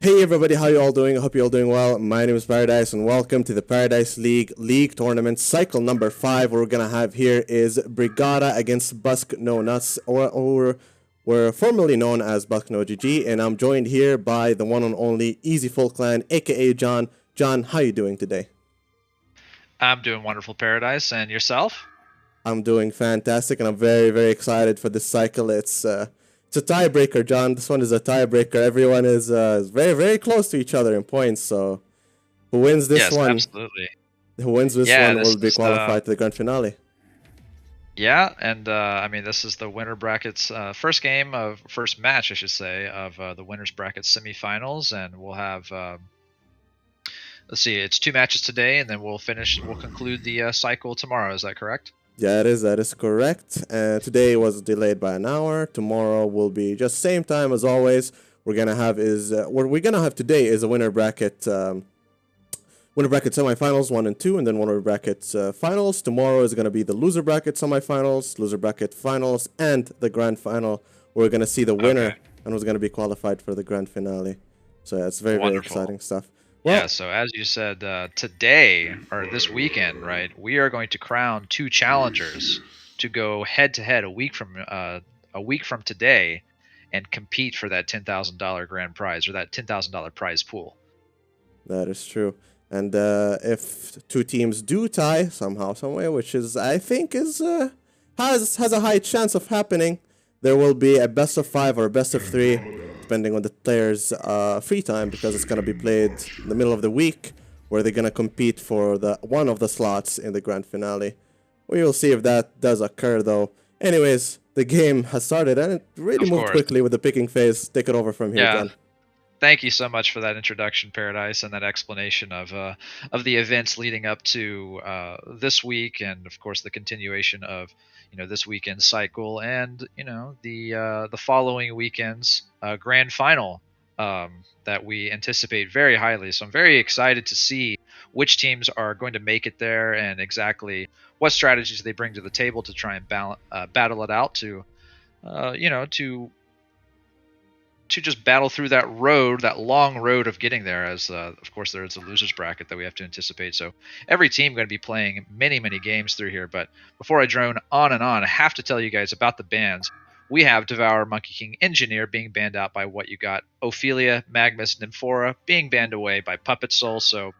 Hey everybody, how you all doing? I hope you all doing well. My name is Paradise and welcome to the Paradise League Tournament cycle number 5. What we're gonna have here is Brigada against Busk No Nuts, or we're formerly known as Busk No GG, and I'm joined here by the one and only Easy Full Clan, aka John. John, how you doing today? I'm doing wonderful, Paradise, and yourself? I'm doing fantastic, and I'm very excited for this cycle. It's a tiebreaker, John. This one is a tiebreaker. Everyone is very close to each other in points. So who wins this Yes, one? absolutely. Who wins this Yeah, one will this be is qualified to the grand finale. yeah, and I mean this is the winner brackets first match, I should say, of the winners bracket semifinals, and we'll have let's see, it's 2 matches today, and then we'll conclude the cycle tomorrow. Is that correct? Yeah, that is correct. Today was delayed by an hour. Tomorrow will be just same time as always. What we're gonna have today is a winner bracket semifinals 1 and 2, and then winner bracket finals. Tomorrow is gonna be the loser bracket semifinals, loser bracket finals, and the grand final. We're gonna see the Okay, winner and who's gonna be qualified for the grand finale. So yeah, it's very wonderful. exciting stuff. Yeah, Well, so as you said, today or this weekend, right? We are going to crown 2 challengers to go head to head a week from today, and compete for that $10,000 grand prize or that $10,000 prize pool. that is true. And if two teams do tie somehow, some way, which is I think is has a high chance of happening, there will be a best of 5 or a best of 3, depending on the players' free time, because it's gonna be played in the middle of the week, where they're gonna compete for the one of the slots in the grand finale. We will see if that does occur, though. Anyways, the game has started, and it really Of moved course. quickly with the picking phase. Take it over from here, Yeah. John. Thank you so much for that introduction, Paradise, and that explanation of the events leading up to this week, and of course the continuation of this weekend cycle, and the following weekend's grand final that we anticipate very highly. So I'm very excited to see which teams are going to make it there, and exactly what strategies they bring to the table to try and battle it out to to just battle through that long road of getting there. As of course, there's a losers bracket that we have to anticipate. So every team going to be playing many games through here. But before I drone on and on, I have to tell you guys about the bans. We have Devour, Monkey King, Engineer being banned out by What You Got, Ophelia, Magnus, Nymphora being banned away by Puppet Soul. So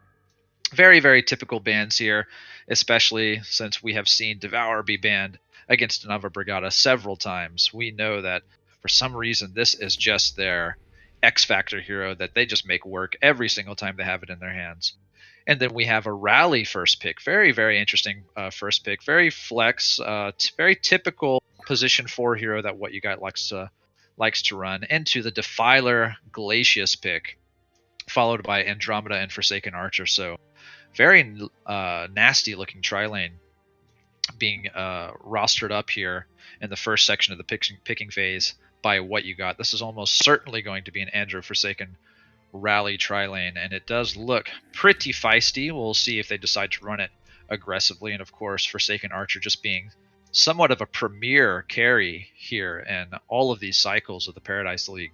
very typical bans here, especially since we have seen Devour be banned against Nava Brigada several times. We know that for some reason this is just their X Factor hero that they just make work every single time they have it in their hands. And then we have a Rally first pick. Very interesting first pick. Very flex, very typical position 4 hero that What You Got likes to run. Into the Defiler Glacius pick, followed by Andromeda and Forsaken Archer. So very nasty looking tri lane being rostered up here in the first section of the picking phase by What You Got. This is almost certainly going to be an Andrew Forsaken rally tri lane, and it does look pretty feisty. We'll see if they decide to run it aggressively, and of course Forsaken Archer just being somewhat of a premier carry here in all of these cycles of the Paradise League,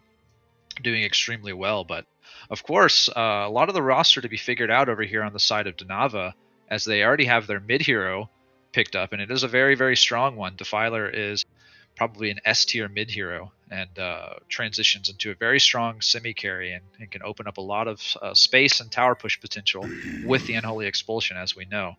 doing extremely well. But of course, a lot of the roster to be figured out over here on the side of Denava, as they already have their mid hero picked up, and it is a very strong one. Defiler is probably an S tier mid hero, and transitions into a very strong semi carry, and can open up a lot of space and tower push potential with the Unholy Expulsion, as we know.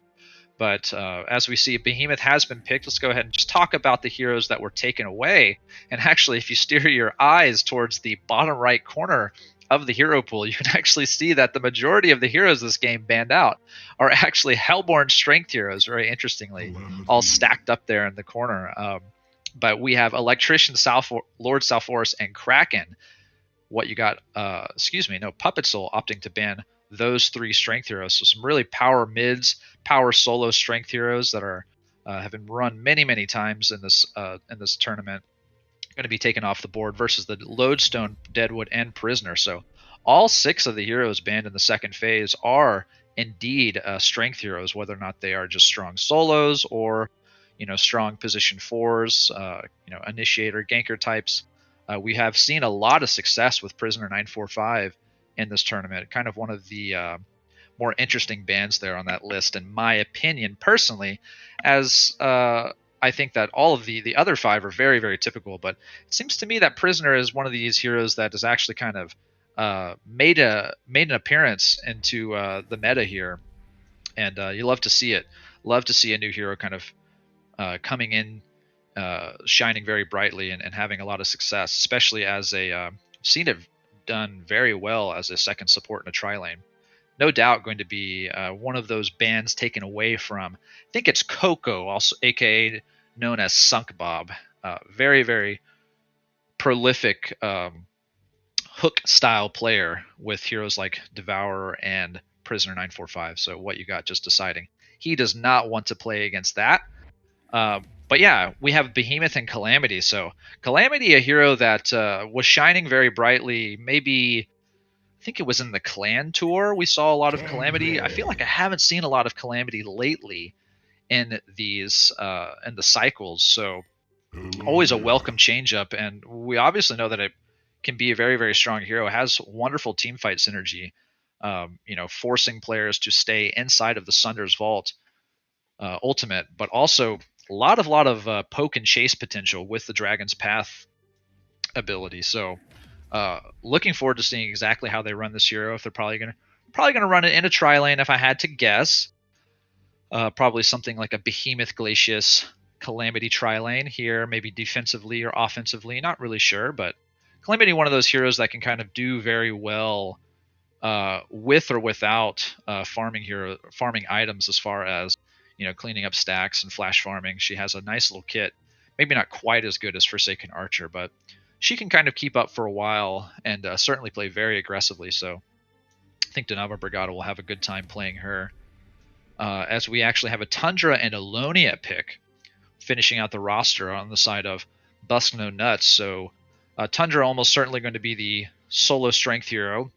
But as we see, Behemoth has been picked. Let's go ahead and just talk about the heroes that were taken away. And actually, if you steer your eyes towards the bottom right corner of the hero pool, you can actually see that the majority of the heroes this game banned out are actually Hellborn strength heroes, very interestingly, all stacked up there in the corner. But we have Electrician, Lord Salforce, and Kraken. What You Got, Puppet Soul opting to ban those 3 strength heroes. So some really power mids, power solo strength heroes that are have been run many times in this tournament, going to be taken off the board versus the Lodestone, Deadwood, and Prisoner. So all 6 of the heroes banned in the second phase are indeed strength heroes, whether or not they are just strong solos or strong position 4s, initiator ganker types. We have seen a lot of success with Prisoner 945 in this tournament. Kind of one of the more interesting bans there on that list, in my opinion, personally, as I think that all of the other 5 are very, very typical. But it seems to me that Prisoner is one of these heroes that has actually kind of made an appearance into the meta here, and you love to see it. Love to see a new hero kind of coming in, shining very brightly, and having a lot of success, especially as seen it done very well as a second support in a tri lane. No doubt going to be one of those bands taken away from, I think it's Coco, also aka known as Sunk Bob. Very, very prolific hook style player with heroes like Devourer and Prisoner 945. So what you got, just deciding he does not want to play against that. But yeah, we have Behemoth and Calamity. So Calamity, a hero that was shining very brightly. Maybe I think it was in the Clan Tour we saw a lot of Calamity. I feel like I haven't seen a lot of Calamity lately in the cycles. So always a welcome change up, and we obviously know that it can be a very, very strong hero. It has wonderful team fight synergy. Forcing players to stay inside of the Sunder's vault ultimate, but also a lot of poke and chase potential with the Dragon's Path ability. So looking forward to seeing exactly how they run this hero. If they're probably gonna run it in a tri lane, if I had to guess. Probably something like a Behemoth Glacius Calamity tri lane here, maybe defensively or offensively, not really sure, but Calamity, one of those heroes that can kind of do very well with or without farming items, as far as cleaning up stacks and flash farming. She has a nice little kit, maybe not quite as good as Forsaken Archer, but she can kind of keep up for a while and certainly play very aggressively. So I think Denava Brigada will have a good time playing her. As we actually have a Tundra and Alonia pick finishing out the roster on the side of Busk No Nuts. So Tundra almost certainly going to be the solo strength hero,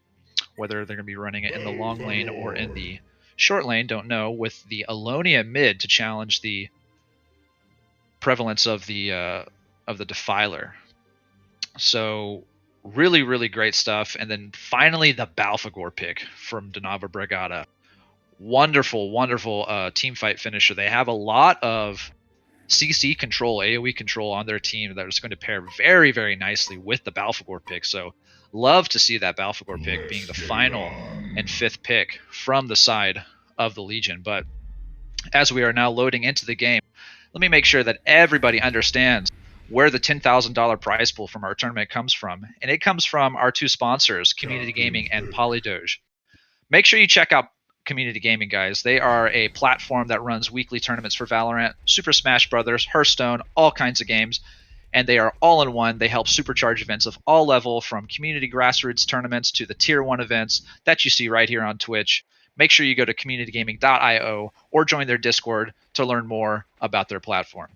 whether they're going to be running it in the long lane or in the short lane, don't know, with the Alonia mid to challenge the prevalence of the Defiler. So really, really great stuff. And then finally the Balfagor pick from Denava Brigada. Wonderful, wonderful team fight finisher. They have a lot of CC control, AoE control on their team that is going to pair very, very nicely with the Balfagor pick. So love to see that Balfagor pick being the final and 5th pick from the side of the Legion. But as we are now loading into the game, let me make sure that everybody understands where the $10,000 prize pool from our tournament comes from. And it comes from our 2 sponsors, Community Gaming and Polydoge. Make sure you check out Community Gaming, guys. They are a platform that runs weekly tournaments for Valorant, Super Smash Brothers, Hearthstone, all kinds of games, and they are all in one. They help supercharge events of all level, from community grassroots tournaments to the tier 1 events that you see right here on Twitch. Make sure you go to communitygaming.io or join their Discord to learn more about their platform.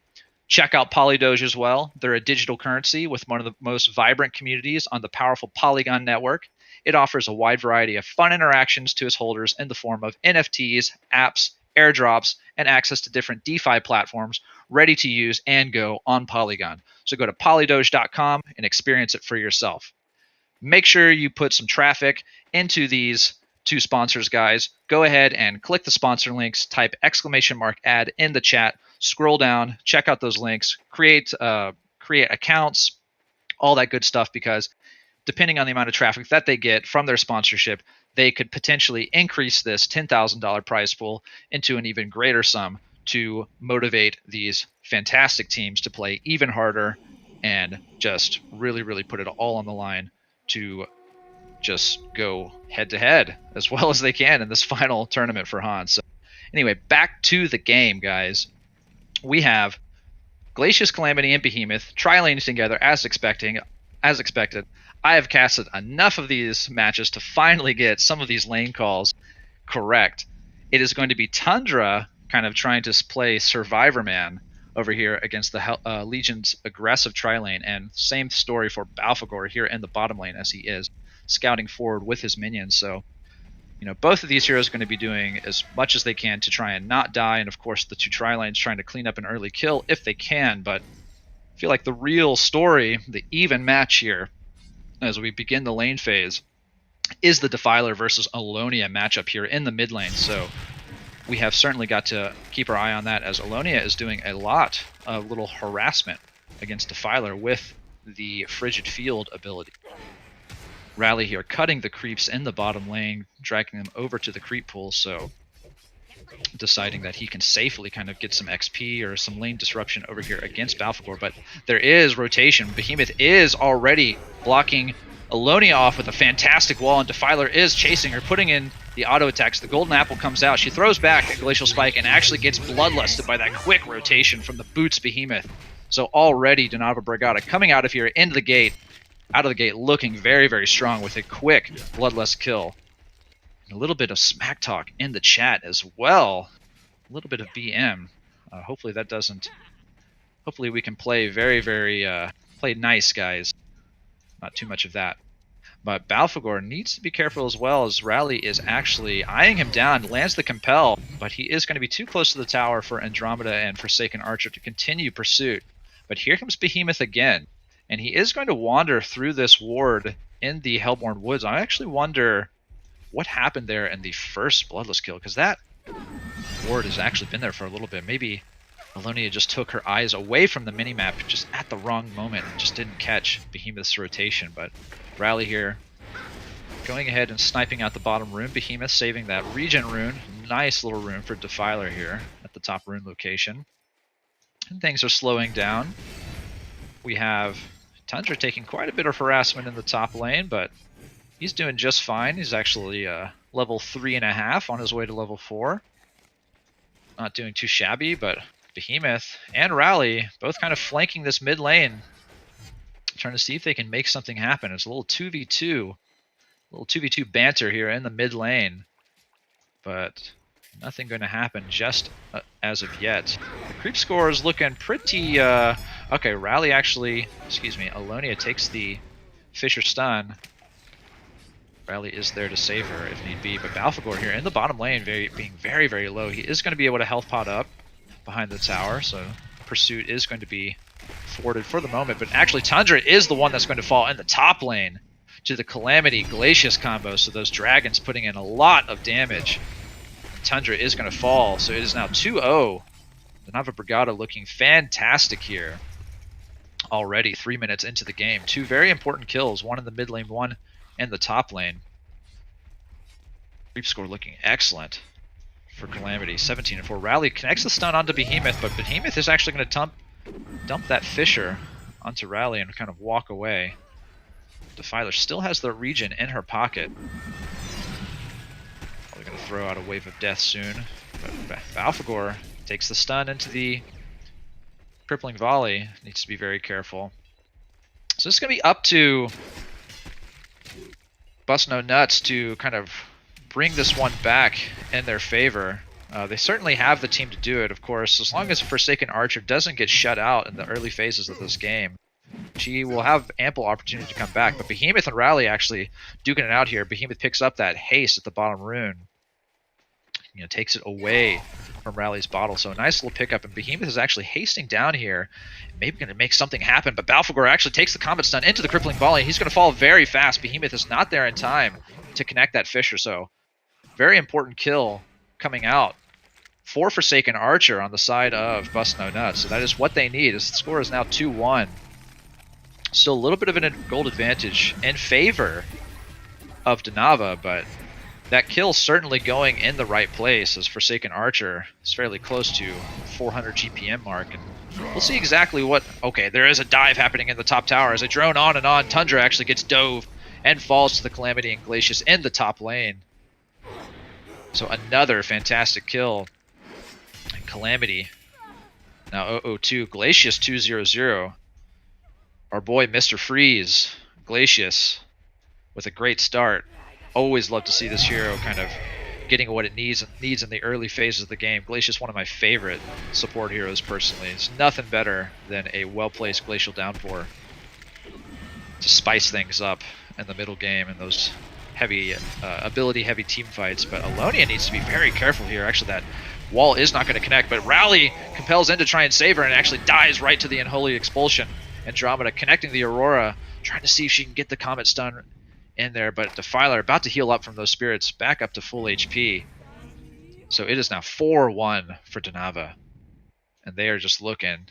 Check out Polydoge as well. They're a digital currency with one of the most vibrant communities on the powerful Polygon network. It offers a wide variety of fun interactions to its holders in the form of NFTs, apps, airdrops, and access to different DeFi platforms ready to use and go on Polygon. So go to polydoge.com and experience it for yourself. Make sure you put some traffic into these 2 sponsors, guys. Go ahead and click the sponsor links, type !ad in the chat, scroll down, check out those links, create accounts, all that good stuff, because depending on the amount of traffic that they get from their sponsorship, they could potentially increase this $10,000 prize pool into an even greater sum to motivate these fantastic teams to play even harder and just really, really put it all on the line to just go head to head as well as they can in this final tournament for HoN. So anyway, back to the game, guys. We have Glacius, Calamity, and Behemoth tri-laning together as expected. I have casted enough of these matches to finally get some of these lane calls correct. It is going to be Tundra kind of trying to play Survivor Man over here against the Legion's aggressive tri-lane, and same story for Balfagor here in the bottom lane, as he is scouting forward with his minions. So both of these heroes are going to be doing as much as they can to try and not die, and of course the 2 tri-lanes trying to clean up an early kill if they can. But I feel like the real story, the even match here, as we begin the lane phase, is the Defiler versus Alonia matchup here in the mid lane. So we have certainly got to keep our eye on that, as Alonia is doing a lot of little harassment against Defiler with the Frigid Field ability. Rally here cutting the creeps in the bottom lane, dragging them over to the creep pool, so deciding that he can safely kind of get some XP or some lane disruption over here against Balfagor. But there is rotation. Behemoth is already blocking Alonia off with a fantastic wall, and Defiler is chasing her, putting in the auto attacks. The golden apple comes out. She throws back a Glacial Spike and actually gets bloodlusted by that quick rotation from the boots Behemoth. So already Donava Brigada coming out of here into the gate, out of the gate, looking very, very strong with a quick bloodlust kill. A little bit of smack talk in the chat as well. A little bit of BM. Hopefully that doesn't. Hopefully we can play very, very play nice, guys. Not too much of that. But Balfagor needs to be careful as well, as Rally is actually eyeing him down, lands the compel, but he is going to be too close to the tower for Andromeda and Forsaken Archer to continue pursuit. But here comes Behemoth again, and he is going to wander through this ward in the Hellborn Woods. I actually wonder what happened there in the first Bloodless kill, because that ward has actually been there for a little bit. Maybe Alonia just took her eyes away from the minimap just at the wrong moment and just didn't catch Behemoth's rotation. But Rally here going ahead and sniping out the bottom rune. Behemoth saving that regen rune. Nice little rune for Defiler here at the top rune location. And things are slowing down. We have Tundra taking quite a bit of harassment in the top lane, but he's doing just fine. He's actually level 3.5 on his way to level 4. Not doing too shabby, but Behemoth and Rally both kind of flanking this mid lane, trying to see if they can make something happen. It's a little 2v2, banter here in the mid lane, but nothing going to happen just as of yet. The creep score is looking pretty... okay, Rally actually... Excuse me, Alonia takes the Fisher stun. Rally is there to save her if need be, but Balfagor here in the bottom lane being very, very low. He is going to be able to health pot up behind the tower, so pursuit is going to be thwarted for the moment. But actually Tundra is the one that's going to fall in the top lane to the Calamity Glacius combo, so those dragons putting in a lot of damage. Tundra is going to fall, so it is now 2-0. The Nava Brigada looking fantastic here already 3 minutes into the game. Two very important kills, one in the mid lane, one in the top lane. Creep score looking excellent for Calamity, 17-4. Rally connects the stun onto Behemoth, but Behemoth is actually going to dump that Fisher onto Rally and kind of walk away. Defiler still has the regen in her pocket. Probably going to throw out a wave of death soon. But Balfagor takes the stun into the crippling volley. Needs to be very careful. So this is going to be up to Bust No Nuts to kind of bring this one back in their favor. They certainly have the team to do it, of course. As long as Forsaken Archer doesn't get shut out in the early phases of this game, she will have ample opportunity to come back. But Behemoth and Rally actually duking it out here. Behemoth picks up that haste at the bottom rune. You know, takes it away from Rally's bottle. So a nice little pickup, and Behemoth is actually hasting down here. Maybe going to make something happen, but Balfagor actually takes the combat stun into the crippling volley. He's going to fall very fast. Behemoth is not there in time to connect that Fisher, so very important kill coming out for Forsaken Archer on the side of Bust No Nuts. So that is what they need. The score is now 2-1. Still a little bit of a gold advantage in favor of Donava, but that kill certainly going in the right place, as Forsaken Archer is fairly close to 400 GPM mark. And we'll see exactly what... Okay, there is a dive happening in the top tower. As they drone on and on, Tundra actually gets dove and falls to the Calamity and Glacius in the top lane. So another fantastic kill. And Calamity now 0-2. Glacius 2-0-0. Our boy Mr. Freeze, Glacius, with a great start. Always love to see this hero kind of getting what it needs in the early phases of the game. Glacius, one of my favorite support heroes personally. It's nothing better than a well-placed Glacial Downpour to spice things up in the middle game and those heavy, ability-heavy team fights. But Alonia needs to be very careful here. Actually, that wall is not going to connect, but Rally compels in to try and save her and actually dies right to the Unholy Expulsion. Andromeda connecting the Aurora, trying to see if she can get the Comet Stun in there, but Defiler about to heal up from those spirits, back up to full HP. So it is now 4-1 for Donava, and they are just looking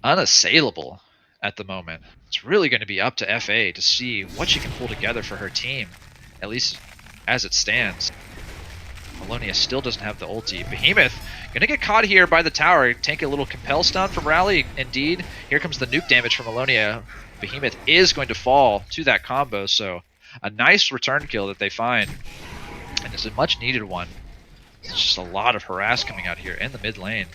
unassailable at the moment. It's really going to be up to FA to see what she can pull together for her team, at least as it stands. Melonia still doesn't have the ulti. Behemoth gonna get caught here by the tower. Take a little compel stun from Rally. Indeed, here comes the nuke damage from Melonia. Behemoth is going to fall to that combo, so a nice return kill that they find, and it's a much needed one. It's just a lot of harass coming out here in the mid lane.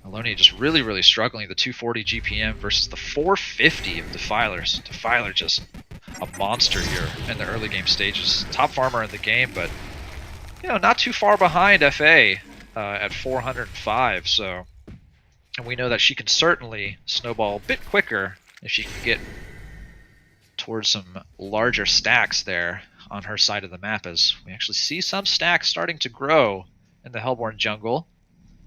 Melonia just really struggling. The 240 GPM versus the 450 of Defilers. Defiler just a monster here in the early game stages. Top farmer in the game, but not too far behind FA at 405. So, and we know that she can certainly snowball a bit quicker if she can get towards some larger stacks there on her side of the map, as we actually see some stacks starting to grow in the Hellborn jungle.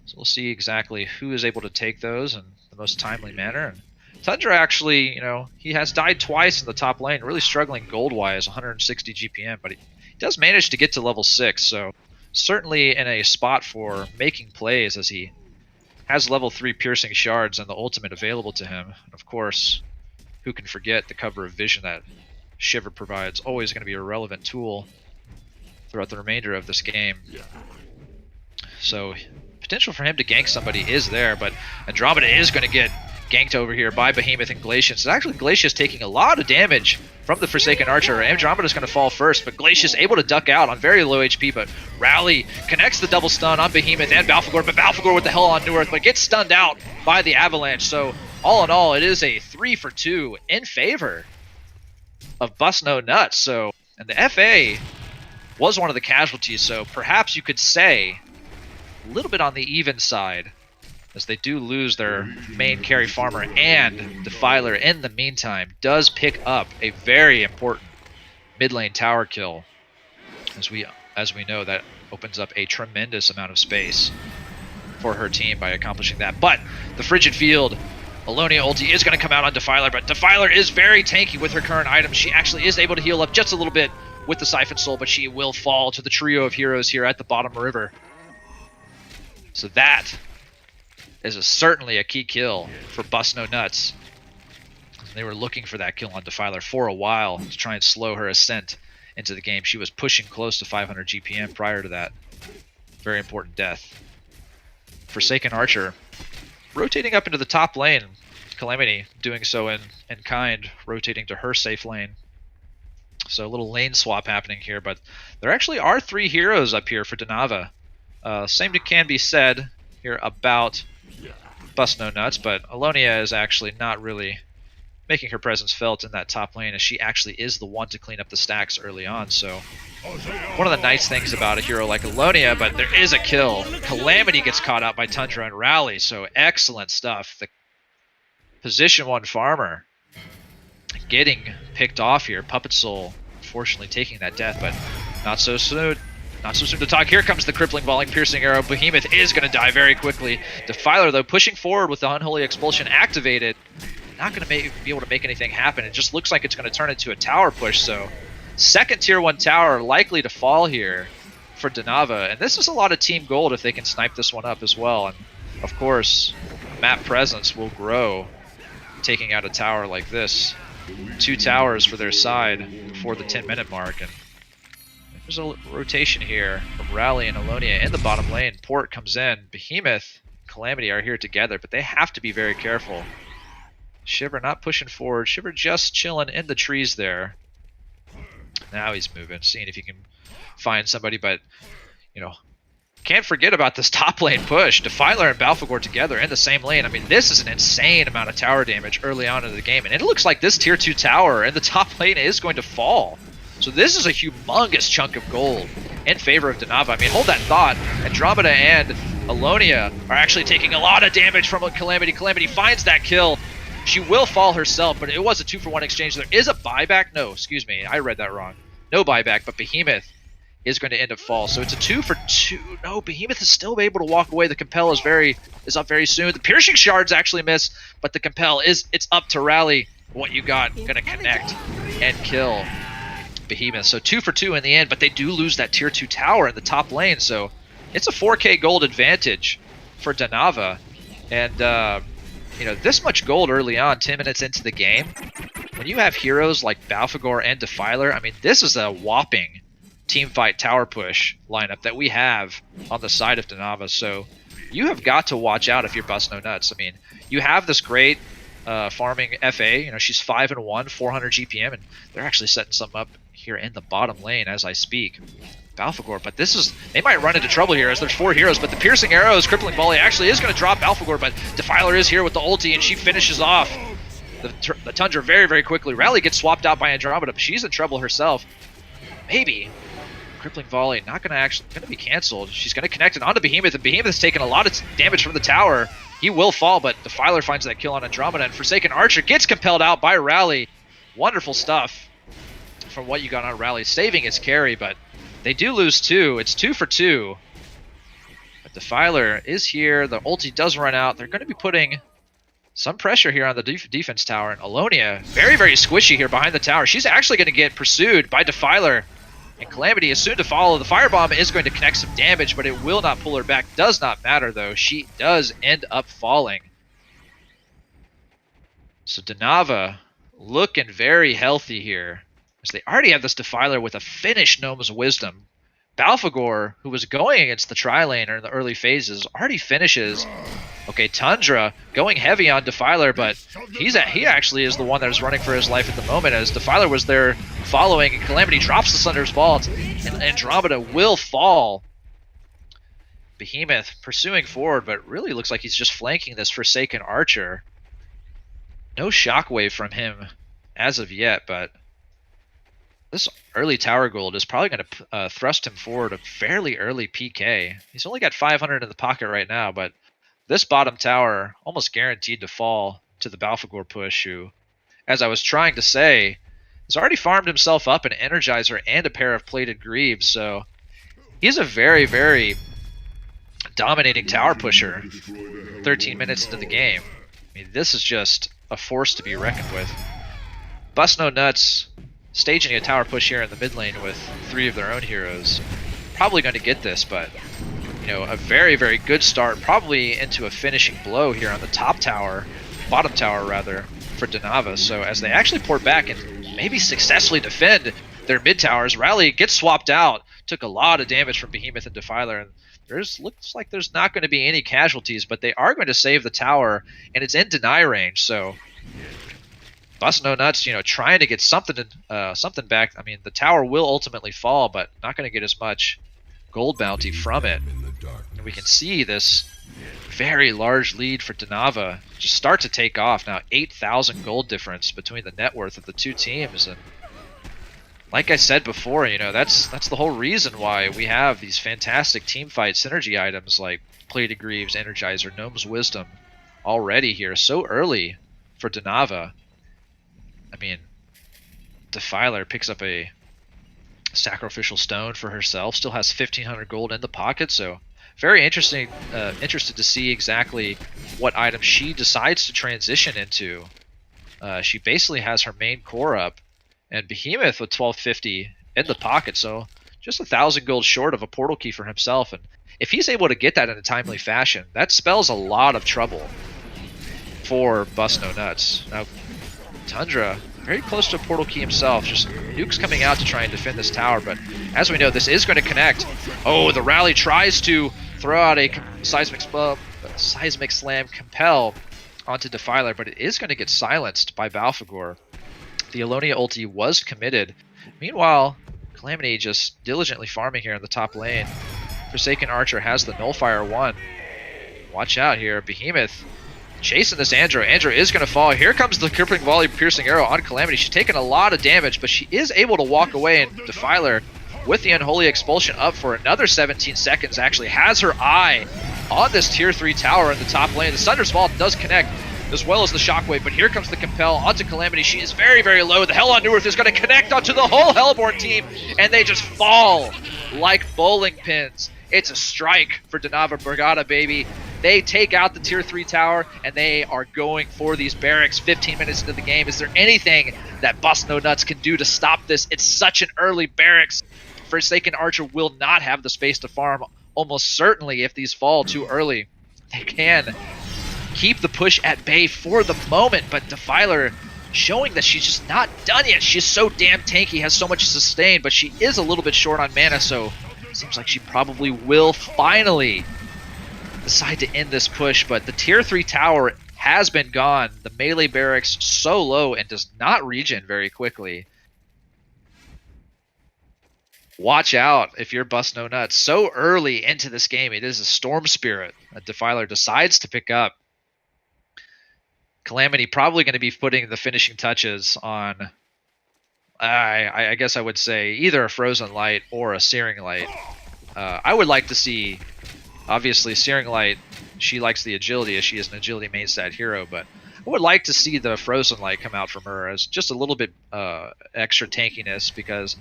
So we'll see exactly who is able to take those in the most timely manner. And Tundra actually, he has died twice in the top lane, really struggling gold-wise, 160 GPM, but he does manage to get to level 6, so certainly in a spot for making plays, as he has level 3 piercing shards and the ultimate available to him. And of course, who can forget the cover of vision that Shiver provides? Always going to be a relevant tool throughout the remainder of this game. So potential for him to gank somebody is there, but Andromeda is going to get ganked over here by Behemoth and Glacius. So actually Glacius taking a lot of damage from the Forsaken Archer. Andromeda's going to fall first, but Glacius able to duck out on very low HP, but Rally connects the double stun on Behemoth and Balfagor, but Balfagor with the Hell on New Earth, but gets stunned out by the Avalanche. So all in all, it is a 3-for-2 in favor of Bust No Nuts. So, and the FA was one of the casualties, so perhaps you could say a little bit on the even side, as they do lose their main carry farmer, and Defiler in the meantime does pick up a very important mid lane tower kill. As we know, that opens up a tremendous amount of space for her team by accomplishing that. But the Frigid Field, Melonia ulti is going to come out on Defiler, but Defiler is very tanky with her current items. She actually is able to heal up just a little bit with the Siphon Soul, but she will fall to the trio of heroes here at the bottom river. So that is certainly a key kill for Bust No Nuts. They were looking for that kill on Defiler for a while to try and slow her ascent into the game. She was pushing close to 500 GPM prior to that very important death. Forsaken Archer rotating up into the top lane. Calamity doing so in kind, rotating to her safe lane. So a little lane swap happening here, but there actually are 3 heroes up here for Donava. Same can be said here about Bust No Nuts, but Alonia is actually not really making her presence felt in that top lane, as she actually is the one to clean up the stacks early on. So one of the nice things about a hero like Alonia, but there is a kill. Calamity gets caught out by Tundra and Rally, so excellent stuff. The position 1 farmer getting picked off here. Puppet Soul unfortunately taking that death, but not so soon. Not so soon to talk. Here comes the crippling volley piercing arrow. Behemoth is going to die very quickly. Defiler, though, pushing forward with the Unholy Expulsion activated. Not going to be able to make anything happen. It just looks like it's going to turn into a tower push. So, second tier 1 tower likely to fall here for Donava. And this is a lot of team gold if they can snipe this one up as well. And, of course, map presence will grow taking out a tower like this. 2 towers for their side before the 10-minute mark. And there's a rotation here from Rally and Alonia in the bottom lane. Port comes in. Behemoth and Calamity are here together, but they have to be very careful. Shiver not pushing forward. Shiver just chilling in the trees there. Now he's moving, seeing if he can find somebody, but, can't forget about this top lane push. Defiler and Balfagor together in the same lane. I mean, this is an insane amount of tower damage early on in the game, and it looks like this tier 2 tower in the top lane is going to fall. So this is a humongous chunk of gold in favor of Donava. I mean, hold that thought. Andromeda and Alonia are actually taking a lot of damage from Calamity. Calamity finds that kill. She will fall herself, but it was a 2-for-1 exchange. There is a buyback. No, excuse me. I read that wrong. No buyback, but Behemoth is going to end up fall. So it's a 2-for-2. No, Behemoth is still able to walk away. The Compel is up very soon. The Piercing Shards actually miss, but the Compel it's up to Rally. What you got, going to connect and kill Behemoth. So 2 for 2 in the end, but they do lose that tier 2 tower in the top lane. So it's a 4k gold advantage for Danava. And, you know, this much gold early on, 10 minutes into the game, when you have heroes like Balfagor and Defiler, I mean, this is a whopping team fight tower push lineup that we have on the side of Danava. So you have got to watch out if you're Bust No Nuts. I mean, you have this great farming FA. You know, she's 5-1, 400 GPM, and they're actually setting something up here in the bottom lane as I speak. Balfagor, but this is, they might run into trouble here as there's 4 heroes, but the piercing arrows, crippling volley actually is going to drop Balfagor, but Defiler is here with the ulti, and she finishes off the Tundra very, very quickly. Rally gets swapped out by Andromeda, but she's in trouble herself. Maybe. Crippling volley, not going to be canceled. She's going to connect it onto Behemoth, and Behemoth's taking a lot of damage from the tower. He will fall, but Defiler finds that kill on Andromeda, and Forsaken Archer gets compelled out by Rally. Wonderful stuff from what you got on Rally, saving his carry, but they do lose 2. It's 2 for 2. But Defiler is here. The ulti does run out. They're going to be putting some pressure here on the defense tower. And Alonia, very, very squishy here behind the tower. She's actually going to get pursued by Defiler. And Calamity is soon to follow. The Firebomb is going to connect some damage, but it will not pull her back. Does not matter, though. She does end up falling. So Danava looking very healthy here, as they already have this Defiler with a finished Gnome's Wisdom. Balfagor, who was going against the tri-laner in the early phases, already finishes. Okay, Tundra going heavy on Defiler, but he actually is the one that is running for his life at the moment, as Defiler was there following, and Calamity drops the Thunder's Vault, and Andromeda will fall. Behemoth pursuing forward, but really looks like he's just flanking this Forsaken Archer. No shockwave from him as of yet, but this early tower gold is probably going to thrust him forward a fairly early PK. He's only got 500 in the pocket right now, but this bottom tower almost guaranteed to fall to the Balfagor push, who, as I was trying to say, has already farmed himself up an Energizer and a pair of plated Greaves, so he's a very, very dominating tower pusher 13 minutes into the game. I mean, this is just a force to be reckoned with. Bust No Nuts staging a tower push here in the mid lane with 3 of their own heroes. Probably going to get this, but you know, a very, very good start, probably into a finishing blow here on the top tower, bottom tower rather, for Danava. So as they actually port back and maybe successfully defend their mid towers, Rally gets swapped out, took a lot of damage from Behemoth and Defiler, and looks like there's not going to be any casualties, but they are going to save the tower, and it's in deny range, so Bust No Nuts, you know, trying to get something back. I mean, the tower will ultimately fall, but not going to get as much gold bounty from it. And we can see this very large lead for Danava just start to take off. Now 8,000 gold difference between the net worth of the 2 teams, and like I said before, you know, that's the whole reason why we have these fantastic team fight synergy items like Plated Greaves, Energizer, Gnome's Wisdom already here so early for Danava. I mean, Defiler picks up a sacrificial stone for herself, still has 1,500 gold in the pocket, so very interesting. Interested to see exactly what item she decides to transition into. She basically has her main core up, and Behemoth with 1,250 in the pocket, so just 1,000 gold short of a portal key for himself. And if he's able to get that in a timely fashion, that spells a lot of trouble for Bust No Nuts. Now, Tundra, very close to a portal key himself, just nukes coming out to try and defend this tower, but as we know, this is going to connect. Oh, the Rally tries to throw out a seismic slam compel onto Defiler, but it is going to get silenced by Balfagor. The Alonia ulti was committed. Meanwhile, Calamity just diligently farming here in the top lane. Forsaken Archer has the Nullfire 1. Watch out here, Behemoth chasing this Andro. Andro is going to fall. Here comes the crippling volley piercing arrow on Calamity. She's taken a lot of damage, but she is able to walk away, and Defiler, with the Unholy Expulsion up for another 17 seconds, actually has her eye on this tier 3 tower in the top lane. The Thunder's Vault does connect, as well as the Shockwave, but here comes the Compel onto Calamity. She is very, very low. The Hell on Neworth is going to connect onto the whole Hellborn team, and they just fall like bowling pins. It's a strike for Danava Brigada, baby. They take out the tier 3 tower, and they are going for these barracks 15 minutes into the game. Is there anything that Bust No Nuts can do to stop this? It's such an early barracks. Forsaken Archer will not have the space to farm. Almost certainly, if these fall too early, they can keep the push at bay for the moment, but Defiler showing that she's just not done yet. She's so damn tanky, has so much sustain, but she is a little bit short on mana, so it seems like she probably will finally decide to end this push. But the tier 3 tower has been gone. The melee barracks so low and does not regen very quickly. Watch out if you're Bust No Nuts. So early into this game, it is a Storm Spirit that Defiler decides to pick up. Calamity probably going to be putting the finishing touches on, I guess I would say, either a Frozen Light or a Searing Light. I would like to see, obviously, Searing Light, she likes the agility as she is an agility main stat hero, but I would like to see the Frozen Light come out from her as just a little bit extra tankiness, because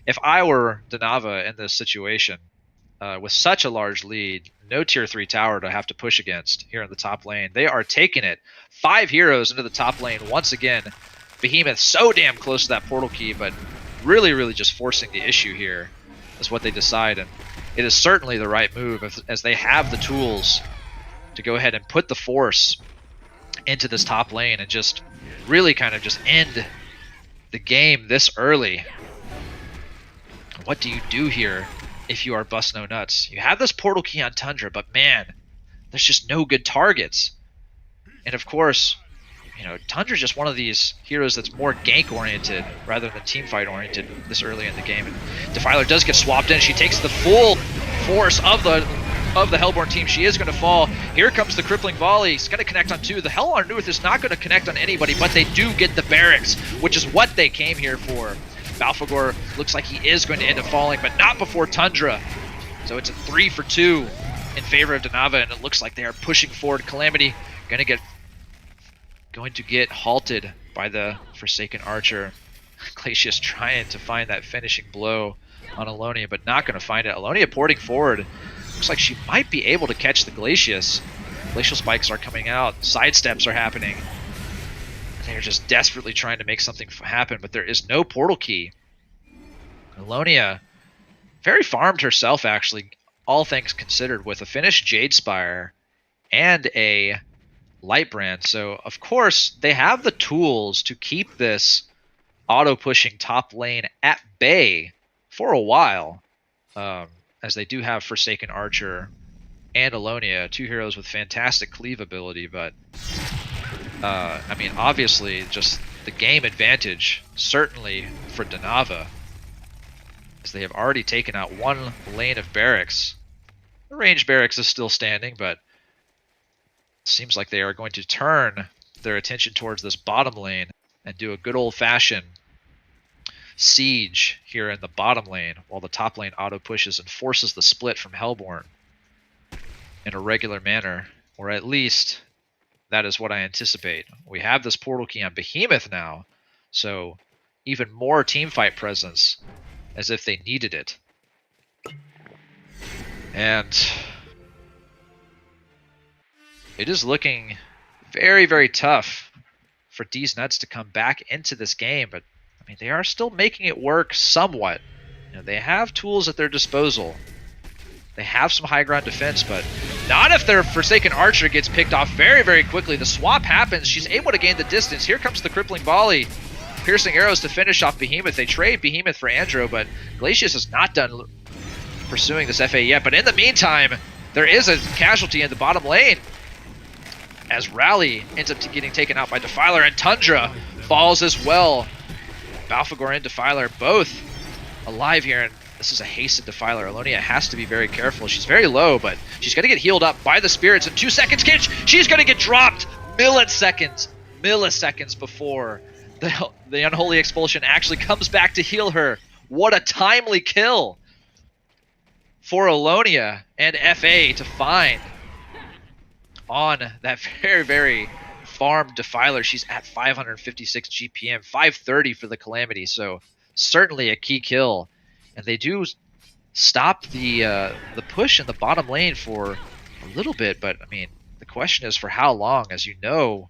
if I were Danava in this situation, with such a large lead, no tier 3 tower to have to push against here in the top lane, they are taking it. 5 heroes into the top lane once again. Behemoth so damn close to that portal key, but really just forcing the issue here is what they decide, and it is certainly the right move as they have the tools to go ahead and put the force into this top lane and just really kind of just end the game this early. What do you do here if you are Bust No Nuts? You have this portal key on Tundra, but man, there's just no good targets. And of course, you know, Tundra's just one of these heroes that's more gank oriented rather than team fight oriented this early in the game. And Defiler does get swapped in. She takes the full force of the Hellborn team. She is going to fall. Here comes the crippling volley. It's going to connect on 2. The Hell on North is not going to connect on anybody, but they do get the barracks, which is what they came here for. Balfagor looks like he is going to end up falling, but not before Tundra. So it's a 3 for 2 in favor of Danava, and it looks like they are pushing forward. Calamity going to get halted by the Forsaken Archer. Glacius trying to find that finishing blow on Alonia, but not going to find it. Alonia porting forward. Looks like she might be able to catch the Glacius. Glacial spikes are coming out. Sidesteps are happening. They're just desperately trying to make something happen, but there is no portal key. Alonia very farmed herself, actually, all things considered, with a finished Jade Spire and a Lightbrand. So, of course, they have the tools to keep this auto-pushing top lane at bay for a while, as they do have Forsaken Archer and Alonia, 2 heroes with fantastic cleave ability, but I mean, obviously, just the game advantage, certainly for Danava, as they have already taken out 1 lane of barracks. The ranged barracks is still standing, but it seems like they are going to turn their attention towards this bottom lane and do a good old-fashioned siege here in the bottom lane, while the top lane auto-pushes and forces the split from Hellborn in a regular manner, or at least that is what I anticipate. We have this portal key on Behemoth now, so even more teamfight presence, as if they needed it. And it is looking very tough for D's Nuts to come back into this game, but I mean, they are still making it work somewhat. You know, they have tools at their disposal. They have some high ground defense, but not if their Forsaken Archer gets picked off very quickly. The swap happens. She's able to gain the distance. Here comes the crippling volley. Piercing arrows to finish off Behemoth. They trade Behemoth for Andro, but Glacius is not done pursuing this FA yet. But in the meantime, there is a casualty in the bottom lane, as Rally ends up getting taken out by Defiler, and Tundra falls as well. Balfagor and Defiler both alive here, and this is a hasted Defiler. Alonia has to be very careful. She's very low, but she's going to get healed up by the spirits in 2 seconds. She's going to get dropped milliseconds before the Unholy Expulsion actually comes back to heal her. What a timely kill for Alonia and FA to find on that very farmed Defiler. She's at 556 GPM, 530 for the Calamity, so certainly a key kill. And they do stop the push in the bottom lane for a little bit, but I mean, the question is for how long? As you know,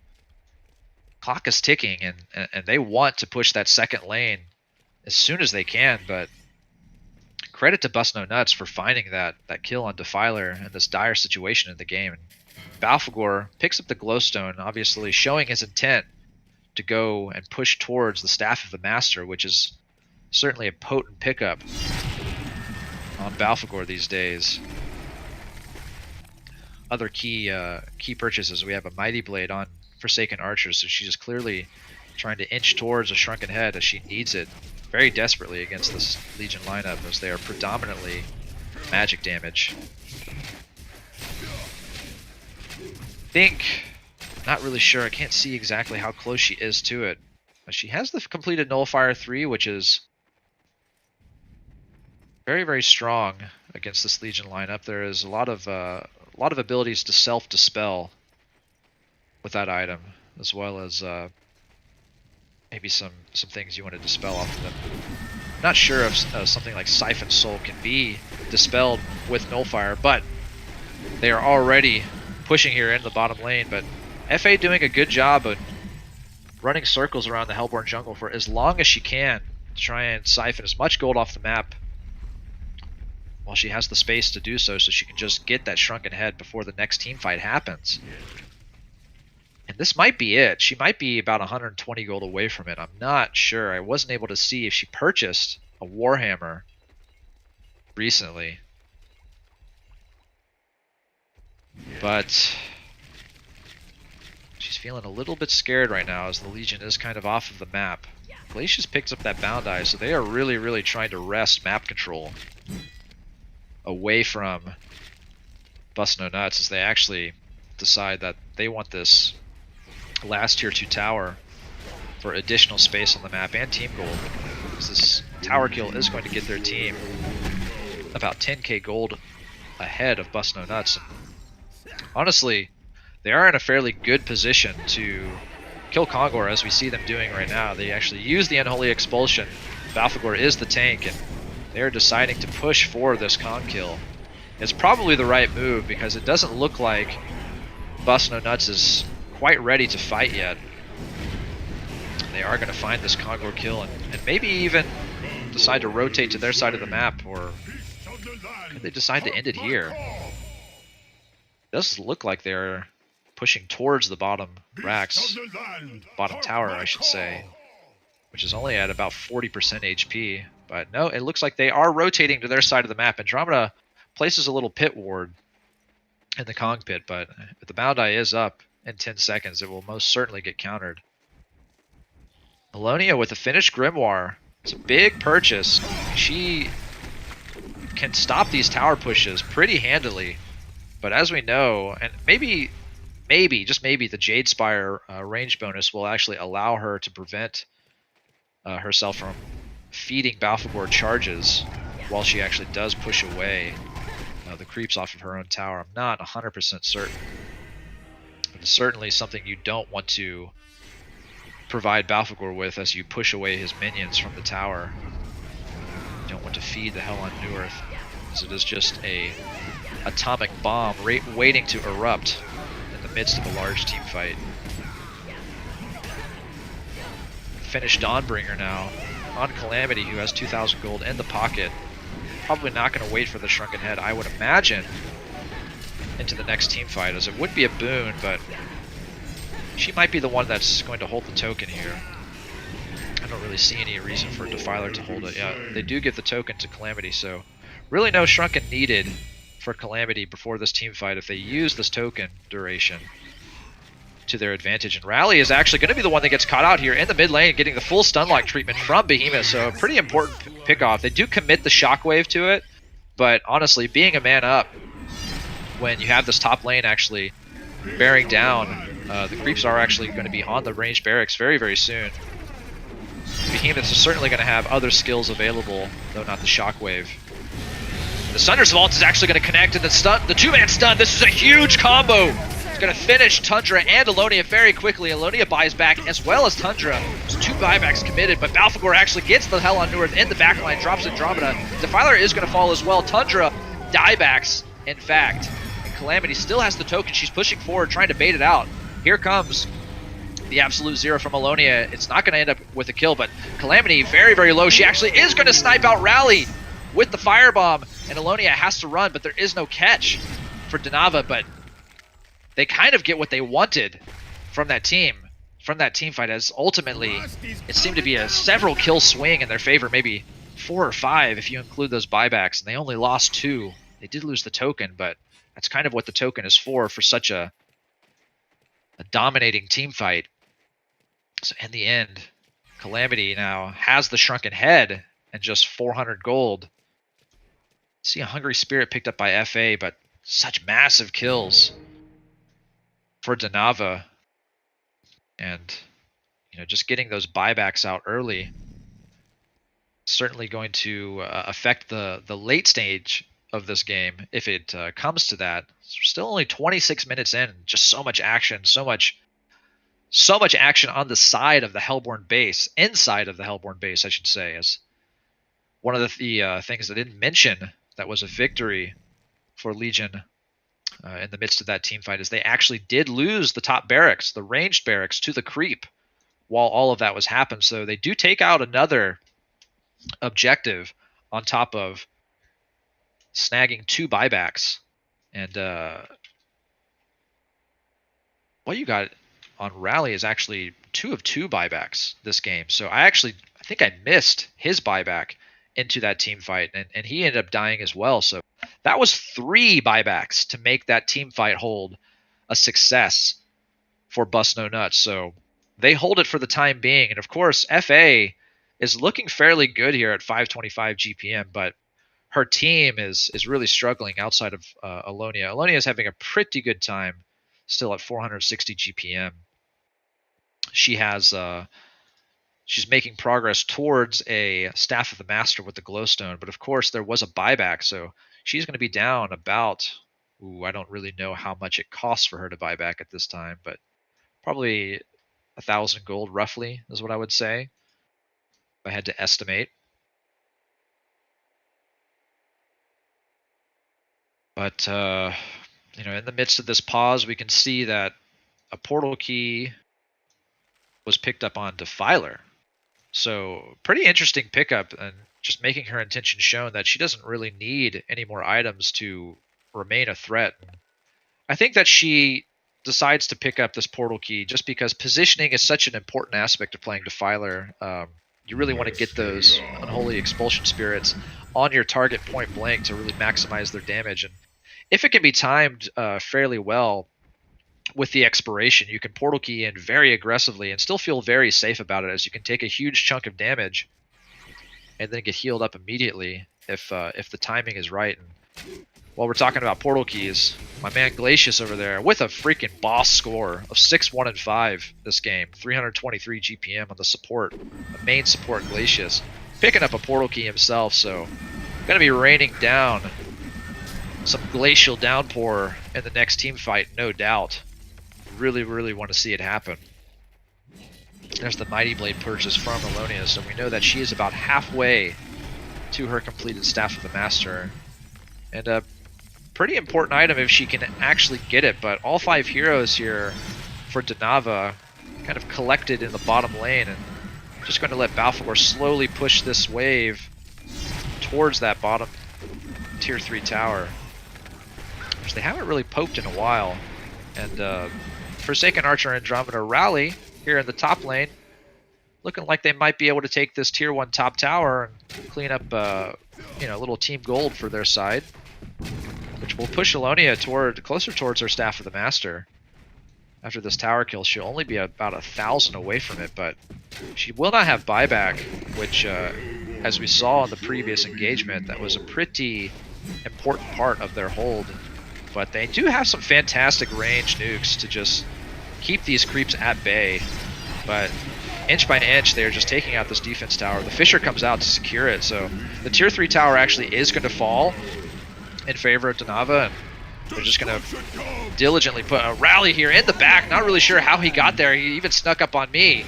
clock is ticking, and they want to push that second lane as soon as they can, but credit to Bust No Nuts for finding that kill on Defiler in this dire situation in the game. And Balfagor picks up the glowstone, obviously showing his intent to go and push towards the Staff of the Master, which is certainly a potent pickup on Balfagor these days. Other key purchases, we have a Mighty Blade on Forsaken Archer, so she's clearly trying to inch towards a Shrunken Head as she needs it very desperately against this Legion lineup, as they are predominantly magic damage. Not really sure, I can't see exactly how close she is to it. She has the completed Nullifier 3, which is very, very strong against this Legion lineup. There is a lot of abilities to self-dispel with that item, as well as maybe some things you want to dispel off of them. Not sure if something like Siphon Soul can be dispelled with Nullfire, but they are already pushing here in the bottom lane. But FA doing a good job of running circles around the Hellborn jungle for as long as she can to try and siphon as much gold off the map while she has the space to do so she can just get that Shrunken Head before the next team fight happens. And this might be it. She might be about 120 gold away from it. I'm not sure. I wasn't able to see if she purchased a Warhammer recently. But she's feeling a little bit scared right now as the Legion is kind of off of the map. Glacius picks up that Bound Eye, so they are really, really trying to wrest map control away from Bust No Nuts as they actually decide that they want this last tier 2 tower for additional space on the map and team gold, because this tower kill is going to get their team about 10k gold ahead of Bust No Nuts. And honestly, they are in a fairly good position to kill Kongor, as we see them doing right now. They actually use the Unholy Expulsion. Balfagor is the tank, and they're deciding to push for this Kong kill. It's probably the right move, because it doesn't look like Bust No Nuts is quite ready to fight yet. They are going to find this Kongor kill and maybe even decide to rotate to their side of the map, or could they decide to end it here? It does look like they're pushing towards the bottom racks, bottom tower I should say, which is only at about 40% HP. But no, it looks like they are rotating to their side of the map. Andromeda places a little pit ward in the Kong pit, but if the Bound Eye is up in 10 seconds, it will most certainly get countered. Melonia with a finished Grimoire. It's a big purchase. She can stop these tower pushes pretty handily, but as we know, and maybe, just maybe, the Jade Spire range bonus will actually allow her to prevent herself from feeding Balfagor charges while she actually does push away the creeps off of her own tower. I'm not 100% certain, but it's certainly something you don't want to provide Balfagor with as you push away his minions from the tower. You don't want to feed the hell on New Earth, as it is just a atomic bomb waiting to erupt in the midst of a large team fight. Finished Dawnbringer now on Calamity, who has 2,000 gold in the pocket. Probably not going to wait for the Shrunken Head, I would imagine, into the next team fight, as it would be a boon, but she might be the one that's going to hold the token here. I don't really see any reason for Defiler to hold it. Yeah, they do give the token to Calamity, so really no Shrunken needed for Calamity before this team fight if they use this token duration to their advantage. And Rally is actually going to be the one that gets caught out here in the mid lane, getting the full stunlock treatment from Behemoth, so a pretty important pick-off. They do commit the Shockwave to it, but honestly, being a man up when you have this top lane actually bearing down, the creeps are actually going to be on the ranged barracks very, very soon. Behemoth is certainly going to have other skills available, though not the Shockwave. The Sunder's Vault is actually going to connect, and the two-man stun. This is a huge combo. It's going to finish Tundra and Alonia very quickly. Alonia buys back as well as Tundra. There's 2 buybacks committed, but Balfagor actually gets the hell on New Earth in the backline, drops Andromeda. Defiler is going to fall as well. Tundra diebacks, in fact. And Calamity still has the token. She's pushing forward, trying to bait it out. Here comes the absolute zero from Alonia. It's not going to end up with a kill, but Calamity very, very low. She actually is going to snipe out Rally with the firebomb, and Alonia has to run, but there is no catch for Donava. But they kind of get what they wanted from that team fight, as ultimately it seemed to be a several kill swing in their favor, maybe 4 or 5 if you include those buybacks, and they only lost 2. They did lose the token, but that's kind of what the token is for such a dominating team fight. So in the end, Calamity now has the Shrunken Head and just 400 gold. See a Hungry Spirit picked up by FA, but such massive kills for Donava. And, you know, just getting those buybacks out early certainly going to affect the late stage of this game if it comes to that. So we're still only 26 minutes in, just so much action, so much action on the side of the Hellborn base, inside of the Hellborn base, I should say. As one of the things I didn't mention that was a victory for Legion in the midst of that team fight is they actually did lose the top barracks, the ranged barracks, to the creep while all of that was happening. So they do take out another objective on top of snagging 2 buybacks. And what you got on Rally is actually 2 of 2 buybacks this game. So I think I missed his buyback into that team fight, and he ended up dying as well. So that was 3 buybacks to make that team fight hold a success for Bust No Nuts. So they hold it for the time being. And of course, FA is looking fairly good here at 525 GPM, but her team is really struggling outside of Alonia. Alonia is having a pretty good time still at 460 GPM. She has she's making progress towards a Staff of the Master with the Glowstone, but of course there was a buyback, so she's going to be down about, I don't really know how much it costs for her to buy back at this time, but probably 1,000 gold roughly is what I would say if I had to estimate. But you know, in the midst of this pause, we can see that a portal key was picked up on Defiler. So pretty interesting pickup, and just making her intention shown that she doesn't really need any more items to remain a threat. I think that she decides to pick up this portal key just because positioning is such an important aspect of playing Defiler. You really want to get those Unholy Expulsion Spirits on your target point blank to really maximize their damage. And if it can be timed fairly well with the expiration, you can portal key in very aggressively and still feel very safe about it, as you can take a huge chunk of damage and then get healed up immediately if the timing is right. And while we're talking about portal keys, my man Glacius over there with a freaking boss score of 6, 1, and 5 this game, 323 GPM on the support, the main support Glacius, picking up a portal key himself. So gonna be raining down some glacial downpour in the next team fight, no doubt. Really, really want to see it happen. There's the Mighty Blade purchase from Alonia, so we know that she is about halfway to her completed Staff of the Master. And a pretty important item if she can actually get it, but all 5 heroes here for Donava kind of collected in the bottom lane, and just going to let Balfour slowly push this wave towards that bottom tier 3 tower, which they haven't really poked in a while. And Forsaken Archer and Andromeda rally here in the top lane, looking like they might be able to take this tier 1 top tower and clean up you know, a little team gold for their side, which will push Alonia closer towards her Staff of the Master. After this tower kill, she'll only be about 1,000 away from it, but she will not have buyback, which as we saw in the previous engagement, that was a pretty important part of their hold. But they do have some fantastic range nukes to just keep these creeps at bay. But inch by inch, they're just taking out this defense tower. The Fisher comes out to secure it, so the tier 3 tower actually is going to fall in favor of Donava, and they're just going to diligently put a rally here in the back. Not really sure how he got there. He even snuck up on me.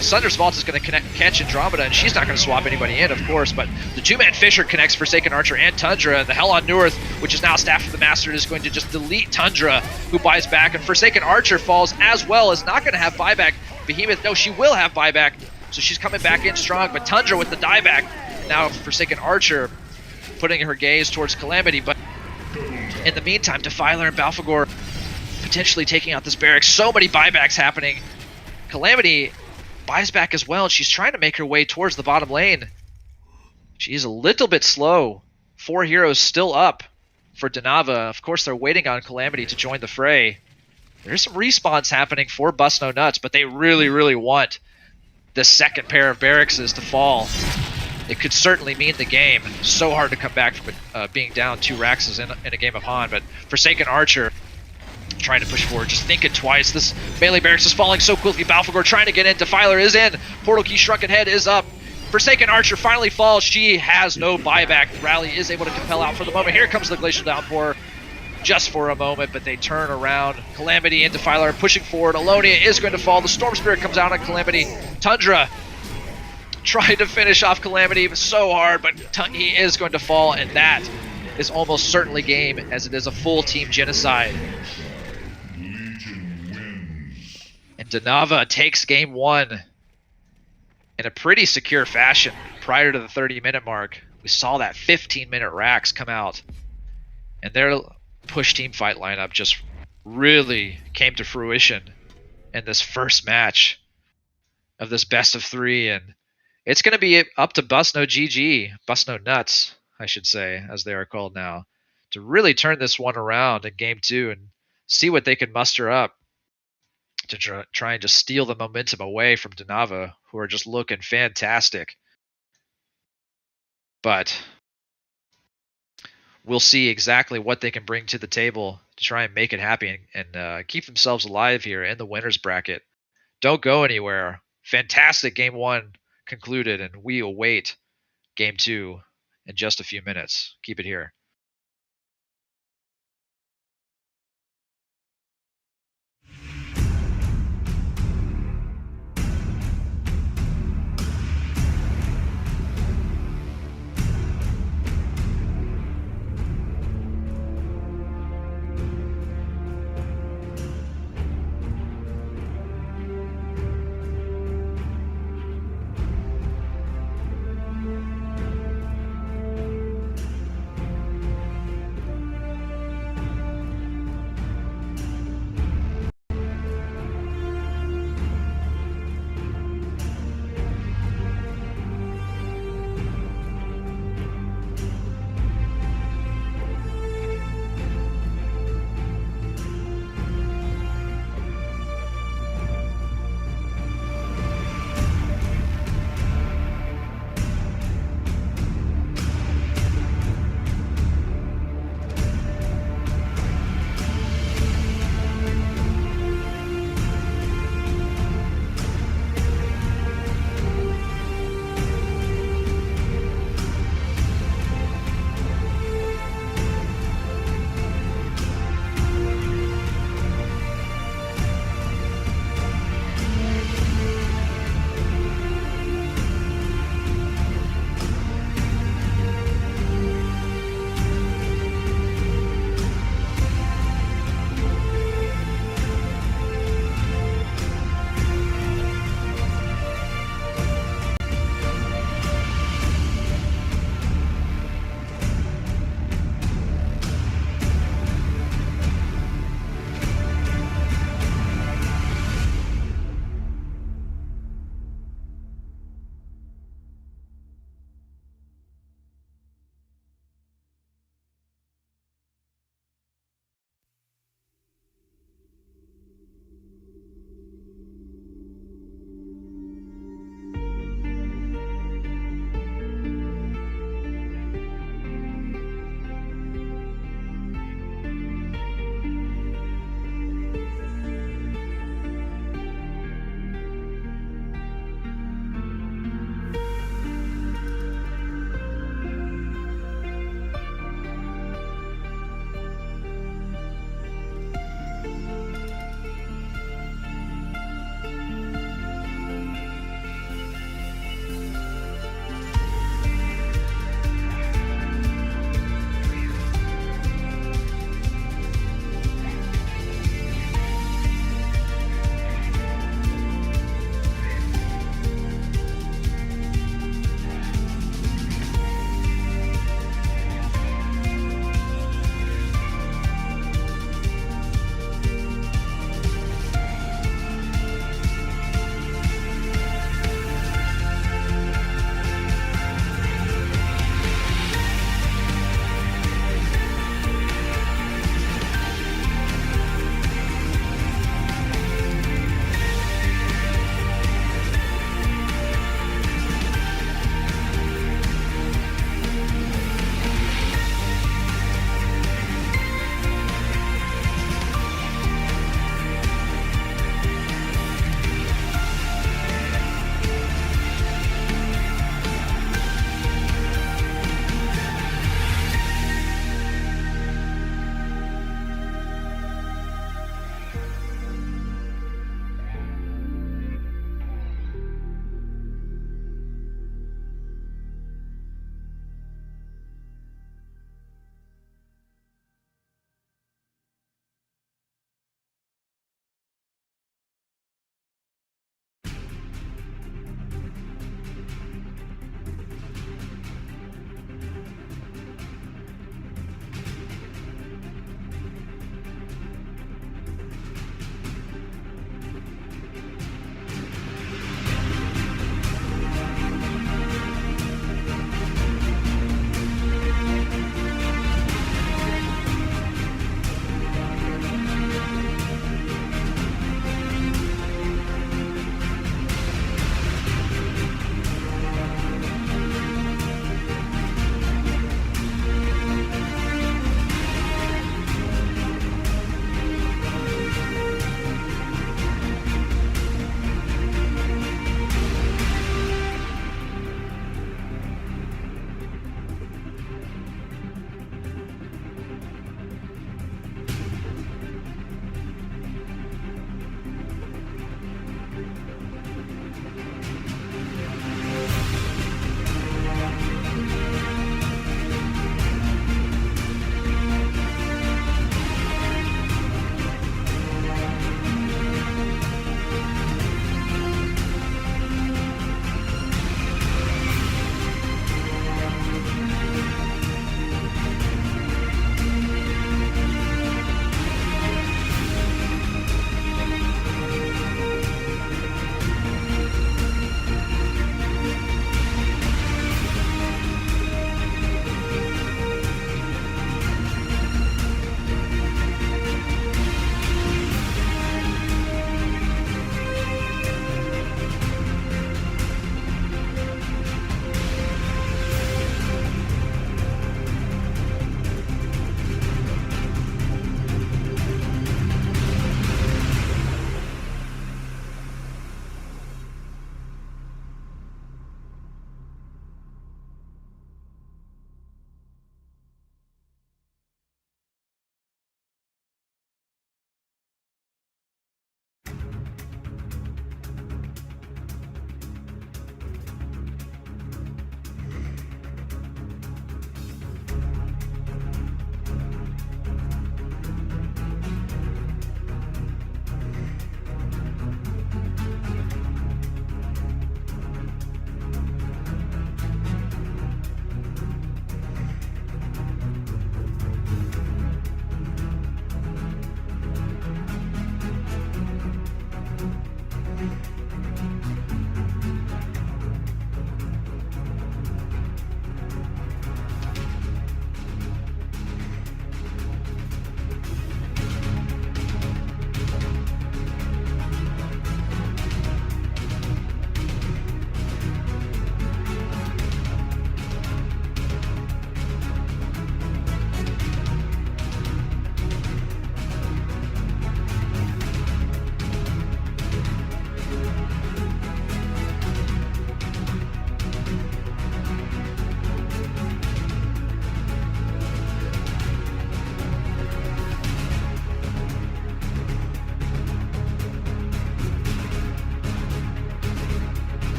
Thunder's Vault is going to catch Andromeda, and she's not going to swap anybody in, of course, but the two-man Fisher connects Forsaken Archer and Tundra, and the HoN North, which is now Staff of the Master, is going to just delete Tundra, who buys back, and Forsaken Archer falls as well, is not going to have buyback. Behemoth, no, she will have buyback, so she's coming back in strong, but Tundra with the dieback. Now Forsaken Archer putting her gaze towards Calamity, but in the meantime, Defiler and Balfagor potentially taking out this barracks. So many buybacks happening. Calamity buys back as well, and she's trying to make her way towards the bottom lane. She's a little bit slow. 4 heroes still up for Denava. Of course, they're waiting on Calamity to join the fray. There's some respawns happening for Bust No Nuts, but they really, really want the second pair of barracks to fall. It could certainly mean the game. So hard to come back from being down 2 Raxes in a game of HoN, but Forsaken Archer trying to push forward, just thinking twice. This melee barracks is falling so quickly. Balfagor trying to get in. Defiler is in. Portal Key Shrunken Head is up. Forsaken Archer finally falls. She has no buyback. Rally is able to compel out for the moment. Here comes the Glacial Downpour just for a moment, but they turn around. Calamity and Defiler pushing forward. Alonia is going to fall. The Storm Spirit comes out on Calamity. Tundra trying to finish off Calamity so hard, but he is going to fall, and that is almost certainly game, as it is a full team genocide. And Denava takes game 1 in a pretty secure fashion. Prior to the 30-minute mark, we saw that 15-minute Rax come out, and their push team fight lineup just really came to fruition in this first match of this best of 3, and it's going to be up to Bust No Nuts, I should say, as they are called now, to really turn this one around in game 2 and see what they can muster up to try and just steal the momentum away from Denava, who are just looking fantastic. But we'll see exactly what they can bring to the table to try and make it happen and keep themselves alive here in the winner's bracket. Don't go anywhere. Fantastic game 1 concluded, and we await game 2 in just a few minutes. Keep it here.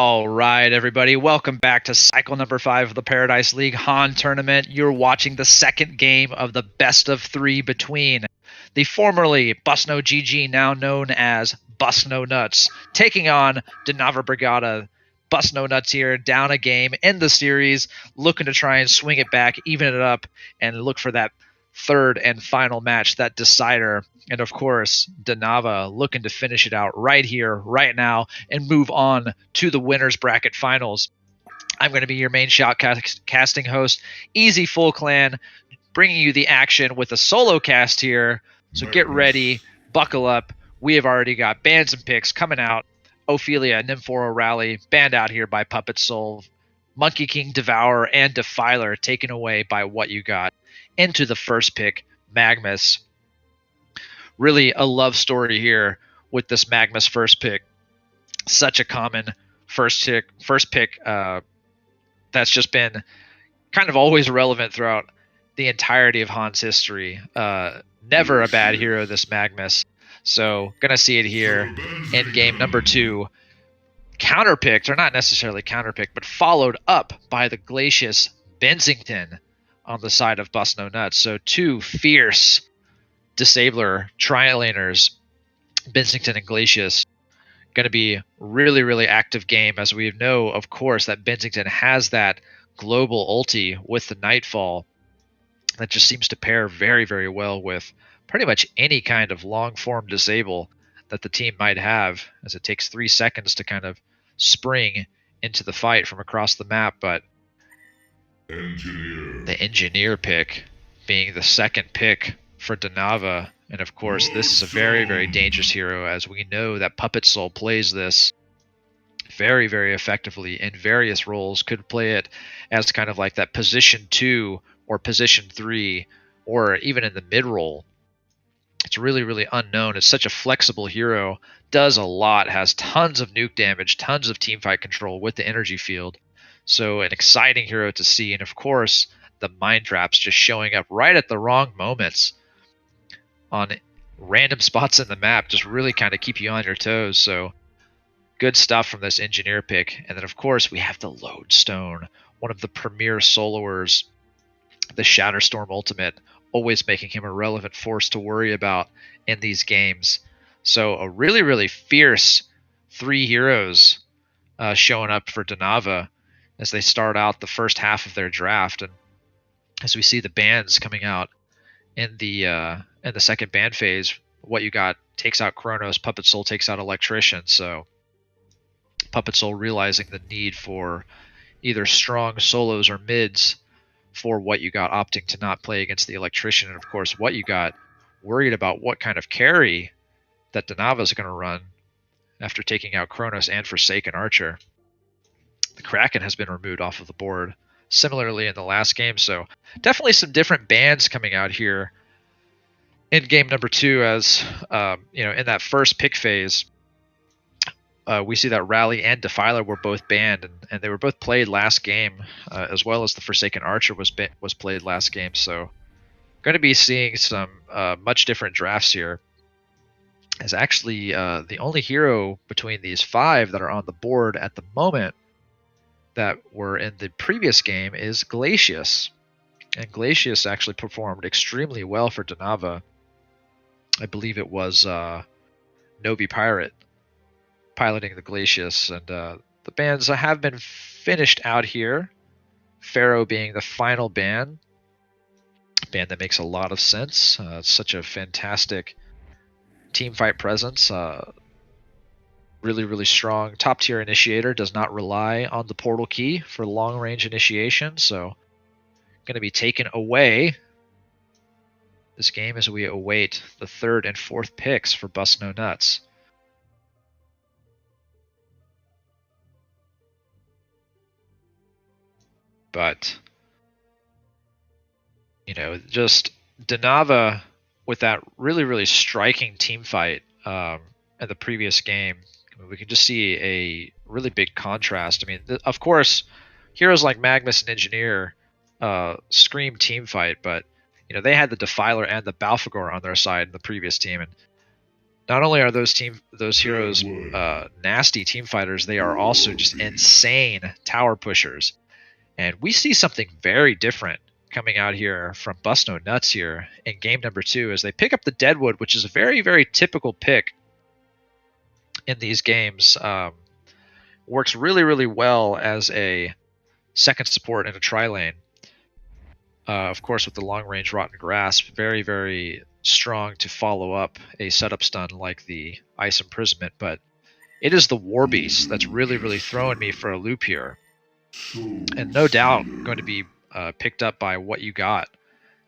All right, everybody. Welcome back to cycle number 5 of the Paradise League HoN tournament. You're watching the second game of the best of 3 between the formerly Busno GG, now known as Busno Nuts, taking on Dinava Brigada. Busno Nuts here, down a game in the series, looking to try and swing it back, even it up, and look for that third and final match, that decider. And of course, Dinava looking to finish it out right here, right now, and move on to the winners bracket finals. I'm going to be your main shoutcasting host, Easy Full Clan, bringing you the action with a solo cast here. So get ready, buckle up. We have already got bans and picks coming out. Ophelia, Nymphoro Rally, banned out here by Puppet Soul. Monkey King, Devourer, and Defiler taken away by What You Got. Into the first pick, Magmus. Really a love story here with this Magmus first pick. Such a common first pick that's just been kind of always relevant throughout the entirety of HoN's history. Never a bad hero, this Magmus. So gonna see it here in game number 2. Counterpicked, or not necessarily counterpicked, but followed up by the Glacius Bensington on the side of Busno Nuts. So 2 fierce disabler tri-laners, Bensington and Glacius. Going to be really, really active game, as we know, of course, that Bensington has that global ulti with the Nightfall that just seems to pair very, very well with pretty much any kind of long-form disable that the team might have, as it takes 3 seconds to kind of spring into the fight from across the map. But the engineer pick being the second pick for Dinava, and of course this is a very, very dangerous hero, as we know that Puppet Soul plays this very, very effectively in various roles. Could play it as kind of like that position 2 or position 3, or even in the mid role. It's really, really unknown. It's such a flexible hero, does a lot, has tons of nuke damage, tons of teamfight control with the energy field. So an exciting hero to see. And of course, the mind traps just showing up right at the wrong moments on random spots in the map, just really kind of keep you on your toes. So good stuff from this engineer pick. And then of course we have the Lodestone, one of the premier soloers, the Shatterstorm ultimate, always making him a relevant force to worry about in these games. So a really, really fierce 3 heroes showing up for Dinava as they start out the first half of their draft. And as we see the bans coming out in the second ban phase, What You Got takes out Kronos, Puppet Soul takes out Electrician. So Puppet Soul realizing the need for either strong solos or mids for What You Got, opting to not play against the Electrician. And of course, What You Got worried about what kind of carry that Dinava is going to run after taking out Kronos and Forsaken Archer. The Kraken has been removed off of the board, similarly in the last game. So definitely some different bans coming out here in game number 2, as in that first pick phase, we see that Rally and Defiler were both banned, and they were both played last game, as well as the Forsaken Archer was played last game. So going to be seeing some much different drafts here. As actually the only hero between these 5 that are on the board at the moment that were in the previous game is Glacius. And Glacius actually performed extremely well for Dinava. I believe it was Novi Pirate piloting the Glacius. And the bans have been finished out here. Pharaoh being the final ban. Ban that makes a lot of sense. It's such a fantastic teamfight presence. Really, really strong. Top tier initiator, does not rely on the portal key for long range initiation. So going to be taken away this game as we await the 3rd and 4th picks for Busno Nuts. But, just Dinava with that really, really striking team fight in the previous game. We can just see a really big contrast. I mean, of course, heroes like Magmus and Engineer scream team fight, but they had the Defiler and the Balfagor on their side in the previous team, and not only are those heroes nasty team fighters, they are also just insane tower pushers. And we see something very different coming out here from Bust No Nuts here in game number 2 as they pick up the Deadwood, which is a very, very typical pick in these games. Works really, really well as a second support in a tri-lane. Of course, with the long-range Rotten Grasp, very, very strong to follow up a setup stun like the Ice Imprisonment, but it is the War Beast that's really, really throwing me for a loop here. And no doubt going to be picked up by what you got,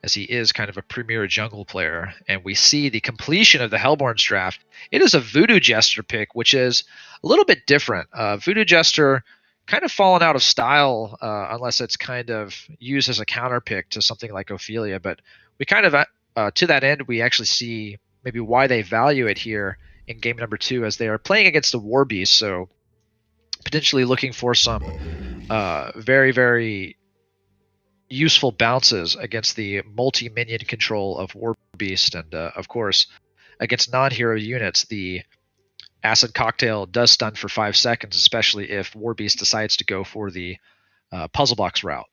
as he is kind of a premier jungle player. And we see the completion of the Hellborn's draft. It is a Voodoo Jester pick, which is a little bit different. Voodoo Jester kind of fallen out of style unless it's kind of used as a counter pick to something like Ophelia. But we kind of, to that end, we actually see maybe why they value it here in game number 2, as they are playing against the War Beast. So potentially looking for some very, very useful bounces against the multi-minion control of War Beast. And of course, against non-hero units, the Acid Cocktail does stun for 5 seconds, especially if War Beast decides to go for the puzzle box route.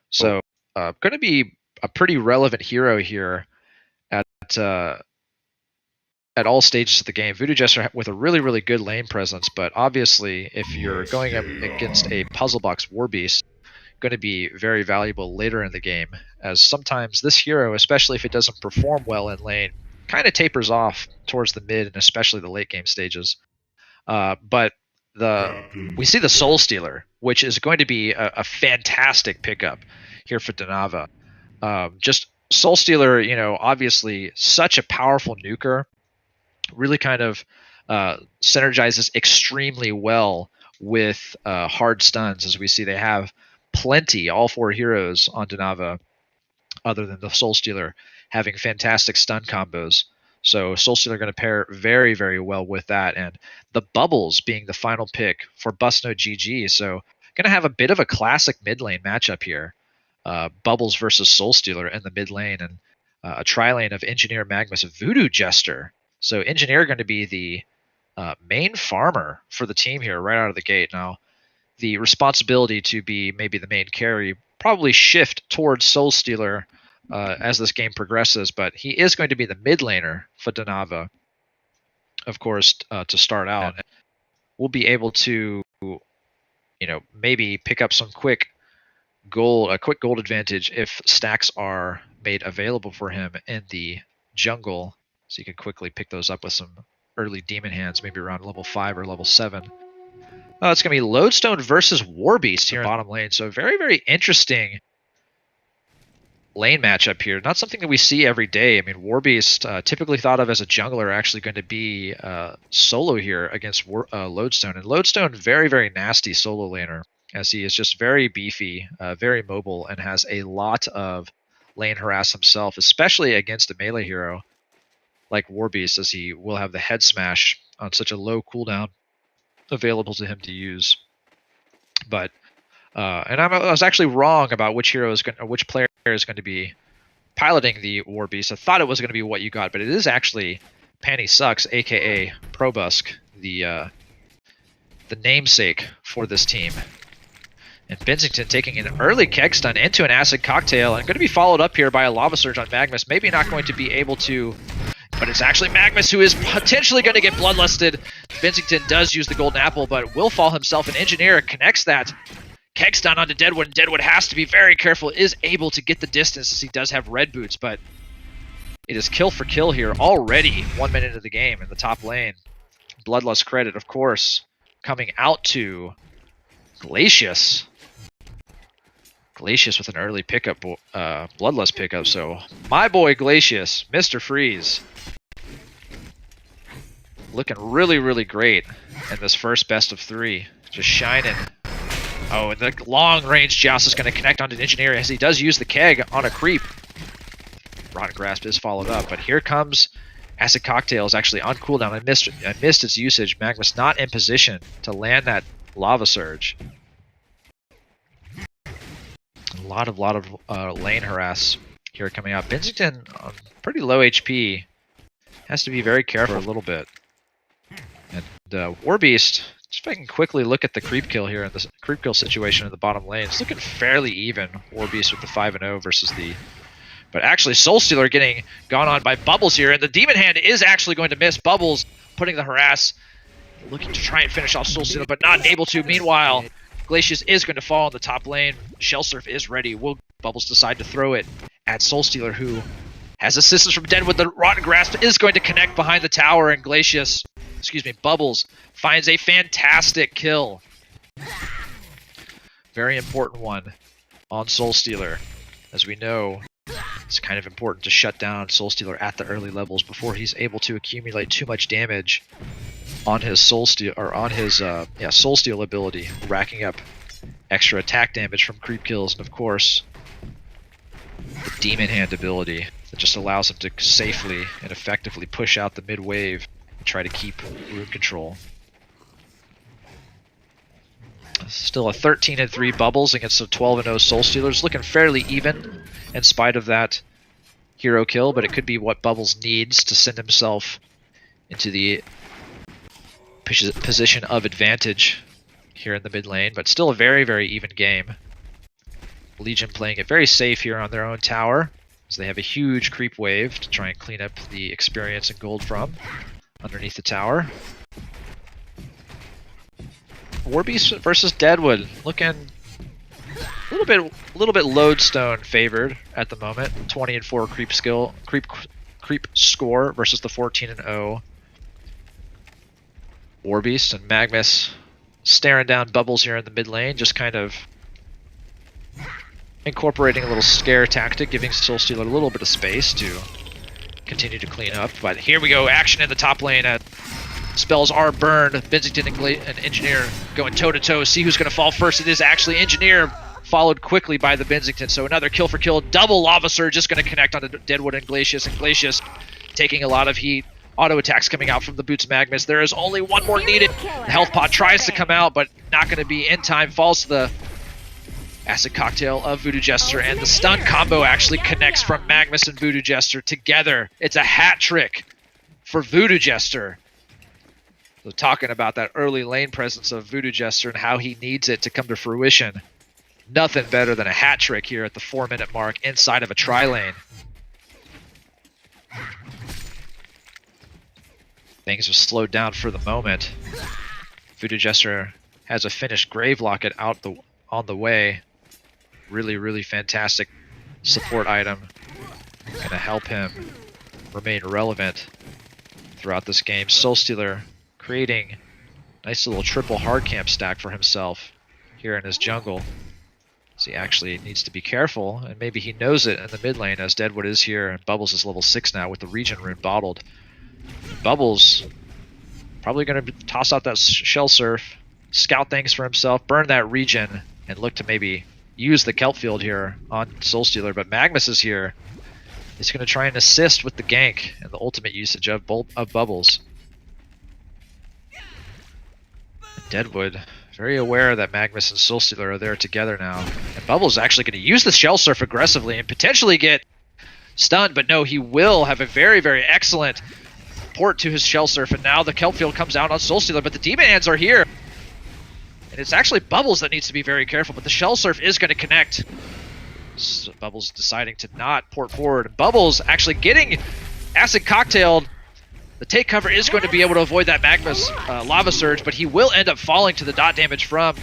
So going to be a pretty relevant hero here at all stages of the game. Voodoo Jester with a really, really good lane presence, but obviously if you're going up against a puzzle box War Beast, going to be very valuable later in the game, as sometimes this hero, especially if it doesn't perform well in lane, kind of tapers off towards the mid and especially the late game stages. But we see the Soul Stealer, which is going to be a fantastic pickup here for Donava. Just Soul Stealer, obviously such a powerful nuker, really kind of synergizes extremely well with hard stuns, as we see they have plenty, all 4 heroes on Donava, other than the Soul Stealer, having fantastic stun combos. So Soul Stealer going to pair very, very well with that. And the Bubbles being the final pick for Bust No GG. So going to have a bit of a classic mid lane matchup here. Bubbles versus Soul Stealer in the mid lane, and a tri-lane of Engineer, Magnus, Voodoo Jester. So Engineer going to be the main farmer for the team here right out of the gate. Now, the responsibility to be maybe the main carry probably shift towards Soul Stealer as this game progresses, but he is going to be the mid laner for Donava, of course, to start out. We'll be able to, maybe pick up some quick gold advantage if stacks are made available for him in the jungle, so you can quickly pick those up with some early demon hands, maybe around level 5 or level 7. It's going to be Lodestone versus War Beast here in the bottom lane. So very, very interesting lane matchup here. Not something that we see every day. I mean, War Beast, typically thought of as a jungler, actually going to be solo here against Lodestone. And Lodestone, very, very nasty solo laner, as he is just very beefy, very mobile, and has a lot of lane harass himself, especially against a melee hero like War Beast, as he will have the head smash on such a low cooldown available to him to use. But and I was actually wrong about which player is going to be piloting the War Beast. I thought it was going to be what you got, but it is actually Panny Sucks, aka Probusk, the namesake for this team. And Bensington taking an early keg stun into an acid cocktail, and going to be followed up here by a lava surge on Magnus. Maybe not going to be able to, but it's actually Magnus who is potentially going to get bloodlusted. Bensington does use the golden apple, but will fall himself. An Engineer connects that keg stun onto Deadwood, and Deadwood has to be very careful, is able to get the distance as he does have red boots, but it is kill for kill here already 1 minute into the game in the top lane. Bloodlust credit, of course, coming out to Glacius. Glacius with an early pickup, Bloodlust pickup, so my boy Glacius, Mr. Freeze, looking really, really great in this first best of 3. Just shining. Oh, and the long-range Joust is going to connect onto an Engineer as he does use the keg on a creep. Rotten Grasp is followed up, but here comes Acid Cocktail, is actually on cooldown. I missed its usage. Magnus not in position to land that Lava Surge. A lot of lane harass here coming out. Bensington on pretty low HP. Has to be very careful a little bit. Warbeast, just if I can quickly look at the creep kill here, and the creep kill situation in the bottom lane, it's looking fairly even. Warbeast with the 5-0 versus the... But actually, Soulstealer getting gone on by Bubbles here, and the Demon Hand is actually going to miss. Bubbles putting the harass, looking to try and finish off Soulstealer, but not able to. Meanwhile, Glacius is going to fall in the top lane. Shell Surf is ready. Will Bubbles decide to throw it at Soulstealer, who has assistance from Deadwood. The Rotten Grasp is going to connect behind the tower, and Bubbles finds a fantastic kill. Very important one on Soulstealer. As we know, it's kind of important to shut down Soulstealer at the early levels before he's able to accumulate too much damage on his Soulsteal ability, racking up extra attack damage from creep kills, and of course the Demon Hand ability that just allows him to safely and effectively push out the mid wave and try to keep rune control. Still a 13-3 Bubbles against a 12-0 Soulstealers, looking fairly even in spite of that hero kill, but it could be what Bubbles needs to send himself into the position of advantage here in the mid lane, but still a very, very even game. Legion playing it very safe here on their own tower, as they have a huge creep wave to try and clean up the experience and gold from underneath the tower. Warbeast versus Deadwood, looking a little bit Lodestone favored at the moment. 20-4 creep score versus the 14-0 Warbeast, and Magnus staring down Bubbles here in the mid lane, just kind of incorporating a little scare tactic, giving Soulstealer a little bit of space to continue to clean up. But here we go, action in the top lane. Spells are burned. Benzington and Engineer going toe-to-toe. See who's going to fall first. It is actually Engineer, followed quickly by the Benzington. So another kill for kill. Double Lava Surge just going to connect onto Deadwood and Glacius taking a lot of heat. Auto attacks coming out from the Boots Magnus. There is only one more needed. The health pot tries to come out, but not going to be in time. Falls to the Acid Cocktail of Voodoo Jester, and the stun combo actually connects from Magnus and Voodoo Jester together. It's a hat trick for Voodoo Jester. So talking about that early lane presence of Voodoo Jester and how he needs it to come to fruition. Nothing better than a hat trick here at the 4-minute mark inside of a tri-lane. Things are slowed down for the moment. Voodoo Jester has a finished Grave Locket on the way. Really, really fantastic support item. Gonna help him remain relevant throughout this game. Soulstealer creating a nice little triple hard camp stack for himself here in his jungle. So he actually needs to be careful, and maybe he knows it in the mid lane, as Deadwood is here and Bubbles is level 6 now with the Regen rune bottled. Bubbles probably going to toss out that Shell Surf, scout things for himself, burn that Regen, and look to maybe use the Kelp Field here on Soulstealer. But Magnus is here. He's going to try and assist with the gank and the ultimate usage of Bubbles. Deadwood very aware that Magnus and Soulstealer are there together now. And Bubbles is actually going to use the Shell Surf aggressively and potentially get stunned, but no, he will have a very, very excellent port to his Shell Surf, and now the Kelp Field comes out on Soulstealer, but the Demon Hands are here. And it's actually Bubbles that needs to be very careful, but the Shell Surf is going to connect. So Bubbles deciding to not port forward. Bubbles actually getting Acid Cocktailed. The take cover is going to be able to avoid that Magnus Lava Surge, but he will end up falling to the dot damage from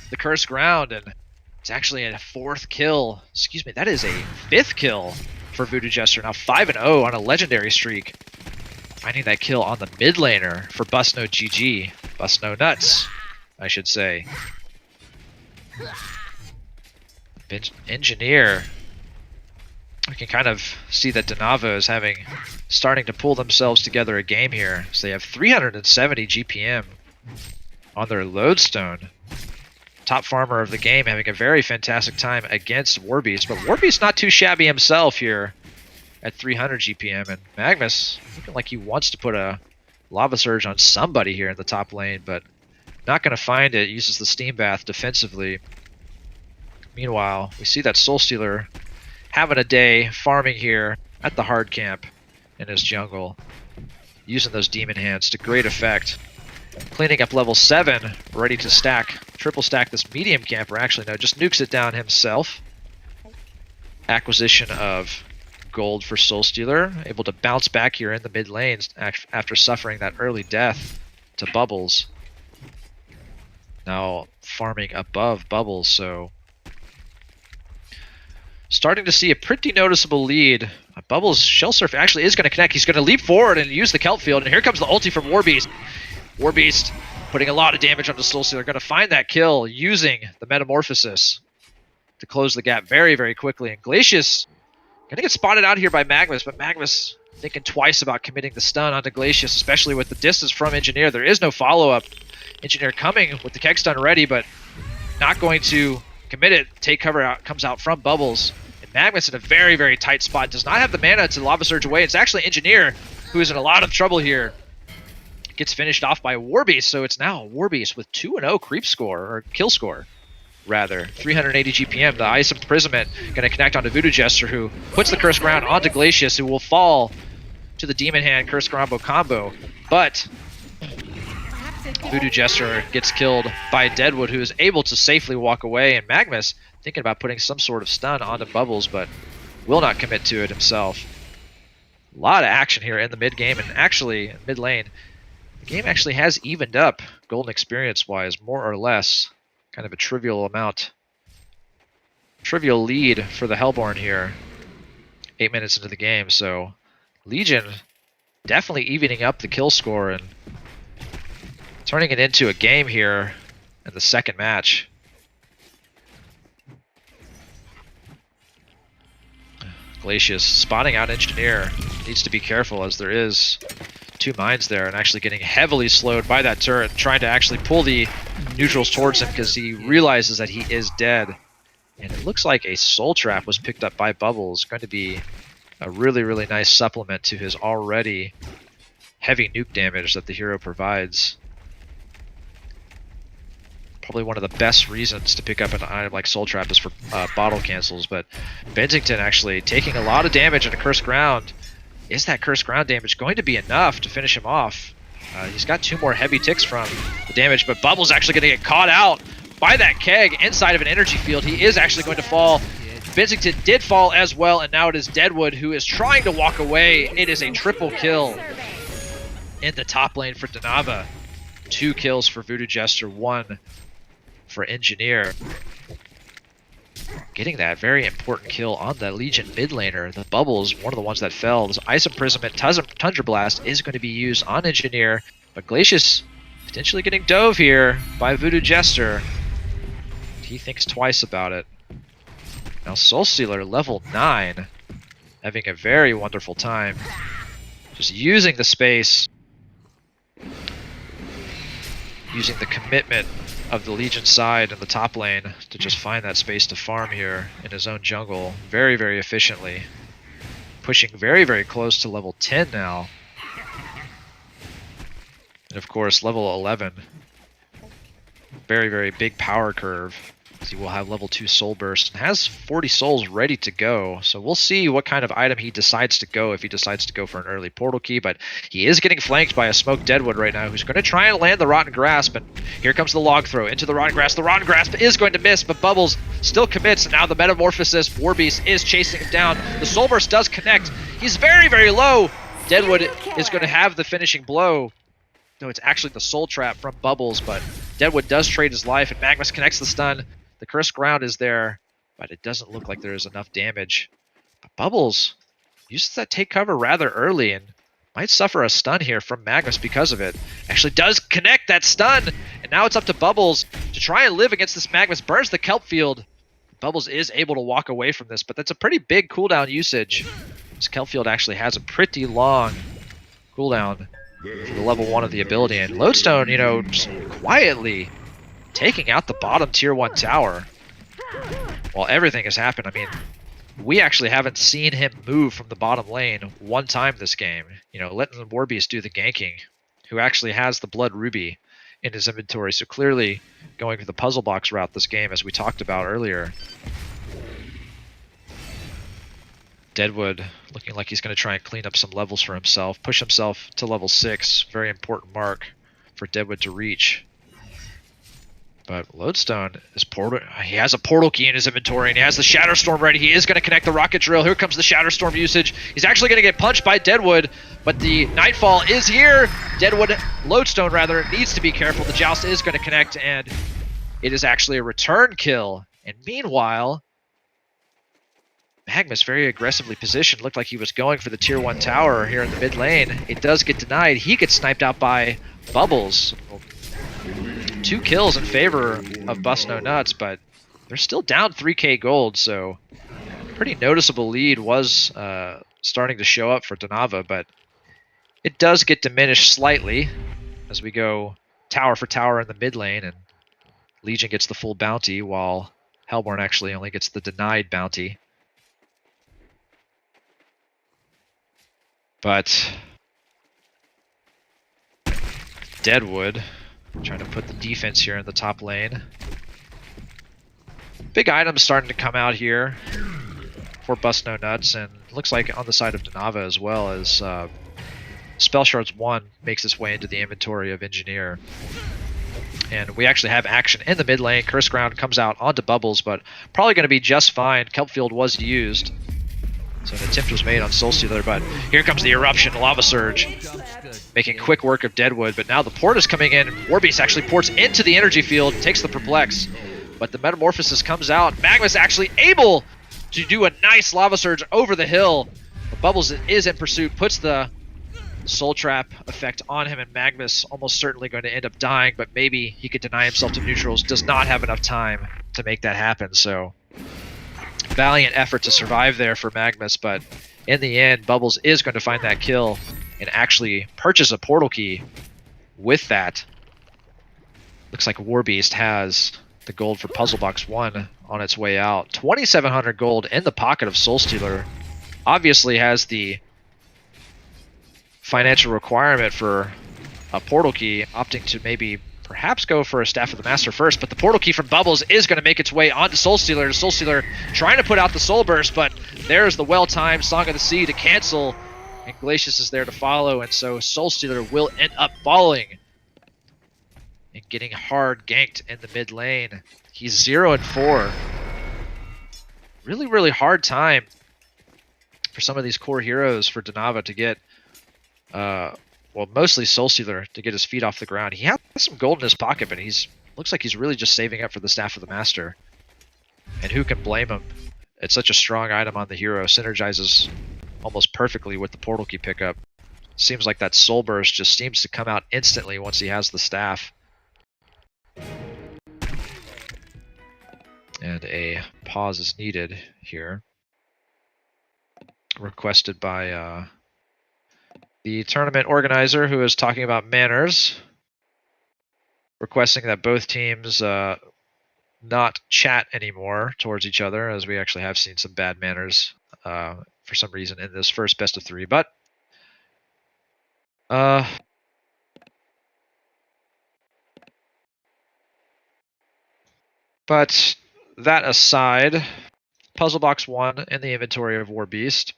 the Cursed Ground, and it's actually a 4th kill. Excuse me, that is a 5th kill for Voodoo Jester. Now 5-0 on a legendary streak. Finding that kill on the mid laner for Busno GG. Busno Nuts, I should say. Engineer. We can kind of see that Denavo is starting to pull themselves together a game here. So they have 370 GPM on their Lodestone. Top farmer of the game, having a very fantastic time against Warbeast, but Warbeast not too shabby himself here at 300 GPM, and Magnus looking like he wants to put a Lava Surge on somebody here in the top lane, but not going to find it. Uses the Steam Bath defensively. Meanwhile, we see that Soulstealer having a day farming here at the hard camp in his jungle, using those demon hands to great effect. Cleaning up level 7, ready to stack, triple stack this medium camper. Actually, no, just nukes it down himself. Acquisition of gold for Soulstealer, able to bounce back here in the mid lanes after suffering that early death to Bubbles. Now farming above Bubbles, so starting to see a pretty noticeable lead. Bubbles Shell Surf actually is going to connect. He's going to leap forward and use the kelp field, and here comes the ulti from Warbeast. Warbeast putting a lot of damage onto Soulstealer, going to find that kill using the Metamorphosis to close the gap very, very quickly. And Glacius going to get spotted out here by Magmus, but Magmus thinking twice about committing the stun onto Glacius, especially with the distance from Engineer. There is no follow-up. Engineer coming with the keg stun ready, but not going to commit it. Take cover out, comes out from Bubbles. And Magmus in a very, very tight spot. Does not have the mana to Lava Surge away. It's actually Engineer who is in a lot of trouble here. Gets finished off by Warbeast, so it's now Warbeast with 2-0 creep score, or kill score, rather. 380 GPM. The Ice Imprisonment going to connect onto Voodoo Jester, who puts the Curse Ground onto Glacius, who will fall to the Demon Hand Curse combo. But Voodoo Jester gets killed by Deadwood, who is able to safely walk away, and Magmus thinking about putting some sort of stun onto Bubbles, but will not commit to it himself. A lot of action here in the mid game, and actually mid lane. The game actually has evened up golden experience-wise, more or less. Kind of a trivial amount. Trivial lead for the Hellborn here. 8 minutes into the game, so Legion definitely evening up the kill score and turning it into a game here in the second match. Glacius spotting out Engineer. Needs to be careful as there is 2 mines there, and actually getting heavily slowed by that turret, trying to actually pull the neutrals towards him because he realizes that he is dead. And it looks like a Soul Trap was picked up by Bubbles. Going to be a really, really nice supplement to his already heavy nuke damage that the hero provides. Probably one of the best reasons to pick up an item like Soul Trap is for bottle cancels, but Bensington actually taking a lot of damage on a Cursed Ground. Is that Cursed Ground damage going to be enough to finish him off? He's got 2 more heavy ticks from the damage, but Bubble's actually going to get caught out by that keg inside of an energy field. He is actually going to fall. Bensington did fall as well, and now it is Deadwood who is trying to walk away. It is a triple kill in the top lane for Danava. 2 kills for Voodoo Jester, 1 for Engineer. Getting that very important kill on the Legion mid laner. The Bubbles, one of the ones that fell. This Ice Imprisonment, Tundra Blast is going to be used on Engineer, but Glacius potentially getting dove here by Voodoo Jester. He thinks twice about it. Now Soulstealer, level 9, having a very wonderful time. Just using the space, using the commitment of the Legion side in the top lane to just find that space to farm here in his own jungle very, very efficiently. Pushing very, very close to level 10 now. And of course, level 11. Very, very big power curve. He will have level 2 soul burst and has 40 souls ready to go. So we'll see what kind of item he decides to go, if he decides to go for an early portal key. But he is getting flanked by a smoked Deadwood right now, who's going to try and land the Rotten Grasp. And here comes the log throw into the Rotten Grasp. The Rotten Grasp is going to miss, but Bubbles still commits. And now the Metamorphosis Warbeast is chasing him down. The soul burst does connect. He's very, very low. Deadwood is going to have the finishing blow. No, it's actually the Soul Trap from Bubbles, but Deadwood does trade his life, and Magmus connects the stun. The Cursed Ground is there, but it doesn't look like there is enough damage. But Bubbles uses that take cover rather early and might suffer a stun here from Magmus because of it. Actually does connect that stun, and now it's up to Bubbles to try and live against this Magmus. Burns the kelp field. Bubbles is able to walk away from this, but that's a pretty big cooldown usage. This kelp field actually has a pretty long cooldown for the level 1 of the ability, and Lodestone, you know, just quietly taking out the bottom tier 1 tower while everything has happened. I mean, we actually haven't seen him move from the bottom lane one time this game. You know, letting the Warbeast do the ganking, who actually has the Blood Ruby in his inventory, so clearly going for the puzzle box route this game, as we talked about earlier. Deadwood looking like he's going to try and clean up some levels for himself, push himself to level 6. Very important mark for Deadwood to reach. But Lodestone is he has a portal key in his inventory, and he has the Shatterstorm ready. He is going to connect the Rocket Drill. Here comes the Shatterstorm usage. He's actually going to get punched by Deadwood, but the Nightfall is here. Lodestone rather, needs to be careful. The Joust is going to connect, and it is actually a return kill. And meanwhile, Magmus very aggressively positioned. Looked like he was going for the tier 1 tower here in the mid lane. It does get denied. He gets sniped out by Bubbles. 2 kills in favor of Bust No Nuts, but they're still down 3k gold, so pretty noticeable lead was starting to show up for Donava, but it does get diminished slightly as we go tower for tower in the mid lane, and Legion gets the full bounty while Hellborn actually only gets the denied bounty. But Deadwood trying to put the defense here in the top lane. Big items starting to come out here for Bust No Nuts, and looks like on the side of Donava as well, as Spell Shards 1 makes its way into the inventory of Engineer. And we actually have action in the mid lane. Curse Ground comes out onto Bubbles, but probably going to be just fine. Kelpfield was used, so an attempt was made on Soulstealer, but here comes the Eruption, Lava Surge, making quick work of Deadwood, but now the port is coming in. Warbeast actually ports into the energy field, takes the Perplex, but the Metamorphosis comes out. Magmus actually able to do a nice Lava Surge over the hill. But Bubbles is in pursuit, puts the Soul Trap effect on him, and Magmus almost certainly going to end up dying, but maybe he could deny himself to neutrals. Does not have enough time to make that happen, so valiant effort to survive there for Magmus, but in the end, Bubbles is going to find that kill and actually purchase a portal key with that. Looks like Warbeast has the gold for Puzzle Box 1 on its way out. 2,700 gold in the pocket of Soulstealer. Obviously has the financial requirement for a portal key, opting to maybe perhaps go for a Staff of the Master first, but the portal key from Bubbles is going to make its way onto Soulstealer. Soulstealer trying to put out the Soul Burst, but there's the well-timed Song of the Sea to cancel, and Glacius is there to follow, and so Soulstealer will end up falling and getting hard ganked in the mid lane. He's 0-4. Really, really hard time for some of these core heroes for Donava to get well, mostly Soulstealer to get his feet off the ground. He has some gold in his pocket, but looks like he's really just saving up for the Staff of the Master. And who can blame him? It's such a strong item on the hero. Synergizes almost perfectly with the portal key pickup. Seems like that Soul Burst just seems to come out instantly once he has the staff. And a pause is needed here. Requested by the tournament organizer, who is talking about manners, requesting that both teams not chat anymore towards each other, as we actually have seen some bad manners for some reason in this first best of 3. But that aside, Puzzle Box 1 in the inventory of Warbeast.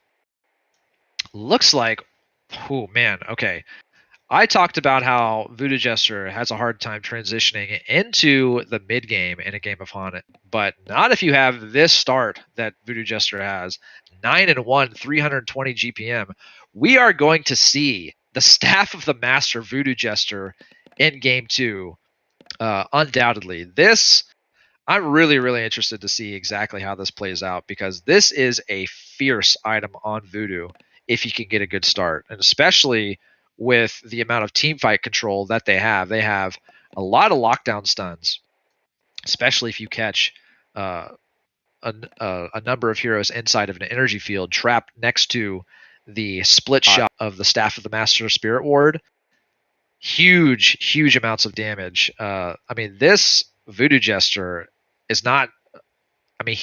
Looks like, oh man, okay. I talked about how Voodoo Jester has a hard time transitioning into the mid game in a game of HoN, but not if you have this start that Voodoo Jester has. 9-1, 320 GPM. We are going to see the Staff of the Master Voodoo Jester in game 2, undoubtedly. I'm really, really interested to see exactly how this plays out, because this is a fierce item on Voodoo if you can get a good start, and especially with the amount of team fight control that they have. They have a lot of lockdown stuns, especially if you catch a number of heroes inside of an energy field trapped next to the split shot of the Staff of the Master Spirit Ward. Huge amounts of damage. I mean, this Voodoo Jester is not... I mean,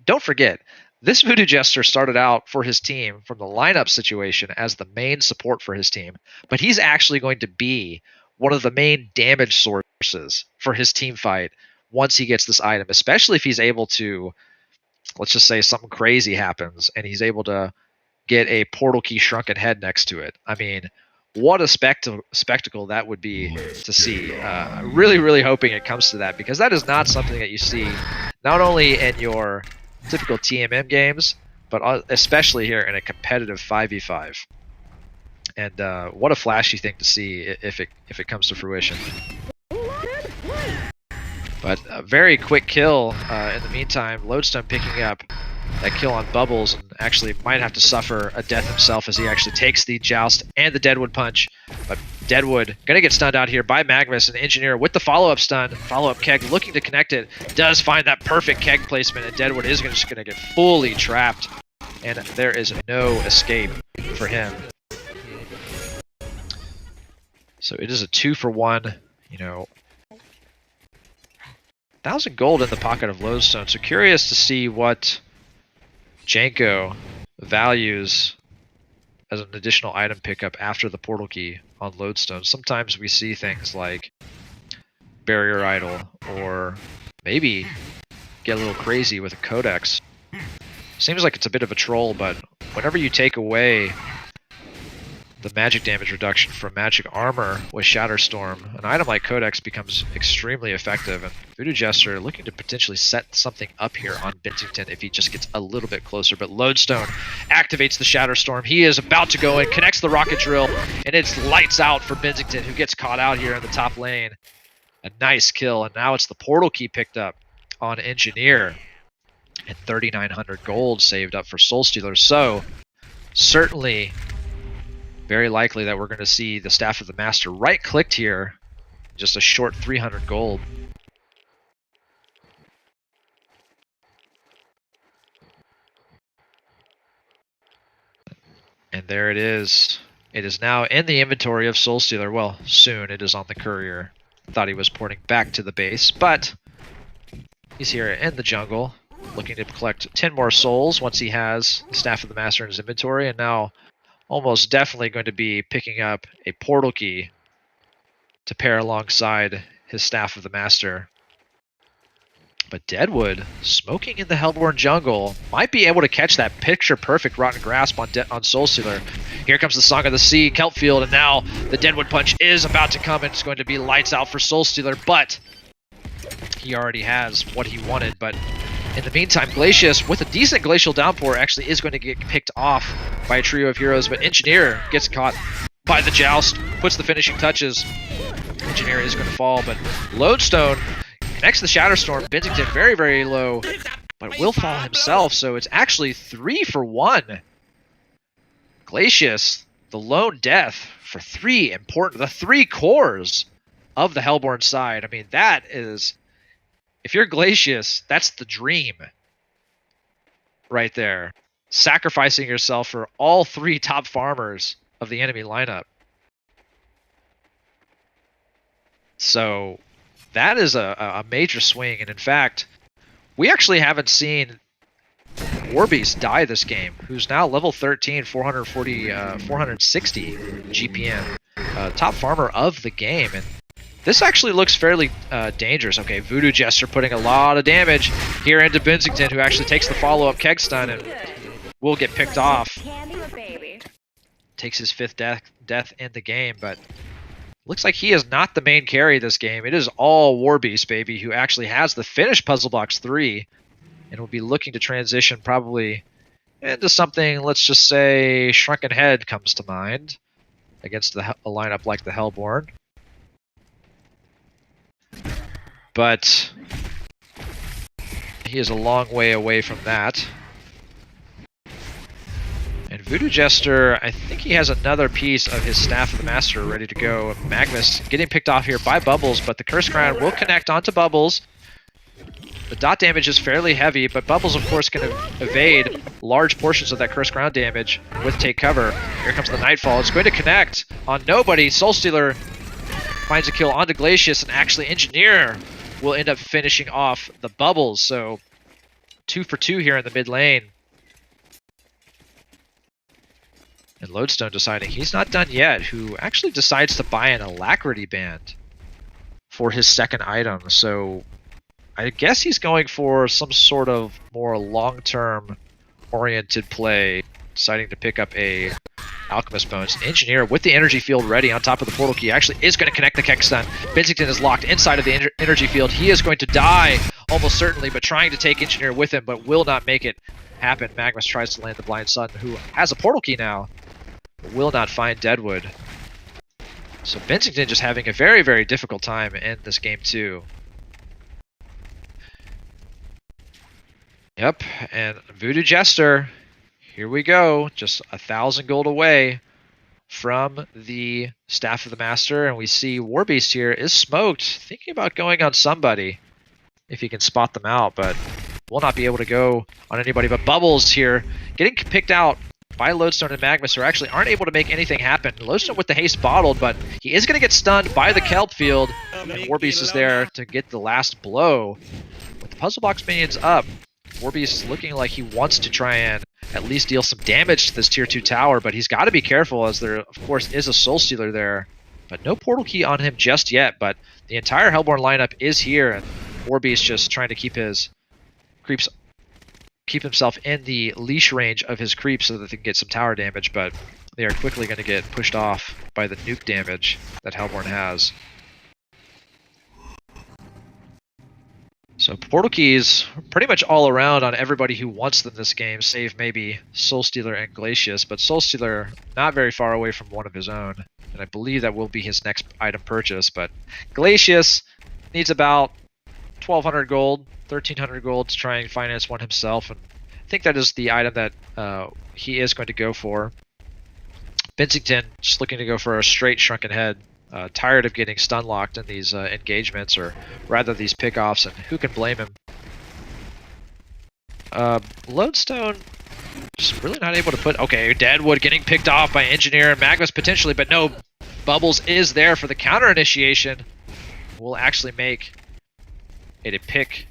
don't forget, this Voodoo Jester started out for his team from the lineup situation as the main support for his team, but he's actually going to be one of the main damage sources for his team fight once he gets this item, especially if he's able to let's just say something crazy happens and he's able to get a portal key shrunken head next to it. I mean, what a spectacle that would be to see. Really, really hoping it comes to that, because that is not something that you see not only in your typical TMM games, but especially here in a competitive 5v5. And what a flashy thing to see if it comes to fruition. But a very quick kill in the meantime. Lodestone picking up that kill on Bubbles, and actually might have to suffer a death himself as he actually takes the Joust and the Deadwood punch. But Deadwood gonna get stunned out here by Magnus, and Engineer with the follow-up stun, follow-up keg, looking to connect it, does find that perfect keg placement, and Deadwood is just gonna get fully trapped, and there is no escape for him. So it is a 2-for-1, you know, 1,000 gold in the pocket of Lodestone. So curious to see what Janko values as an additional item pickup after the portal key on Lodestone. Sometimes we see things like Barrier Idol, or maybe get a little crazy with a Codex. Seems like it's a bit of a troll, but whenever you take away the magic damage reduction from magic armor with Shatterstorm, an item like Codex becomes extremely effective, and Voodoo Jester looking to potentially set something up here on Bensington if he just gets a little bit closer. But Lodestone activates the Shatterstorm. He is about to go in, connects the Rocket Drill, and it's lights out for Bensington, who gets caught out here in the top lane. A nice kill, and now it's the portal key picked up on Engineer, and 3,900 gold saved up for Soul Stealer. So certainly very likely that we're going to see the Staff of the Master right-clicked here. Just a short 300 gold. And there it is. It is now in the inventory of Soul Stealer. Well, soon it is on the courier. Thought he was porting back to the base, but he's here in the jungle, looking to collect 10 more souls once he has the Staff of the Master in his inventory, and now almost definitely going to be picking up a portal key to pair alongside his Staff of the Master. But Deadwood, smoking in the Hellborn jungle, might be able to catch that picture-perfect Rotten Grasp on Soul Stealer. Here comes the Song of the Sea, Kelpfield, and now the Deadwood Punch is about to come, and it's going to be lights out for Soul Stealer, but he already has what he wanted. But in the meantime, Glacius, with a decent Glacial Downpour, actually is going to get picked off by a trio of heroes, but Engineer gets caught by the Joust, puts the finishing touches. Engineer is going to fall, but Lodestone connects the Shatterstorm. Bensington very, very low, but will fall himself, so it's actually 3-for-1. Glacius, the lone death for the 3 cores of the Hellborn side. I mean, that is... If you're Glacius, that's the dream right there. Sacrificing yourself for all 3 top farmers of the enemy lineup. So that is a major swing, and in fact, we actually haven't seen Warbeast die this game, who's now level 13, 460 GPM, top farmer of the game, and this actually looks fairly dangerous. Okay, Voodoo Jester putting a lot of damage here into Bensington, who actually takes the follow-up keg stun and will get picked off. Takes his 5th death in the game, but looks like he is not the main carry this game. It is all Warbeast, baby, who actually has the finished Puzzle Box 3 and will be looking to transition probably into something, let's just say Shrunken Head comes to mind against a lineup like the Hellborn. But he is a long way away from that. And Voodoo Jester, I think he has another piece of his Staff of the Master ready to go. Magnus getting picked off here by Bubbles, but the Curse Crown will connect onto Bubbles. The dot damage is fairly heavy, but Bubbles, of course, can evade large portions of that Curse Crown damage with Take Cover. Here comes the Nightfall. It's going to connect on nobody. Soul Stealer finds a kill onto Glacius, and actually Engineer will end up finishing off the Bubbles. So 2-for-2 here in the mid lane. And Lodestone deciding he's not done yet, who actually decides to buy an Alacrity Band for his second item. So I guess he's going for some sort of more long-term oriented play, deciding to pick up a Alchemist Bones. Engineer with the energy field ready on top of the portal key actually is going to connect the Keck Stun. Benzington is locked inside of the energy field. He is going to die almost certainly, but trying to take Engineer with him, but will not make it happen. Magnus tries to land the Blind Sun, who has a portal key now, but will not find Deadwood. So Benzington just having a very, very difficult time in this game too. Yep, and Voodoo Jester, here we go, just 1,000 gold away from the Staff of the Master, and we see Warbeast here is smoked, thinking about going on somebody if he can spot them out, but will not be able to go on anybody. But Bubbles here getting picked out by Lodestone and Magnus, who actually aren't able to make anything happen. Lodestone with the haste bottled, but he is going to get stunned by the Kelp field, and Warbeast is there to get the last blow. With the Puzzle Box minions up, Warbeast is looking like he wants to try and at least deal some damage to this tier 2 tower, but he's got to be careful as there, of course, is a Soul Stealer there. But no portal key on him just yet, but the entire Hellborn lineup is here, and Warbeast just trying to keep his creeps, keep himself in the leash range of his creeps so that they can get some tower damage, but they are quickly going to get pushed off by the nuke damage that Hellborn has. So portal keys pretty much all around on everybody who wants them this game, save maybe Soul Stealer and Glacius, but Soul Stealer not very far away from one of his own, and I believe that will be his next item purchase, but Glacius needs about 1,200 gold, 1,300 gold to try and finance one himself, and I think that is the item that he is going to go for. Benzington just looking to go for a straight Shrunken Head. Tired of getting stun locked in these engagements, or rather these pickoffs, and who can blame him? Lodestone just really not able to put... Okay, Deadwood getting picked off by Engineer and Magnus potentially, but no, Bubbles is there for the counter initiation. Will actually make it a pick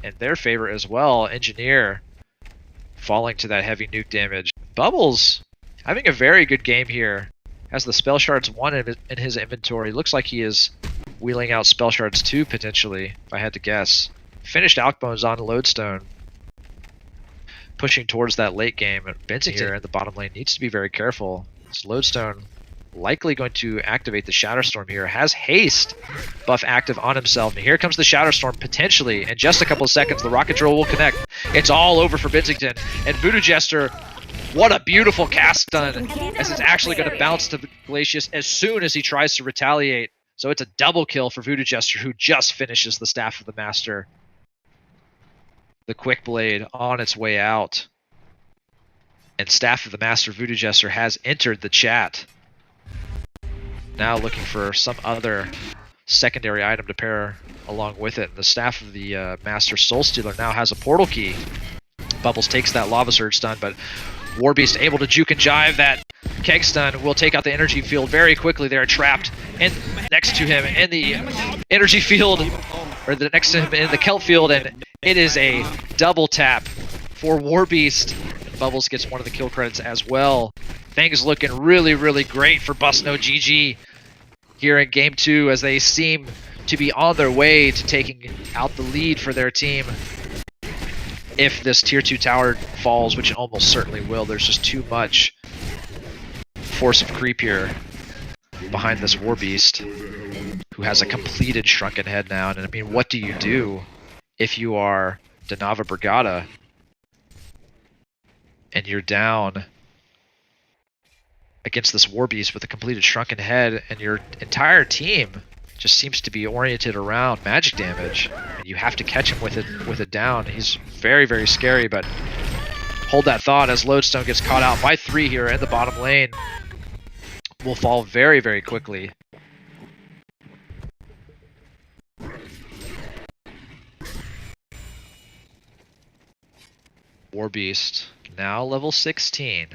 in their favor as well. Engineer falling to that heavy nuke damage. Bubbles having a very good game here. Has the Spell Shards 1 in his inventory. Looks like he is wheeling out Spell Shards 2 potentially, if I had to guess. Finished Alchbones on Lodestone. Pushing towards that late game. Benzington here in the bottom lane needs to be very careful. This Lodestone likely going to activate the Shatterstorm here. Has haste buff active on himself. And here comes the Shatterstorm potentially. In just a couple of seconds, the Rocket Drill will connect. It's all over for Benzington. And Voodoo Jester, what a beautiful cast done, as it's actually going to bounce to Glacius as soon as he tries to retaliate. So it's a double kill for Voodoo Jester, who just finishes the Staff of the Master. The Quick Blade on its way out. And Staff of the Master Voodoo Jester has entered the chat. Now looking for some other secondary item to pair along with it. The Staff of the Master Soul Stealer now has a portal key. Bubbles takes that Lava Surge stun, but Warbeast able to juke and jive that Keg Stun. Will take out the energy field very quickly. They're trapped in, next to him in the energy field, or next to him in the Kelp field, and it is a double tap for Warbeast. Bubbles gets one of the kill credits as well. Things looking really, really great for Busno GG here in Game 2, as they seem to be on their way to taking out the lead for their team. If this tier 2 tower falls, which it almost certainly will, there's just too much force of creep here behind this Warbeast, who has a completed Shrunken Head now. And I mean, what do you do if you are Danava Brigada and you're down against this Warbeast with a completed Shrunken Head, and your entire team just seems to be oriented around magic damage, and you have to catch him with it down. He's very, very scary, but hold that thought as Lodestone gets caught out by 3 here in the bottom lane. Will fall very, very quickly. Warbeast, now level 16.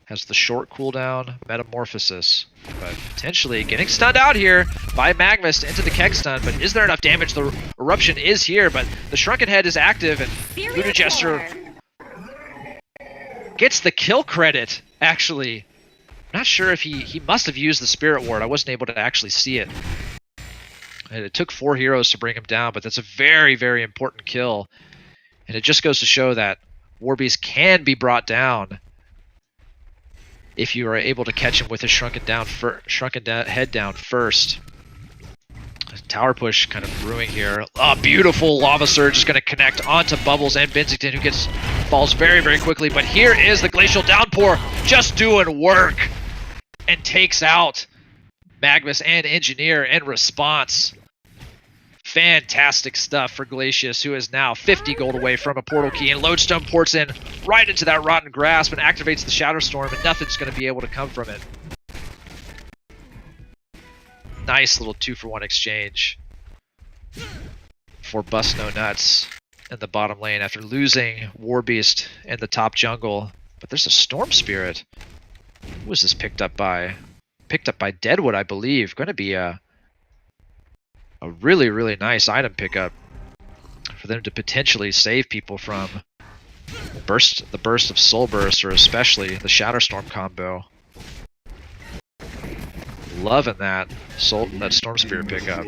Has the short cooldown Metamorphosis, but potentially getting stunned out here by Magnus into the Keg Stun, but is there enough damage? The Eruption is here, but the Shrunken Head is active, and Voodoo Jester gets the kill credit, actually. I'm not sure if he must have used the Spirit Ward. I wasn't able to actually see it. And it took 4 heroes to bring him down, but that's a very, very important kill. And it just goes to show that Warbeast can be brought down if you are able to catch him with his shrunken head down first. Tower push kind of brewing here. A beautiful lava surge is going to connect onto Bubbles and Benzington, who falls very, very quickly. But here is the glacial downpour just doing work and takes out Magnus and Engineer in response. Fantastic stuff for Glacius, who is now 50 gold away from a portal key, and Lodestone ports in right into that Rotten Grasp and activates the Shadow Storm, and nothing's going to be able to come from it. Nice little 2-for-1 exchange for Bust No Nuts in the bottom lane after losing Warbeast in the top jungle. But there's a Storm Spirit. Who was this picked up by? Picked up by Deadwood, I believe. Going to be a really, really nice item pickup for them to potentially save people from the burst of Soul Burst, or especially the Shadow Storm combo. Loving that Storm Spirit pickup.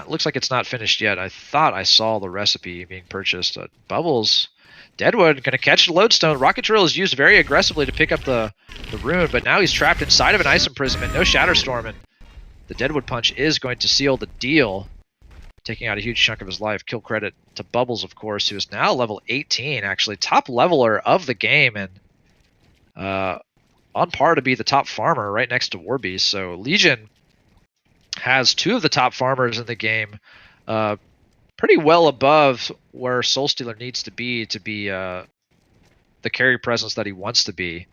Looks like it's not finished yet. I thought I saw the recipe being purchased. Bubbles, Deadwood gonna catch the Lodestone. Rocket Drill is used very aggressively to pick up the rune, but now he's trapped inside of an Ice Imprisonment. No Shadow Storm, and the Deadwood Punch is going to seal the deal, taking out a huge chunk of his life. Kill credit to Bubbles, of course, who is now level 18, actually top leveler of the game, and on par to be the top farmer right next to Warbeast. So Legion has 2 of the top farmers in the game, pretty well above where Soulstealer needs to be the carry presence that he wants to be.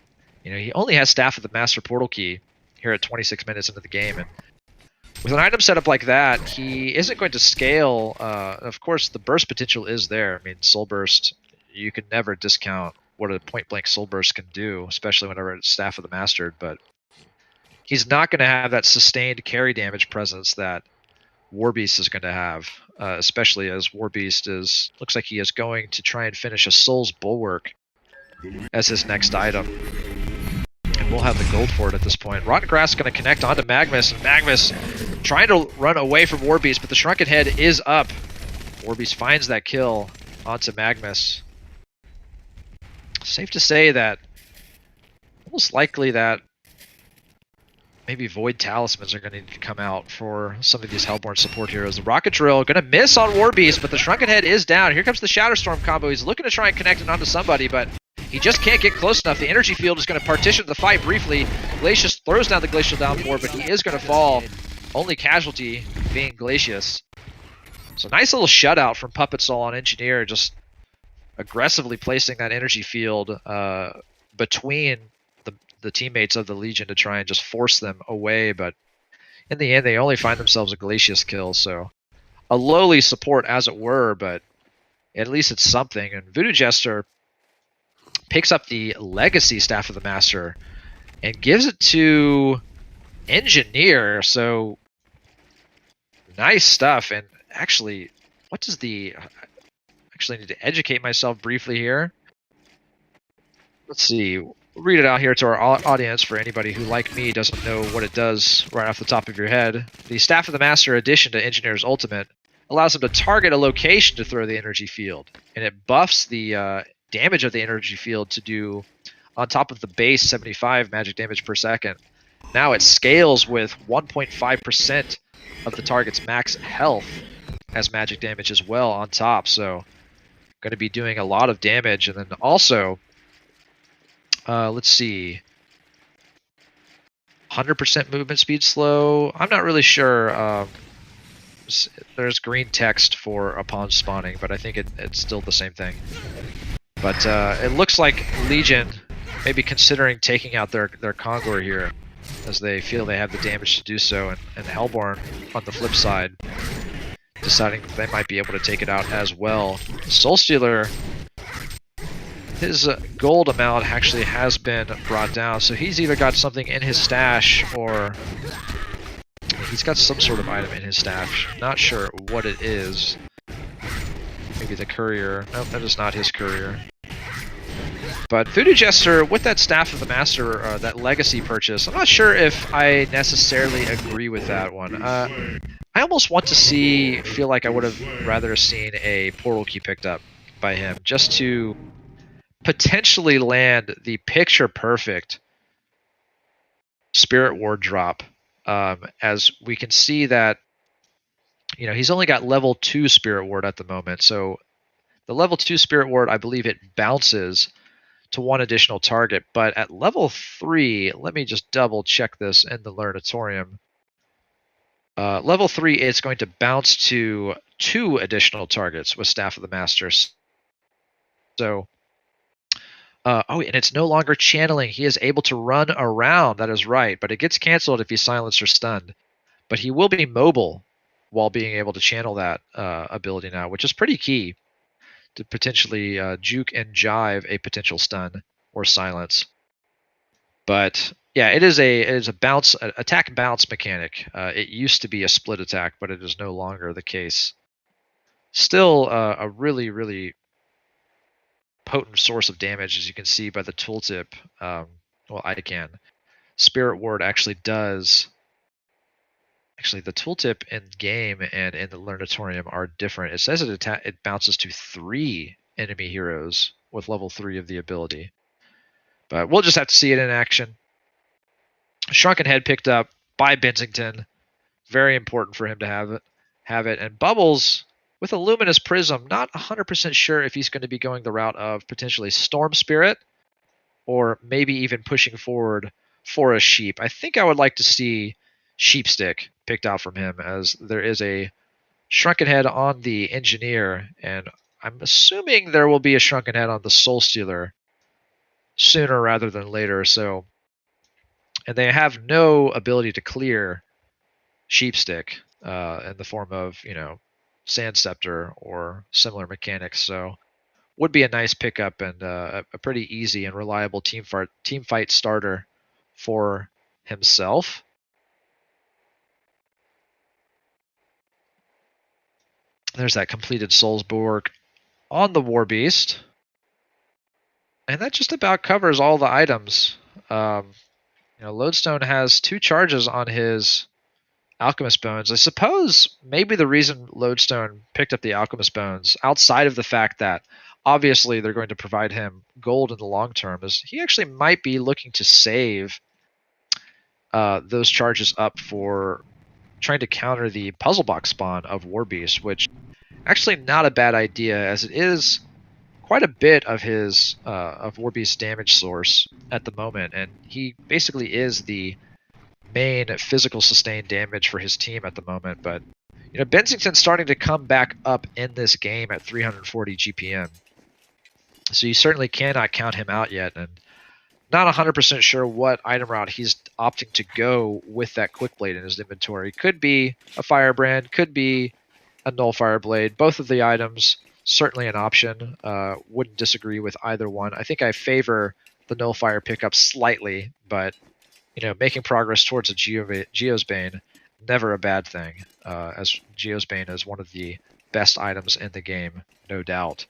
You know, he only has Staff of the Master Portal Key here at 26 minutes into the game, and with an item setup like that, he isn't going to scale. Of course, the burst potential is there. I mean, Soul Burst, you can never discount what a point-blank Soul Burst can do, especially whenever it's Staff of the Mastered, but he's not going to have that sustained carry damage presence that Warbeast is going to have, especially as Warbeast looks like he is going to try and finish a Soul's Bulwark as his next item. And we'll have the gold for it at this point. Rotten Grass is going to connect onto Magnus, and Magnus trying to run away from Warbeast, but the Shrunken Head is up. Warbeast finds that kill onto Magnus. Safe to say that almost likely that maybe Void Talismans are going to need to come out for some of these Hellborn support heroes. The Rocket Drill going to miss on Warbeast, but the Shrunken Head is down. Here comes the Shadow Storm combo. He's looking to try and connect it onto somebody, but he just can't get close enough. The energy field is going to partition the fight briefly. Glacius throws down the Glacial Downpour, but he is going to fall. Only casualty being Glacius. So nice little shutout from Puppet Soul on Engineer, just aggressively placing that energy field between the teammates of the Legion to try and just force them away, but in the end they only find themselves a Glacius kill, so a lowly support as it were, but at least it's something. And Voodoo Jester picks up the Legacy Staff of the Master and gives it to Engineer, so nice stuff. And actually, what does the... Actually, I need to educate myself briefly here. Let's see. We'll read it out here to our audience for anybody who, like me, doesn't know what it does right off the top of your head. The Staff of the Master addition to Engineer's Ultimate allows him to target a location to throw the energy field, and it buffs the damage of the energy field to do, on top of the base 75 magic damage per second. Now it scales with 1.5% of the target's max health as magic damage as well on top, so going to be doing a lot of damage. And then also, let's see, 100% movement speed slow. I'm not really sure. There's green text for upon spawning, but I think it's still the same thing. But it looks like Legion may be considering taking out their Kongor here, as they feel they have the damage to do so, and Hellborn on the flip side deciding they might be able to take it out as well. Soulstealer, his gold amount actually has been brought down, so he's either got something in his stash or he's got some sort of item in his stash. Not sure what it is. Maybe the courier. Nope, that is not his courier. But Voodoo Jester, with that Staff of the Master, that Legacy purchase, I'm not sure if I necessarily agree with that one. I almost want to feel like I would have rather seen a Portal Key picked up by him, just to potentially land the picture-perfect Spirit Ward drop. As we can see that, he's only got level 2 Spirit Ward at the moment, so the level 2 Spirit Ward, I believe it bounces to one additional target, but at level 3, let me just double check this in the Learnatorium. Level 3, it's going to bounce to 2 additional targets with Staff of the Master. So, and it's no longer channeling. He is able to run around, that is right, but it gets canceled if he's silenced or stunned. But he will be mobile while being able to channel that ability now, which is pretty key to potentially juke and jive a potential stun or silence. But yeah, it is a bounce attack bounce mechanic. It used to be a split attack, but it is no longer the case. Still a really, really potent source of damage, as you can see by the tooltip. Well, I can. Spirit Ward actually does. Actually, the tooltip in game and in the Learnatorium are different. It says it bounces to 3 enemy heroes with level 3 of the ability. But we'll just have to see it in action. Shrunken Head picked up by Bensington. Very important for him to have it. And Bubbles with a Luminous Prism, not 100% sure if he's going to be going the route of potentially Storm Spirit or maybe even pushing forward Forest Sheep. I think I would like to see Sheepstick picked out from him, as there is a Shrunken Head on the Engineer, and I'm assuming there will be a Shrunken Head on the Soul Stealer sooner rather than later. So, and they have no ability to clear Sheepstick in the form of, Sand Scepter or similar mechanics. So would be a nice pickup and a pretty easy and reliable team fight starter for himself. There's that completed Soulsborg on the Warbeast. And that just about covers all the items. Lodestone has 2 charges on his Alchemist Bones. I suppose maybe the reason Lodestone picked up the Alchemist Bones, outside of the fact that obviously they're going to provide him gold in the long term, is he actually might be looking to save those charges up for trying to counter the puzzle box spawn of Warbeast, which actually not a bad idea, as it is quite a bit of his of Warbeast's damage source at the moment, and he basically is the main physical sustained damage for his team at the moment. But Bensington's starting to come back up in this game at 340 GPM, so you certainly cannot count him out yet, and not 100% sure what item route he's opting to go with that Quick Blade in his inventory. Could be a Firebrand, could be a Nullfire Blade. Both of the items certainly an option. Wouldn't disagree with either one. I think I favor the Nullfire pickup slightly, but making progress towards a Geosbane, never a bad thing, as Geosbane is one of the best items in the game, no doubt.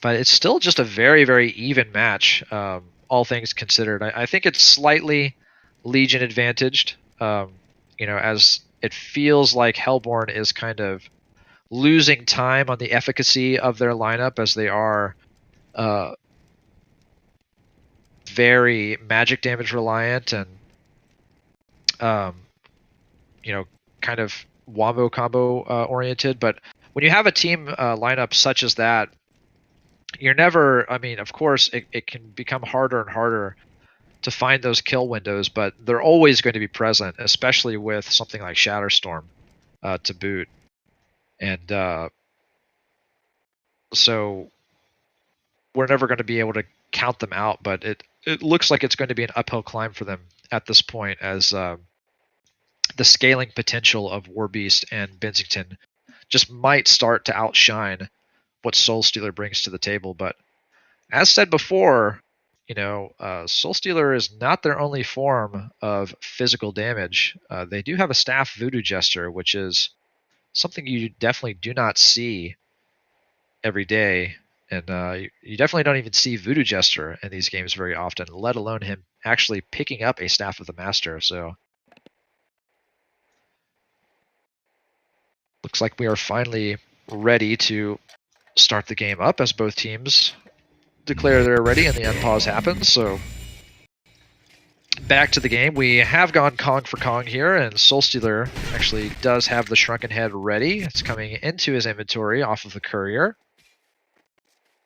But it's still just a very, very even match, all things considered. I think it's slightly Legion advantaged, as it feels like Hellborn is kind of losing time on the efficacy of their lineup, as they are very magic damage reliant and kind of wombo combo oriented. But when you have a team lineup such as that, you're never, of course it can become harder and harder to find those kill windows, but they're always going to be present, especially with something like Shatterstorm to boot. And so we're never going to be able to count them out, but it looks like it's going to be an uphill climb for them at this point, as the scaling potential of Warbeast and Bensington just might start to outshine what Soul Stealer brings to the table. But as said before, Soul Stealer is not their only form of physical damage. They do have a staff Voodoo Jester, which is something you definitely do not see every day. And you definitely don't even see Voodoo Jester in these games very often, let alone him actually picking up a Staff of the Master. So looks like we are finally ready to start the game up as both teams declare they're ready and the unpause happens. So back to the game. We have gone Kong for Kong here, and Soulstealer actually does have the Shrunken Head ready. It's coming into his inventory off of the Courier.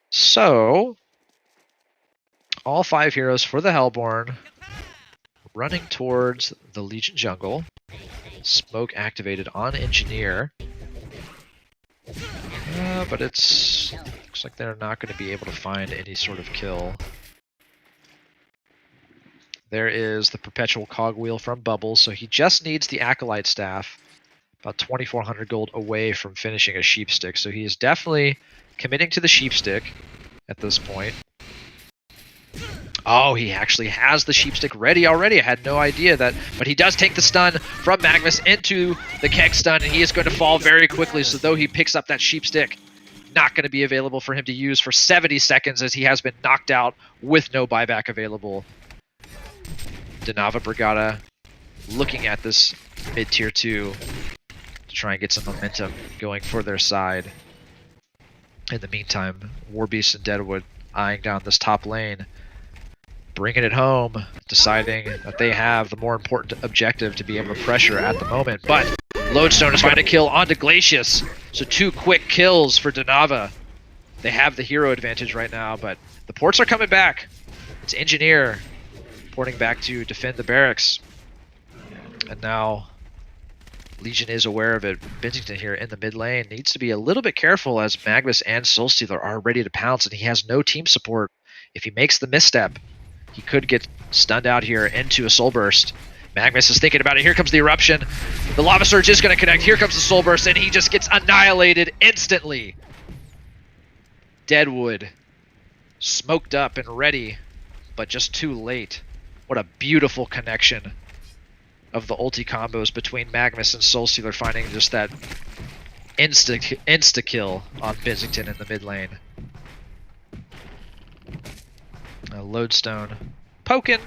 So, all 5 heroes for the Hellborn running towards the Legion jungle. Smoke activated on Engineer. But looks like they're not going to be able to find any sort of kill. There is the Perpetual Cogwheel from Bubbles, so he just needs the Acolyte Staff, about 2,400 gold away from finishing a Sheepstick. So he is definitely committing to the Sheepstick at this point. Oh, he actually has the Sheepstick ready already. I had no idea that, but he does take the stun from Magnus into the Keg stun, and he is going to fall very quickly. So though he picks up that Sheepstick, not going to be available for him to use for 70 seconds as he has been knocked out with no buyback available. Danava Brigada looking at this mid-tier 2 to try and get some momentum going for their side. In the meantime, Warbeast and Deadwood eyeing down this top lane, bringing it home, deciding that they have the more important objective to be able to pressure at the moment. But Lodestone is trying to kill onto Glacius, so 2 quick kills for Danava. They have the hero advantage right now, but the ports are coming back. It's Engineer porting back to defend the barracks. And now Legion is aware of it. Bensington here in the mid lane needs to be a little bit careful as Magnus and Soulstealer are ready to pounce, and he has no team support. If he makes the misstep, he could get stunned out here into a Soul Burst. Magnus is thinking about it. Here comes the Eruption. The Lava Surge is going to connect. Here comes the Soul Burst, and he just gets annihilated instantly. Deadwood smoked up and ready, but just too late. What a beautiful connection of the ulti combos between Magnus and Soulstealer, finding just that insta-kill on Bensington in the mid lane. Lodestone poking,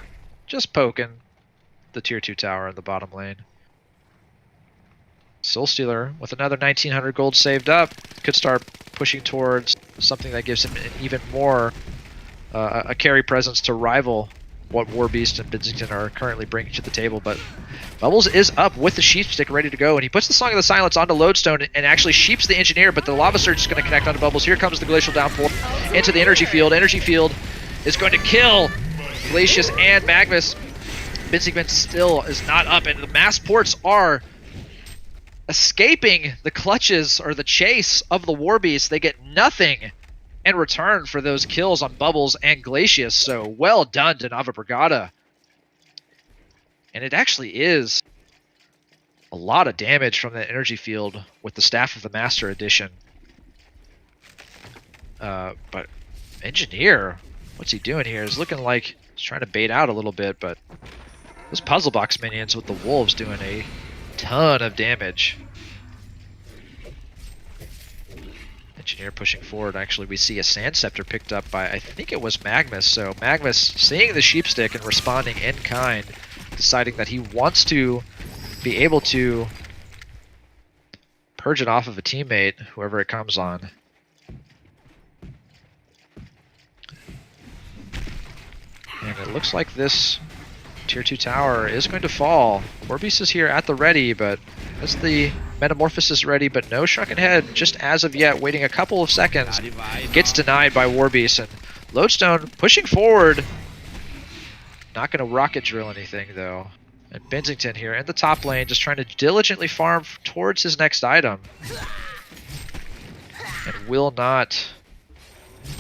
just poking the tier 2 tower in the bottom lane. Soulstealer with another 1,900 gold saved up could start pushing towards something that gives him an even more a carry presence to rival what Warbeast and Bensington are currently bringing to the table. But Bubbles is up with the Sheepstick ready to go, and he puts the Song of the Silence onto Lodestone and actually sheeps the Engineer, but the Lava Surge is going to connect onto Bubbles. Here comes the Glacial Downpour into the Energy Field. Energy Field is going to kill Glacius and Magnus. Bensington still is not up, and the mass ports are escaping the clutches or the chase of the Warbeast. They get nothing in return for those kills on Bubbles and Glacius, so well done to Nava Brigada. And it actually is a lot of damage from the energy field with the Staff of the Master edition. But Engineer, what's he doing here? Is looking like he's trying to bait out a little bit, but those Puzzle Box minions with the Wolves doing a ton of damage. Engineer pushing forward. Actually, we see a Sand Scepter picked up by, I think it was Magnus. So Magnus, seeing the Sheepstick and responding in kind, deciding that he wants to be able to purge it off of a teammate, whoever it comes on. And it looks like this tier 2 tower is going to fall. Warbeast is here at the ready, but as the Metamorphosis ready, but no Shrunken Head just as of yet, waiting a couple of seconds. Gets denied by Warbeast, and Lodestone pushing forward. Not going to rocket drill anything though. And Bensington here in the top lane, just trying to diligently farm towards his next item. And will not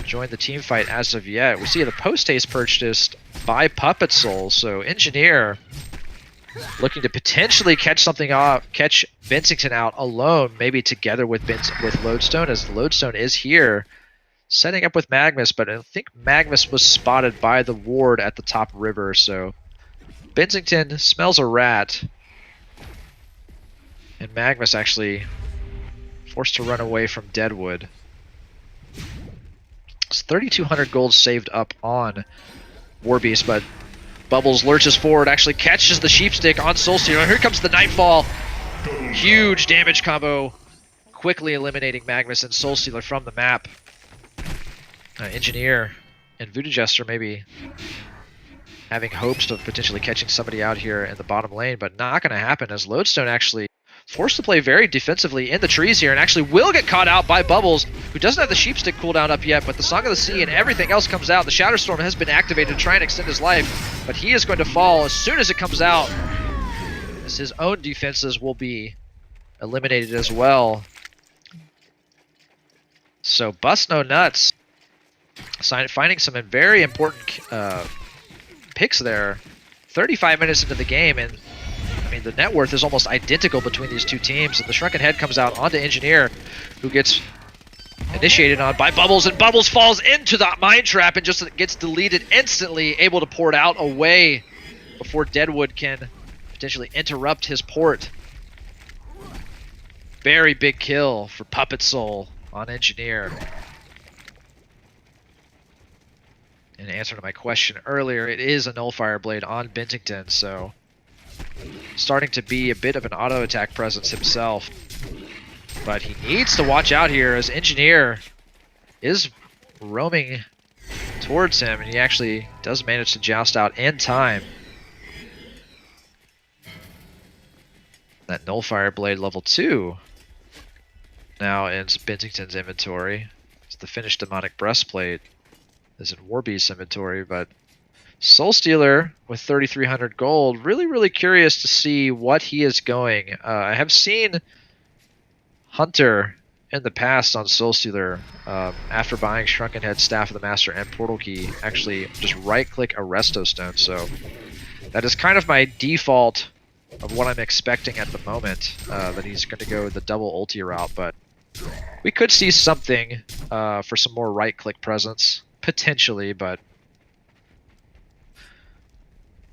join the team fight as of yet. We see the post-haste purchased by Puppet Soul, so Engineer looking to potentially catch something off, catch Bensington out alone, maybe together with Lodestone, as Lodestone is here setting up with Magnus, but I think Magnus was spotted by the ward at the top river, so Bensington smells a rat, and Magnus actually forced to run away from Deadwood. It's 3,200 gold saved up on Warbeast, but Bubbles lurches forward, actually catches the Sheepstick on Soulstealer. Here comes the Nightfall. Huge damage combo, quickly eliminating Magnus and Soulstealer from the map. Engineer and Voodoo Jester maybe having hopes of potentially catching somebody out here in the bottom lane, but not going to happen as Lodestone actually forced to play very defensively in the trees here and actually will get caught out by Bubbles, who doesn't have the Sheepstick cooldown up yet, but the Song of the Sea and everything else comes out. The Shatterstorm has been activated to try and extend his life, but he is going to fall as soon as it comes out, as his own defenses will be eliminated as well. So Bust No Nuts finding some very important picks there. 35 minutes into the game, and I mean, the net worth is almost identical between these two teams, and the Shrunken Head comes out onto Engineer, who gets initiated on by Bubbles, and Bubbles falls into the mine trap and just gets deleted instantly, able to port out away before Deadwood can potentially interrupt his port. Very big kill for Puppet Soul on Engineer. In answer to my question earlier, it is a Nullfire Blade on Bentington, so starting to be a bit of an auto attack presence himself, but he needs to watch out here as Engineer is roaming towards him, and he actually does manage to joust out in time. That Nullfire Blade level 2 now in Bentington's inventory. It's the finished Demonic Breastplate is in Warbeast's inventory, but Soulstealer with 3,300 gold, really curious to see what he is going. I have seen Hunter in the past on Soulstealer, after buying Shrunken Head, Staff of the Master, and Portal Key, actually just right-click a Resto Stone, so that is kind of my default of what I'm expecting at the moment, that he's going to go the double ulti route, but we could see something for some more right-click presence, potentially, but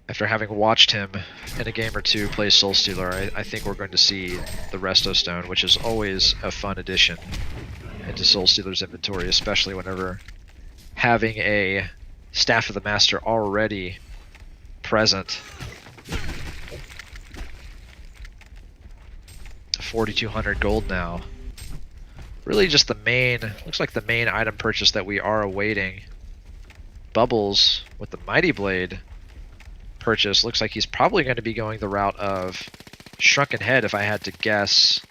after having watched him in a game or two play Soulstealer, I think we're going to see the Resto Stone, which is always a fun addition into Soulstealer's inventory, especially whenever having a Staff of the Master already present. 4,200 gold now. Really just the main, looks like the main item purchase that we are awaiting. Bubbles with the Mighty Blade purchase. Looks like he's probably going to be going the route of Shrunken Head, if I had to guess.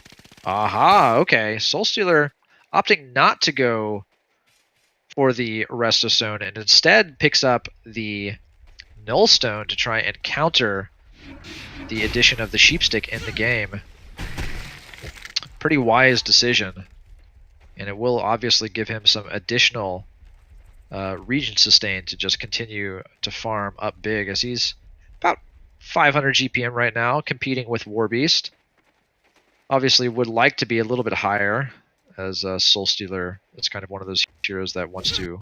Aha, okay. Soulstealer opting not to go for the Resto Stone and instead picks up the Nullstone to try and counter the addition of the Sheepstick in the game. Pretty wise decision, and it will obviously give him some additional region sustain to just continue to farm up big, as he's about 500 GPM right now, competing with Warbeast. Obviously would like to be a little bit higher, as Soulstealer is kind of one of those heroes that wants to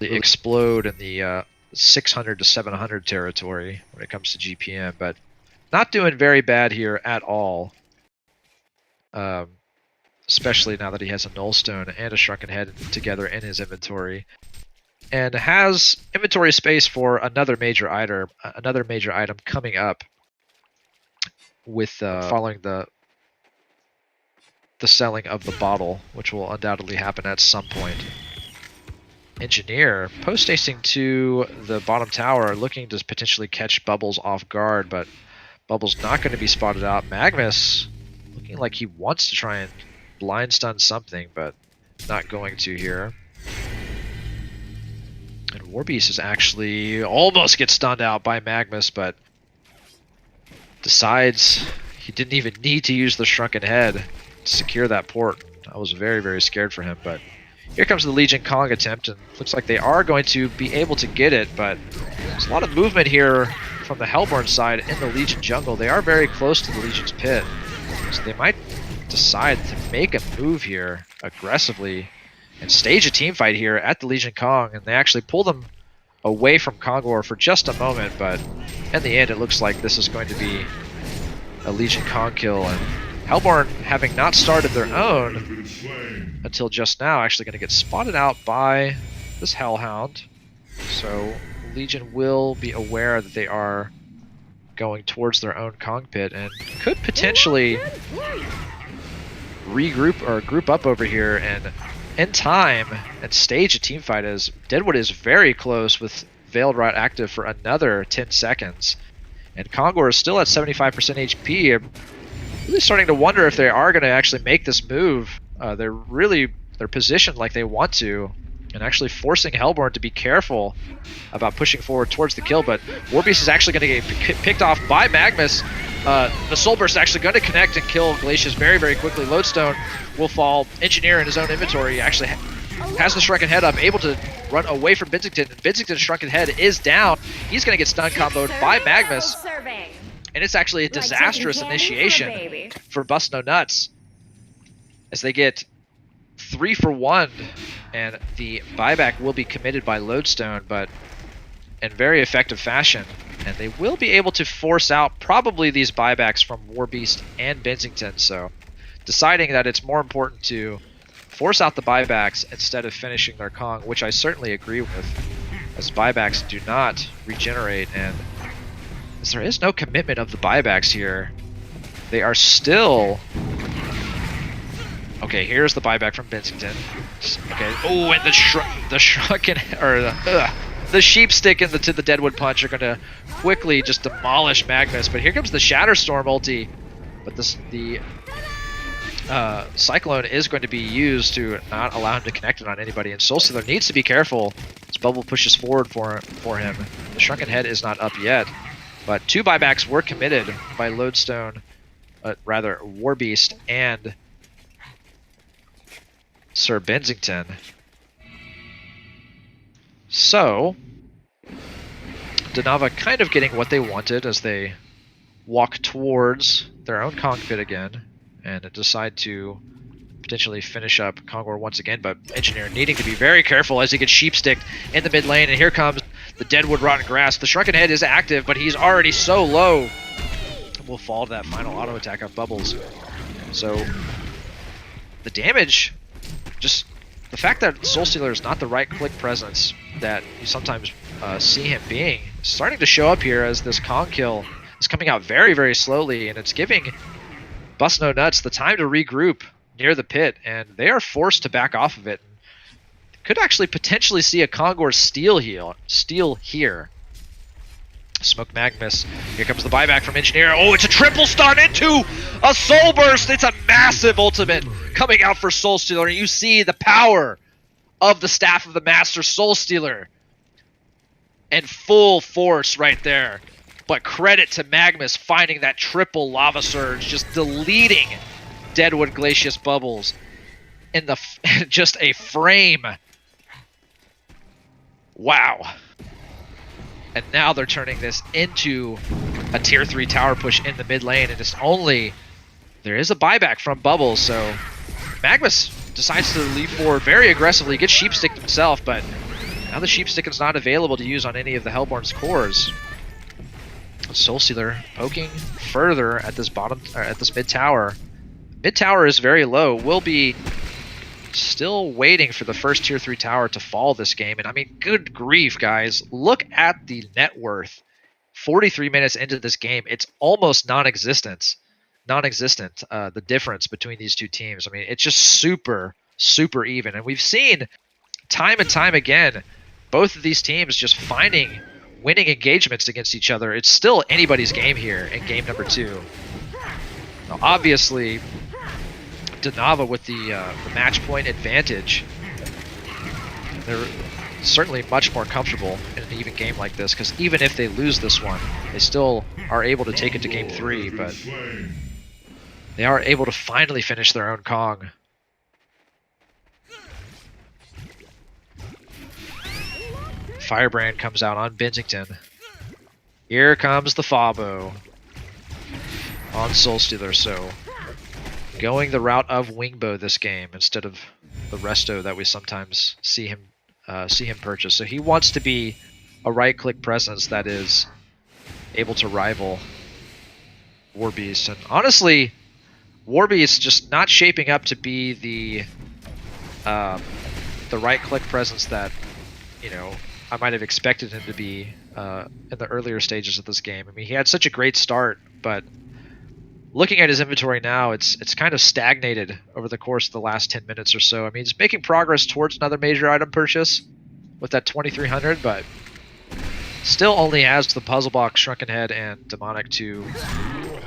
explode in the 600 to 700 territory when it comes to GPM, but not doing very bad here at all. Especially now that he has a Nullstone and a Shrunken Head together in his inventory, and has inventory space for another major item coming up with following the selling of the bottle, which will undoubtedly happen at some point. Engineer post-acing to the bottom tower, looking to potentially catch Bubbles off guard, but Bubbles not going to be spotted out. Magnus looking like he wants to try and blind stun something, but not going to here. And Warbeast is actually almost gets stunned out by Magnus, but decides he didn't even need to use the Shrunken Head to secure that port. I was very scared for him, but here comes the Legion Kong attempt, and looks like they are going to be able to get it, but there's a lot of movement here from the Hellborn side in the Legion jungle. They are very close to the Legion's pit, so they might decide to make a move here aggressively and stage a team fight here at the Legion Kong, and they actually pull them away from Kongor for just a moment, but in the end it looks like this is going to be a Legion Kong kill, and Hellborn, having not started their own until just now, actually going to get spotted out by this Hellhound. So Legion will be aware that they are going towards their own Kong pit and could potentially regroup or group up over here and in time and stage a team fight, as Deadwood is very close with Veiled Rot active for another 10 seconds. And Kongor is still at 75% HP. I'm really starting to wonder if they are going to actually make this move. They're positioned like they want to, and actually forcing Hellborn to be careful about pushing forward towards the kill, but Warbeast is actually going to get picked off by Magnus. The Soul Burst is actually going to connect and kill Glacius very, very quickly. Lodestone will fall. Engineer in his own inventory actually has the Shrunken Head up, able to run away from Benzington. And Benzington's Shrunken Head is down. He's going to get stun comboed by Magnus. And it's actually a disastrous initiation for Bust No Nuts, as they get 3 for 1, and the buyback will be committed by Lodestone, but in very effective fashion. And they will be able to force out probably these buybacks from Warbeast and Benzington, so deciding that it's more important to force out the buybacks instead of finishing their Kong, which I certainly agree with, as buybacks do not regenerate, and as there is no commitment of the buybacks here, they are still... Okay, here's the buyback from Benzington. Okay, oh, and the shrunken, or the sheep stick into the Deadwood Punch are going to quickly just demolish Magnus. But here comes the Shatterstorm ulti, but the Cyclone is going to be used to not allow him to connect it on anybody. And Soulstealer needs to be careful as Bubble pushes forward for him. The Shrunken Head is not up yet, but 2 buybacks were committed by Lodestone, rather Warbeast and Sir Benzington. So, Denava kind of getting what they wanted as they walk towards their own Kong pit again and decide to potentially finish up Kongor once again, but Engineer needing to be very careful as he gets sheepsticked in the mid lane, and here comes the Deadwood Rotten Grass. The Shrunken Head is active, but he's already so low. Will fall to that final auto attack of Bubbles. So, the damage, just the fact that Soulstealer is not the right click presence that you sometimes see him being, starting to show up here as this Kong kill is coming out very, very slowly, and it's giving Bust No Nuts the time to regroup near the pit, and they are forced to back off of it. Could actually potentially see a Kongor steal here. Smoke Magnus. Here comes the buyback from Engineer. Oh, it's a triple stun into a Soul Burst. It's a massive ultimate coming out for Soulstealer. And you see the power of the Staff of the Master Soulstealer in full force right there. But credit to Magnus finding that triple Lava Surge, just deleting Deadwood Glacius Bubbles in the just a frame. Wow. And now they're turning this into a tier 3 tower push in the mid lane, and it's only... There is a buyback from Bubbles, so Magnus decides to leap forward very aggressively, gets sheepsticked himself, but now the sheepstick is not available to use on any of the Hellborn's cores. Soulstealer poking further at this mid tower. Mid tower is very low. Will be still waiting for the first tier 3 tower to fall this game. And I mean, good grief, guys. Look at the net worth. 43 minutes into this game, it's almost non-existent. The difference between these two teams. I mean, it's just super, super even. And we've seen time and time again, both of these teams just finding winning engagements against each other. It's still anybody's game here in game number 2. Now, obviously, Denava with the match point advantage. They're certainly much more comfortable in an even game like this, because even if they lose this one, they still are able to take it to game 3, but they are able to finally finish their own Kong. Firebrand comes out on Benzington. Here comes the Fabo on Soulstealer, so going the route of Wingbow this game instead of the Resto that we sometimes see him purchase. So he wants to be a right-click presence that is able to rival Warbeast. And honestly, Warbeast just not shaping up to be the right-click presence that you know, I might have expected him to be in the earlier stages of this game. I mean, he had such a great start, but looking at his inventory now, it's kind of stagnated over the course of the last 10 minutes or so. I mean, he's making progress towards another major item purchase with that 2300, but still only has the puzzle box, Shrunken Head, and Demonic to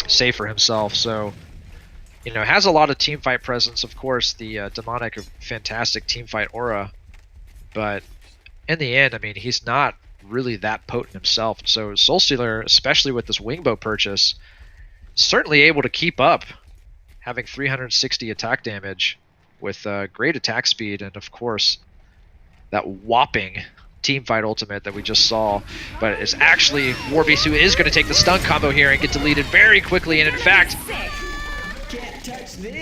save for himself. So, you know, has a lot of team fight presence. Of course, the Demonic, a fantastic team fight aura, but in the end, I mean, he's not really that potent himself. So Soulstealer, especially with this Wingbow purchase, certainly able to keep up, having 360 attack damage with great attack speed, and of course, that whopping teamfight ultimate that we just saw. But it's actually Warbeast who is going to take the stun combo here and get deleted very quickly, and in fact,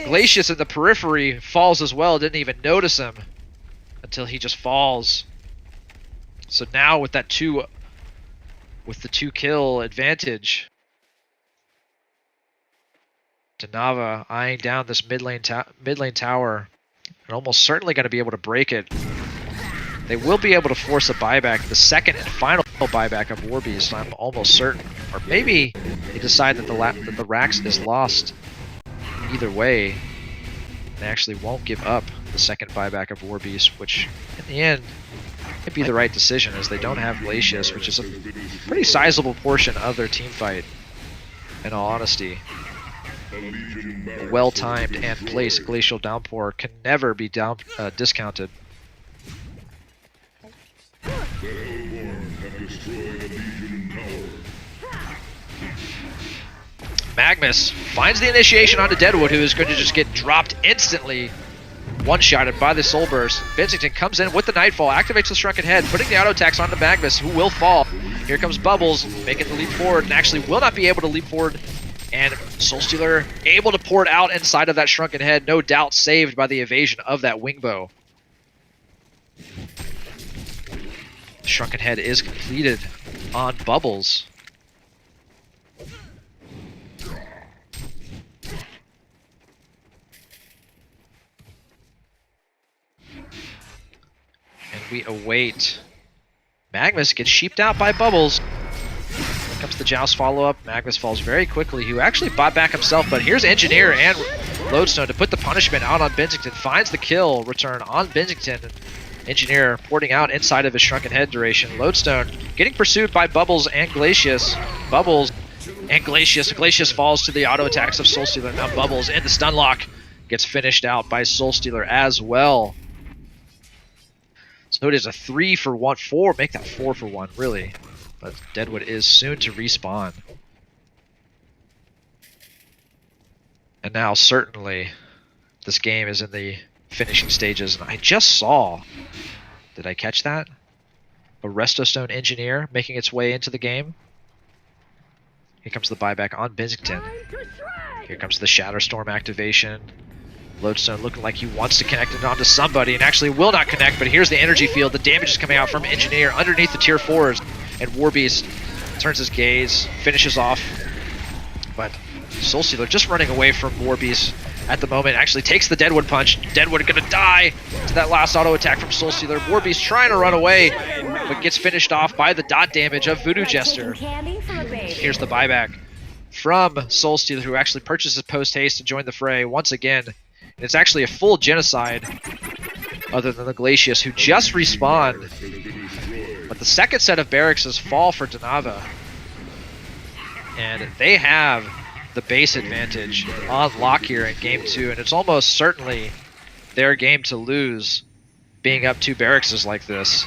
Glacius in the periphery falls as well, didn't even notice him until he just falls. So now with that the 2-kill advantage, Danava eyeing down this mid lane tower and almost certainly going to be able to break it. They will be able to force a buyback, the second and final buyback of Warbeast, I'm almost certain. Or maybe they decide that the Rax is lost either way. They actually won't give up the second buyback of Warbeast, which in the end could be the right decision, as they don't have Glacius, which is a pretty sizable portion of their team fight, in all honesty. A well-timed and placed Glacial Downpour can never be discounted. Magnus finds the initiation onto Deadwood, who is going to just get dropped instantly, one-shotted by the Soul Burst. Bensington comes in with the Nightfall, activates the Shrunken Head, putting the auto attacks onto Magnus, who will fall. Here comes Bubbles, making the leap forward, and actually will not be able to leap forward. And Soulstealer able to pour it out inside of that Shrunken Head, no doubt saved by the evasion of that Wingbow. Shrunken Head is completed on Bubbles. And we await. Magnus gets sheeped out by Bubbles. Here comes the Joust follow-up. Magnus falls very quickly. He actually bought back himself, but here's Engineer and Lodestone to put the punishment out on Bensington. Finds the kill return on Bensington. Engineer porting out inside of his Shrunken Head duration. Lodestone getting pursued by Bubbles and Glacius. Bubbles and Glacius. Glacius falls to the auto attacks of Soulstealer. Now Bubbles in the stun lock gets finished out by Soulstealer as well. So it is a 3-for-1, make that 4-for-1, really. But Deadwood is soon to respawn. And now certainly this game is in the finishing stages. And I just saw, did I catch that? A Restostone Engineer making its way into the game. Here comes the buyback on Bensington. Here comes the Shatterstorm activation. Lodestone looking like he wants to connect it onto somebody and actually will not connect, but here's the energy field. The damage is coming out from Engineer underneath the tier 4s, and Warbeast turns his gaze, finishes off. But Soulstealer just running away from Warbeast at the moment, actually takes the Deadwood punch. Deadwood gonna die to that last auto attack from Soulstealer. Warbeast trying to run away, but gets finished off by the dot damage of Voodoo Jester. Here's the buyback from Soulstealer, who actually purchases post-haste to join the fray once again. And it's actually a full genocide, other than the Glacius, who just respawned. But the second set of barracks fall for Danava. And they have the base advantage on lock here in Game 2, and it's almost certainly their game to lose, being up 2 barracks like this,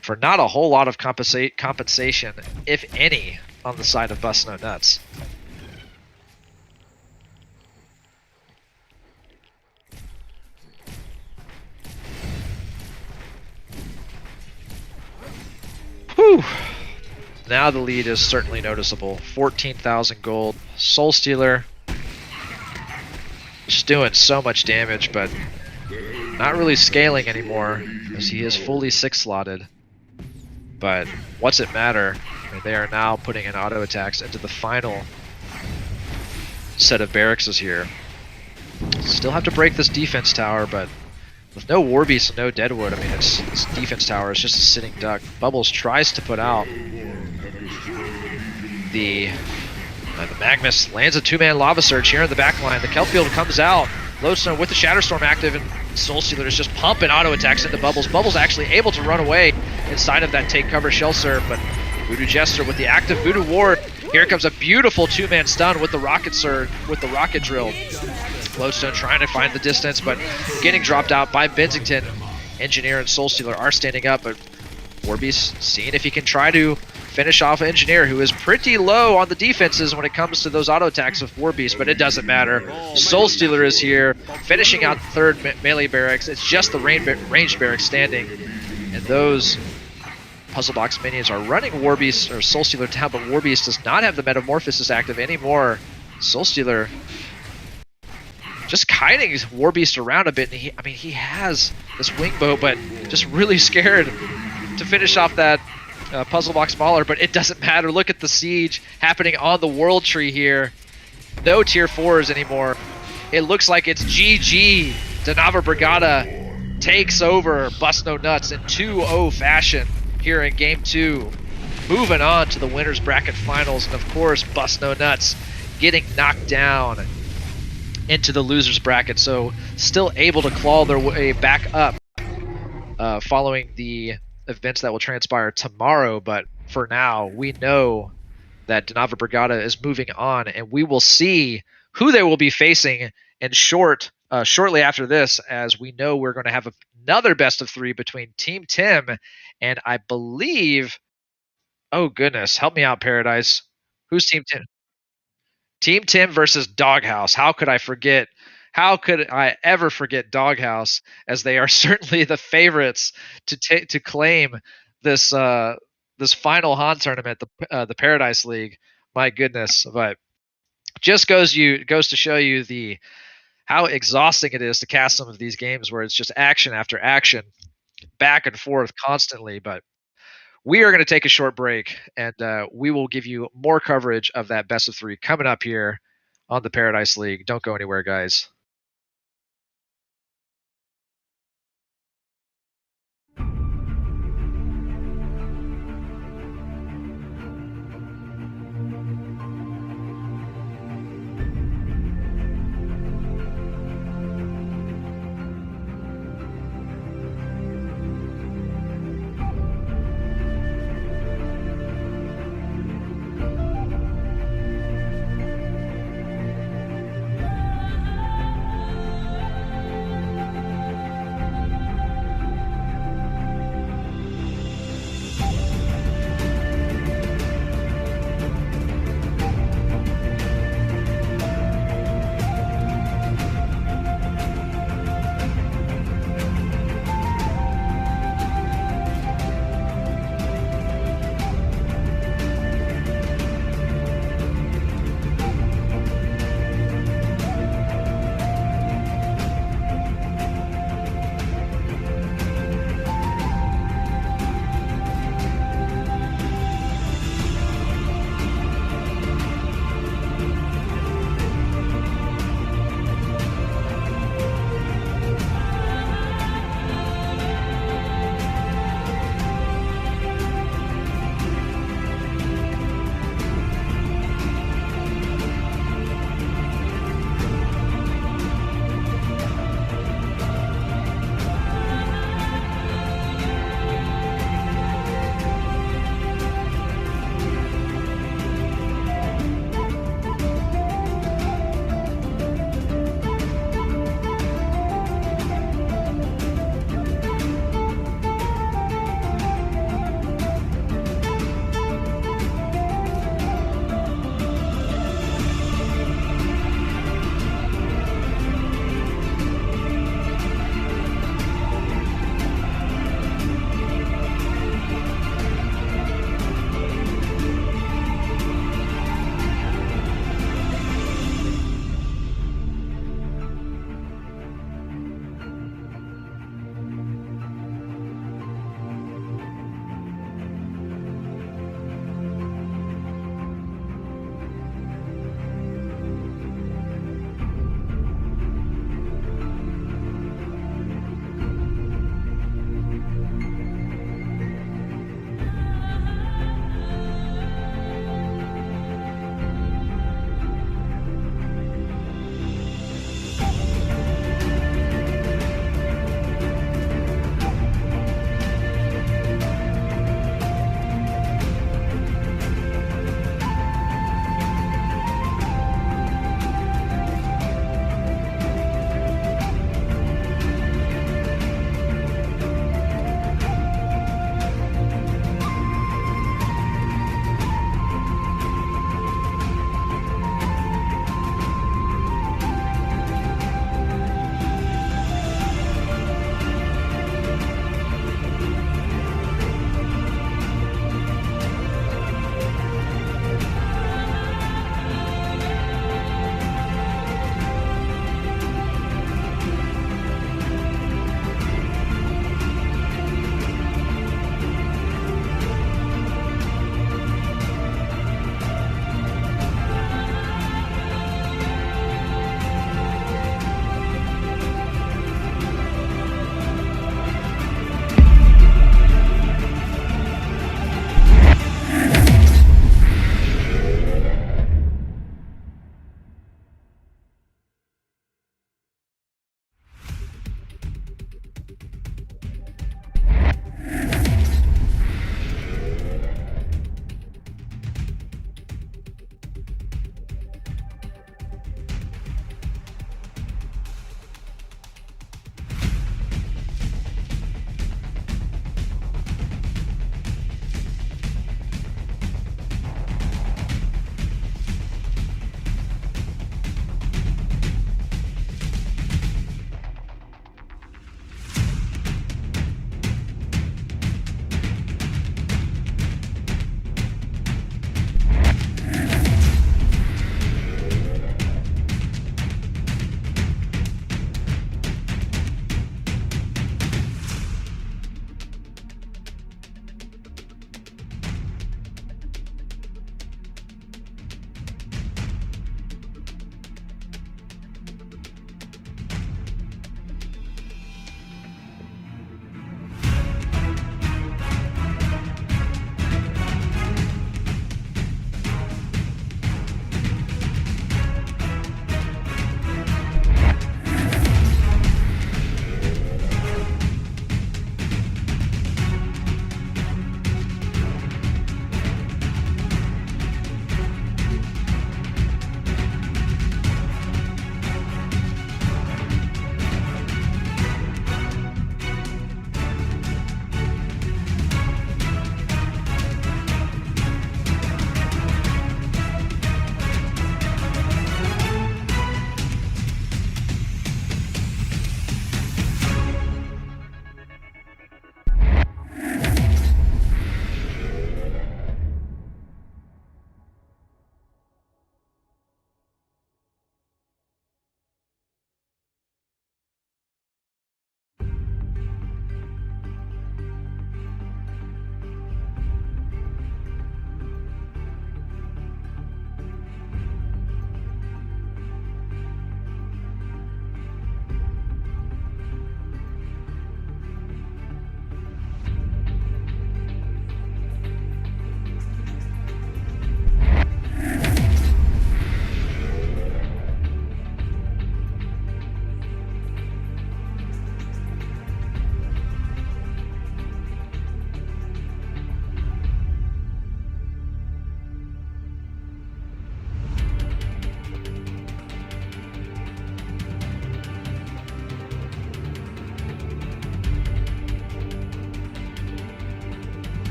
for not a whole lot of compensation, if any, on the side of Bust No Nuts. Whew. Now the lead is certainly noticeable. 14,000 gold. Soulstealer just doing so much damage, but not really scaling anymore, as he is fully 6-slotted. But what's it matter? They are now putting in auto attacks into the final set of barracks here. Still have to break this defense tower, but With no Warbeast and no Deadwood, I mean, it's defense tower is just a sitting duck. Bubbles tries to put out the Magnus, lands a 2-man Lava Surge here in the back line. The Kelpfield comes out. Lodestone with the Shatterstorm active, and Soulstealer is just pumping auto attacks into Bubbles. Bubbles actually able to run away inside of that take cover Shell Serve, but Voodoo Jester with the active Voodoo Ward. Here comes a beautiful 2-man stun with the Rocket Surge, with the Rocket Drill. Lodestone trying to find the distance, but getting dropped out by Bensington. Engineer and Soulstealer are standing up, but Warbeast seeing if he can try to finish off Engineer, who is pretty low on the defenses when it comes to those auto attacks with Warbeast, but it doesn't matter. Soulstealer is here, finishing out the third melee barracks. It's just the ranged barracks standing, and those Puzzle Box minions are running Warbeast or Soulstealer down, but Warbeast does not have the Metamorphosis active anymore. Soulstealer just kiting Warbeast around a bit, and he has this wing bow, but just really scared to finish off that Puzzle Box Mauler, but it doesn't matter. Look at the siege happening on the World Tree here. No tier 4s anymore. It looks like it's GG. Denava Brigada takes over Bust No Nuts in 2-0 fashion here in Game 2. Moving on to the Winners Bracket Finals, and of course, Bust No Nuts getting knocked down into the Losers Bracket, so still able to claw their way back up following the events that will transpire tomorrow. But for now, we know that Denava Brigada is moving on, and we will see who they will be facing in shortly after this, as we know we're going to have another best of 3 between Team Tim and I believe, oh goodness, help me out, Paradise. Who's Team Tim? Team Tim versus Doghouse. How could I forget? How could I ever forget Doghouse, as they are certainly the favorites to claim this this final HoN tournament, the Paradise League. My goodness, but just goes to show you how exhausting it is to cast some of these games where it's just action after action, back and forth constantly. But we are going to take a short break, and we will give you more coverage of that best of 3 coming up here on the Paradise League. Don't go anywhere, guys.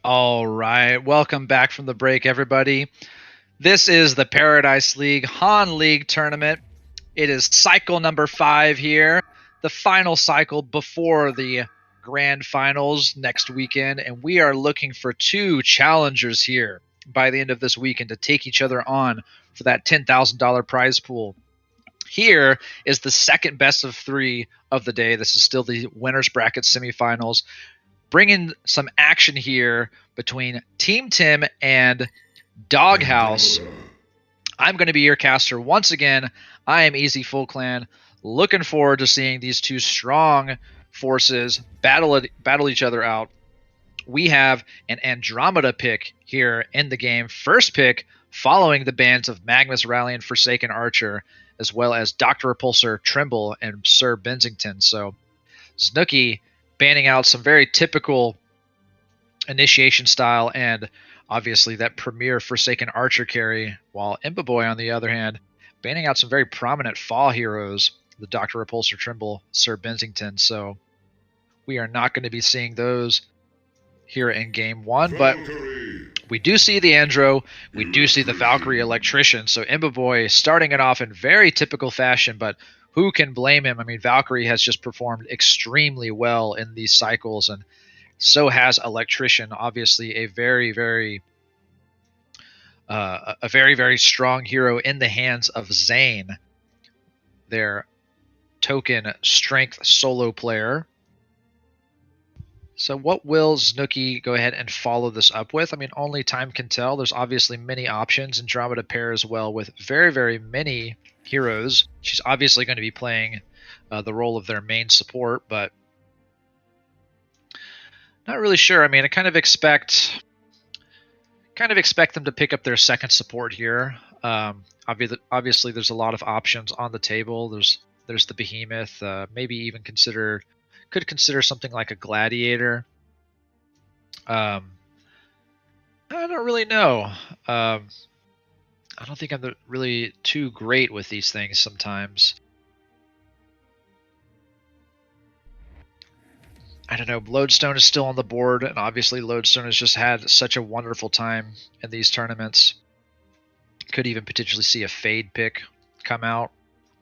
All right, welcome back from the break, everybody. This is the Paradise League HoN League tournament. It is cycle number 5 here, the final cycle before the grand finals next weekend, and we are looking for 2 challengers here by the end of this weekend to take each other on for that $10,000 prize pool. Here is the second best of 3 of the day. This is still the winners bracket semifinals. Bringing some action here between Team Tim and Doghouse. I'm going to be your caster once again. I am Easy Full Clan. Looking forward to seeing these 2 strong forces battle each other out. We have an Andromeda pick here in the game. First pick following the bans of Magnus Rally and Forsaken Archer, as well as Dr. Repulsor, Trimble, and Sir Bensington. So Snooki banning out some very typical initiation style and obviously that premier Forsaken Archer carry, while Imba Boy, on the other hand, banning out some very prominent fall heroes, the Dr. Repulsor, Trimble, Sir Bensington. So we are not going to be seeing those here in game 1, but we do see the Andro, we do see the Valkyrie Electrician. So Imba Boy starting it off in very typical fashion, but who can blame him? I mean, Valkyrie has just performed extremely well in these cycles, and so has Electrician. Obviously, a very, very strong hero in the hands of Zane, their token strength solo player. So what will Snooki go ahead and follow this up with? I mean, only time can tell. There's obviously many options. Andromeda pair as well with very, very many heroes. She's obviously going to be playing the role of their main support, but not really sure. I mean, I kind of expect them to pick up their second support here. Obviously, there's a lot of options on the table. There's the Behemoth. Maybe even could consider something like a Gladiator. I don't really know. I don't think I'm really too great with these things sometimes. I don't know. Lodestone is still on the board, and obviously Lodestone has just had such a wonderful time in these tournaments. Could even potentially see a Fade pick come out.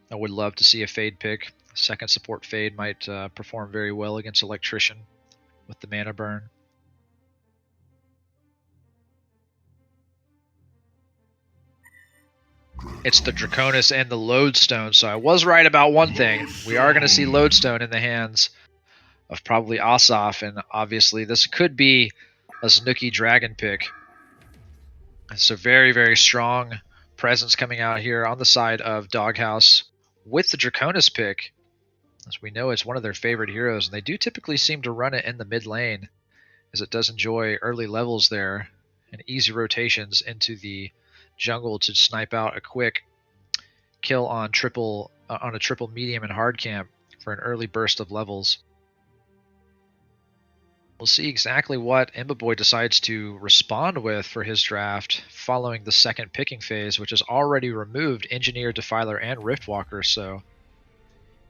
I would love to see a Fade pick. Second support Fade might perform very well against Electrician with the mana burn. It's the Draconis and the Lodestone, so I was right about one thing. We are going to see Lodestone in the hands of probably Asaf, and obviously this could be a Snooki Dragon pick. It's a very, very strong presence coming out here on the side of Doghouse with the Draconis pick. As we know, it's one of their favorite heroes, and they do typically seem to run it in the mid lane, as it does enjoy early levels there and easy rotations into the jungle to snipe out a quick kill on a triple medium and hard camp for an early burst of levels. We'll see exactly what Imba Boy decides to respond with for his draft following the second picking phase, which has already removed Engineer, Defiler, and Riftwalker. So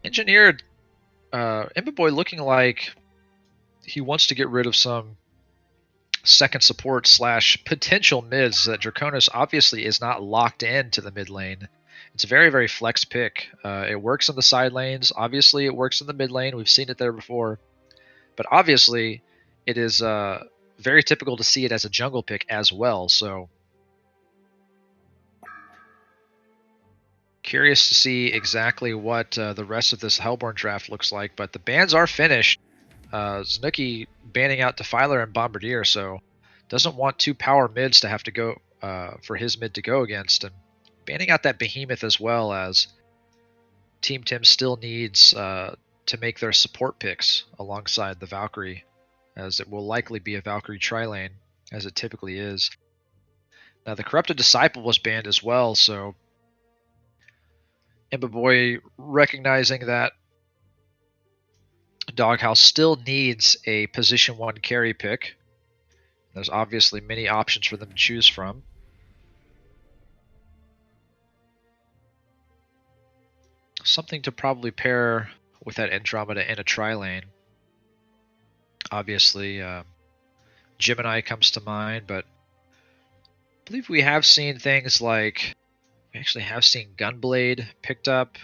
Engineer, Imba Boy looking like he wants to get rid of some second support / potential mids. That Draconis obviously is not locked into the mid lane. It's a very, very flex pick. It works in the side lanes. Obviously, it works in the mid lane. We've seen it there before. But obviously, it is very typical to see it as a jungle pick as well. So curious to see exactly what the rest of this Hellborn draft looks like. But the bans are finished. Snooki banning out Defiler and Bombardier, so doesn't want 2 power mids to have to go for his mid to go against, and banning out that Behemoth as well, as Team Tim still needs to make their support picks alongside the Valkyrie, as it will likely be a Valkyrie tri-lane, as it typically is. Now the Corrupted Disciple was banned as well, so Imba Boy recognizing that Doghouse still needs a position 1 carry pick. There's obviously many options for them to choose from. Something to probably pair with that Andromeda in a tri-lane. Obviously, Gemini comes to mind, but I believe we have seen things like, we actually have seen Gunblade picked up.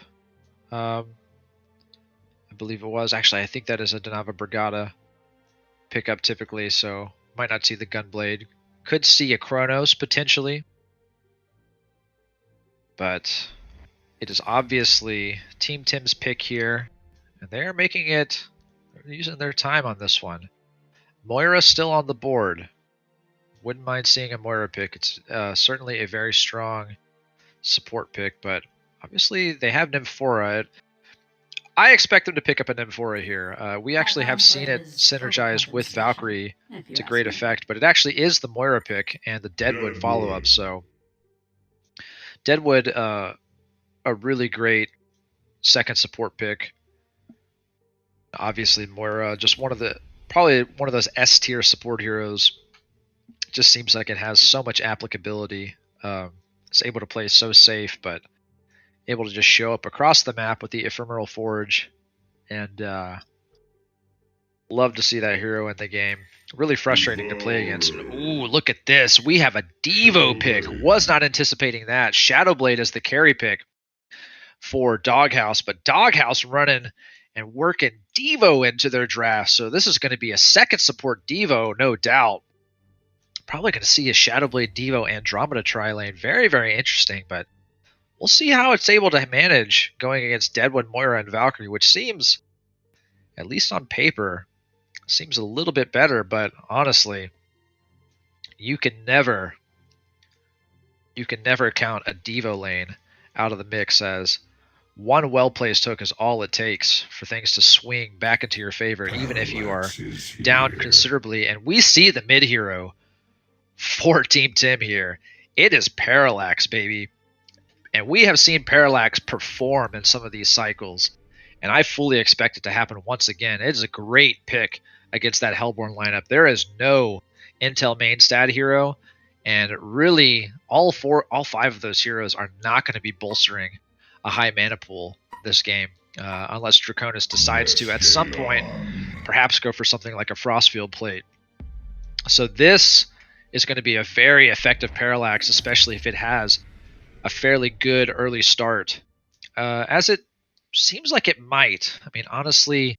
I believe it was. Actually, I think that is a Donava Brigada pickup typically, so might not see the Gunblade. Could see a Chronos potentially, but it is obviously Team Tim's pick here, and they're making it, they're using their time on this one. Moira still on the board. Wouldn't mind seeing a Moira pick. It's certainly a very strong support pick, but obviously they have Nymphora. I expect them to pick up a Nymphora here. We actually have seen it synergize with Valkyrie to great effect, but it actually is the Moira pick and the Deadwood follow-up, so Deadwood, a really great second support pick. Obviously Moira, just probably one of those S tier support heroes. Just seems like it has so much applicability. It's able to play so safe, but able to just show up across the map with the Ephemeral Forge, and love to see that hero in the game. Really frustrating to play against. Ooh, look at this. We have a Devo pick. Was not anticipating that. Shadowblade is the carry pick for Doghouse, but Doghouse running and working Devo into their draft. So this is going to be a second support Devo, no doubt. Probably going to see a Shadowblade Devo Andromeda tri-lane. Very, very interesting, but we'll see how it's able to manage going against Deadwood, Moira, and Valkyrie, which seems, at least on paper, seems a little bit better, but honestly, you can never count a Devo lane out of the mix, as one well-placed hook is all it takes for things to swing back into your favor, even if you are down considerably. And we see the mid hero for Team Tim here. It is Parallax, baby. And we have seen Parallax perform in some of these cycles, and I fully expect it to happen once again. It is a great pick against that Hellborn lineup. There is no Intel main stat hero, and really all five of those heroes are not going to be bolstering a high mana pool this game, unless Draconis decides to, at some point, perhaps go for something like a Frostfield plate. So this is going to be a very effective Parallax, especially if it has a fairly good early start, as it seems like it might. I mean, honestly,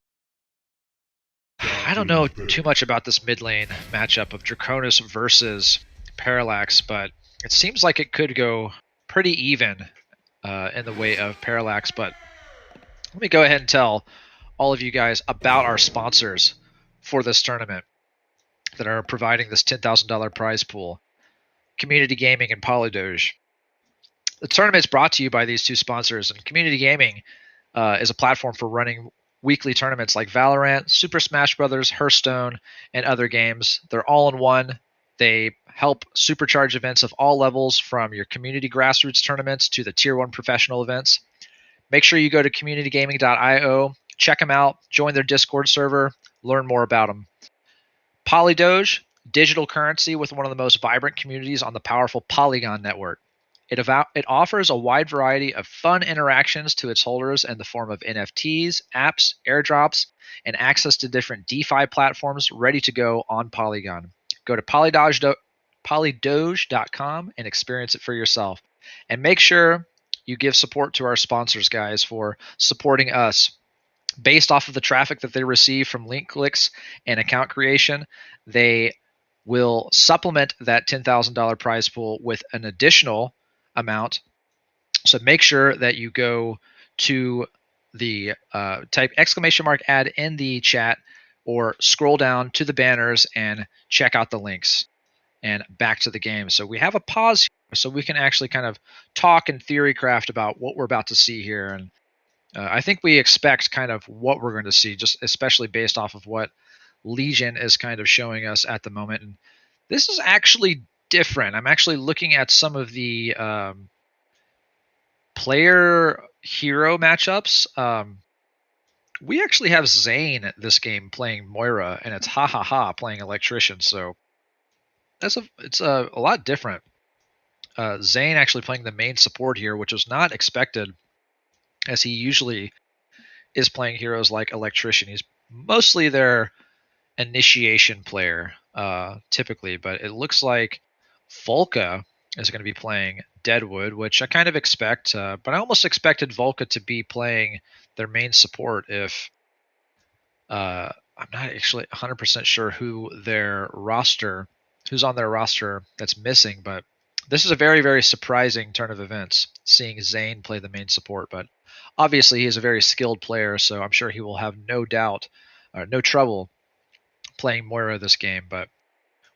I don't know too much about this mid lane matchup of Draconis versus Parallax, but it seems like it could go pretty even in the way of Parallax. But let me go ahead and tell all of you guys about our sponsors for this tournament that are providing this $10,000 prize pool: Community Gaming and Polydoge. The tournament is brought to you by these two sponsors, and Community Gaming is a platform for running weekly tournaments like Valorant, Super Smash Bros., Hearthstone, and other games. They're all in one. They help supercharge events of all levels, from your community grassroots tournaments to the Tier 1 professional events. Make sure you go to communitygaming.io, check them out, join their Discord server, learn more about them. Polydoge, digital currency with one of the most vibrant communities on the powerful Polygon network. It offers a wide variety of fun interactions to its holders in the form of NFTs, apps, airdrops, and access to different DeFi platforms ready to go on Polygon. Go to polydoge.com and experience it for yourself. And make sure you give support to our sponsors, guys, for supporting us. Based off of the traffic that they receive from link clicks and account creation, they will supplement that $10,000 prize pool with an additional amount. So make sure that you go to the type !ad in the chat, or scroll down to the banners and check out the links and back to the game. So we have a pause here so we can actually kind of talk and theory craft about what we're about to see here. And I think we expect kind of what we're going to see, just especially based off of what Legion is kind of showing us at the moment. And this is actually different. I'm actually looking at some of the player hero matchups. We actually have Zane this game playing Moira, and it's playing Electrician. So it's a lot different. Zane actually playing the main support here, which was not expected, as he usually is playing heroes like Electrician. He's mostly their initiation player typically, but it looks like Volca is going to be playing Deadwood, which I kind of expect, but I almost expected Volca to be playing their main support if I'm not actually 100% sure who's on their roster that's missing, but this is a very, very surprising turn of events, seeing Zane play the main support. But obviously, he's a very skilled player, so I'm sure he will have no doubt, or no trouble playing Moira this game. But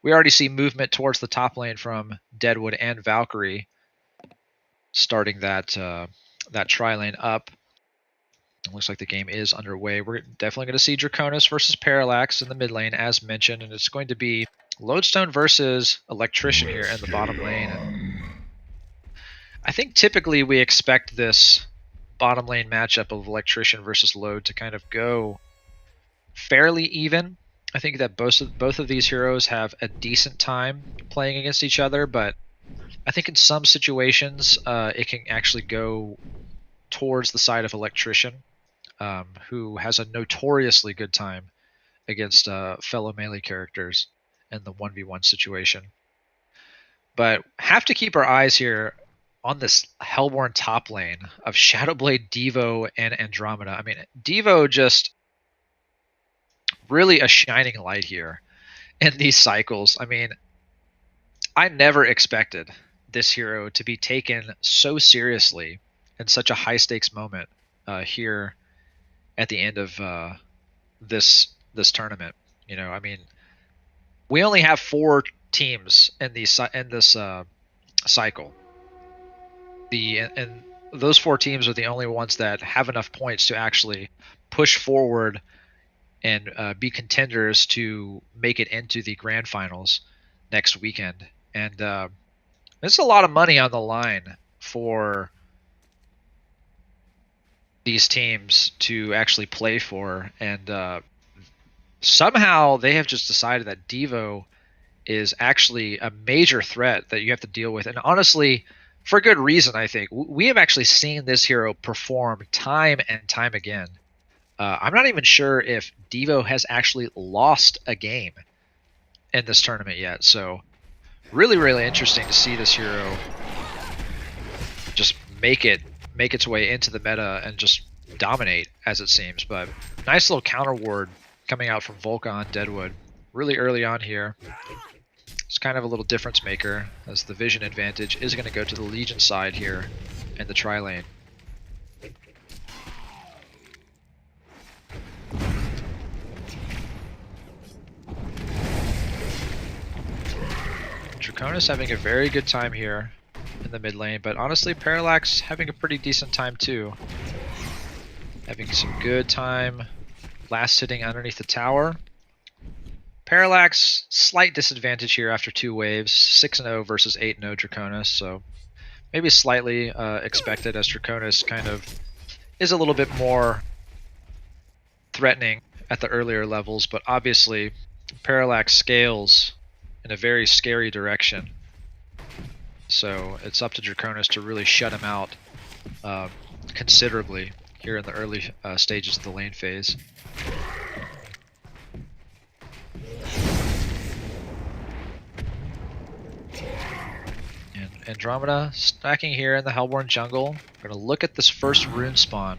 we already see movement towards the top lane from Deadwood and Valkyrie, starting that tri lane up. It looks like the game is underway. We're definitely going to see Draconis versus Parallax in the mid lane, as mentioned, and it's going to be Lodestone versus Electrician here in the bottom lane. And I think typically we expect this bottom lane matchup of Electrician versus Lode to kind of go fairly even. I think that both of these heroes have a decent time playing against each other, but I think in some situations it can actually go towards the side of Electrician, who has a notoriously good time against fellow melee characters in the 1v1 situation. But have to keep our eyes here on this Hellborn top lane of Shadowblade, Devo, and Andromeda. I mean, Devo just really a shining light here in these cycles. I mean, I never expected this hero to be taken so seriously in such a high stakes moment here at the end of this tournament. You know, I mean, we only have 4 teams in this cycle. And those 4 teams are the only ones that have enough points to actually push forward and be contenders to make it into the grand finals next weekend. And there's a lot of money on the line for these teams to actually play for, and somehow they have just decided that Devo is actually a major threat that you have to deal with, and honestly, for good reason. I think we have actually seen this hero perform time and time again. I'm not even sure if Devo has actually lost a game in this tournament yet, so really, really interesting to see this hero just make its way into the meta and just dominate, as it seems. But nice little counter ward coming out from Volca on Deadwood really early on here. It's kind of a little difference maker, as the vision advantage is going to go to the Legion side here in the tri lane. Draconis having a very good time here in the mid lane, but honestly, Parallax having a pretty decent time too. Having some good time last hitting underneath the tower. Parallax, slight disadvantage here after 2 waves, 6-0 versus 8-0 Draconis, so maybe slightly expected, as Draconis kind of is a little bit more threatening at the earlier levels, but obviously Parallax scales in a very scary direction. So it's up to Draconis to really shut him out considerably here in the early stages of the lane phase. And Andromeda stacking here in the Hellborn jungle. We're going to look at this first rune spawn.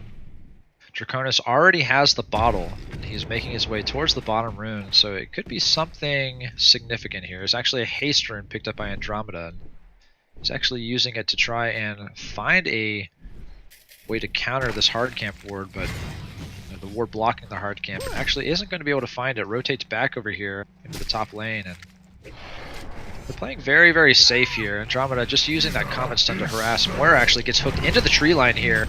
Draconis already has the bottle, and he's making his way towards the bottom rune, so it could be something significant here. There's actually a haste rune picked up by Andromeda. He's actually using it to try and find a way to counter this hard camp ward, but the ward blocking the hard camp actually isn't going to be able to find it. Rotates back over here into the top lane, and they're playing very, very safe here. Andromeda just using that Comet Stun to harass. Moira actually gets hooked into the tree line here,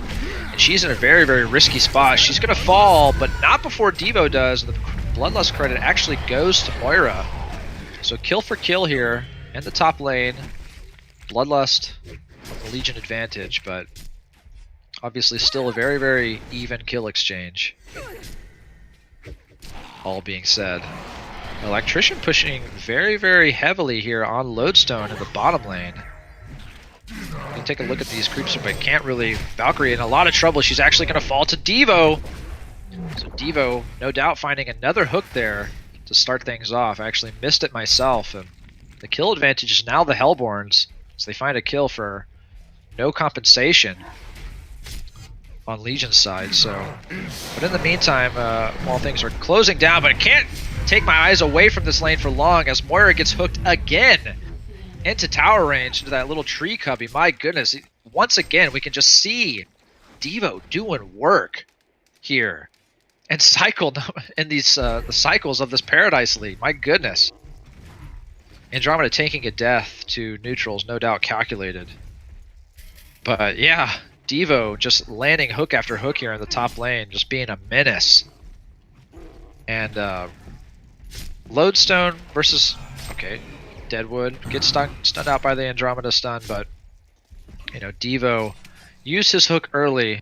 and she's in a very, very risky spot. She's going to fall, but not before Devo does. The Bloodlust credit actually goes to Moira. So kill for kill here in the top lane. Bloodlust, the Legion advantage, but obviously still a very, very even kill exchange. All being said. Electrician pushing very, very heavily here on Lodestone in the bottom lane. You can take a look at these creeps, but can't really. Valkyrie in a lot of trouble. She's actually going to fall to Devo. So Devo, no doubt, finding another hook there to start things off. I actually missed it myself, and the kill advantage is now the Hellborns, so they find a kill for no compensation on Legion's side. So, but in the meantime, while things are closing down, but I can't take my eyes away from this lane for long as Moira gets hooked again into tower range, into that little tree cubby. My goodness, once again, we can just see Devo doing work here and cycle in these the cycles of this Paradise League. My goodness. Andromeda taking a death to neutrals, no doubt calculated. But yeah, Devo just landing hook after hook here in the top lane, just being a menace. And Lodestone versus, okay, Deadwood gets stunned out by the Andromeda stun, but you know, Devo used his hook early,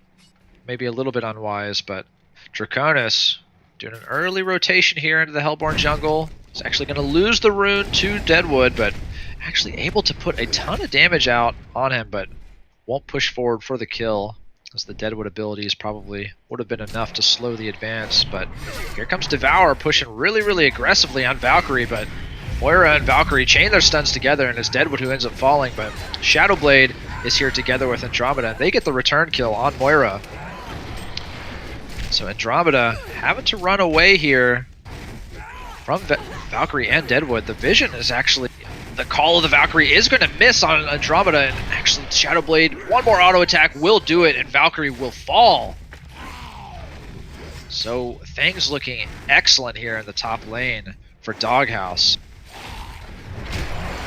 maybe a little bit unwise, but Draconis doing an early rotation here into the Hellborn jungle. He's actually going to lose the rune to Deadwood, but actually able to put a ton of damage out on him, but won't push forward for the kill, as the Deadwood abilities probably would have been enough to slow the advance. But here comes Devour pushing really aggressively on Valkyrie, but Moira and Valkyrie chain their stuns together, and it's Deadwood who ends up falling, but Shadowblade is here together with Andromeda. They get the return kill on Moira. So Andromeda having to run away here from Valkyrie and Deadwood. The vision is actually, the call of the Valkyrie is going to miss on Andromeda, and actually Shadowblade, one more auto attack will do it, and Valkyrie will fall. So things looking excellent here in the top lane for Doghouse.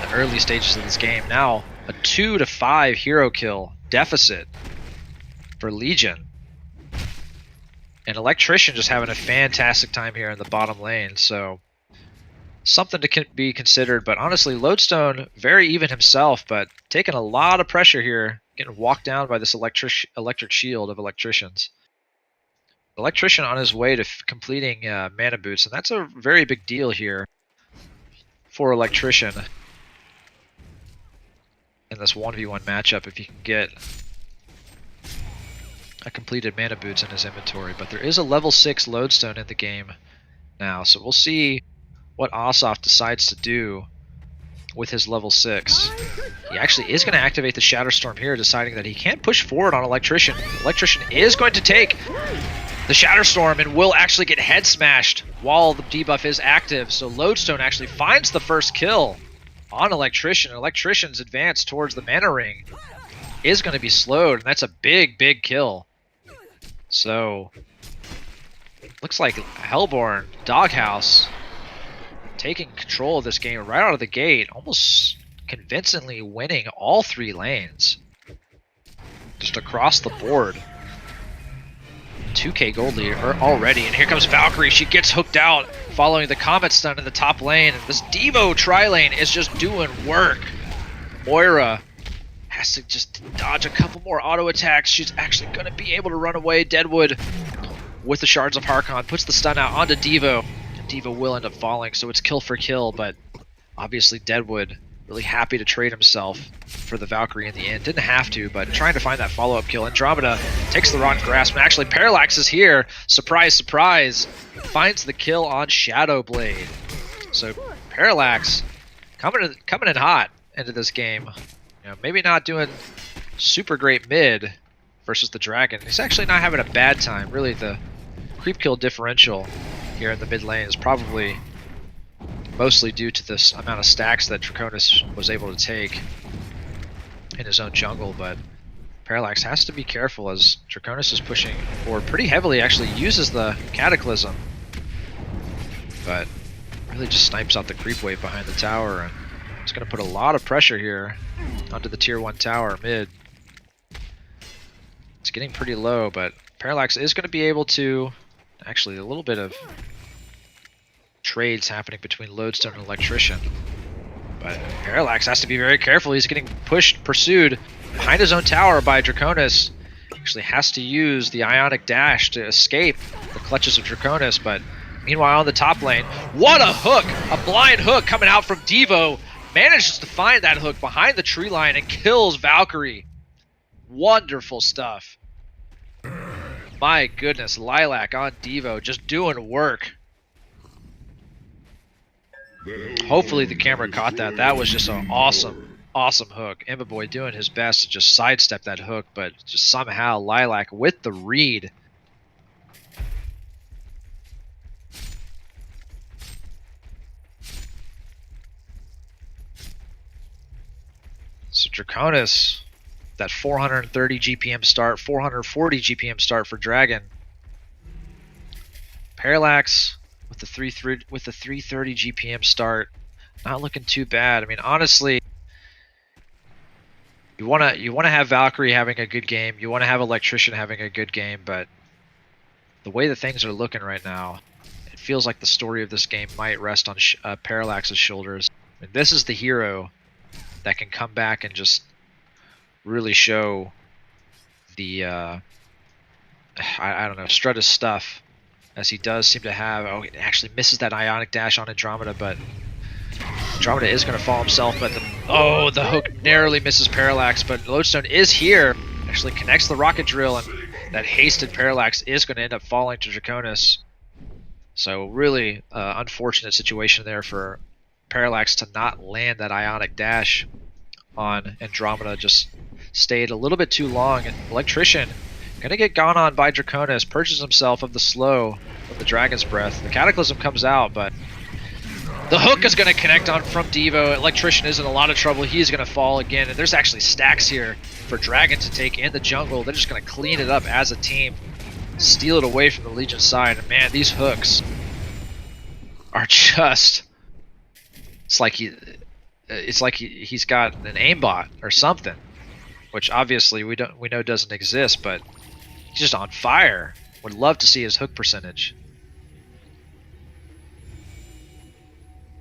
The early stages of this game, now a 2-5 hero kill deficit for Legion. And Electrician just having a fantastic time here in the bottom lane, so something to be considered. But honestly, Lodestone, very even himself, but taking a lot of pressure here, getting walked down by this electric shield of Electricians. Electrician on his way to completing mana boots, and that's a very big deal here for Electrician in this 1v1 matchup if you can get a completed mana boots in his inventory. But there is a level 6 Lodestone in the game now, so we'll see what Asaf decides to do with his level 6. He actually is going to activate the Shatterstorm here, deciding that he can't push forward on Electrician. Electrician is going to take the Shatterstorm and will actually get head smashed while the debuff is active. So Lodestone actually finds the first kill on Electrician. Electrician's advance towards the mana ring is going to be slowed, and that's a big kill. So looks like Hellborn, Doghouse, taking control of this game right out of the gate, almost convincingly winning all 3 lanes. Just across the board. 2k gold lead already, and here comes Valkyrie. She gets hooked out following the Comet stun in the top lane. And this Devo tri-lane is just doing work. Moira has to just dodge a couple more auto attacks. She's actually going to be able to run away. Deadwood with the Shards of Harkon puts the stun out onto Devo. Devo will end up falling, so it's kill for kill, but obviously Deadwood really happy to trade himself for the Valkyrie in the end. Didn't have to, but trying to find that follow-up kill. Andromeda takes the wrong grasp, and actually Parallax is here. Surprise, surprise. Finds the kill on Shadowblade. So Parallax coming in hot into this game. You know, maybe not doing super great mid versus the Dragon. He's actually not having a bad time. Really, the creep kill differential here in the mid lane is probably mostly due to this amount of stacks that Draconis was able to take in his own jungle, but Parallax has to be careful as Draconis is pushing forward pretty heavily, actually uses the Cataclysm, but really just snipes out the creep wave behind the tower, and it's going to put a lot of pressure here onto the tier 1 tower mid. It's getting pretty low, but Parallax is going to be able to, actually a little bit of trades happening between Lodestone and Electrician. But Parallax has to be very careful. He's getting pursued behind his own tower by Draconis. Actually has to use the Ionic Dash to escape the clutches of Draconis, but meanwhile on the top lane, what a hook! A blind hook coming out from Devo. Manages to find that hook behind the tree line and kills Valkyrie. Wonderful stuff. My goodness, Lilac on Devo just doing work. Hopefully the camera caught that. That was just an awesome hook. Boy doing his best to just sidestep that hook, but just somehow Lilac with the read. So Draconis, that 430 GPM start, 440 GPM start for Dragon. Parallax with the 330 GPM start, not looking too bad. I mean, honestly, you wanna have Valkyrie having a good game, you want to have Electrician having a good game, but the way that things are looking right now, it feels like the story of this game might rest on Parallax's shoulders. I mean, this is the hero that can come back and just really show the I don't know, strut his stuff, as he does seem to have. Oh, he actually misses that Ionic Dash on Andromeda, but Andromeda is going to fall himself, but the hook narrowly misses Parallax, but Lodestone is here, actually connects the Rocket Drill, and that hasted Parallax is going to end up falling to Draconis. So really unfortunate situation there for Parallax to not land that Ionic Dash on Andromeda, just stayed a little bit too long, and Electrician going to get gone on by Draconis, purges himself of the slow of the Dragon's Breath. The Cataclysm comes out, but the hook is going to connect on from Devo. Electrician is in a lot of trouble. He's going to fall again, and there's actually stacks here for Dragon to take in the jungle. They're just going to clean it up as a team, steal it away from the Legion side. And man, these hooks are just... It's like he's got an aimbot or something, which obviously we know doesn't exist, but he's just on fire. Would love to see his hook percentage.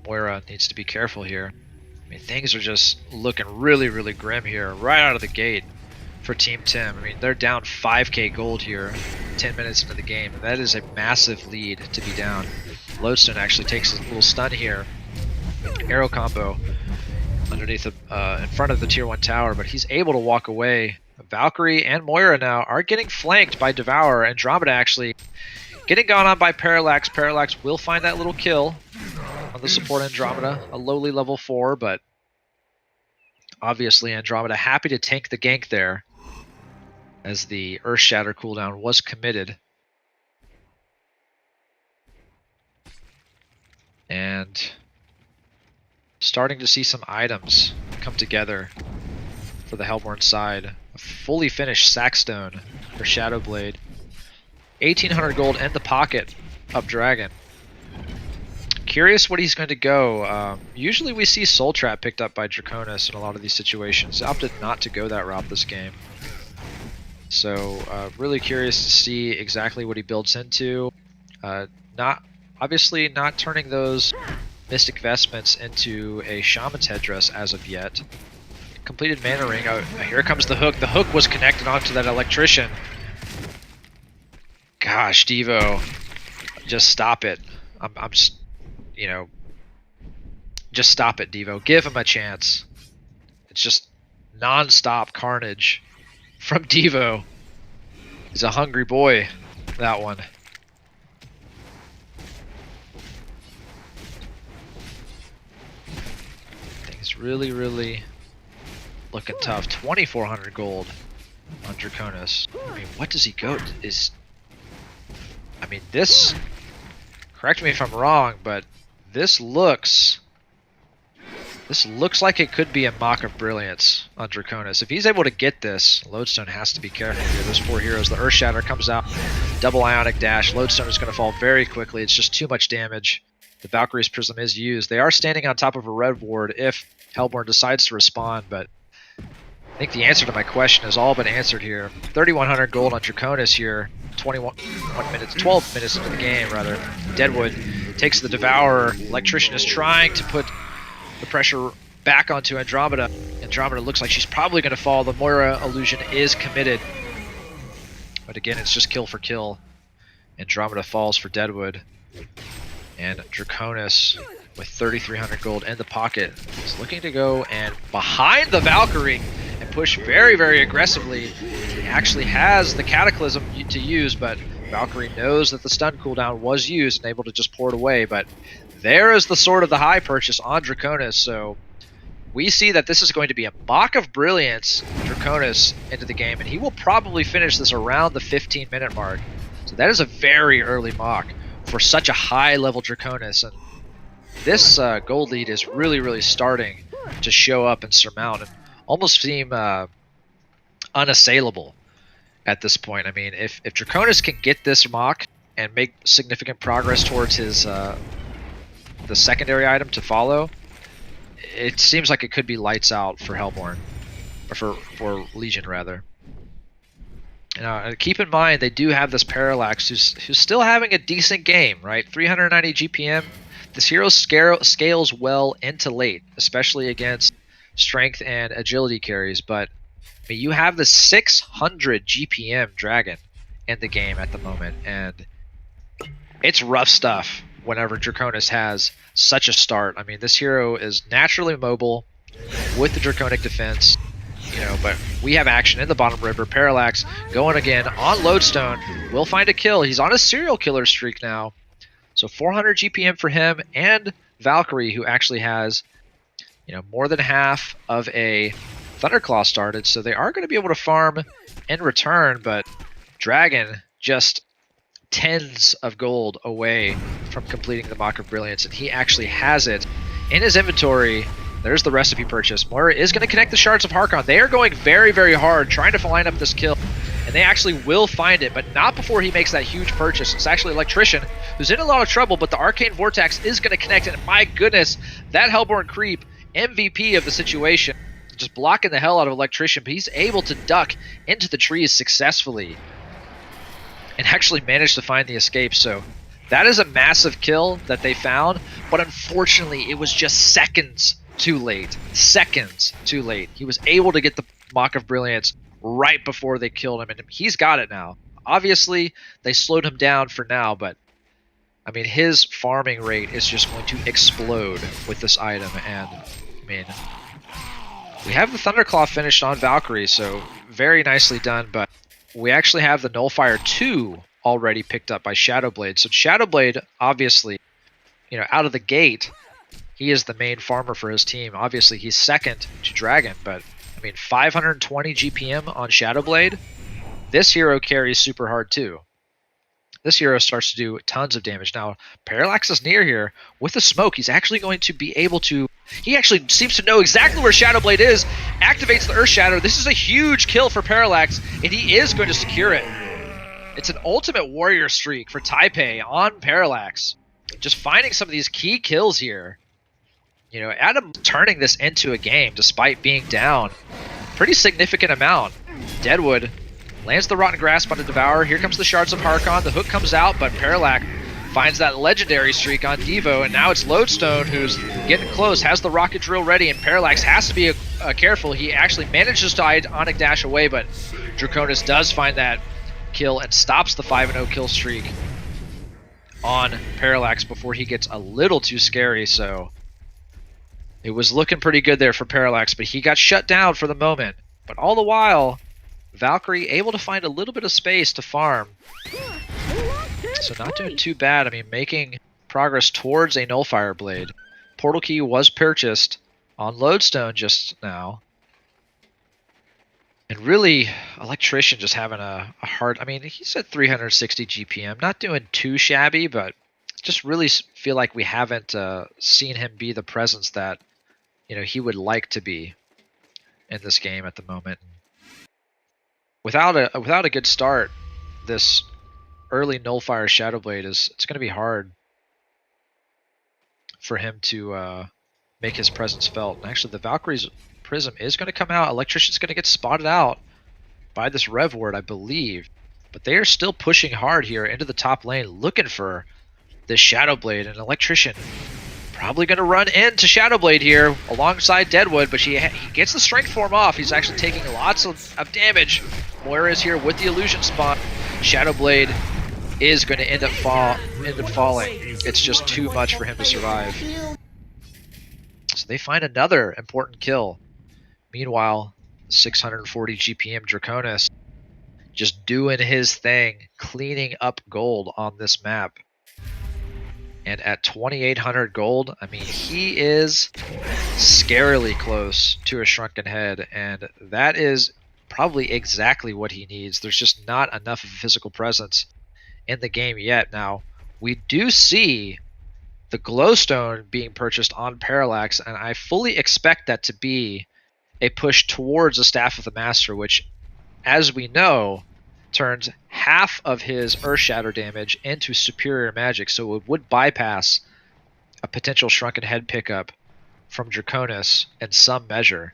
Moira needs to be careful here. I mean, things are just looking really, really grim here right out of the gate for Team Tim. I mean, they're down 5k gold here 10 minutes into the game, and that is a massive lead to be down. Lodestone actually takes a little stun here. Arrow combo underneath in front of the tier 1 tower, but he's able to walk away. Valkyrie and Moira now are getting flanked by Devourer. Andromeda actually getting gone on by Parallax. Parallax will find that little kill on the support Andromeda, a lowly level 4, but obviously Andromeda happy to tank the gank there, as the Earth Shatter cooldown was committed. And starting to see some items come together for the Hellborn side. A fully finished Sackstone for Shadowblade. 1800 gold in the pocket of Dragon. Curious what he's going to go. Usually we see Soul Trap picked up by Draconis in a lot of these situations. Opted not to go that route this game. So really curious to see exactly what he builds into. Obviously not turning those Mystic Vestments into a Shaman's Headdress as of yet. Completed Mana Ring. Oh, here comes the hook. The hook was connected onto that Electrician. Gosh, Devo, just stop it. I'm just, you know, just stop it, Devo. Give him a chance. It's just non-stop carnage from Devo. He's a hungry boy, that one. Things really, really looking tough. 2,400 gold on Draconis. I mean, what does he go? I mean, this, correct me if I'm wrong, but this looks like it could be a Mock of Brilliance on Draconis. If he's able to get this, Lodestone has to be careful here. There's 4 heroes. The Earth Shatter comes out, double Ionic Dash. Lodestone is going to fall very quickly. It's just too much damage. The Valkyrie's Prism is used. They are standing on top of a red ward if Hellborn decides to respond, but I think the answer to my question has all been answered here. 3,100 gold on Draconis here. 12 minutes into the game, rather. Deadwood takes the Devourer. Electrician is trying to put the pressure back onto Andromeda. Andromeda looks like she's probably going to fall. The Moira illusion is committed. But again, it's just kill for kill. Andromeda falls for Deadwood. And Draconis, with 3,300 gold in the pocket, is looking to go and behind the Valkyrie and push very, very aggressively. He actually has the Cataclysm to use, but Valkyrie knows that the stun cooldown was used and able to just pour it away. But there is the Sword of the High purchase on Draconis. So we see that this is going to be a Mock of Brilliance Draconis into the game, and he will probably finish this around the 15-minute mark. So that is a very early mock for such a high-level Draconis, and this gold lead is really, really starting to show up and surmount and almost seem unassailable at this point. I mean, if Draconis can get this mock and make significant progress towards his the secondary item to follow, it seems like it could be lights out for Hellborn, or for Legion rather. Now, keep in mind they do have this Parallax, who's still having a decent game, right? 390 GPM. This hero scales well into late, especially against strength and agility carries. But I mean, you have the 600 GPM dragon in the game at the moment, and it's rough stuff whenever Draconis has such a start. I mean, this hero is naturally mobile with the Draconic defense, but we have action in the bottom river. Parallax going again on Lodestone. Will find a kill. He's on a serial killer streak now. So 400 GPM for him, and Valkyrie, who actually has, more than half of a Thunderclaw started. So they are going to be able to farm in return, but Dragon just tens of gold away from completing the Mock of Brilliance, and he actually has it in his inventory. There's the recipe purchase. Moira is going to connect the Shards of HoN. They are going very, very hard trying to line up this kill, and they actually will find it, but not before he makes that huge purchase. It's actually Electrician, who's in a lot of trouble, but the Arcane Vortex is going to connect, and my goodness, that Hellborn creep, MVP of the situation, just blocking the hell out of Electrician, but he's able to duck into the trees successfully and actually managed to find the escape. So that is a massive kill that they found, but unfortunately it was just seconds too late. Seconds too late. He was able to get the Mock of Brilliance right before they killed him, and he's got it now. Obviously, they slowed him down for now, but I mean, his farming rate is just going to explode with this item, and I mean, we have the Thunderclaw finished on Valkyrie, so very nicely done, but we actually have the Nullfire 2 already picked up by Shadowblade. So Shadowblade, obviously, out of the gate, he is the main farmer for his team. Obviously, he's second to Dragon, but I mean, 520 GPM on Shadowblade. This hero carries super hard too. This hero starts to do tons of damage. Now, Parallax is near here. With the smoke, he's actually going to be able to... He actually seems to know exactly where Shadowblade is. Activates the Earth Shadow. This is a huge kill for Parallax, and he is going to secure it. It's an ultimate warrior streak for Taipei on Parallax. Just finding some of these key kills here. Adam turning this into a game despite being down pretty significant amount. Deadwood lands the Rotten Grasp on the Devourer. Here comes the Shards of HoN. The hook comes out, but Parallax finds that legendary streak on Devo, and now it's Lodestone who's getting close, has the rocket drill ready, and Parallax has to be careful. He actually manages to Ionic Dash away, but Draconis does find that kill and stops the 5-0 kill streak on Parallax before he gets a little too scary. So it was looking pretty good there for Parallax, but he got shut down for the moment. But all the while, Valkyrie able to find a little bit of space to farm. So not doing too bad. I mean, making progress towards a Nullfire Blade. Portal Key was purchased on Lodestone just now. And really, Electrician just having a hard... I mean, he's at 360 GPM. Not doing too shabby, but just really feel like we haven't seen him be the presence that he would like to be in this game at the moment. Without a good start, this early Nullfire Shadowblade it's going to be hard for him to make his presence felt. And actually, the Valkyrie's Prism is going to come out. Electrician's going to get spotted out by this Rev Ward, I believe. But they are still pushing hard here into the top lane, looking for this Shadowblade. And Electrician probably going to run into Shadowblade here alongside Deadwood, but he gets the Strength Form off. He's actually taking lots of damage. Moira is here with the Illusion Spawn. Shadowblade is going to end up falling. It's just too much for him to survive. So they find another important kill. Meanwhile, 640 GPM Draconis just doing his thing, cleaning up gold on this map. And at 2,800 gold, I mean, he is scarily close to a Shrunken Head, and that is probably exactly what he needs. There's just not enough of a physical presence in the game yet. Now, we do see the glowstone being purchased on Parallax, and I fully expect that to be a push towards the Staff of the Master, which, as we know, turns half of his Earth Shatter damage into superior magic, so it would bypass a potential Shrunken Head pickup from Draconis in some measure.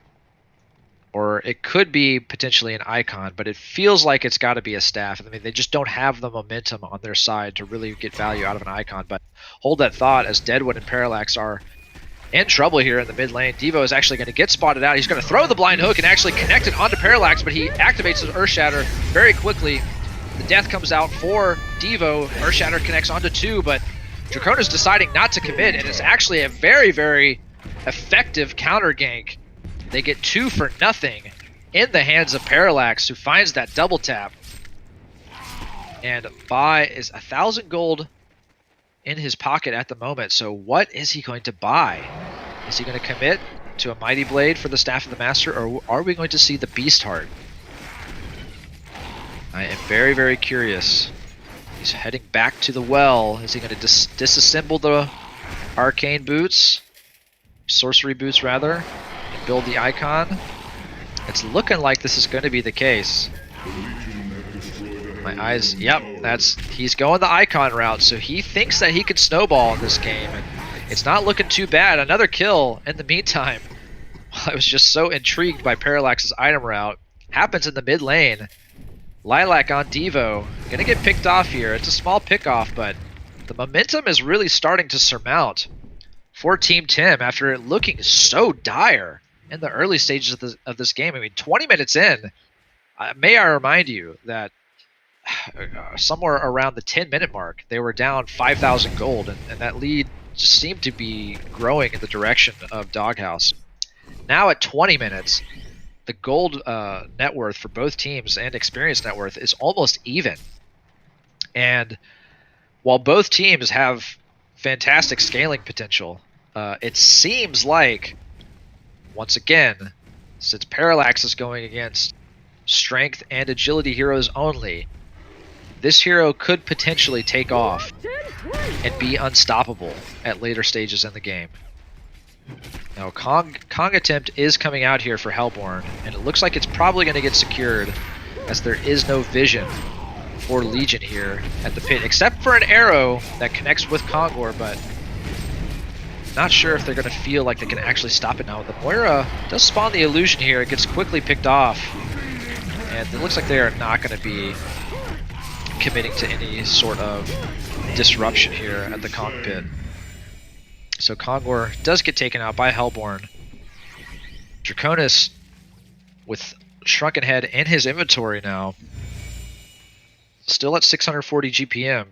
Or it could be potentially an icon, but it feels like it's got to be a staff. I mean, they just don't have the momentum on their side to really get value out of an icon. But hold that thought, as Deadwood and Parallax are in trouble here in the mid lane. Devo is actually going to get spotted out. He's going to throw the blind hook and actually connect it onto Parallax, but he activates his Earth Shatter very quickly. The death comes out for Devo. Earth Shatter connects onto 2, but Draconis deciding not to commit, and it's actually a very, very effective counter gank. They get 2 for nothing in the hands of Parallax, who finds that double tap. And buy is 1,000 gold in his pocket at the moment. So what is he going to buy? Is he going to commit to a Mighty Blade for the Staff of the Master, or are we going to see the Beast Heart? I am very, very curious. He's heading back to the well. Is he going to disassemble the arcane boots? Sorcery boots, rather, and build the icon? It's looking like this is going to be the case. My eyes, yep, he's going the icon route, so he thinks that he could snowball in this game, and it's not looking too bad. Another kill in the meantime. I was just so intrigued by Parallax's item route. Happens in the mid lane. Lilac on Devo, gonna get picked off here. It's a small pickoff, but the momentum is really starting to surmount for Team Tim after it looking so dire in the early stages of this game. I mean, 20 minutes in, may I remind you that somewhere around the 10-minute mark, they were down 5,000 gold, and that lead just seemed to be growing in the direction of Doghouse. Now at 20 minutes, the gold net worth for both teams and experience net worth is almost even. And while both teams have fantastic scaling potential, it seems like, once again, since Parallax is going against strength and agility heroes only, this hero could potentially take off and be unstoppable at later stages in the game. Now, Kong attempt is coming out here for Hellborn, and it looks like it's probably going to get secured, as there is no vision for Legion here at the pit, except for an arrow that connects with Kongor, but not sure if they're going to feel like they can actually stop it now. The Moira does spawn the illusion here. It gets quickly picked off, and it looks like they are not going to be committing to any sort of disruption here at the Kong pit. So Kongor does get taken out by Hellborn. Draconis, with Shrunken Head in his inventory now, still at 640 GPM,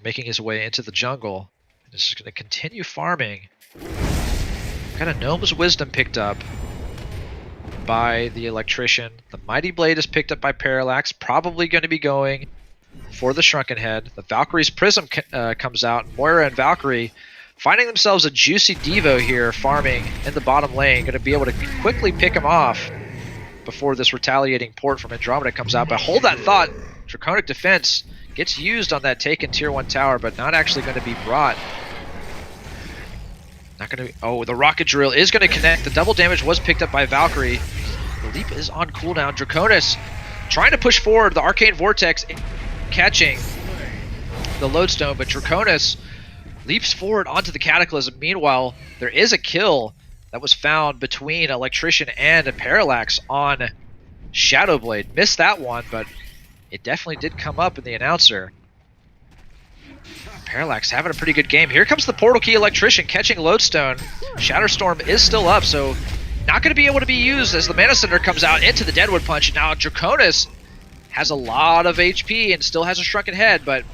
making his way into the jungle. And is going to continue farming. Got a Gnome's Wisdom picked up by the Electrician. The Mighty Blade is picked up by Parallax, probably going to be going for the Shrunken Head. The Valkyrie's Prism comes out. Moira and Valkyrie finding themselves a juicy Devo here, farming in the bottom lane. Going to be able to quickly pick him off before this retaliating port from Andromeda comes out. But hold that thought. Draconic Defense gets used on that taken tier 1 tower, but not actually going to be brought. Not going to. Oh, the Rocket Drill is going to connect. The double damage was picked up by Valkyrie. The leap is on cooldown. Draconis trying to push forward. The Arcane Vortex catching the Lodestone, but Draconis leaps forward onto the Cataclysm. Meanwhile, there is a kill that was found between Electrician and a Parallax on Shadowblade. Missed that one, but it definitely did come up in the announcer. Parallax having a pretty good game. Here comes the Portal Key Electrician catching Lodestone. Shatterstorm is still up, so not going to be able to be used as the Mana Cinder comes out into the Deadwood Punch. And now Draconis has a lot of HP and still has a Shrunken Head, but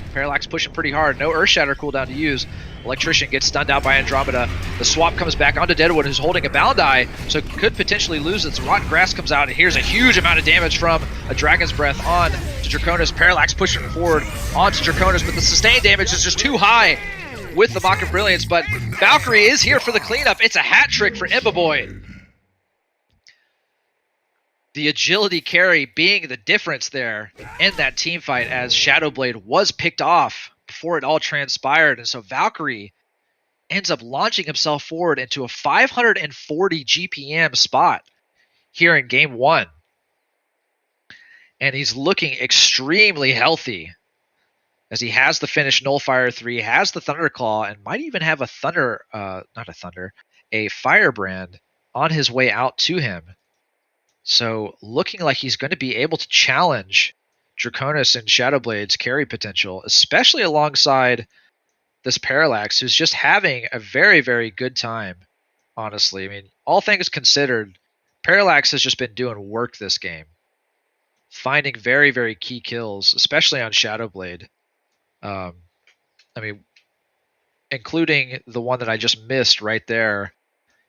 Parallax pushing pretty hard. No Earth Shatter cooldown to use. Electrician gets stunned out by Andromeda. The swap comes back onto Deadwood, who's holding a Bound-Eye, so could potentially lose it. Rotten Grass comes out, and here's a huge amount of damage from a Dragon's Breath on to Draconis. Parallax pushing forward onto Draconis, but the sustained damage is just too high with the Mock of Brilliance. But Valkyrie is here for the cleanup. It's a hat trick for Imbaboy. The agility carry being the difference there in that team fight, as Shadowblade was picked off before it all transpired. And so Valkyrie ends up launching himself forward into a 540 GPM spot here in game 1. And he's looking extremely healthy, as he has the finished Nullfire 3, has the Thunderclaw, and might even have a Firebrand on his way out to him. So looking like he's going to be able to challenge Draconis and Shadowblade's carry potential, especially alongside this Parallax, who's just having a very, very good time, honestly. I mean, all things considered, Parallax has just been doing work this game, finding very, very key kills, especially on Shadowblade. I mean, including the one that I just missed right there.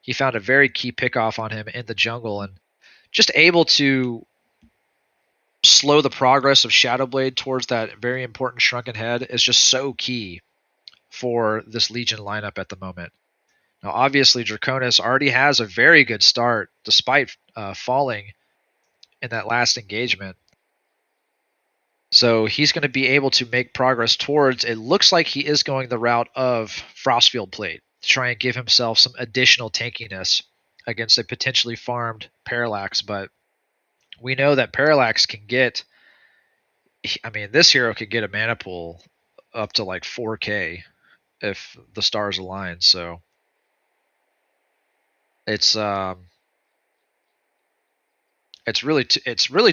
He found a very key pickoff on him in the jungle, and just able to slow the progress of Shadowblade towards that very important Shrunken Head is just so key for this Legion lineup at the moment. Now, obviously, Draconis already has a very good start, despite falling in that last engagement. So he's going to be able to make progress towards, it looks like he is going the route of Frostfield Plate to try and give himself some additional tankiness against a potentially farmed Parallax. But we know that Parallax can get, I mean, this hero could get a mana pool up to like 4k if the stars align. So it's really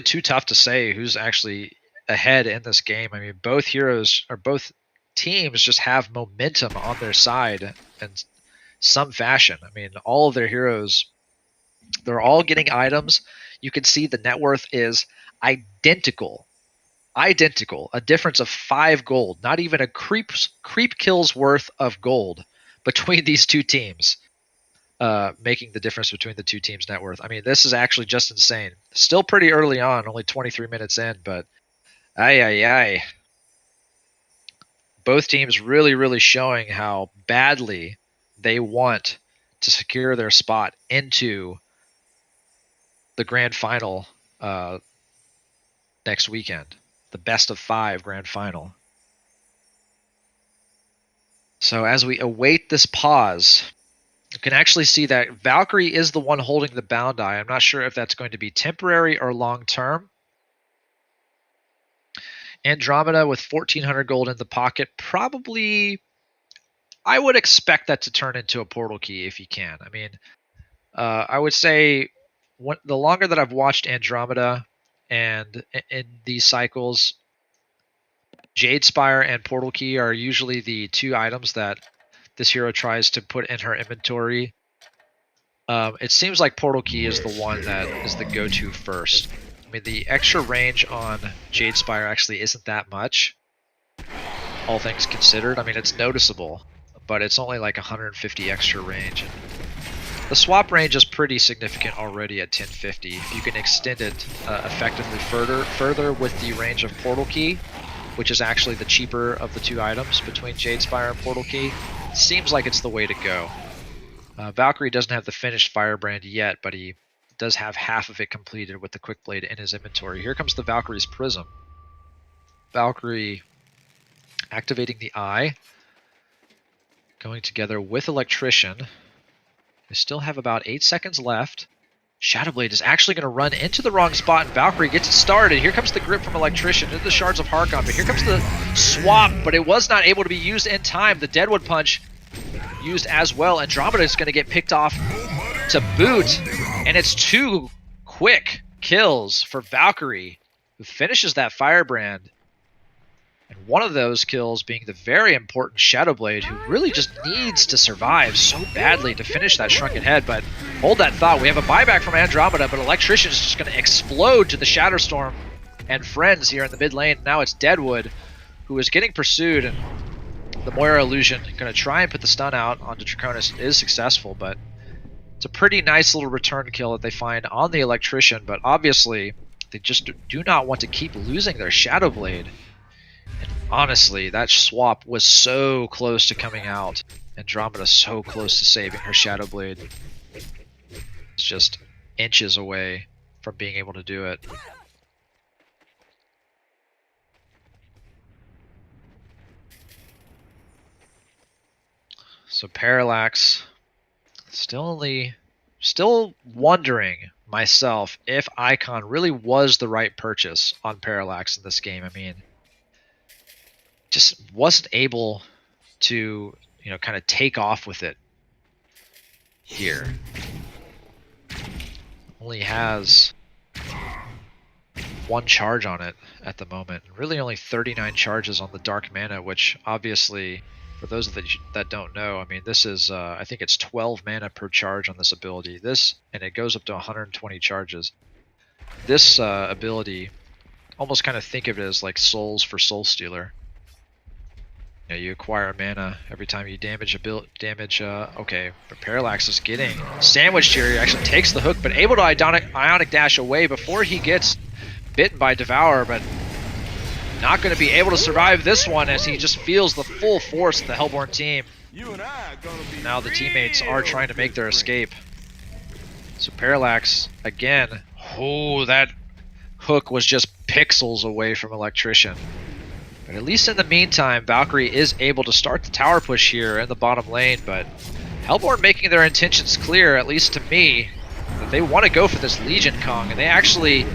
too tough to say who's actually ahead in this game. I mean, both teams just have momentum on their side in some fashion. I mean, all of their heroes, they're all getting items. You can see the net worth is identical, a difference of 5 gold, not even a creep kills worth of gold between these two teams, making the difference between the two teams' net worth. I mean, this is actually just insane. Still pretty early on, only 23 minutes in, but aye. Both teams really, really showing how badly they want to secure their spot into the grand final next weekend, the best of 5 grand final. So as we await this pause, you can actually see that Valkyrie is the one holding the Bound-Eye. I'm not sure if that's going to be temporary or long-term. Andromeda with 1,400 gold in the pocket, probably, I would expect that to turn into a portal key if you can. I mean, I would say the longer that I've watched Andromeda and in these cycles, Jade Spire and Portal Key are usually the 2 items that this hero tries to put in her inventory. It seems like Portal Key is the one that is the go-to first. I mean, the extra range on Jade Spire actually isn't that much, all things considered. I mean, it's noticeable, but it's only like 150 extra range. The swap range is pretty significant already at 1050. If you can extend it effectively further with the range of Portal Key, which is actually the cheaper of the 2 items between Jade Spire and Portal Key, seems like it's the way to go. Valkyrie doesn't have the finished Firebrand yet, but he does have half of it completed with the Quick Blade in his inventory. Here comes the Valkyrie's Prism. Valkyrie activating the Eye, going together with Electrician. They still have about 8 seconds left. Shadowblade is actually going to run into the wrong spot, and Valkyrie gets it started. Here comes the grip from Electrician into the Shards of Harkon, but here comes the swap, but it was not able to be used in time. The Deadwood Punch used as well. Andromeda is going to get picked off to boot, and it's 2 quick kills for Valkyrie, who finishes that Firebrand. And one of those kills being the very important Shadowblade, who really just needs to survive so badly to finish that Shrunken Head. But hold that thought, we have a buyback from Andromeda, but Electrician is just going to explode to the Shatterstorm and friends here in the mid lane. Now it's Deadwood, who is getting pursued, and the Moira illusion going to try and put the stun out onto Draconis is successful, but it's a pretty nice little return kill that they find on the Electrician, but obviously they just do not want to keep losing their Shadow Blade. And honestly, that swap was so close to coming out. Andromeda so close to saving her Shadow Blade. It's just inches away from being able to do it. So Parallax still wondering myself if Icon really was the right purchase on Parallax in this game. I mean, just wasn't able to, kind of take off with it here. Only has 1 charge on it at the moment. Really only 39 charges on the Dark Mana, which obviously, for those that don't know, I mean, this is, I think it's 12 mana per charge on this ability. And it goes up to 120 charges. This ability, almost kind of think of it as like souls for Soul Stealer. You acquire mana every time you damage okay, but Parallax is getting sandwiched here. He actually takes the hook, but able to Ionic Dash away before he gets bitten by Devour, but not going to be able to survive this one as he just feels the full force of the Hellborn team. Now the teammates are trying to make their escape. So Parallax, again, that hook was just pixels away from Electrician. But at least in the meantime, Valkyrie is able to start the tower push here in the bottom lane, but Hellborn making their intentions clear, at least to me, that they want to go for this Legion Kong, and they actually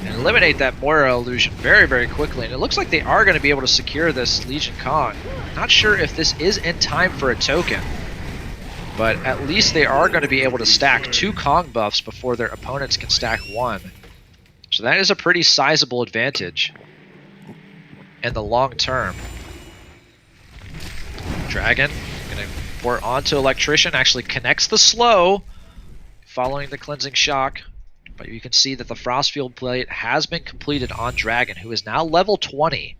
eliminate that Moira illusion very, very quickly, and it looks like they are going to be able to secure this Legion Kong. Not sure if this is in time for a token, but at least they are going to be able to stack 2 Kong buffs before their opponents can stack 1. So that is a pretty sizable advantage in the long term. Dragon gonna port onto Electrician, actually connects the slow following the cleansing shock, but you can see that the Frostfield plate has been completed on Dragon, who is now level 20.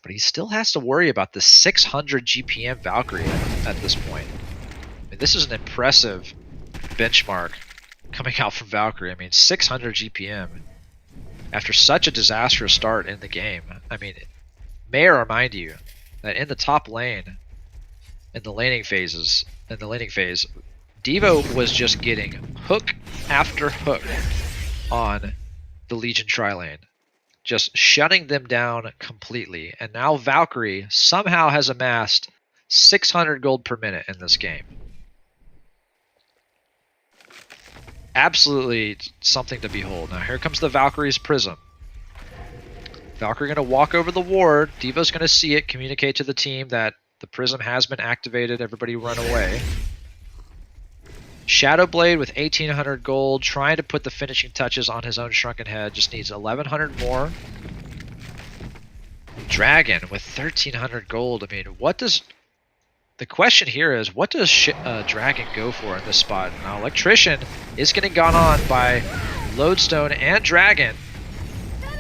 But he still has to worry about the 600 GPM Valkyrie at this point. I mean, this is an impressive benchmark coming out from Valkyrie. I mean, 600 GPM. After such a disastrous start in the game. I mean, may I remind you that in the top lane, in the laning phase, Devo was just getting hook after hook on the Legion tri-lane, just shutting them down completely. And now Valkyrie somehow has amassed 600 gold per minute in this game. Absolutely something to behold. Now here comes the Valkyrie's Prism. Valkyrie going to walk over the ward. Devo's going to see it, communicate to the team that the Prism has been activated. Everybody run away. Shadow Blade with 1800 gold, trying to put the finishing touches on his own Shrunken Head. Just needs 1100 more. Dragon with 1300 gold. I mean, the question here is, what does Dragon go for in this spot? Now, Electrician is getting gone on by Lodestone and Dragon.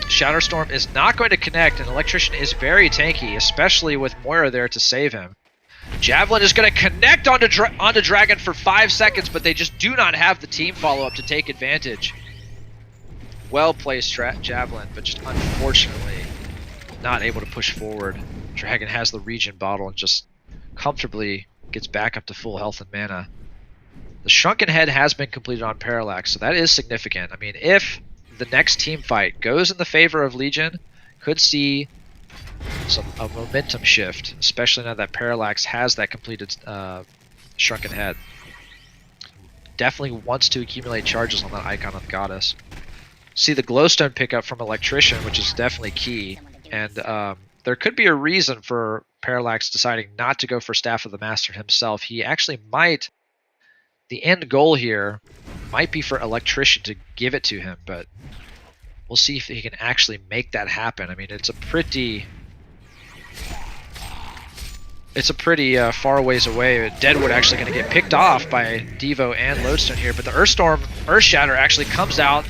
Shatterstorm is not going to connect, and Electrician is very tanky, especially with Moira there to save him. Javelin is going to connect onto Dragon for 5 seconds, but they just do not have the team follow-up to take advantage. Well-placed Javelin, but just unfortunately not able to push forward. Dragon has the regen bottle and just comfortably gets back up to full health and mana. The Shrunken Head has been completed on Parallax, so that is significant. I mean, if the next team fight goes in the favor of Legion, could see a momentum shift, especially now that Parallax has that completed Shrunken Head. Definitely wants to accumulate charges on that Icon of the Goddess. See the Glowstone pickup from Electrician, which is definitely key, and there could be a reason for Parallax deciding not to go for Staff of the Master himself. He actually might, the end goal here might be for Electrician to give it to him, but we'll see if he can actually make that happen. I mean, it's a pretty far ways away. Deadwood actually going to get picked off by Devo and Lodestone here, but the Earth Shatter actually comes out.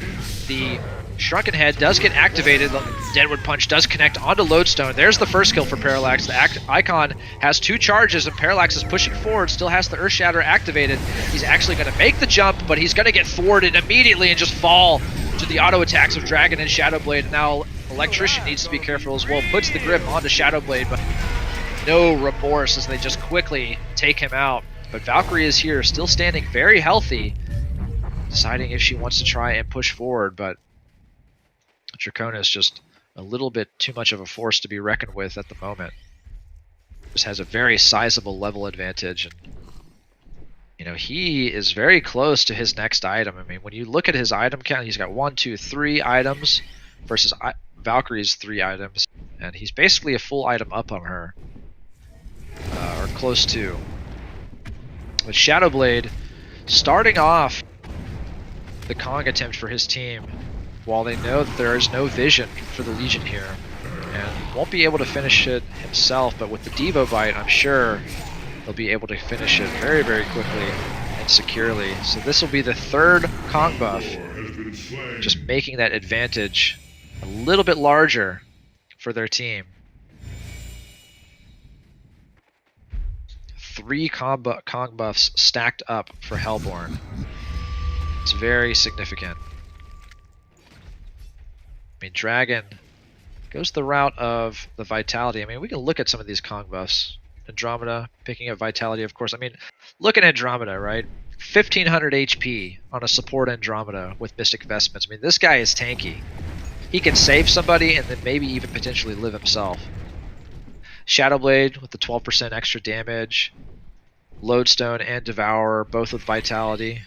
The Shrunken Head does get activated. Deadwood Punch does connect onto Lodestone. There's the first kill for Parallax. The Icon has 2 charges, and Parallax is pushing forward, still has the Earth Shatter activated. He's actually going to make the jump, but he's going to get forwarded immediately and just fall to the auto attacks of Dragon and Shadowblade. Now Electrician needs to be careful as well. Puts the grip onto Shadowblade, but no remorse as they just quickly take him out. But Valkyrie is here, still standing very healthy, deciding if she wants to try and push forward, but Draconis just a little bit too much of a force to be reckoned with at the moment. Just has a very sizable level advantage, and you know, he is very close to his next item. I mean, when you look at his item count, he's got 1, 2, 3 items versus Valkyrie's 3 items, and he's basically a full item up on her, or close to. With Shadowblade starting off the Kong attempt for his team, while they know that there is no vision for the Legion here, and won't be able to finish it himself, but with the Devo Bite, I'm sure he'll be able to finish it very, very quickly and securely. So this will be the 3rd Kong buff, just making that advantage a little bit larger for their team. 3 Kong buffs stacked up for Hellborn. It's very significant. I mean, Dragon goes the route of the Vitality. I mean, we can look at some of these Kong buffs. Andromeda picking up Vitality, of course. I mean, look at Andromeda, right? 1500 HP on a support Andromeda with Mystic Vestments. I mean, this guy is tanky. He can save somebody and then maybe even potentially live himself. Shadowblade with the 12% extra damage. Lodestone and Devourer, both with Vitality.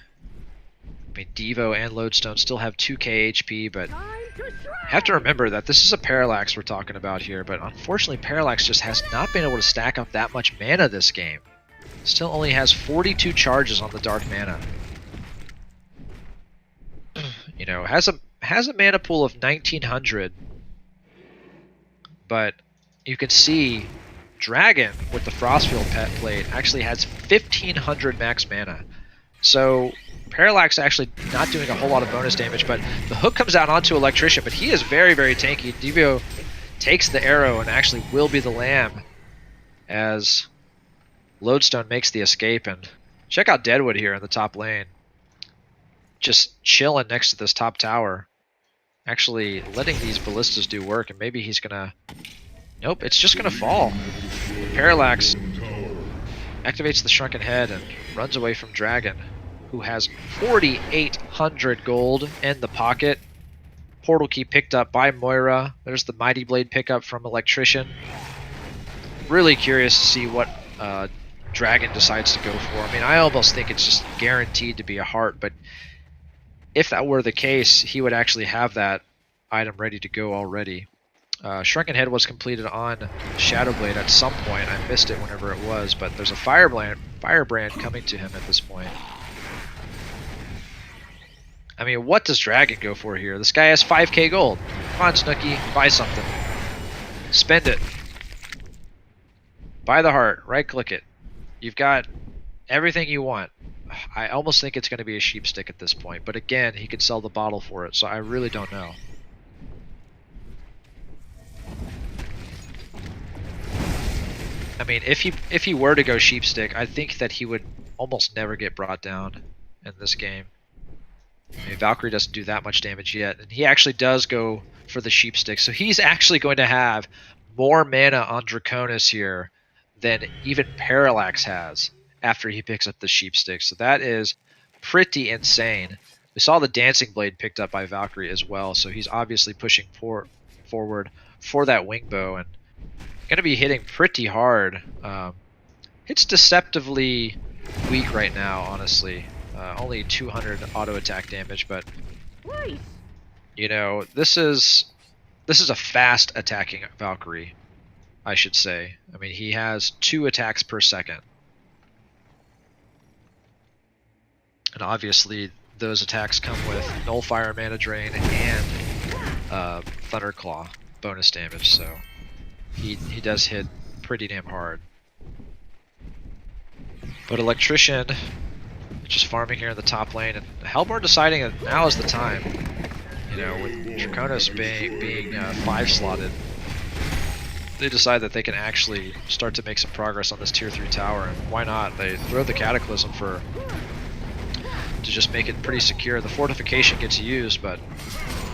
I mean, Devo and Lodestone still have 2k HP, but you have to remember that this is a Parallax we're talking about here, but unfortunately Parallax just has not been able to stack up that much mana this game. Still only has 42 charges on the Dark Mana. You know, has a mana pool of 1900, but you can see Dragon with the Frostfield Pet Plate actually has 1500 max mana. So Parallax actually not doing a whole lot of bonus damage, but the hook comes out onto Electrician, but he is very, very tanky. Devo takes the arrow and actually will be the lamb as Lodestone makes the escape. And check out Deadwood here in the top lane. Just chilling next to this top tower. Actually letting these ballistas do work, and maybe he's gonna... Nope, it's just gonna fall. Parallax activates the Shrunken Head and runs away from Dragon, who has 4,800 gold in the pocket. Portal key picked up by Moira. There's the Mighty Blade pickup from Electrician. Really curious to see what Dragon decides to go for. I mean, I almost think it's just guaranteed to be a heart, but if that were the case, he would actually have that item ready to go already. Shrunken Head was completed on Shadowblade at some point. I missed it whenever it was, but there's a Firebrand coming to him at this point. I mean, what does Dragon go for here? This guy has 5k gold. Come on, Snooki, buy something. Spend it. Buy the heart, right-click it. You've got everything you want. I almost think it's going to be a sheep stick at this point, but again, he could sell the bottle for it, so I really don't know. I mean, if he were to go sheep stick, I think that he would almost never get brought down in this game. I mean, Valkyrie doesn't do that much damage yet, and he actually does go for the sheep stick, so he's actually going to have more mana on Draconis here than even Parallax has after he picks up the sheep stick. So that is pretty insane. We saw the Dancing Blade picked up by Valkyrie as well, so he's obviously pushing forward for that wing bow and going to be hitting pretty hard. It's deceptively weak right now, honestly. Only 200 auto attack damage, but you know, this is a fast attacking Valkyrie, I should say. I mean, he has 2 attacks per second. And obviously, those attacks come with Nullfire Mana Drain and Thunderclaw bonus damage, so he does hit pretty damn hard. But Electrician just farming here in the top lane, and Hellborn deciding that now is the time. You you know, with Draconis being 5 slotted, they decide that they can actually start to make some progress on this tier 3 tower, and why not? They throw the Cataclysm to just make it pretty secure. The fortification gets used, but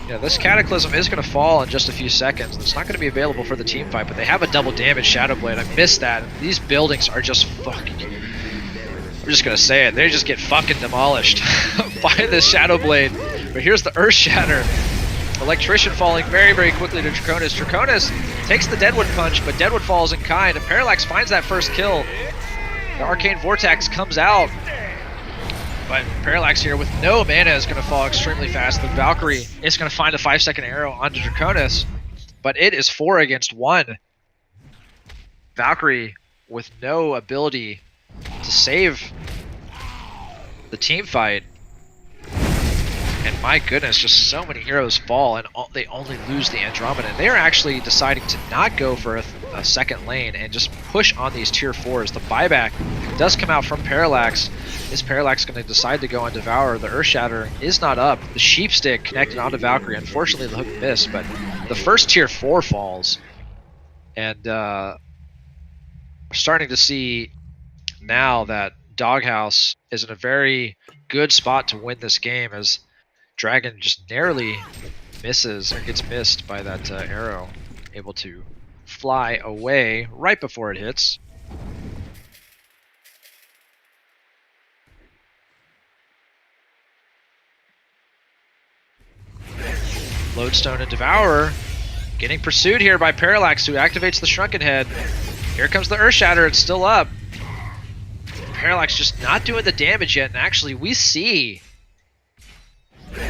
you know, this Cataclysm is going to fall in just a few seconds. It's not going to be available for the team fight, but they have a double damage Shadow Blade. I missed that. These buildings are just fucking... I'm just going to say it. They just get fucking demolished by this Shadow Blade. But here's the Earth Shatter. Electrician falling very, very quickly to Draconis. Draconis takes the Deadwood Punch, but Deadwood falls in kind, and Parallax finds that first kill. The Arcane Vortex comes out. But Parallax here with no mana is going to fall extremely fast. The Valkyrie is going to find a 5-second arrow onto Draconis, but it is 4 against 1. Valkyrie with no ability to save the team fight. And my goodness, just so many heroes fall, and they only lose the Andromeda. They are actually deciding to not go for a second lane and just push on these tier 4s. The buyback does come out from Parallax. Is Parallax going to decide to go on Devour? The Earthshatter is not up. The Sheepstick connected onto Valkyrie. Unfortunately, the hook missed, but the first tier 4 falls. And we're starting to see now that Doghouse is in a very good spot to win this game, as Dragon just narrowly misses, or gets missed by that arrow, able to fly away right before it hits. Lodestone and Devourer getting pursued here by Parallax, who activates the Shrunken Head. Here comes the Earthshatter, it's still up. Parallax just not doing the damage yet, and actually we see,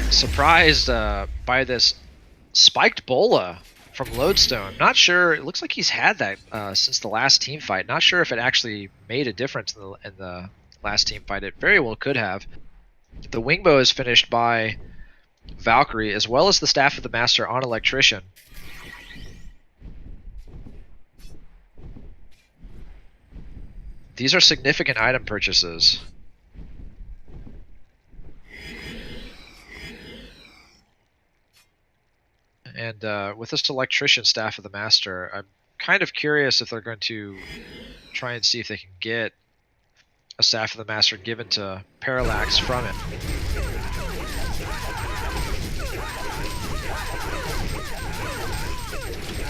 surprised by this spiked Bola from Lodestone. Not sure, it looks like he's had that since the last team fight. Not sure if it actually made a difference in the last team fight. It very well could have. The Wingbow is finished by Valkyrie, as well as the Staff of the Master on Electrician. These are significant item purchases. And with this Electrician Staff of the Master, I'm kind of curious if they're going to try and see if they can get a Staff of the Master given to Parallax from it.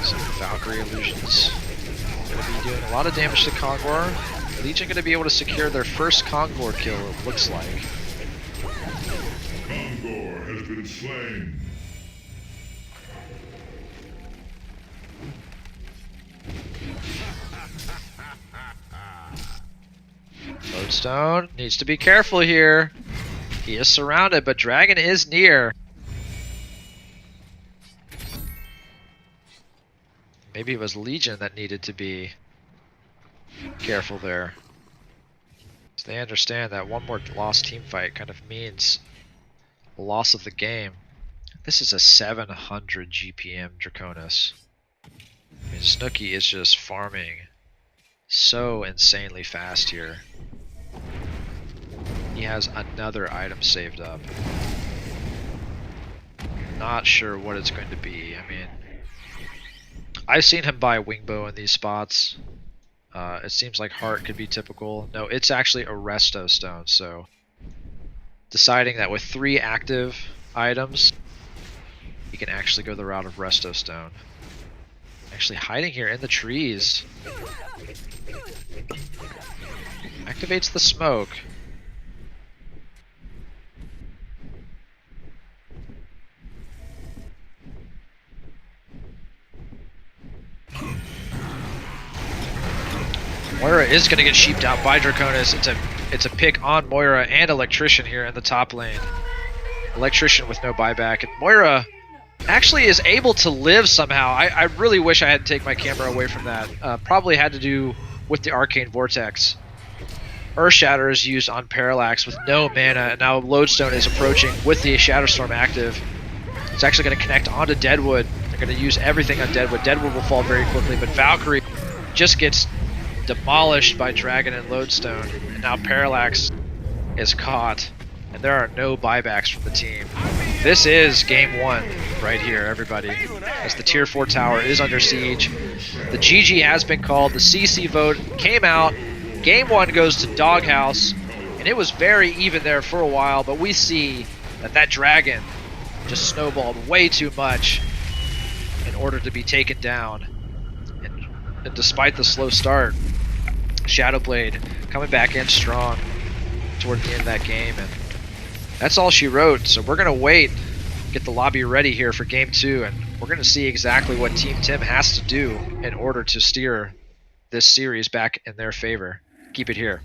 Some Valkyrie illusions. Going to be doing a lot of damage to Kongor. Legion going to be able to secure their first Kongor kill, it looks like. Kongor has been slain. Lodestone needs to be careful here. He is surrounded, but Dragon is near. Maybe it was Legion that needed to be careful there. So they understand that one more lost team fight kind of means the loss of the game. This is a 700 GPM Draconis. I mean, Snooki is just farming so insanely fast here. He has another item saved up. Not sure what it's going to be. I mean, I've seen him buy Wingbow in these spots. It seems like Heart could be typical. No, it's actually a Resto Stone, so deciding that with 3 active items, he can actually go the route of Resto Stone. Actually hiding here in the trees. Activates the smoke. Moira is going to get sheeped out by Draconis. It's a pick on Moira and Electrician here in the top lane. Electrician with no buyback, and Moira actually is able to live somehow. I really wish I hadn't taken my camera away from that. Probably had to do with the Arcane Vortex. Earthshatter is used on Parallax with no mana, and now Lodestone is approaching with the Shatterstorm active. It's actually going to connect onto Deadwood. They're going to use everything on Deadwood. Deadwood will fall very quickly, but Valkyrie just gets demolished by Dragon and Lodestone, and now Parallax is caught, and there are no buybacks from the team. This is game 1 right here, everybody, as the Tier 4 tower is under siege. The GG has been called. The CC vote came out. Game 1 goes to Doghouse, and it was very even there for a while, but we see that dragon just snowballed way too much in order to be taken down. And despite the slow start, Shadowblade coming back in strong toward the end of that game, and that's all she wrote. So we're gonna wait, get the lobby ready here for game 2, and we're gonna see exactly what Team Tim has to do in order to steer this series back in their favor. Keep it here.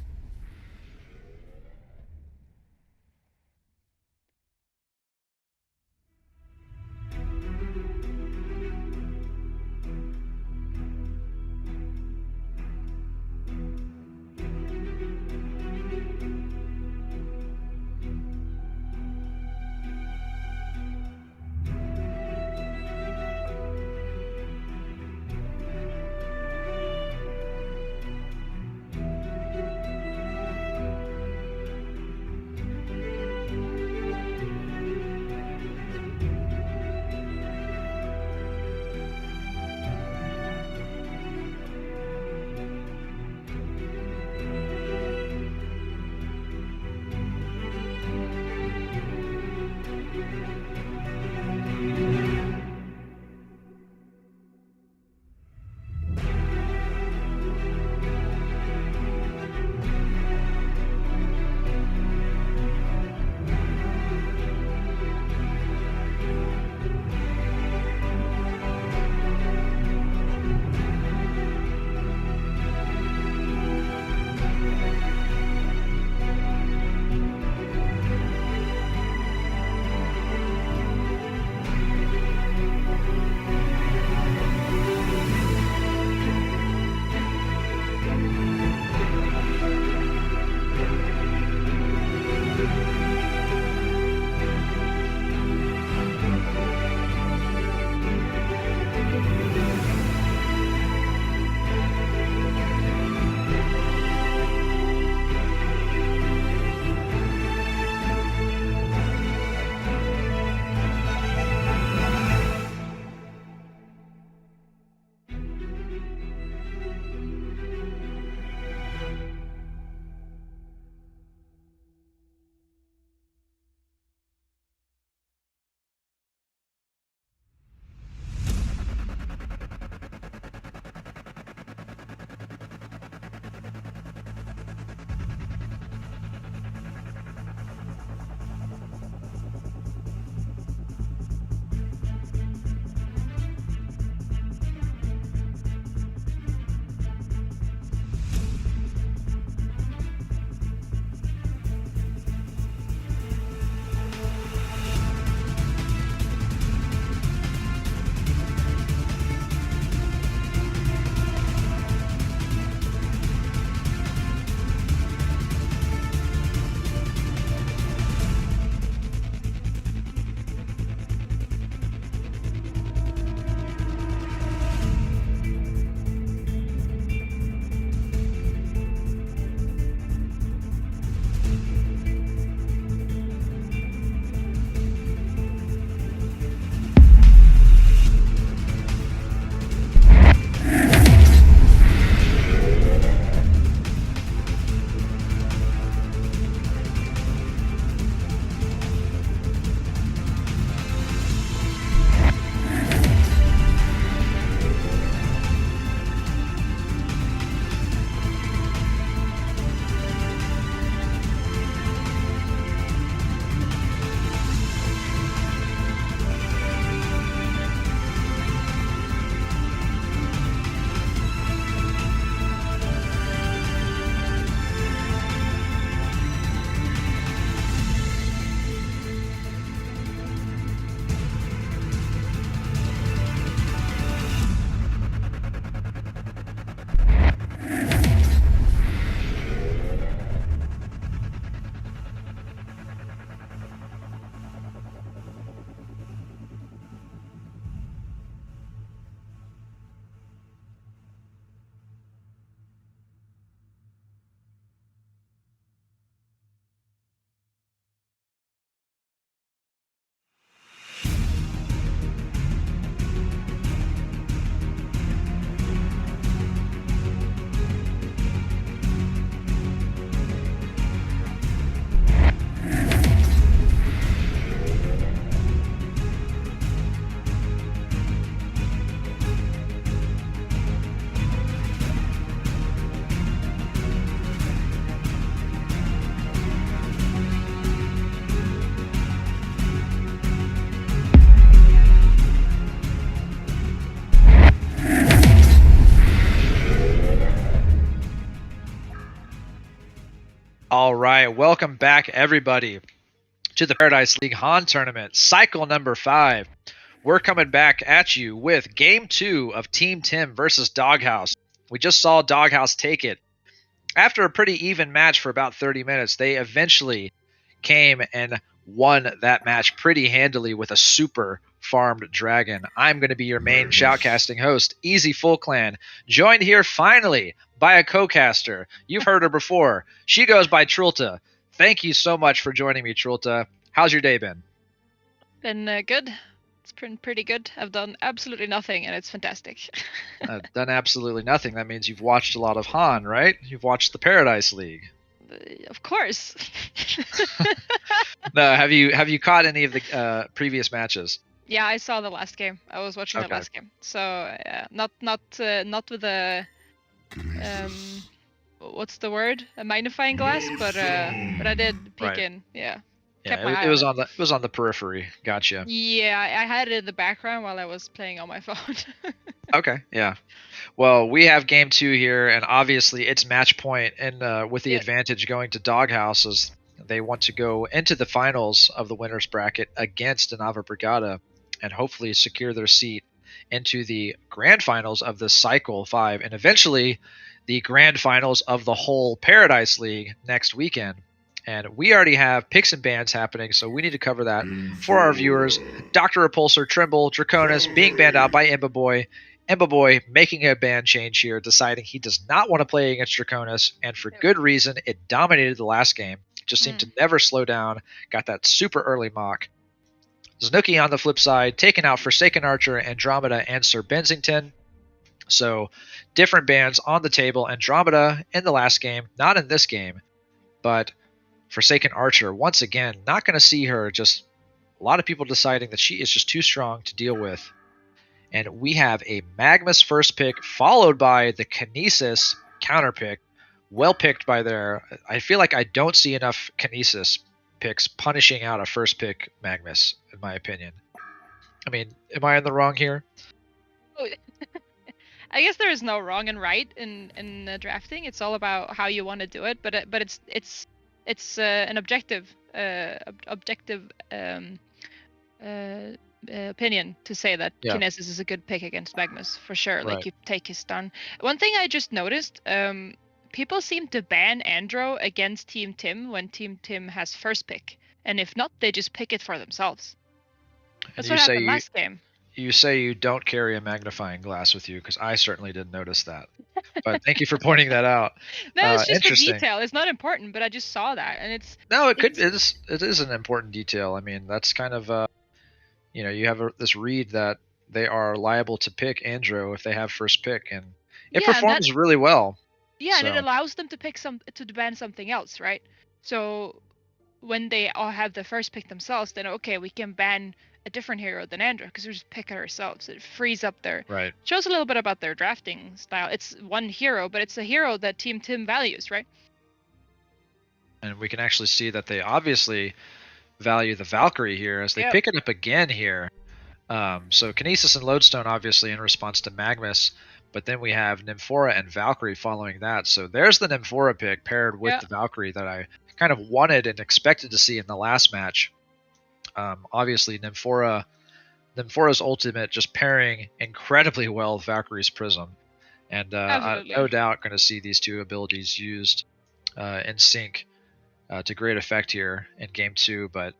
All right, welcome back, everybody, to the Paradise League HoN tournament, cycle number 5. We're coming back at you with Game 2 of Team Tim versus Doghouse. We just saw Doghouse take it. After a pretty even match for about 30 minutes, they eventually came and won that match pretty handily with a super farmed dragon. I'm going to be your main shoutcasting host, Easy Full Clan, joined here finally by a co-caster. You've heard her before. She goes by Trulta. Thank you so much for joining me, Trulta. How's your day been? Been good. It's been pretty good. I've done absolutely nothing, and it's fantastic. Done absolutely nothing. That means you've watched a lot of HoN, right? You've watched the Paradise League. Of course. No, have you caught any of the previous matches? Yeah, I saw the last game. I was watching the last game. So not with a what's the word? A magnifying glass, but I did peek in. Yeah. Yeah, it was on the periphery. Gotcha. Yeah, I had it in the background while I was playing on my phone. Okay, yeah. Well, we have game 2 here, and obviously it's match point, and with the advantage going to Doghouse as they want to go into the finals of the winners bracket against Nava Brigada and hopefully secure their seat into the grand finals of the Cycle 5 and eventually the grand finals of the whole Paradise League next weekend. And we already have picks and bans happening, so we need to cover that for our viewers. Dr. Repulsor, Trimble, Draconis being banned out by Emba Boy. Emba Boy making a ban change here, deciding he does not want to play against Draconis, and for good reason. It dominated the last game. Just seemed to never slow down. Got that super early mock. Snooki on the flip side, taking out Forsaken Archer, Andromeda, and Sir Bensington. So different bans on the table. Andromeda in the last game, not in this game, but Forsaken Archer, once again, not going to see her. Just a lot of people deciding that she is just too strong to deal with. And we have a Magmus first pick, followed by the Kinesis counter pick. Well picked by there. I feel like I don't see enough Kinesis picks punishing out a first pick Magmus, in my opinion. I mean, am I in the wrong here? I guess there is no wrong and right in drafting. It's all about how you want to do it. But it's an objective opinion to say that Kinesis is a good pick against Magmus for sure. Like you take his stun. One thing I just noticed, people seem to ban Andro against Team Tim when Team Tim has first pick, and if not, they just pick it for themselves. That's what happened last game. You say you don't carry a magnifying glass with you, because I certainly didn't notice that. But thank you for pointing that out. No, it's just a detail. It's not important, but I just saw that, and it's it is an important detail. I mean, that's kind of you have this read that they are liable to pick Andro if they have first pick, and it performs really well. Yeah, and it allows them to pick to ban something else, right? So when they all have the first pick themselves, then okay, we can ban a different hero than Andro because we just pick it ourselves. It frees up their shows a little bit about their drafting style. It's one hero, but it's a hero that Team Tim values, right? And we can actually see that they obviously value the Valkyrie here as they pick it up again here. So Kinesis and Lodestone obviously in response to Magmus, but then we have Nymphora and Valkyrie following that. So there's the Nymphora pick paired with the Valkyrie that I kind of wanted and expected to see in the last match. Obviously, Nymfora's ultimate just pairing incredibly well with Valkyrie's Prism. And I'm no doubt going to see these two abilities used in sync to great effect here in Game 2. But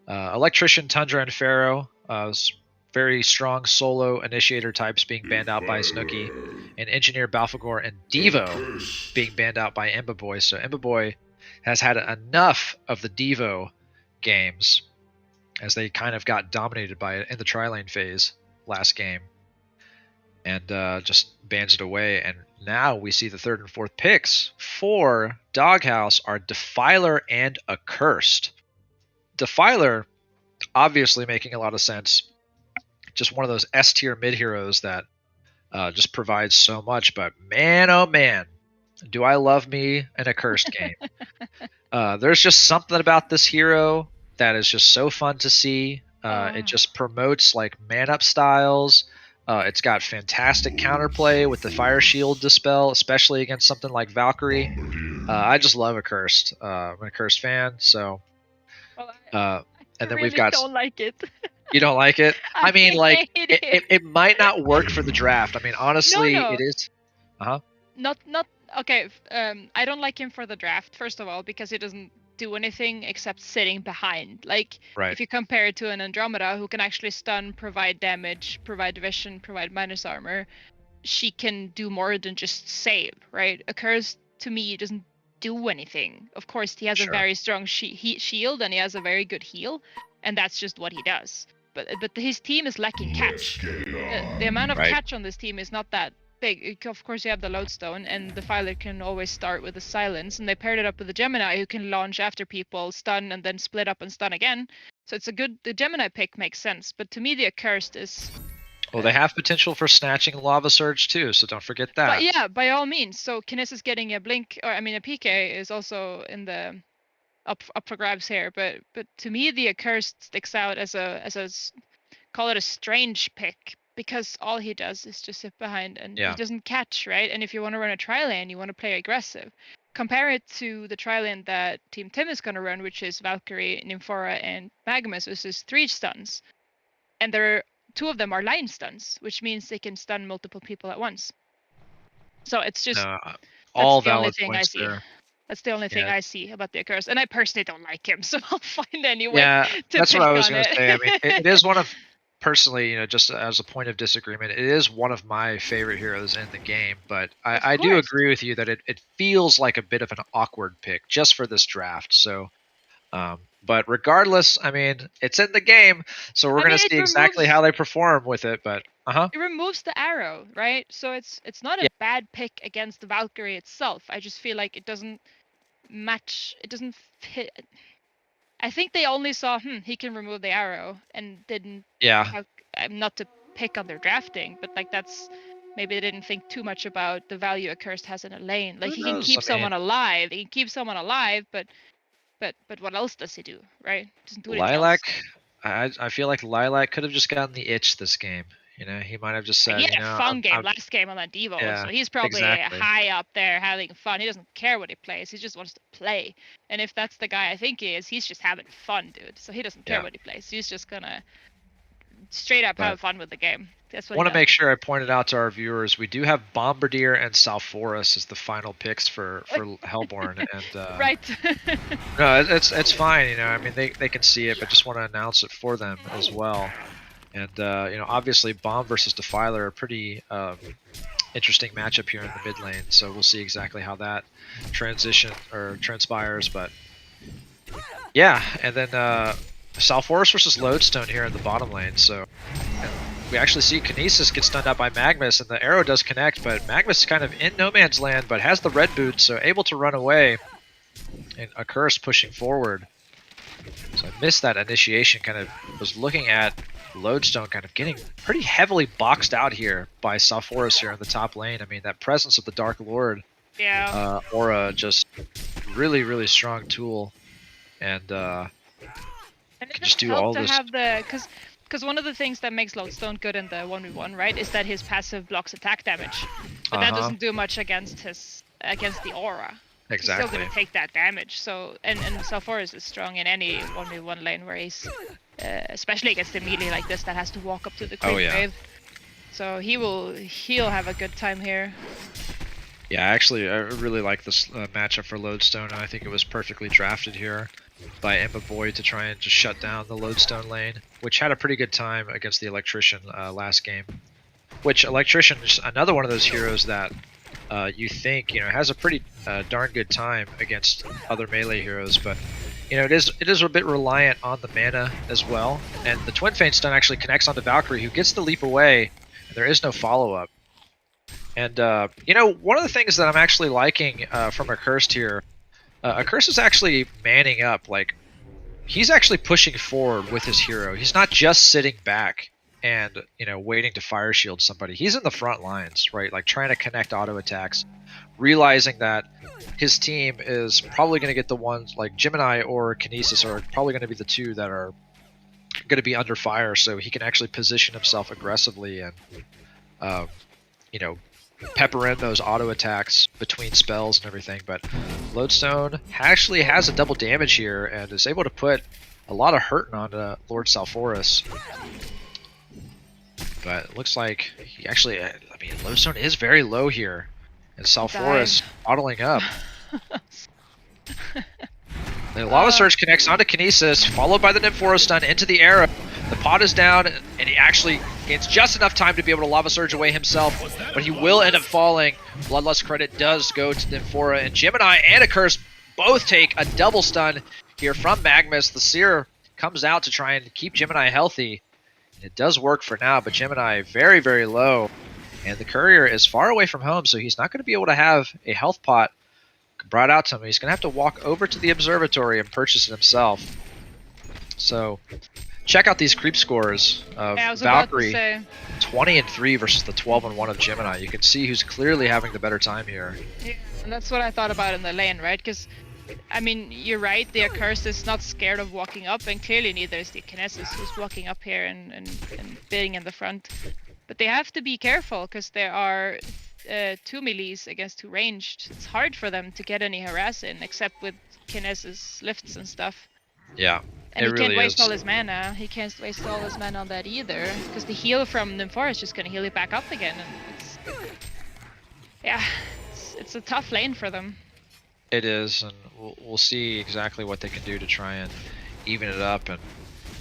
Electrician, Tundra, and Pharaoh, very strong solo initiator types being banned out by Snooki, and Engineer, Balfagor, and Devo being banned out by Emba Boy. So Emba Boy has had enough of the Devo games, as they kind of got dominated by it in the tri-lane phase last game, and just bans it away. And now we see the third and fourth picks for Doghouse are Defiler and Accursed. Defiler, obviously making a lot of sense. Just one of those S-tier mid-heroes that just provides so much. But man, oh man, do I love me an Accursed game. There's just something about this hero that is just so fun to see. It just promotes like man-up styles. It's got fantastic counterplay with the Fire Shield Dispel, especially against something like Valkyrie. I just love Accursed. I'm an Accursed fan, so. Well, And I then we've really got. don't like it. You don't like it? I mean, like, hate it might not work for the draft. I mean, honestly, No. it is. Not okay. I don't like him for the draft. First of all, because he doesn't do anything except sitting behind. Like, Right. if you compare it to an Andromeda who can actually stun, provide damage, provide vision, provide minus armor, she can do more than just save, right? Occurs to me doesn't do anything. Of course, he has Sure. a very strong shield and he has a very good heal, and that's just what he does. But his team is lacking catch. The amount of Right. catch on this team is not that big. Of course, you have the Lodestone, and the Filer can always start with the Silence, and they paired it up with the Gemini, who can launch after people, stun, and then split up and stun again. So it's a good. The Gemini pick makes sense, but to me, the Accursed is. Well, they have potential for snatching Lava Surge too, so don't forget that. But yeah, by all means. So Kinesis getting a blink, or I mean a PK, is also in the up for grabs here. But to me, the Accursed sticks out as a call it a strange pick, because all he does is just sit behind and Yeah. he doesn't catch, right? And if you want to run a tri-lane, you want to play aggressive. Compare it to the tri-lane that Team Tim is going to run, which is Valkyrie, Nymphora, and Magnus, which is 3 stuns. And two of them are line stuns, which means they can stun multiple people at once. So it's just all the only valid thing I points see. there. That's the only thing I see about the Accursed, and I personally don't like him, so I'll find any way Yeah, to that's pick what I was on going to it. say. I mean, it is one of, personally, just as a point of disagreement, it is one of my favorite heroes in the game. But I do course. agree with you that it feels like a bit of an awkward pick just for this draft. So, but regardless, I mean, it's in the game, so we're going to see exactly how they perform with it. But it removes the arrow, right? So it's not a bad pick against the Valkyrie itself. I just feel like it doesn't match. It doesn't fit. I think they only saw he can remove the arrow and didn't. Yeah. Not to pick on their drafting, but like that's maybe they didn't think too much about the value Accursed has in a lane. Like he can keep someone alive. He can keep someone alive, but what else does he do, right? Doesn't do anything Lilac, else. I feel like Lilac could have just gotten the itch this game. He might have just said, he had a fun game last game on that Devo, yeah, so he's probably high up there having fun. He doesn't care what he plays, he just wants to play. And if that's the guy I think he is, he's just having fun, dude. So he doesn't care what he plays. He's just gonna straight up have fun with the game. That's what I want to make sure I pointed out to our viewers, we do have Bombardier and Salforus as the final picks for Hellborn. And right. No, it's fine. I mean, they can see it, but just want to announce it for them as well. And obviously, Bomb versus Defiler, a pretty interesting matchup here in the mid lane. So we'll see exactly how that transpires. But yeah, and then Salforus versus Lodestone here in the bottom lane. So we actually see Kinesis get stunned out by Magnus, and the arrow does connect, but Magnus is kind of in no man's land, but has the red boot, so able to run away. And Accursed pushing forward. So I missed that initiation, kind of was looking at Lodestone kind of getting pretty heavily boxed out here by Salforus here in the top lane. I mean, that presence of the Dark Lord aura, just really, really strong tool. And can just do all this. Because one of the things that makes Lodestone good in the 1v1, right, is that his passive blocks attack damage. But that doesn't do much against the aura. Exactly. He's still going to take that damage. So and Salforus is strong in any 1v1 lane where he's, especially against a melee like this that has to walk up to the creep wave. So he'll have a good time here. Yeah, actually, I really like this matchup for Lodestone. I think it was perfectly drafted here by Emma Boy to try and just shut down the Lodestone lane, which had a pretty good time against the Electrician last game. Which Electrician is another one of those heroes that you think has a pretty darn good time against other melee heroes, but it is a bit reliant on the mana as well. And the Twin Feint stun actually connects onto Valkyrie, who gets the leap away, and there is no follow up. And one of the things that I'm actually liking from Accursed here, Accursed is actually manning up. Like, he's actually pushing forward with his hero. He's not just sitting back and waiting to fire shield somebody. He's in the front lines, right? Like, trying to connect auto attacks, realizing that his team is probably going to get the ones like Gemini or Kinesis are probably going to be the two that are going to be under fire, so he can actually position himself aggressively and you know, pepper in those auto attacks between spells and everything. But Lodestone actually has a double damage here and is able to put a lot of hurt on Lord Salforus. But it looks like he actually, I mean, Lodestone is very low here. And Salforus bottling up. The Lava Surge connects onto Kinesis, followed by the Nymphora stun into the arrow. The pod is down, and he actually gains just enough time to be able to Lava Surge away himself, but he will end up falling. Bloodlust credit does go to Nymphora, and Gemini and Accursed both take a double stun here from Magmus. The Seer comes out to try and keep Gemini healthy. It does work for now, but Gemini very, very low. And the Courier is far away from home, so he's not going to be able to have a health pot brought out to him. He's going to have to walk over to the observatory and purchase it himself. So check out these creep scores of Valkyrie. 20-3 versus the 12-1 of Gemini. You can see who's clearly having the better time here. Yeah, and that's what I thought about in the lane, right? Because, I mean, you're right, the Accursed is not scared of walking up, and clearly neither is the Kinesis, who's walking up here and bidding in the front. But they have to be careful, because there are 2 melees against 2 ranged. It's hard for them to get any harass in, except with Kinesis lifts and stuff. Yeah. And he really can't waste is. all his mana. He can't waste all his mana on that either, because the heal from Nymphora is just going to heal it back up again. And it's, yeah, it's a tough lane for them. It is, and we'll see exactly what they can do to try and even it up. And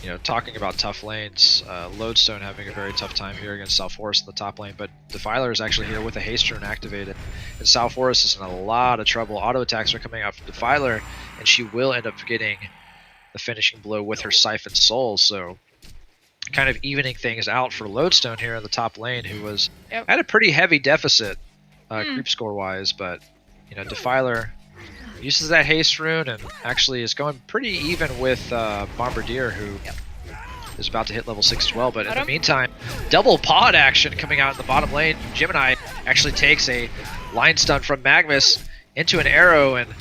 you know, talking about tough lanes, Lodestone having a very tough time here against Salforus in the top lane, but Defiler is actually here with a haste rune activated, and Salforus is in a lot of trouble. Auto attacks are coming out from Defiler, and she will end up getting the finishing blow with her Siphon Soul, so kind of evening things out for Lodestone here in the top lane, who was at a pretty heavy deficit creep score wise, but you know, Defiler uses that haste rune and actually is going pretty even with Bombardier, who is about to hit level 6 as well. But in the meantime, double pod action coming out in the bottom lane. Gemini actually takes a line stun from Magmus into an arrow and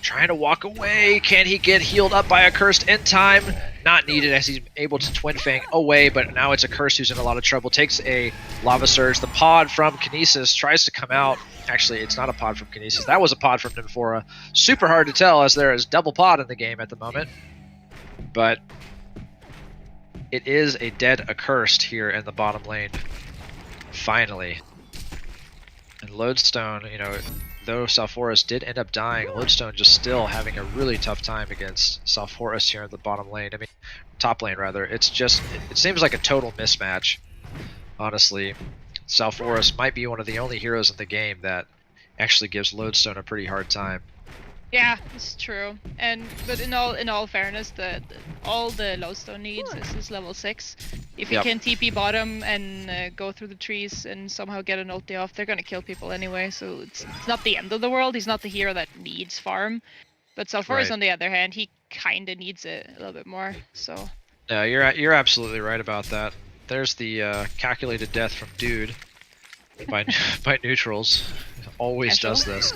trying to walk away. Can he get healed up by Accursed in time? Not needed, as he's able to Twin Fang away, but now it's Accursed who's in a lot of trouble. Takes a Lava Surge. The pod from Kinesis tries to come out. Actually, it's not a pod from Kinesis. That was a pod from Nymphora. Super hard to tell, as there is double pod in the game at the moment. But it is a dead Accursed here in the bottom lane. Finally. And Lodestone, you know, though Salforus did end up dying, Lodestone just still having a really tough time against Salforus here in the bottom lane. I mean, top lane rather. It's just, it seems like a total mismatch, honestly. Salforus might be one of the only heroes in the game that actually gives Lodestone a pretty hard time. Yeah, it's true. But in all fairness, all the Lodestone needs is level 6. If he can TP bottom and go through the trees and somehow get an ulti off, they're gonna kill people anyway. So it's not the end of the world. He's not the hero that needs farm. But Salforus, on the other hand, he kind of needs it a little bit more. So. Yeah, you're absolutely right about that. There's the calculated death from Dude by neutrals. Always does this.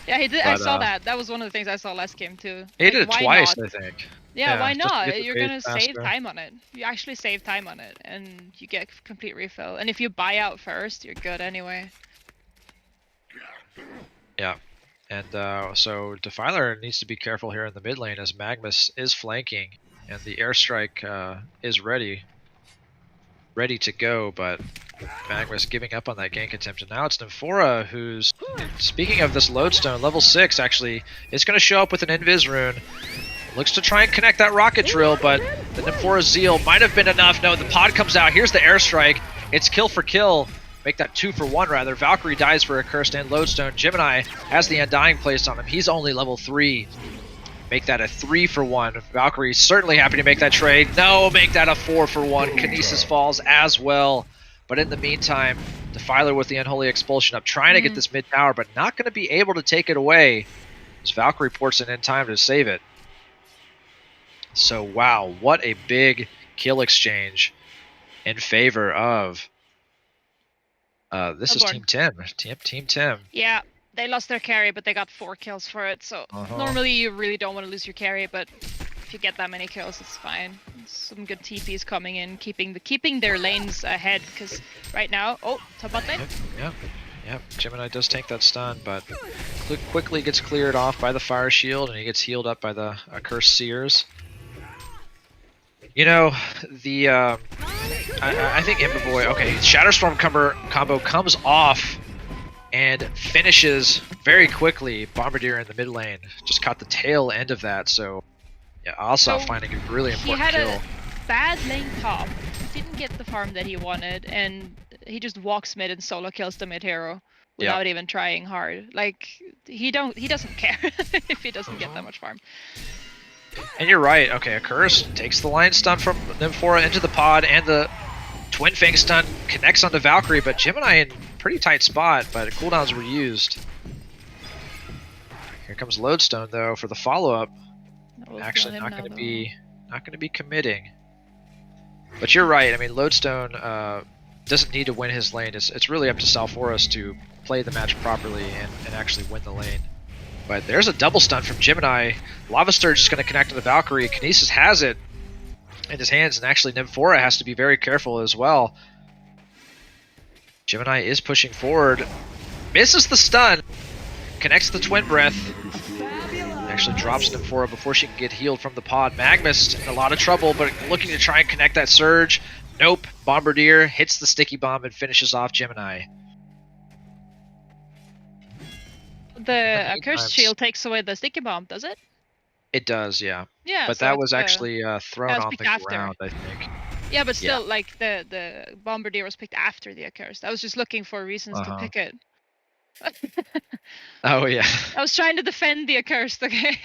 Yeah, he did. But, I saw that. That was one of the things I saw last game too. He did it twice, I think. Yeah, why not? You're gonna save time on it. You actually save time on it, and you get complete refill. And if you buy out first, you're good anyway. Yeah, and so Defiler needs to be careful here in the mid lane, as Magmus is flanking, and the airstrike is ready to go, but Magmus giving up on that gank attempt. And now it's Nymphora, who's, speaking of this Lodestone, level 6 actually is going to show up with an Invis rune. Looks to try and connect that rocket drill, but the Nymphora Zeal might have been enough. No, the pod comes out. Here's the airstrike. It's kill for kill. Make that 2 for 1 rather. Valkyrie dies for Accursed and Lodestone. Gemini has the Undying placed on him. He's only level 3. Make that a 3 for 1. Valkyrie certainly happy to make that trade. No, make that a 4 for 1. Kinesis falls as well. But in the meantime, Defiler with the Unholy Expulsion up, trying to get this mid tower, but not going to be able to take it away, as Valkyrie ports it in time to save it. So wow, what a big kill exchange in favor of this is Team Tim. Team Tim. Yeah, they lost their carry, but they got 4 kills for it. So normally you really don't want to lose your carry, but if you get that many kills, it's fine. Some good TPs coming in, keeping their lanes ahead. Because right now, top bot lane. Yep. Gemini does take that stun, but quickly gets cleared off by the fire shield, and he gets healed up by the accursed seers. You know, the I think Imberboy. Okay, Shatterstorm combo comes off and finishes very quickly. Bombardier in the mid lane just caught the tail end of that. So yeah, also finding a really important kill. He had a bad lane top, didn't get the farm that he wanted, and he just walks mid and solo kills the mid hero without even trying hard. Like he doesn't care if he doesn't get that much farm. And you're right. Okay, a curse takes the line stun from Nymphora into the pod, and the Twin Fang stun connects onto Valkyrie, but Gemini in pretty tight spot, but cooldowns were used. Here comes Lodestone though for the follow-up. Actually not going to be committing. But you're right. I mean, Lodestone doesn't need to win his lane. It's really up to Salforus to play the match properly and actually win the lane. But there's a double stun from Gemini. Lava Sturge is going to connect to the Valkyrie. Kinesis has it in his hands, and actually Nymphora has to be very careful as well. Gemini is pushing forward. Misses the stun. Connects the Twin Breath. Actually drops Nymphora before she can get healed from the pod. Magmus in a lot of trouble, but looking to try and connect that surge. Nope. Bombardier hits the sticky bomb and finishes off Gemini. The accursed shield takes away the sticky bomb, does it? It does, yeah. Yeah. But so that was actually thrown off the after. ground, I think. Yeah, but still, like the Bombardier was picked after the accursed. I was just looking for reasons to pick it. Oh yeah. I was trying to defend the accursed. Okay.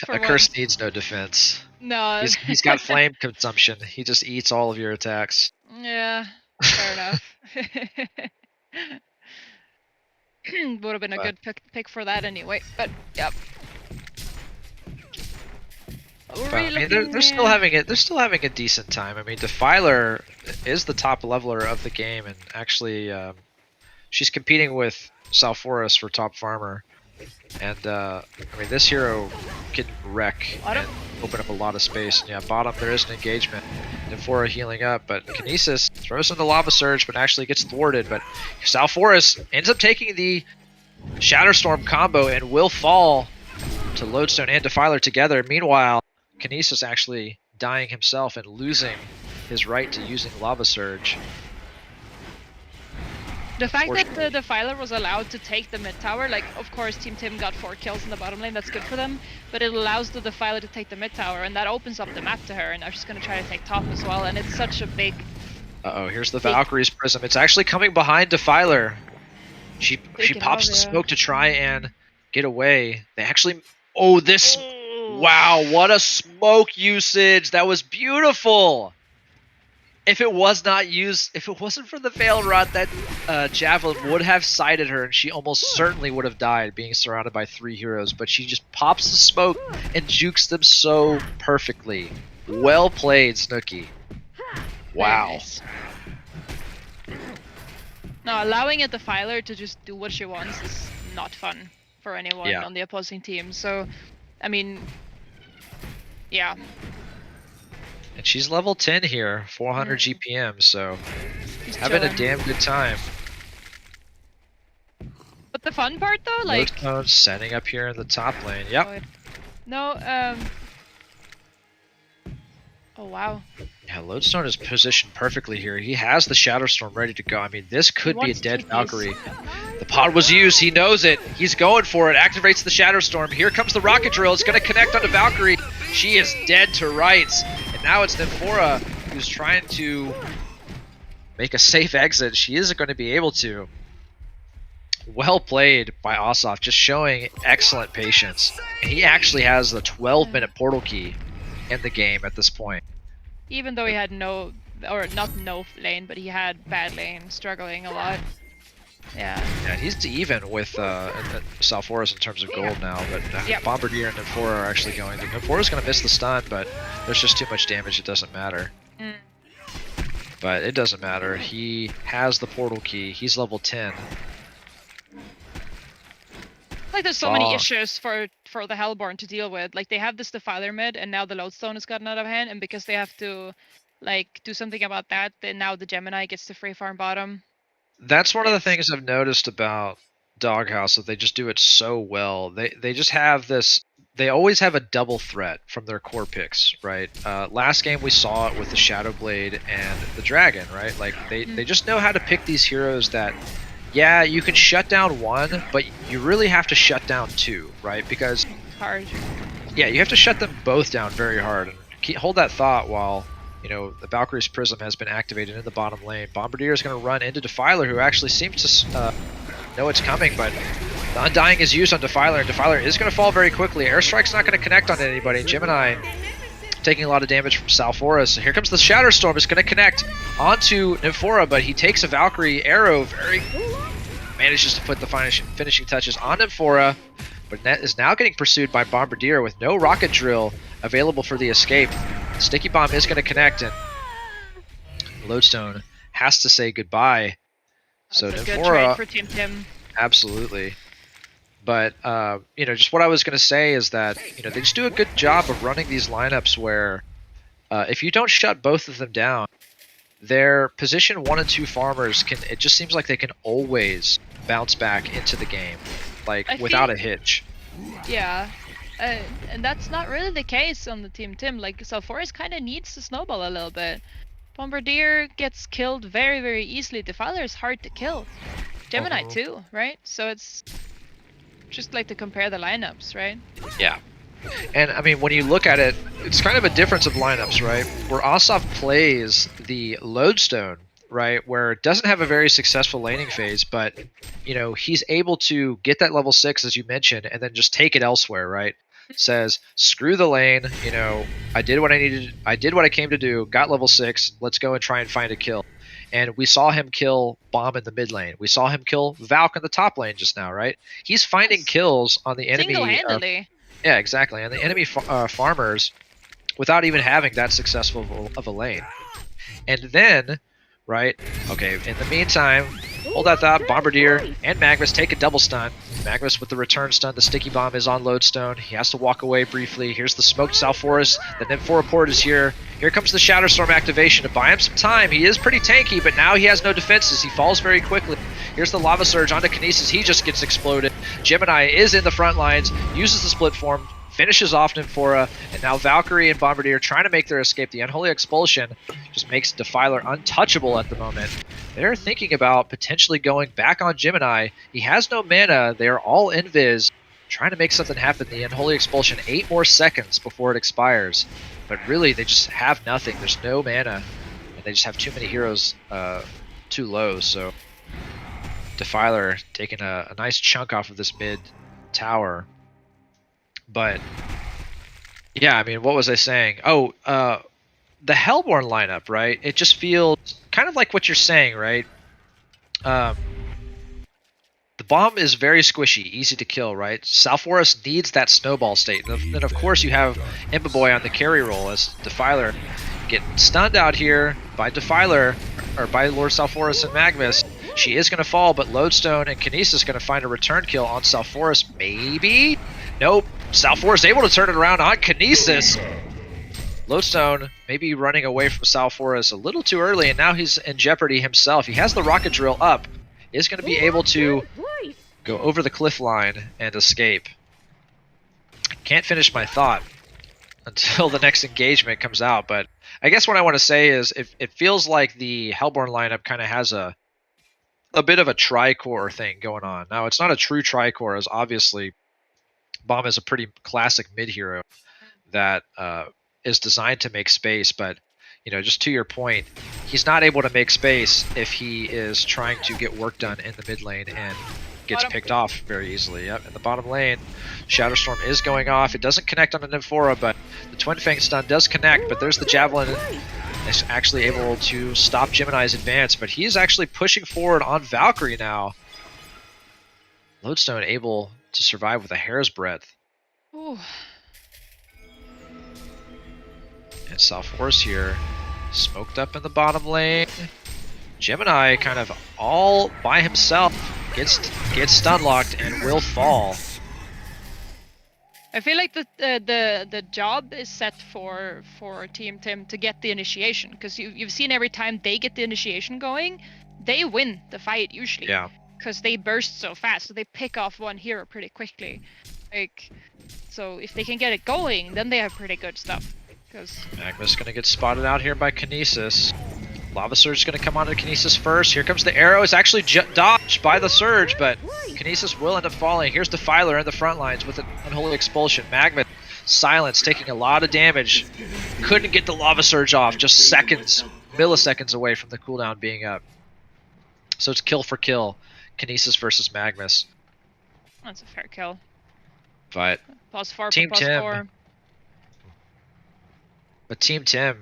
Accursed needs no defense. No. He's got flame consumption. He just eats all of your attacks. Yeah. Fair enough. Would have been a good pick for that anyway. But yep. I mean, they're still having it. They're still having a decent time. I mean, Defiler is the top leveler of the game, and actually, she's competing with Salforus for top farmer. And I mean, this hero can wreck and open up a lot of space. And yeah, bottom there is an engagement. Nymphora healing up, but Kinesis throws in the Lava Surge, but actually gets thwarted. But Salforus ends up taking the Shatterstorm combo and will fall to Lodestone and Defiler together. Meanwhile, Kinesis actually dying himself and losing his right to using Lava Surge. The fact that the Defiler was allowed to take the mid tower, like, of course Team Tim got 4 kills in the bottom lane, that's good for them, but it allows the Defiler to take the mid tower, and that opens up the map to her, and now she's going to try to take top as well, and it's such a big... Uh-oh, here's the Valkyrie's Prism. It's actually coming behind Defiler. She pops the smoke to try and get away. They actually... Oh, this... Wow, what a smoke usage! That was beautiful! If it was not used, if it wasn't for the Veil Rod, that Javelin would have sighted her, and she almost certainly would have died being surrounded by 3 heroes, but she just pops the smoke and jukes them so perfectly. Well played, Snooki. Wow. Nice. No, allowing a Defiler to just do what she wants is not fun for anyone on the opposing team, so, I mean, yeah. And she's level 10 here, 400 GPM, so she's having chilling. a damn good time. But the fun part though, like... Lodestone setting up here in the top lane, yep. No, oh wow. Yeah, Lodestone is positioned perfectly here. He has the Shatterstorm ready to go. I mean, this could be a dead Valkyrie. The pod was used, he knows it. He's going for it, activates the Shatterstorm. Here comes the Rocket Drill, it's going to connect onto Valkyrie. She is dead to rights. And now it's Nymphora who's trying to make a safe exit. She isn't going to be able to. Well played by Ossoff, just showing excellent patience. And he actually has the 12-minute portal key in the game at this point. Even though he had not no lane, but he had bad lane, struggling a lot. Yeah. Yeah, he's even with Salforus in terms of gold now, but Bombardier and Nymphora are actually going. Nymphora's going to miss the stun, but there's just too much damage, it doesn't matter. But it doesn't matter. He has the portal key. He's level 10. Like there's so many issues for for the Hellborn to deal with. Like, they have this Defiler mid, and now the Lodestone has gotten out of hand, and because they have to, like, do something about that, then now the Gemini gets to free farm bottom. That's one of the things I've noticed about Doghouse, that they just do it so well. They just have this. They always have a double threat from their core picks, right? Last game we saw it with the Shadowblade and the Dragon, right? Like they just know how to pick these heroes that, yeah, you can shut down one, but you really have to shut down two, right? Because Hard. yeah, you have to shut them both down very hard. And hold that thought while, you know, the Valkyrie's Prism has been activated in the bottom lane. Bombardier is going to run into Defiler, who actually seems to know it's coming, but the Undying is used on Defiler, and Defiler is going to fall very quickly. Airstrike's not going to connect on anybody. Gemini taking a lot of damage from Salforus. Here comes the Shatterstorm. It's going to connect onto Nymphora, but he takes a Valkyrie arrow, manages to put the finishing touches on Nymphora, but Net is now getting pursued by Bombardier with no rocket drill available for the escape. Sticky Bomb is going to connect, and Lodestone has to say goodbye. So That's a Nymphora, good trade for Team Tim. absolutely. But you know, just what I was going to say is that, you know, they just do a good job of running these lineups where if you don't shut both of them down, their position 1 and 2 farmers can. It just seems like they can always bounce back into the game, like without a hitch. Yeah. And that's not really the case on the Team Tim. Like, Salforus kind of needs to snowball a little bit. Bombardier gets killed very, very easily. Defiler is hard to kill. Gemini too, right? So it's just like to compare the lineups, right? Yeah. And I mean, when you look at it, it's kind of a difference of lineups, right? Where Asaf plays the Lodestone, right, where it doesn't have a very successful laning phase, but, you know, he's able to get that level 6, as you mentioned, and then just take it elsewhere, right? Says, screw the lane, you know, I did what I needed, I did what I came to do, got level 6, let's go and try and find a kill. And we saw him kill Bomb in the mid lane. We saw him kill Valk in the top lane just now, right? He's finding kills on the enemy. Single-handedly. Yeah, exactly. And the enemy farmers without even having that successful of a lane. And then, right, okay, in the meantime, hold that thought, Bombardier and Magnus take a double stun. Magnus with the return stun, the Sticky Bomb is on Lodestone. He has to walk away briefly. Here's the smoked Salforus. The Nymphora port is here. Here comes the Shatterstorm activation to buy him some time. He is pretty tanky, but now he has no defenses. He falls very quickly. Here's the Lava Surge onto Kinesis. He just gets exploded. Gemini is in the front lines, uses the split form, finishes off Nymphora, and now Valkyrie and Bombardier trying to make their escape. The Unholy Expulsion just makes Defiler untouchable at the moment. They're thinking about potentially going back on Gemini. He has no mana. They're all invis, trying to make something happen. The Unholy Expulsion, 8 more seconds before it expires. But really, they just have nothing. There's no mana, and they just have too many heroes too low. So Defiler taking a nice chunk off of this mid tower. But yeah, I mean, what was I saying? Oh, the Hellborn lineup, right? It just feels kind of like what you're saying, right? The bomb is very squishy, easy to kill, right? Salforus needs that snowball state. And then, of course, you have Imbaboy on the carry role as Defiler get stunned out here by Defiler, or by Lord Salforus and Magnus. She is going to fall, but Lodestone and Kinesis going to find a return kill on Salforus. Maybe? Nope. Salforus able to turn it around on Kinesis. Lodestone maybe running away from Salforus a little too early, and now he's in jeopardy himself. He has the rocket drill up. Is going to be able to go over the cliff line and escape. Can't finish my thought until the next engagement comes out, but I guess what I want to say is it feels like the Hellborn lineup kind of has a bit of a tri-core thing going on. Now, it's not a true tri-core, as obviously Bomb is a pretty classic mid-hero that is designed to make space, but, you know, just to your point, he's not able to make space if he is trying to get work done in the mid lane and gets picked off very easily. Yep, in the bottom lane, Shatterstorm is going off. It doesn't connect on the Nymphora, but the Twin Fang stun does connect, but there's the Javelin. Is actually able to stop Gemini's advance, but he is actually pushing forward on Valkyrie now. Lodestone able to survive with a hair's breadth. Ooh. And Salforus here, smoked up in the bottom lane. Gemini kind of all by himself gets stun locked and will fall. I feel like the job is set for Team Tim to get the initiation, because you've seen every time they get the initiation going, they win the fight usually. Yeah. Because they burst so fast, so they pick off one hero pretty quickly. Like, so if they can get it going, then they have pretty good stuff. Because Magma's gonna get spotted out here by Kinesis. Lava Surge is going to come onto Kinesis first. Here comes the arrow. It's actually dodged by the Surge, but Kinesis will end up falling. Here's Defiler in the front lines with an Unholy Expulsion. Magma, Silence, taking a lot of damage. Couldn't get the Lava Surge off. Just seconds, milliseconds away from the cooldown being up. So it's kill for kill. Kinesis versus Magnus. that's a fair kill. But +4 Team for Tim. +4. But Team Tim,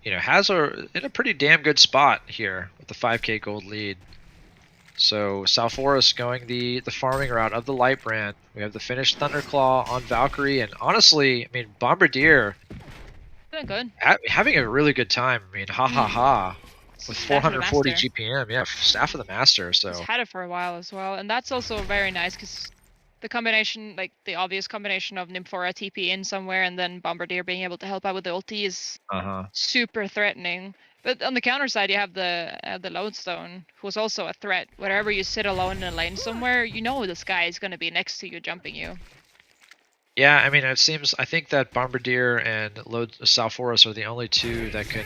you know, has in a pretty damn good spot here with the 5k gold lead. So Salforus going the farming route of the light brand. We have the finished Thunderclaw on Valkyrie, and honestly, I mean, Bombardier Doing good. having a really good time. I mean, ha ha ha, with Staff of the 440 Master. GPM. Yeah, Staff of the Master. So He's had it for a while as well, and that's also very nice because the combination, like the obvious combination of Nymphora TP in somewhere and then Bombardier being able to help out with the ulti is super threatening. But on the counter side, you have the Lodestone, who's also a threat. Wherever you sit alone in a lane somewhere, you know this guy is going to be next to you, jumping you. yeah, I mean, it seems, I think that Bombardier and Salforus are the only two that can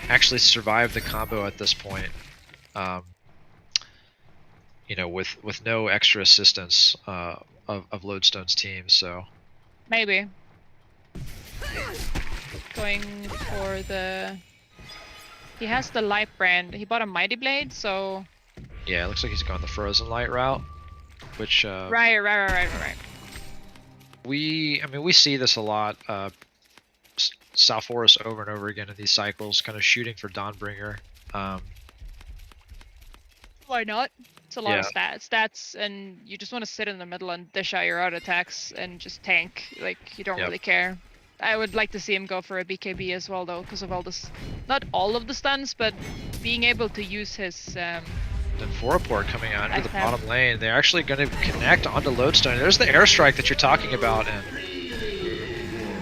actually survive the combo at this point. You know, with no extra assistance of Lodestone's team, so Maybe. Going for the... He has the light brand. He bought a Mighty Blade, so... yeah, it looks like he's gone the Frozen Light route, which Right. I mean, we see this a lot. Salforus over and over again in these cycles, kind of shooting for Dawnbringer. Why not? It's a lot of stats, and you just want to sit in the middle and dish out your auto attacks and just tank. Like, you don't really care. I would like to see him go for a BKB as well, though, because of all this, not all of the stuns, but being able to use his... Then Foraport coming out into the bottom lane. They're actually going to connect onto Lodestone. There's the airstrike that you're talking about, and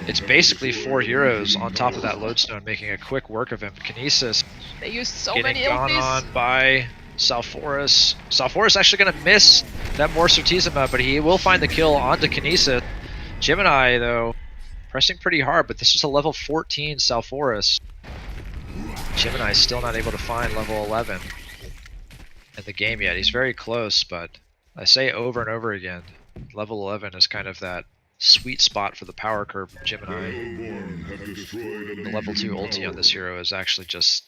it's basically 4 heroes on top of that Lodestone, making a quick work of him. Kinesis they used so getting many gone ultis. on by Salforus. Salforus actually going to miss that Morsortizima, but he will find the kill onto Kinesis. Gemini, though, pressing pretty hard, but this is a level 14 Salforus. Gemini is still not able to find level 11 in the game yet. He's very close, but I say over and over again, level 11 is kind of that sweet spot for the power curve of Gemini. The level 2 ulti on this hero is actually it's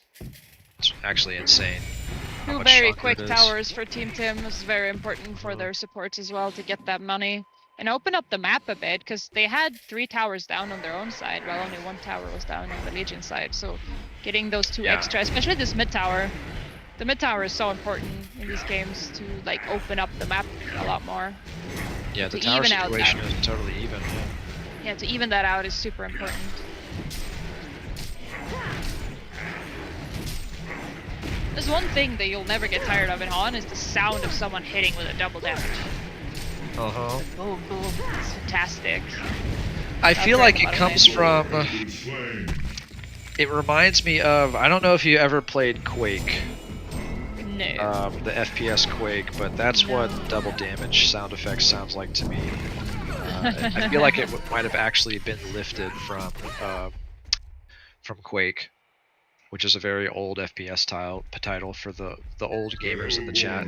actually insane. 2 very quick towers for Team Tim is very important for their supports as well to get that money. And open up the map a bit, because they had 3 towers down on their own side, while only 1 tower was down on the Legion side. So getting those 2 extra, especially this mid tower. The mid tower is so important in these games to like open up the map a lot more. Yeah, the tower situation is totally even. Yeah, to even that out is super important. There's one thing that you'll never get tired of in HoN is the sound of someone hitting with a double damage. Boom, boom. It's fantastic. I feel like it comes from... it reminds me of... I don't know if you ever played Quake. No. The FPS Quake, but that's what double damage sound effects sounds like to me. I feel like it might have actually been lifted from Quake, which is a very old FPS title for the old gamers in the chat.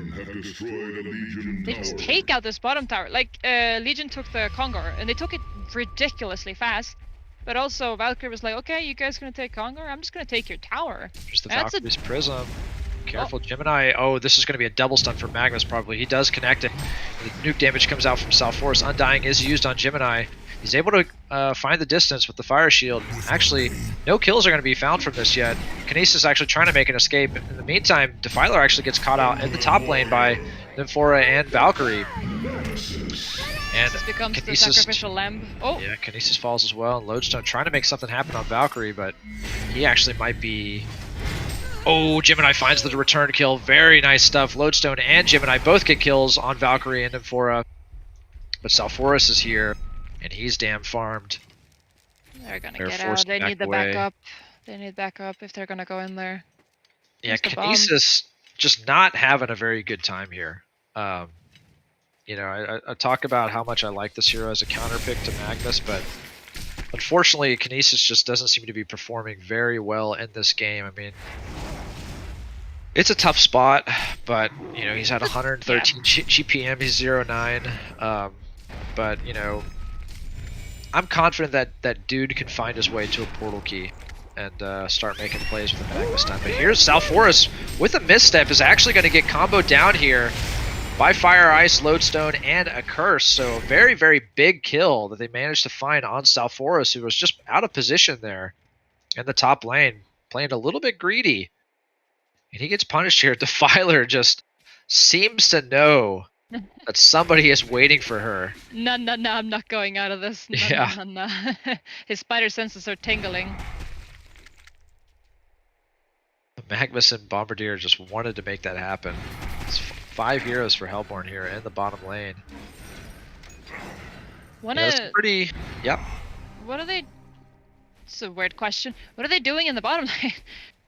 They just take out this bottom tower. Like, Legion took the Kongor, and they took it ridiculously fast. But also, Valkyrie was like, okay, you guys gonna take Kongor? I'm just gonna take your tower. There's the Valkyrie's Prism. Careful, Gemini. Oh, this is going to be a double stun for Magnus, probably. He does connect it. The nuke damage comes out from Salforus. Undying is used on Gemini. He's able to find the distance with the fire shield. Actually, no kills are going to be found from this yet. Kinesis is actually trying to make an escape. In the meantime, Defiler actually gets caught out in the top lane by Nymphora and Valkyrie. And this becomes Kinesis, the sacrificial lamb. Oh! Yeah, Kinesis falls as well. And Lodestone trying to make something happen on Valkyrie, but he actually might be... Oh, Gemini finds the return kill. Very nice stuff. Lodestone and Gemini both get kills on Valkyrie and Nymphora. But Salforus is here. and he's damn farmed. They're gonna They're get out. forced They back need the away. backup. They need backup if they're gonna go in there. Yeah, There's the bomb. Kinesis just not having a very good time here. You know, I talk about how much I like this hero as a counter pick to Magnus, but unfortunately, Kinesis just doesn't seem to be performing very well in this game. I mean, it's a tough spot, but you know, he's had 113 GPM, he's 0-9. But you know, I'm confident that that dude can find his way to a portal key and start making plays with the Magnus time. But here's Salforus with a misstep is actually going to get comboed down here by Fire Ice, Lodestone, and a Curse. So a very, very big kill that they managed to find on Salforus, who was just out of position there in the top lane, playing a little bit greedy. And he gets punished here. Defiler just seems to know that somebody is waiting for her. No, I'm not going out of this. No, no. His spider senses are tingling. Magnus and Bombardier just wanted to make that happen. It's 5 heroes for Hellborn here in the bottom lane. That's pretty... Yep. What are they... It's a weird question. What are they doing in the bottom lane?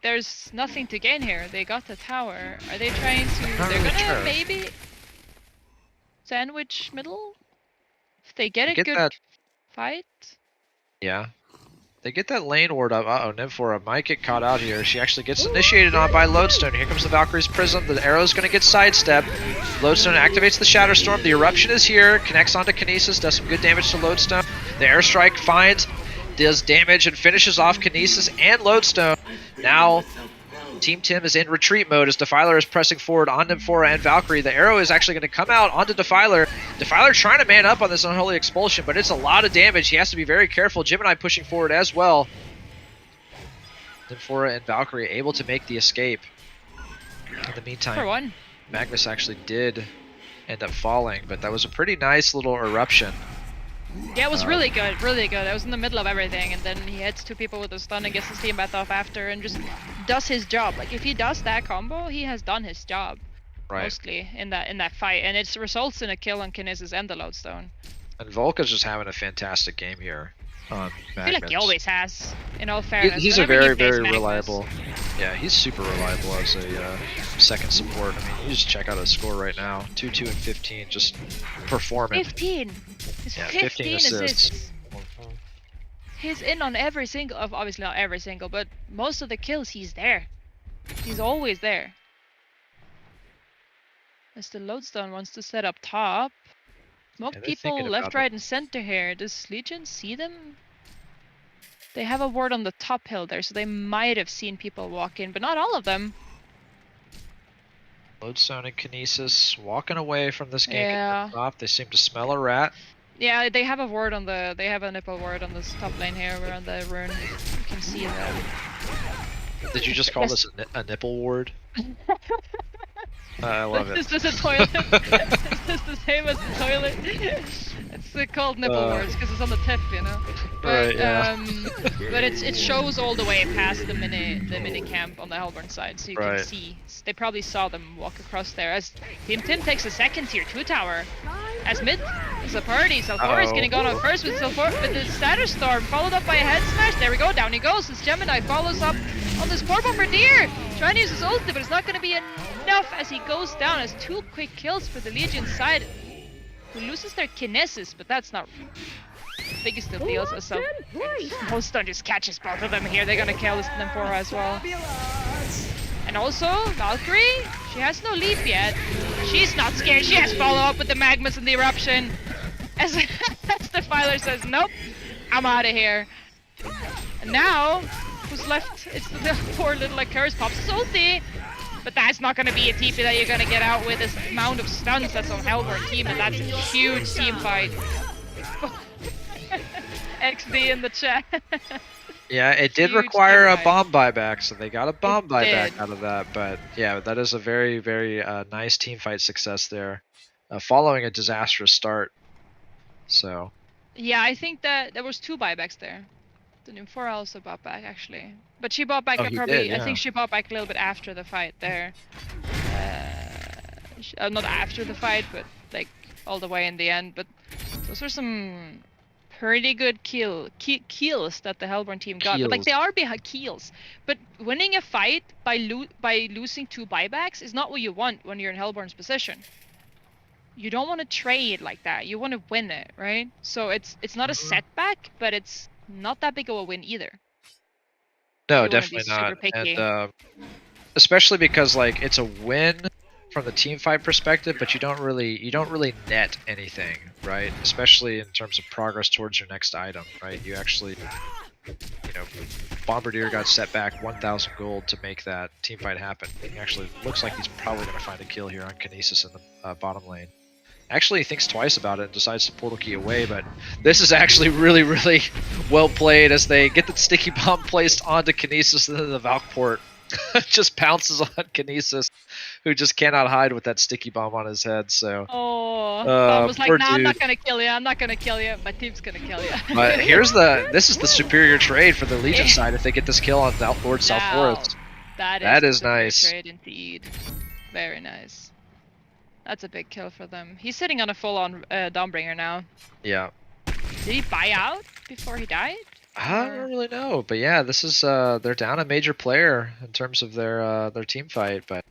There's nothing to gain here. They got the tower. Are they trying to... They're gonna maybe... sandwich middle? If they get a good fight? Yeah. They get that lane ward up. Uh-oh, Nymphora might get caught out here. She actually gets initiated on by Lodestone. Here comes the Valkyrie's Prism. The arrow's going to get sidestepped. Lodestone activates the Shatterstorm. The Eruption is here. Connects onto Kinesis. Does some good damage to Lodestone. The Airstrike finds, does damage, and finishes off Kinesis and Lodestone. Now, Team Tim is in retreat mode as Defiler is pressing forward on Nymphora and Valkyrie. The arrow is actually going to come out onto Defiler. Defiler trying to man up on this Unholy Expulsion, but it's a lot of damage. He has to be very careful. Gemini pushing forward as well. Nymphora and Valkyrie able to make the escape. In the meantime, Magnus actually did end up falling, but that was a pretty nice little eruption. Yeah, it was really good, really good. I was in the middle of everything, and then he hits 2 people with a stun and gets his team back off after, and just does his job. Like, if he does that combo, he has done his job, mostly, in that fight. And it results in a kill on Kinesis and the Lodestone. And Volka's just having a fantastic game here on Magnus. I feel like he always has, in all fairness. He's a very, very reliable... Yeah, he's super reliable as a second support. I mean, you just check out his score right now. 2-2 and 15, just performing. 15! His 15 assists. He's in on every single, obviously not every single, but most of the kills he's there. He's always there. As the Lodestone wants to set up top. Smoke people left, right, and center here. Does Legion see them? They have a ward on the top hill there, so they might have seen people walk in, but not all of them. Lodestone and Kinesis walking away from this game at the top. They seem to smell a rat. Yeah, they have a ward on the... They have a nipple ward on this top lane here. We're on the rune. You can see them. Did you just call this a nipple ward? I love it. This is a toilet. This is the same as the toilet. It's called nipple wards because it's on the tip, you know. But but it shows all the way past the mini camp on the Hellborn side, so you can see. They probably saw them walk across there. As Team Tim takes a second tier 2 tower. As mid is a party. Salforus getting gone on first with the Shatterstorm, followed up by a head smash. There we go, down he goes. As Gemini follows up on this poor Bombardier, trying to use his ulti, but it's not going to be enough as he goes down. As 2 quick kills for the Legion side, who loses their Kinesis, but that's not the biggest of deals. As Lodestone just catches both of them here. They're going to kill this Nymphora as well. And also, Valkyrie, she has no leap yet. She's not scared. She has follow-up with the Magnus and the Eruption. As Defiler says, nope, I'm out of here. And now, who's left? It's the poor little Curse pops his ulti. But that's not going to be a TP that you're going to get out with this amount of stuns that's on Hellborn team, and that's a huge team fight. XD in the chat. Yeah, it did require a bomb buyback, so they got a bomb buyback out of that. But yeah, that is a very, very nice team fight success there, following a disastrous start. So. Yeah, I think that there was 2 buybacks there. The Nymphora also bought back, actually. But she bought back I think she bought back a little bit after the fight there. Not after the fight, but like all the way in the end. But those are some pretty good kills that the Hellborn team got. But like Keels. they are behind kills. But winning a fight by losing 2 buybacks is not what you want when you're in Hellborn's position. You don't want to trade like that. You want to win it, right? So it's not a setback, but it's not that big of a win either. No, You wanna be definitely super not. picky. And especially because like it's a win from the team fight perspective, but you don't really net anything, right? Especially in terms of progress towards your next item, right? You actually, Bombardier got set back 1,000 gold to make that team fight happen. He actually looks like he's probably going to find a kill here on Kinesis in the bottom lane. Actually, he thinks twice about it and decides to portal key away, but this is actually really, really well played as they get the sticky bomb placed onto Kinesis, and then the Valk port just pounces on Kinesis, who just cannot hide with that sticky bomb on his head. So, Bomb was like, poor nah, I'm not dude. gonna kill you. I'm not gonna kill you. My team's gonna kill you. But this is the superior trade for the Legion side if they get this kill on Lord South Forest. That is the superior nice. trade indeed. Very nice. That's a big kill for them. He's sitting on a full-on Dawnbringer now. Yeah. Did he buy out before he died? I don't really know, but yeah, this is they're down a major player in terms of their team fight. But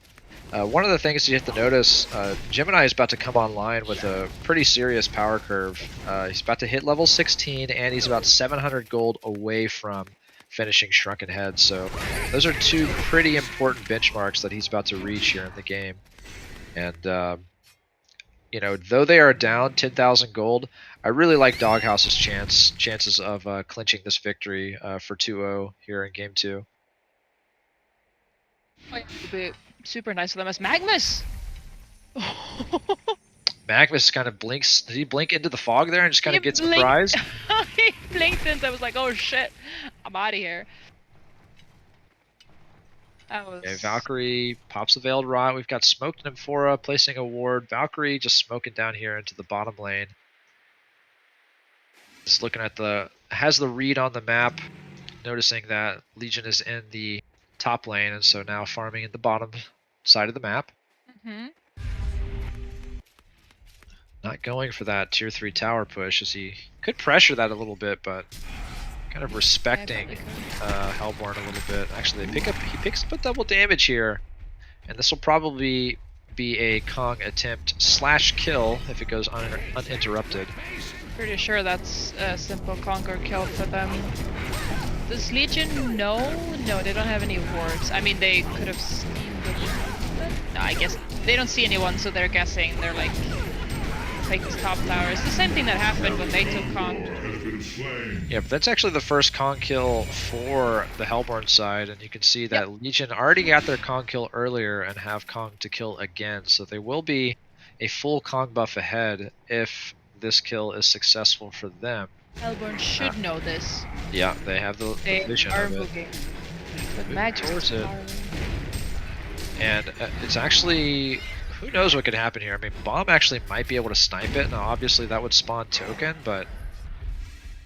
one of the things you have to notice, Gemini is about to come online with a pretty serious power curve. He's about to hit level 16, and he's about 700 gold away from finishing Shrunken Head. So those are 2 pretty important benchmarks that he's about to reach here in the game. And though they are down 10,000 gold, I really like Doghouse's chances of clinching this victory for 2-0 here in game 2. Oh, yeah, it would be super nice for them as Magmus. Magnus kind of blinks. Did he blink into the fog there and just kind of get blinked. surprised? He blinked and I was like, oh shit, I'm out of here. Okay, Valkyrie pops the Veiled Rot. We've got Smoked and Amphora placing a ward. Valkyrie just smoking down here into the bottom lane. Just looking at has the read on the map, noticing that Legion is in the top lane, and so now farming in the bottom side of the map. Mm-hmm. Not going for that tier 3 tower push, as he could pressure that a little bit, but kind of respecting Hellborn a little bit. Actually, he picks up a double damage here, and this will probably be a Kong attempt / kill if it goes uninterrupted. Pretty sure that's a simple conquer kill for them. Does Legion know? No, they don't have any wards. I mean, they could have seen the... No, I guess they don't see anyone, so they're guessing. They're like, take this top tower. It's the same thing that happened when they took Kong. Yeah, but that's actually the first Kong kill for the Hellborn side, and you can see that Legion already got their Kong kill earlier and have Kong to kill again, so they will be a full Kong buff ahead if this kill is successful for them. Hellborn should know this. Yeah, they have the vision are of it. moving. But Max towards it. And it's actually... Who knows what could happen here? I mean, Bomb actually might be able to snipe it. Now, obviously, that would spawn token, but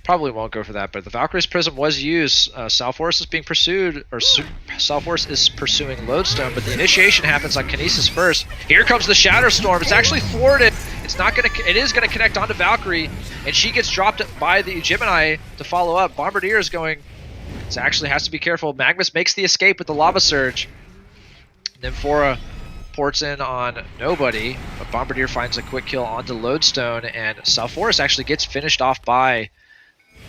probably won't go for that. But the Valkyrie's Prism was used. South Forest is being pursued, or South Forest is pursuing Lodestone, but the initiation happens on Kinesis first. Here comes the Shatter Storm. It's actually thwarted. It's not gonna. It is gonna connect onto Valkyrie, and she gets dropped by the Gemini to follow up. Bombardier is going. It actually has to be careful. Magnus makes the escape with the Lava Surge. Nymphora ports in on nobody, but Bombardier finds a quick kill onto Lodestone, and South Forest actually gets finished off by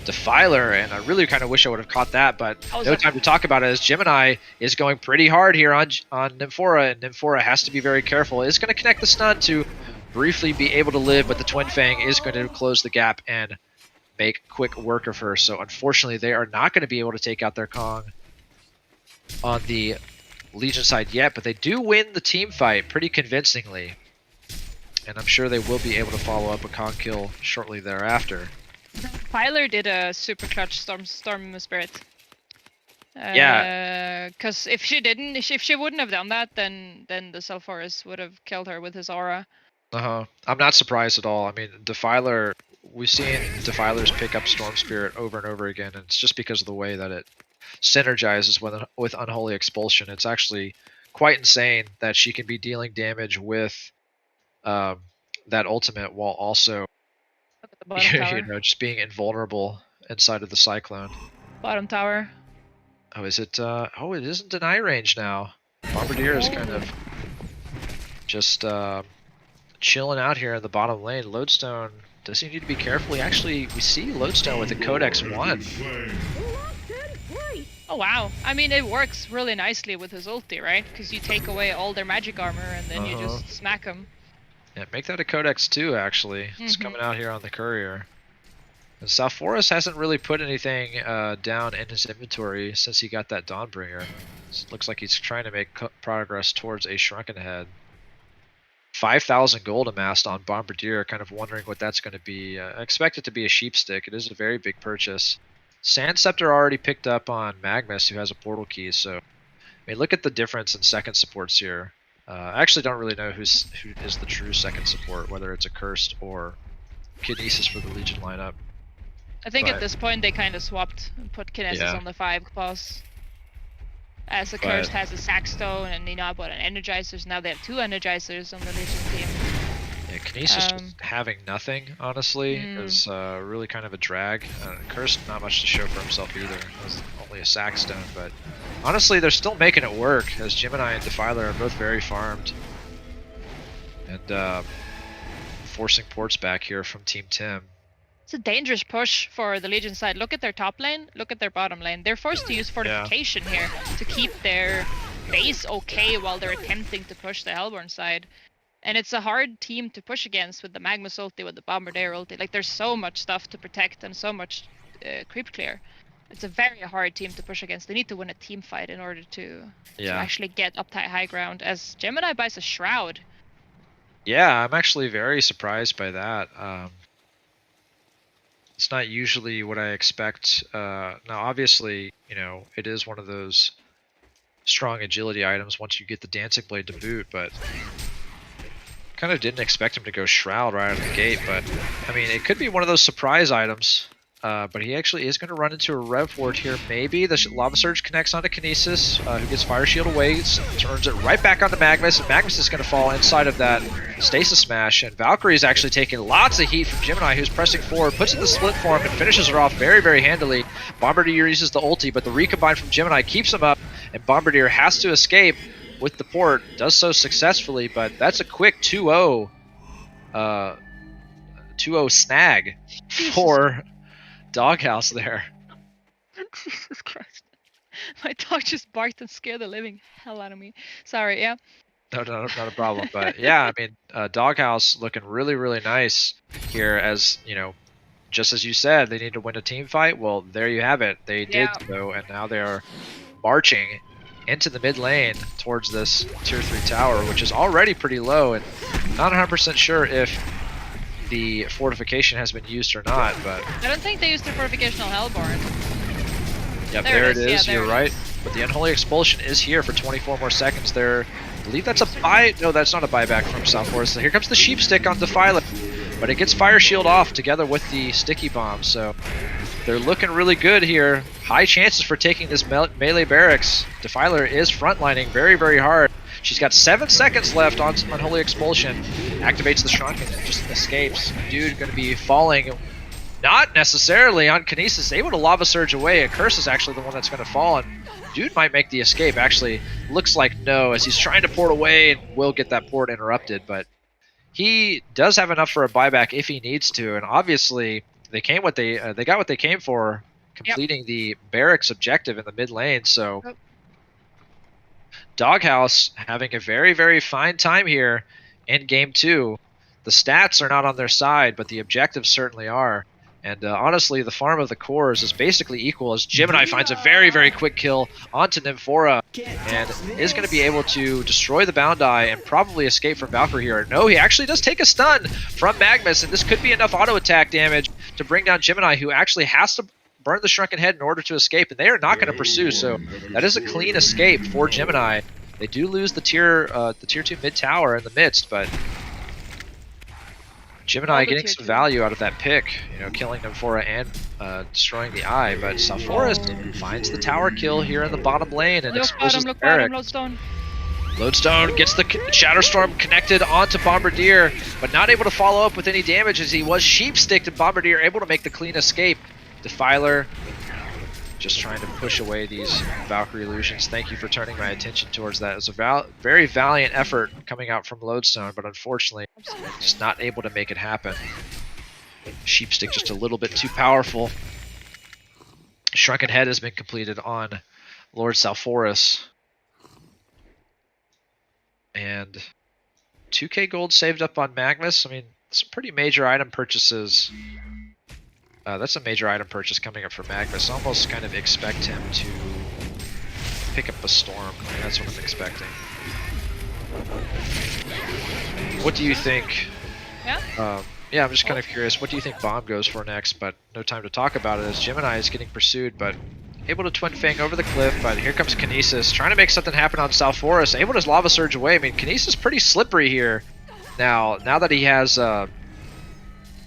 Defiler, and I really kind of wish I would have caught that, but no time to talk about it as Gemini is going pretty hard here on Nymphora, and Nymphora has to be very careful. It's going to connect the stun to briefly be able to live, but the Twin Fang is going to close the gap and make quick work of her. So unfortunately, they are not going to be able to take out their Kong on the Legion side yet, but they do win the team fight pretty convincingly, and I'm sure they will be able to follow up a Kong kill shortly thereafter. Filer did a super clutch Storm Spirit. Yeah. Because if she didn't, if she wouldn't have done that, then the South Forest would have killed her with his aura. I'm not surprised at all. I mean, Defiler, we've seen Defilers pick up Storm Spirit over and over again, and it's just because of the way that it synergizes with Unholy Expulsion. It's actually quite insane that she can be dealing damage with that ultimate while also Look at the bottom tower. You know, just being invulnerable inside of the Cyclone. Bottom tower. Oh, is it? Oh, it isn't deny range now. Bombardier is kind of just chilling out here in the bottom lane. Lodestone, does he need to be careful? We see Lodestone with the Codex 1. Oh wow, I mean it works really nicely with his ulti, right? Because you take away all their magic armor and then you just smack them. Yeah, make that a Codex 2 actually. It's coming out here on the courier. And South Forest hasn't really put anything down in his inventory since he got that Dawnbringer. Looks like he's trying to make progress towards a Shrunken Head. 5,000 gold amassed on Bombardier, kind of wondering what that's going to be. I expect it to be a sheepstick. It is a very big purchase. Sand Scepter already picked up on Magnus, who has a portal key, so I mean, look at the difference in second supports here. I actually don't really know who is the true second support, whether it's a Cursed or Kinesis for the Legion lineup. I think at this point they kind of swapped and put Kinesis on the 5 boss. As the Cursed has a Sackstone and Nina bought an Energizers, now they have 2 Energizers on the Legion team. Yeah, Kinesis just having nothing, honestly, is really kind of a drag. Cursed, not much to show for himself either. It was only a Sackstone, but honestly, they're still making it work, as Gemini and Defiler are both very farmed. And forcing ports back here from Team Tim. It's a dangerous push for the Legion side. Look at their top lane, look at their bottom lane. They're forced to use fortification here to keep their base okay while they're attempting to push the Hellborn side. And it's a hard team to push against with the Magnus ulti, with the Bombardier ulti. Like, there's so much stuff to protect and so much creep clear. It's a very hard team to push against. They need to win a team fight in order to actually get up to high ground, as Gemini buys a Shroud. Yeah, I'm actually very surprised by that. It's not usually what I expect. Now, obviously, you know, it is one of those strong agility items once you get the Dancing Blade to boot, but kind of didn't expect him to go Shroud right out of the gate. But, I mean, it could be one of those surprise items. But he actually is going to run into a Rev Ward here. Maybe the Lava Surge connects onto Kinesis, who gets Fire Shield away, turns it right back onto Magnus, and Magnus is going to fall inside of that Stasis Smash. And Valkyrie is actually taking lots of heat from Gemini, who's pressing forward, puts in the split form, and finishes her off very, very handily. Bombardier uses the ulti, but the recombine from Gemini keeps him up, and Bombardier has to escape with the port. Does so successfully, but that's a quick 2-0 snag for Doghouse there. Jesus Christ. My dog just barked and scared the living hell out of me. Sorry, yeah? No, not a problem. But yeah, I mean, Doghouse looking really, really nice here, as, you know, just as you said, they need to win a team fight. Well, there you have it. They did so, and now they are marching into the mid lane towards this tier 3 tower, which is already pretty low, and not 100% sure if the fortification has been used or not, but I don't think they used their fortification on Hellborn. Yep, there it is. Yeah, you're right. But the Unholy Expulsion is here for 24 more seconds there. I believe that's a buy. No, that's not a buyback from South Forest. So here comes the Sheep Stick on Defiler, but it gets Fire Shield off together with the Sticky Bomb. So they're looking really good here. High chances for taking this melee barracks. Defiler is frontlining very, very hard. She's got 7 seconds left on Unholy Expulsion. Activates the Shrunken and just escapes. Dude going to be falling, not necessarily on Kinesis, able to Lava Surge away. A Curse is actually the one that's going to fall, and dude might make the escape. Actually, looks like no, as he's trying to port away and will get that port interrupted. But he does have enough for a buyback if he needs to, and obviously they got what they came for, completing the barracks objective in the mid lane. So Doghouse having a very, very fine time here in Game 2. The stats are not on their side, but the objectives certainly are. And honestly, the farm of the cores is basically equal, as Gemini finds a very, very quick kill onto Nymphora and is going to be able to destroy the Bound Eye and probably escape from Valkyrie here. No, he actually does take a stun from Magnus, and this could be enough auto attack damage to bring down Gemini, who actually has to burn the Shrunken Head in order to escape, and they are not going to pursue, so that is a clean escape for Gemini. They do lose the tier 2 mid tower in the midst, but Gemini getting some value out of that pick, you know, killing Nymphora and destroying the Eye. But South Forest finds the tower kill here in the bottom lane and exposes the barracks. Lodestone gets the Shatterstorm connected onto Bombardier, but not able to follow up with any damage as he was sheep-sticked, and Bombardier able to make the clean escape. Defiler just trying to push away these Valkyrie illusions. Thank you for turning my attention towards that. It was a very valiant effort coming out from Lodestone, but unfortunately just not able to make it happen. Sheepstick just a little bit too powerful. Shrunken Head has been completed on Lord Salforus. And 2k gold saved up on Magnus. I mean, some pretty major item purchases. That's a major item purchase coming up for Magnus. Almost kind of expect him to pick up a Storm. That's what I'm expecting. What do you think? Yeah? Yeah, I'm just kind of curious. What do you think Bomb goes for next? But no time to talk about it as Gemini is getting pursued, but able to Twin Fang over the cliff. But here comes Kinesis, trying to make something happen on Salforus. Able to Lava Surge away. I mean, Kinesis is pretty slippery here. Now that he has,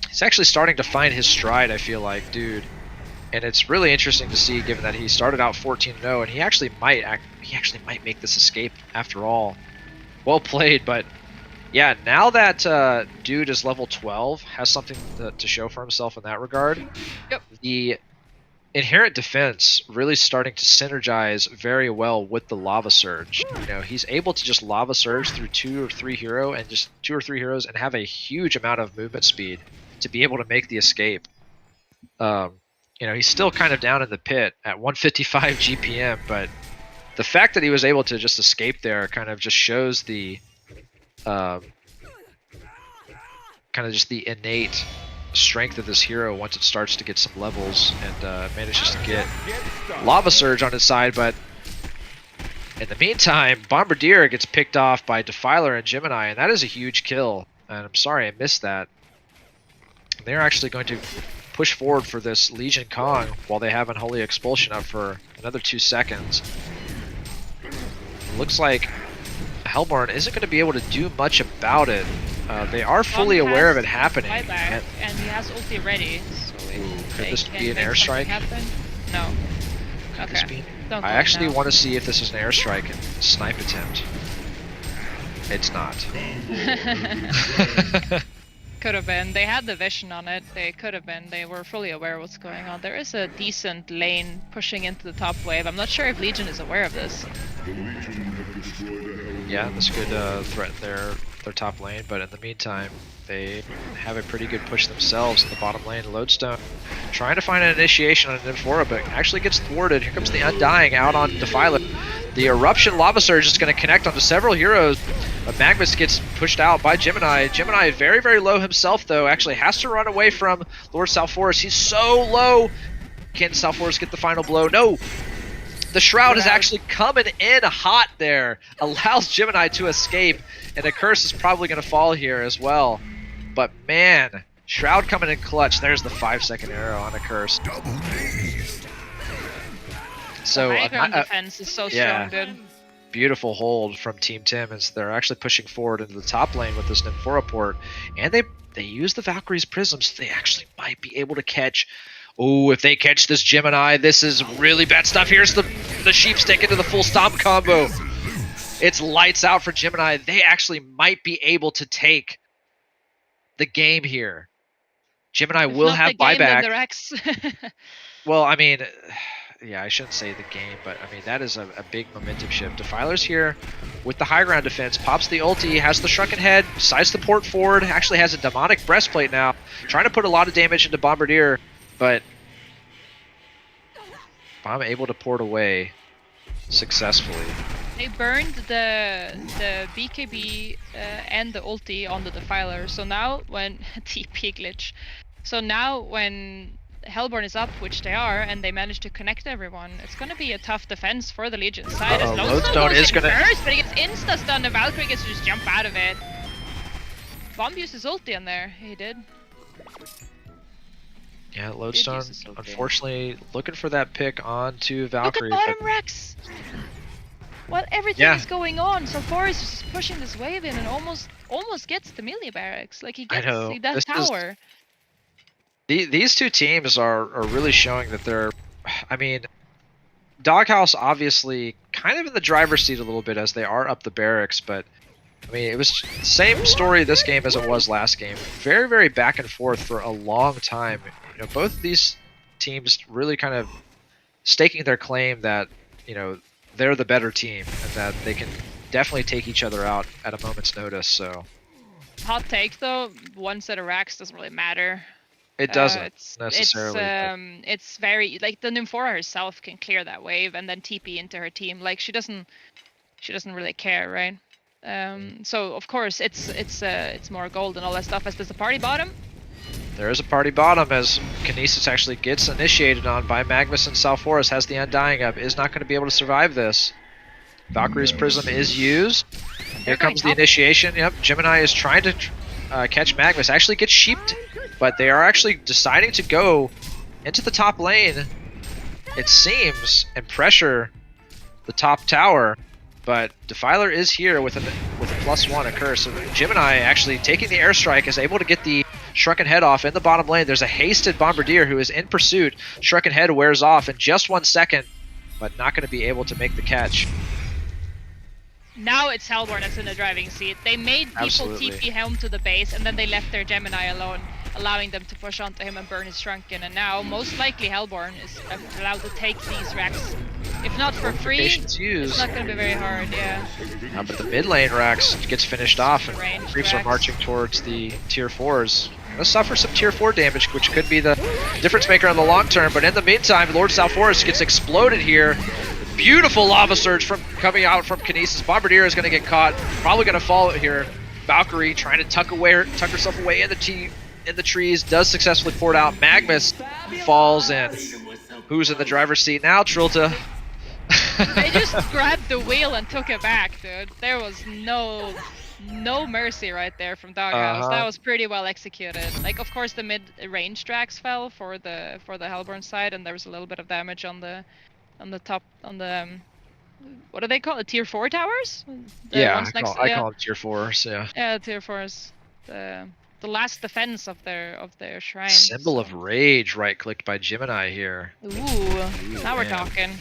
he's actually starting to find his stride, I feel like, dude. And it's really interesting to see, given that he started out 14-0, and he actually might make this escape after all. Well played, but yeah, now that dude is level 12, has something to show for himself in that regard. Yep. The inherent defense really starting to synergize very well with the Lava Surge. You know, he's able to just Lava Surge through 2 or 3 heroes and have a huge amount of movement speed to be able to make the escape. You know, he's still kind of down in the pit at 155 GPM, but the fact that he was able to just escape there kind of just shows the kind of just the innate strength of this hero once it starts to get some levels, and manages to get Lava Surge on his side. But in the meantime, Bombardier gets picked off by Defiler and Gemini, and that is a huge kill, and I'm sorry I missed that. They're actually going to push forward for this Legion Kong while they have Unholy Expulsion up for another 2 seconds. Looks like Hellborn isn't going to be able to do much about it. They are fully aware of it happening. And he has ulti ready. So could this be an airstrike? No. Could Okay. this be? Don't I go actually now. want to see if this is an airstrike and snipe attempt. It's not. Could have been. They had the vision on it. They could have been. They were fully aware of what's going on. There is a decent lane pushing into the top wave. I'm not sure if Legion is aware of this. Yeah, this could threaten their top lane, but in the meantime, they have a pretty good push themselves in the bottom lane. Lodestone trying to find an initiation on an Infora, but actually gets thwarted. Here comes the Undying out on Defiler. The Eruption Lava Surge is going to connect onto several heroes. Magnus gets pushed out by Gemini. Gemini very, very low himself, though. Actually has to run away from Lord Salforus. He's so low. Can Salforus get the final blow? No. The Shroud is actually coming in hot there. Allows Gemini to escape. And a curse is probably going to fall here as well. But man, Shroud coming in clutch. There's the 5-second arrow on a curse. So the high ground defense is so strong, dude. Beautiful hold from Team Tim as they're actually pushing forward into the top lane with this Nymphora port. And they use the Valkyrie's prisms. So they actually might be able to catch. Oh, if they catch this Gemini, this is really bad stuff. Here's the sheep stick into the full stomp combo. It's lights out for Gemini. They actually might be able to take the game here. Gemini will have buyback. Well, I mean, yeah, I shouldn't say the game, but I mean, that is a big momentum shift. Defiler's here with the high ground defense, pops the ulti, has the Shrunken Head, decides to port forward, actually has a demonic breastplate now, trying to put a lot of damage into Bombardier, but Bomb able to port away successfully. They burned the BKB and the ulti on the Defiler, so now when TP glitch, so now when Hellborn is up, which they are, and they manage to connect everyone, it's going to be a tough defense for the Legion side. Lodestone is going to... But he gets insta-stunned, the Valkyrie gets to just jump out of it. Bomb used his ulti in there, he did. Yeah, Lodestone, unfortunately, looking for that pick onto Valkyrie. Look at bottom Rex! Well, everything is going on, so Forrest is just pushing this wave in and almost gets the melee barracks. Like, he gets that tower. These two teams are really showing that they're... I mean, Doghouse obviously kind of in the driver's seat a little bit as they are up the barracks, but I mean, it was the same story this game as it was last game. Very, very back and forth for a long time. You know, both of these teams really kind of staking their claim that, you know, they're the better team and that they can definitely take each other out at a moment's notice. So, hot take though, one set of racks doesn't really matter. it doesn't necessarily. It's very like the Nymphora herself can clear that wave and then TP into her team. Like she doesn't really care, right? So of course it's more gold and all that stuff. As there's a party bottom. There is a party bottom as Kinesis actually gets initiated on by Magnus, and Salforus has the Undying up, is not going to be able to survive this. Valkyrie's Prism is used. Here comes the initiation. Yep, Gemini is trying to catch Magnus. Actually gets sheeped, but they are actually deciding to go into the top lane, it seems, and pressure the top tower. But Defiler is here with a +1, a curse. So Gemini actually taking the airstrike is able to get the Shrunken Head off in the bottom lane. There's a hasted Bombardier who is in pursuit. Shrunken Head wears off in just 1 second, but not going to be able to make the catch. Now it's Hellborn that's in the driving seat. They made people TP Helm to the base, and then they left their Gemini alone, allowing them to push onto him and burn his Shrunken. And now, most likely, Hellborn is allowed to take these racks. If not for free, it's not going to be very hard, yeah. But the mid lane racks gets finished off, and Creeps are marching towards the tier 4s. Gonna suffer some tier 4 damage, which could be the difference maker in the long term. But in the meantime, Lord Salforus gets exploded here. Beautiful lava surge coming out from Kinesis. Bombardier is going to get caught, probably going to fall here. Valkyrie trying to tuck herself away in the trees, does successfully pour it out. Magnus falls in. Who's in the driver's seat now? Trilta. They just grabbed the wheel and took it back, dude. There was no mercy right there from Doghouse. That was pretty well executed. Like, of course, the mid-range tracks fell for the Hellborn side, and there was a little bit of damage on the top, on the what do they call it? Tier 4 towers? I call them tier 4s. Yeah. Yeah, tier 4s. The last defense of their shrine. Symbol of Rage right-clicked by Gemini here. Ooh, now we're talking.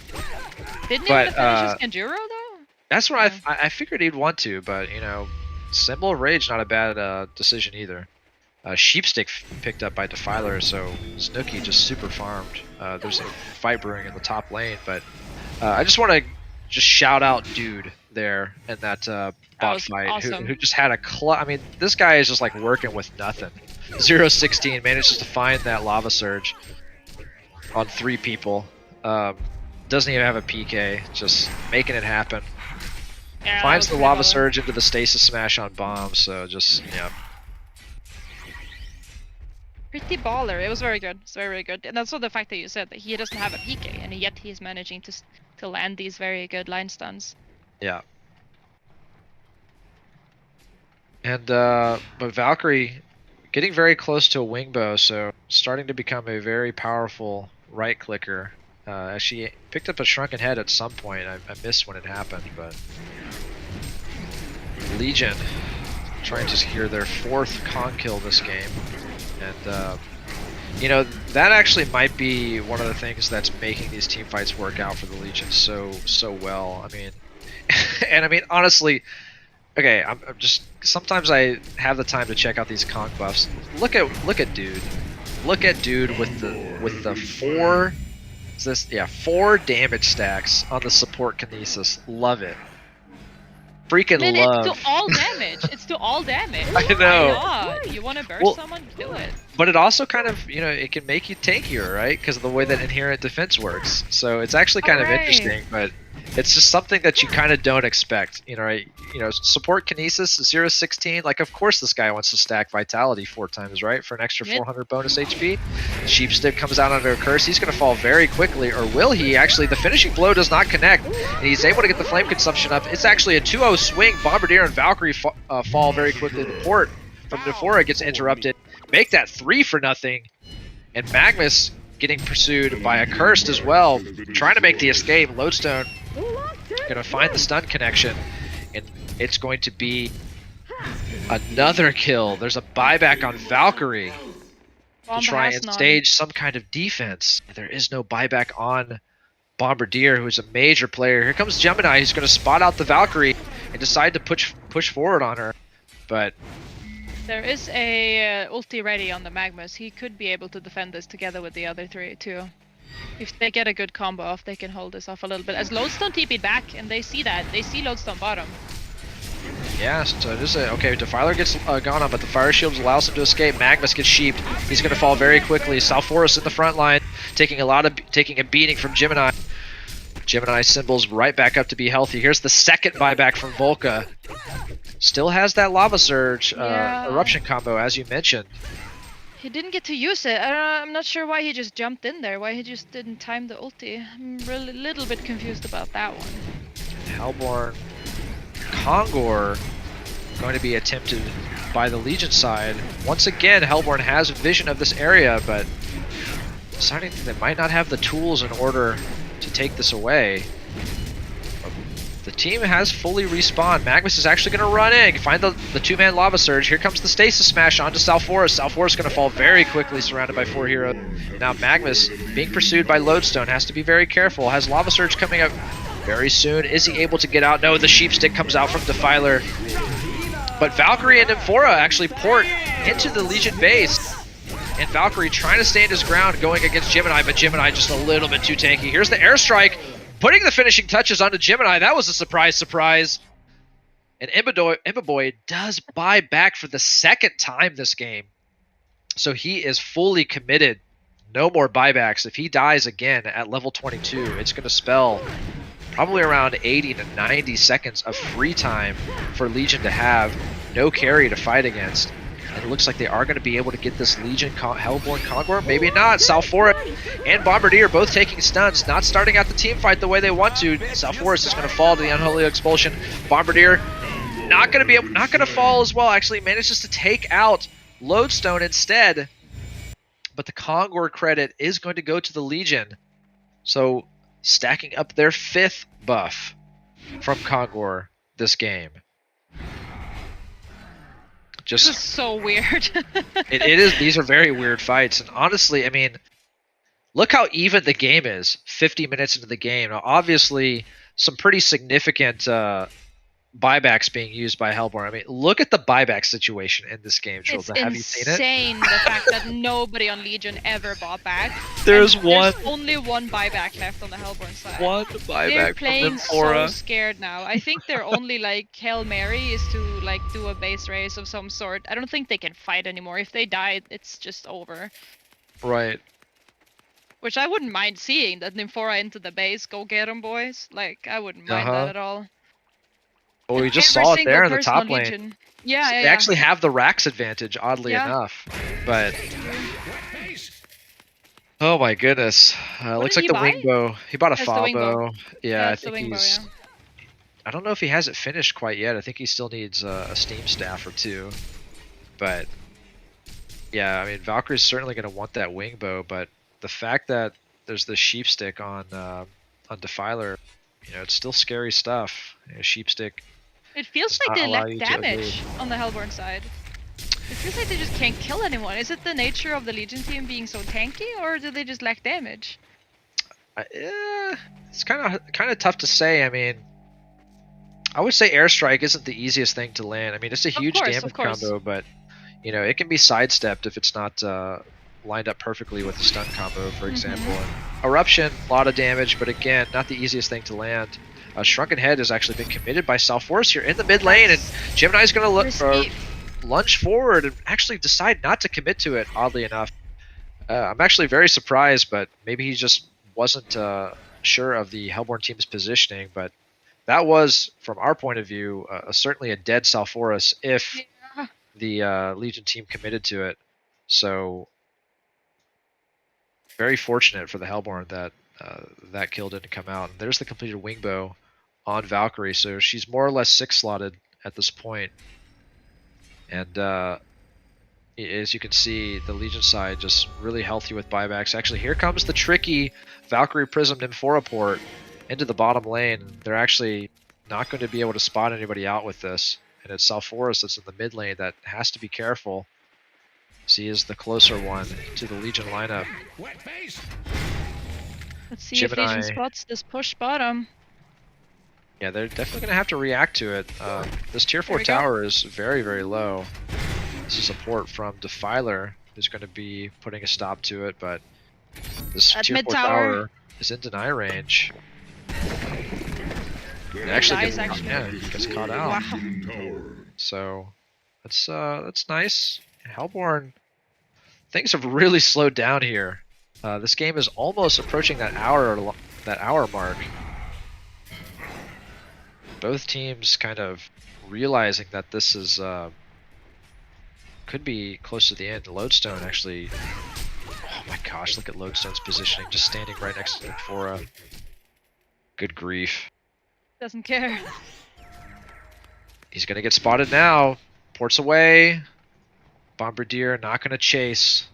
Didn't he even finish his Kanjuro though? That's what I figured he'd want to, but you know, Symbol of Rage not a bad decision either. Sheepstick picked up by Defiler, so Snooki just super farmed. There's a fight brewing in the top lane, but I just want to shout out Dude there in that bot fight, awesome. who just had a I mean, this guy is just like working with nothing. 0-16 manages to find that lava surge on 3 people. Doesn't even have a PK, just making it happen. Yeah, finds the lava surge into the stasis smash on bomb, so just yeah. Pretty baller. It was very good. It's very, very good. And also the fact that you said that he doesn't have a PK, and yet he's managing to land these very good line stuns. Yeah. And but Valkyrie getting very close to a wing bow, so starting to become a very powerful right clicker. As she picked up a Shrunken Head at some point. I missed when it happened, but Legion trying to secure their 4th con kill this game. And you know, that actually might be one of the things that's making these team fights work out for the Legion so well. I mean, and I mean honestly, okay, I'm just sometimes I have the time to check out these conk buffs. Look at Dude. Look at Dude with the 4 damage stacks on the support Kinesis. Love it. Freaking love. It's to all damage. It's to all damage. I know. Why not? You want to burst someone? Do it. But it also kind of, you know, it can make you tankier, right? Because of the way that inherent defense works. So it's actually kind of interesting, but it's just something that you kind of don't expect. You know, right? You know, support Kinesis 0-16. Like, of course, this guy wants to stack Vitality 4 times, right, for an extra 400 bonus HP. Sheepstick comes out under a curse. He's going to fall very quickly, or will he? Actually, the finishing blow does not connect, and he's able to get the flame consumption up. It's actually a 2-0 swing. Bombardier and Valkyrie fall very quickly. The port from Nymphora gets interrupted. Make that 3 for nothing, and Magnus getting pursued by a Cursed as well, trying to make the escape. Lodestone gonna find the stun connection, and it's going to be another kill. There's a buyback on Valkyrie to try and stage some kind of defense. There is no buyback on Bombardier, who's a major player. Here comes Gemini, who's going to spot out the Valkyrie and decide to push forward on her. But there is a ulti ready on the Magnus. He could be able to defend this together with the other three too. If they get a good combo off, they can hold this off a little bit. As Lodestone TP'd back, and they see that. They see Lodestone bottom. yeah, so it is okay. Defiler gets gone on, but the fire shields allows him to escape. Magnus gets sheeped. He's going to fall very quickly. South Forest in the front line, taking a beating from Gemini. Gemini symbols right back up to be healthy. Here's the second buyback from Volca. Still has that Lava Surge Eruption combo, as you mentioned. He didn't get to use it. I'm not sure why he just jumped in there. Why he just didn't time the ulti. I'm really little bit confused about that one. Hellborn Kongor going to be attempted by the Legion side. Once again, Hellborn has vision of this area, but deciding they might not have the tools in order to take this away. The team has fully respawned. Magnus is actually going to run in, find the two-man Lava Surge. Here comes the Stasis Smash onto South Forest. South Forest going to fall very quickly, surrounded by 4 heroes. Now Magnus, being pursued by Lodestone, has to be very careful. Has Lava Surge coming up very soon. Is he able to get out? No, the Sheep Stick comes out from Defiler. But Valkyrie and Nymphora actually port into the Legion base. And Valkyrie trying to stand his ground going against Gemini, but Gemini just a little bit too tanky. Here's the airstrike, putting the finishing touches onto Gemini. That was a surprise. And Imbaboy does buy back for the second time this game. So he is fully committed. No more buybacks. If he dies again at level 22, it's going to spell probably around 80 to 90 seconds of free time for Legion to have. No carry to fight against. And it looks like they are going to be able to get this Legion Hellborn Kongor. Maybe not. South Forest and Bombardier both taking stuns, not starting out the team fight the way they want to. South Forest is going to fall to the Unholy Expulsion. Bombardier not going to fall as well. Actually manages to take out Lodestone instead. But the Kongor credit is going to go to the Legion. So stacking up their 5th buff from Kongor this game. This is so weird. it is. These are very weird fights. And honestly, I mean, look how even the game is 50 minutes into the game. Now, obviously, some pretty significant buybacks being used by Hellborn. I mean, look at the buyback situation in this game, Trilza. Have you seen it? It's insane the fact that nobody on Legion ever bought back. There's only one buyback left on the Hellborn side. One buyback. They're playing from Nymphora. so scared now. I think their only like Hail Mary is to like do a base race of some sort. I don't think they can fight anymore. If they die, it's just over. Right. Which I wouldn't mind seeing, that Nymphora into the base. Go get them, boys. Like, I wouldn't mind that at all. Well, we just saw it there in the top lane. Legion. Yeah, They actually have the Rax advantage, oddly enough. But oh my goodness, looks like the Wingbow. He bought a Fabo. Yeah, I think he's. I don't know if he has it finished quite yet. I think he still needs a Steam Staff or 2. But yeah, I mean, Valkyrie's certainly going to want that Wingbow. But the fact that there's the Sheep Stick on Defiler, you know, it's still scary stuff. You know, Sheep Stick. It feels like they lack damage on the Hellborn side. It feels like they just can't kill anyone. Is it the nature of the Legion team being so tanky, or do they just lack damage? It's kind of tough to say. I mean, I would say Airstrike isn't the easiest thing to land. I mean, it's a huge damage combo, but you know, it can be sidestepped if it's not lined up perfectly with the stun combo, for example. And Eruption, a lot of damage, but again, not the easiest thing to land. Shrunken Head has actually been committed by South Forest here in the mid lane, and Gemini's going to lunge forward and actually decide not to commit to it, oddly enough. I'm actually very surprised, but maybe he just wasn't sure of the Hellborn team's positioning, but that was, from our point of view, certainly a dead South Forest if the Legion team committed to it. So very fortunate for the Hellborn that that kill didn't come out. And there's the completed Wingbow on Valkyrie, so she's more or less 6-slotted at this point. And as you can see, the Legion side just really healthy with buybacks. Actually, here comes the tricky Valkyrie Prism Nymphora port into the bottom lane. They're actually not going to be able to spot anybody out with this. And it's South Forest that's in the mid lane that has to be careful. So he is the closer one to the Legion lineup. Let's see if Legion spots this push bottom. Yeah, they're definitely going to have to react to it. This tier 4 There we go. tower is very, very low. This is support from Defiler, who's going to be putting a stop to it, but this At tier mid 4 tower. tower is in deny range. It actually Dies, gets, actually. yeah, it gets caught out. Wow. So that's nice. Hellborn, things have really slowed down here. This game is almost approaching that hour mark. Both teams kind of realizing that this is could be close to the end. Lodestone actually, oh my gosh, look at Lodestone's positioning, just standing right next to Nymphora. Good grief. Doesn't care. He's gonna get spotted now. Ports away. Bombardier not gonna chase.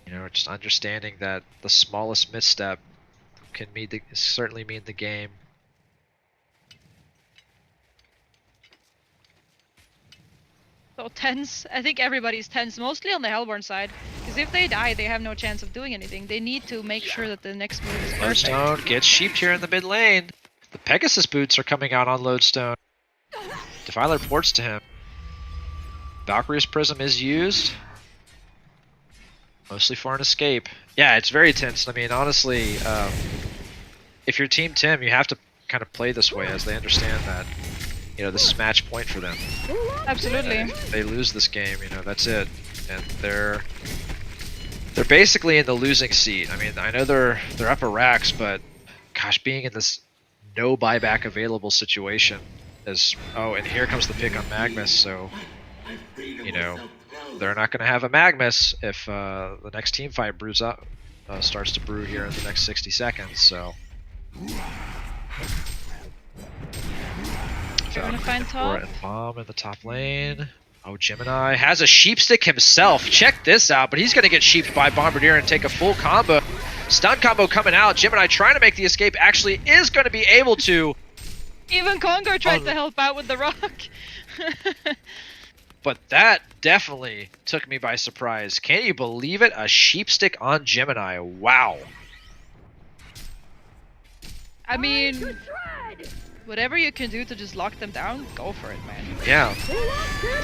You know, just understanding that the smallest misstep can certainly mean the game. So tense. I think everybody's tense, mostly on the Hellborn side. Because if they die, they have no chance of doing anything. They need to make sure that the next move is perfect. Lodestone gets sheeped here in the mid lane. The Pegasus boots are coming out on Lodestone. Defiler ports to him. Valkyrie's Prism is used. Mostly for an escape. Yeah, it's very tense. I mean, honestly, if you're Team Tim, you have to kind of play this way as they understand that, you know, this is match point for them. Absolutely. If they lose this game, you know, that's it. And they're basically in the losing seat. I mean, I know they're upper racks, but gosh, being in this no buyback available situation is, oh, and here comes the pick on Magnus, so, you know, they're not going to have a Magnus if the next team fight starts to brew here in the next 60 seconds, so. They're gonna find top. And bomb in the top lane. Oh, Gemini has a sheepstick himself. Check this out, but he's going to get sheeped by Bombardier and take a full combo. Stun combo coming out. Gemini trying to make the escape actually is going to be able to. Even Congo tried to help out with the rock. But that definitely took me by surprise. Can you believe it? A sheepstick on Gemini. Wow. I mean, whatever you can do to just lock them down, go for it, man. Yeah,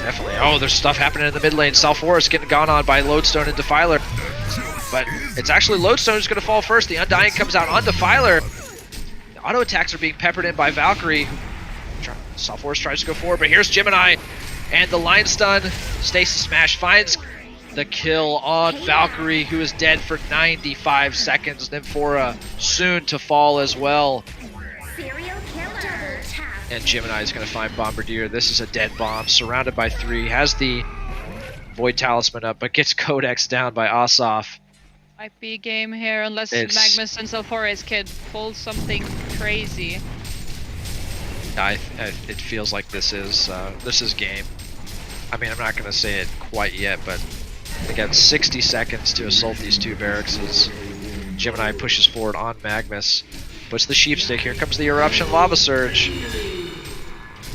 definitely. Oh, there's stuff happening in the mid lane. South getting gone on by Lodestone and Defiler. But it's actually Lodestone who's going to fall first. The Undying comes out on Defiler. The auto attacks are being peppered in by Valkyrie. South tries to go forward, but here's Gemini. And the line stun. Stasis Smash finds the kill on Valkyrie, who is dead for 95 seconds. Nymphora soon to fall as well. And Gemini is going to find Bombardier. This is a dead bomb, surrounded by 3. Has the Void Talisman up, but gets Codex down by Asaf. Might be game here, unless Magnus and Sulfure's kid pull something crazy. It feels like this is game. I mean, I'm not going to say it quite yet, but they got 60 seconds to assault these two barracks as Gemini pushes forward on Magnus. Puts the sheepstick. Here comes the eruption lava surge.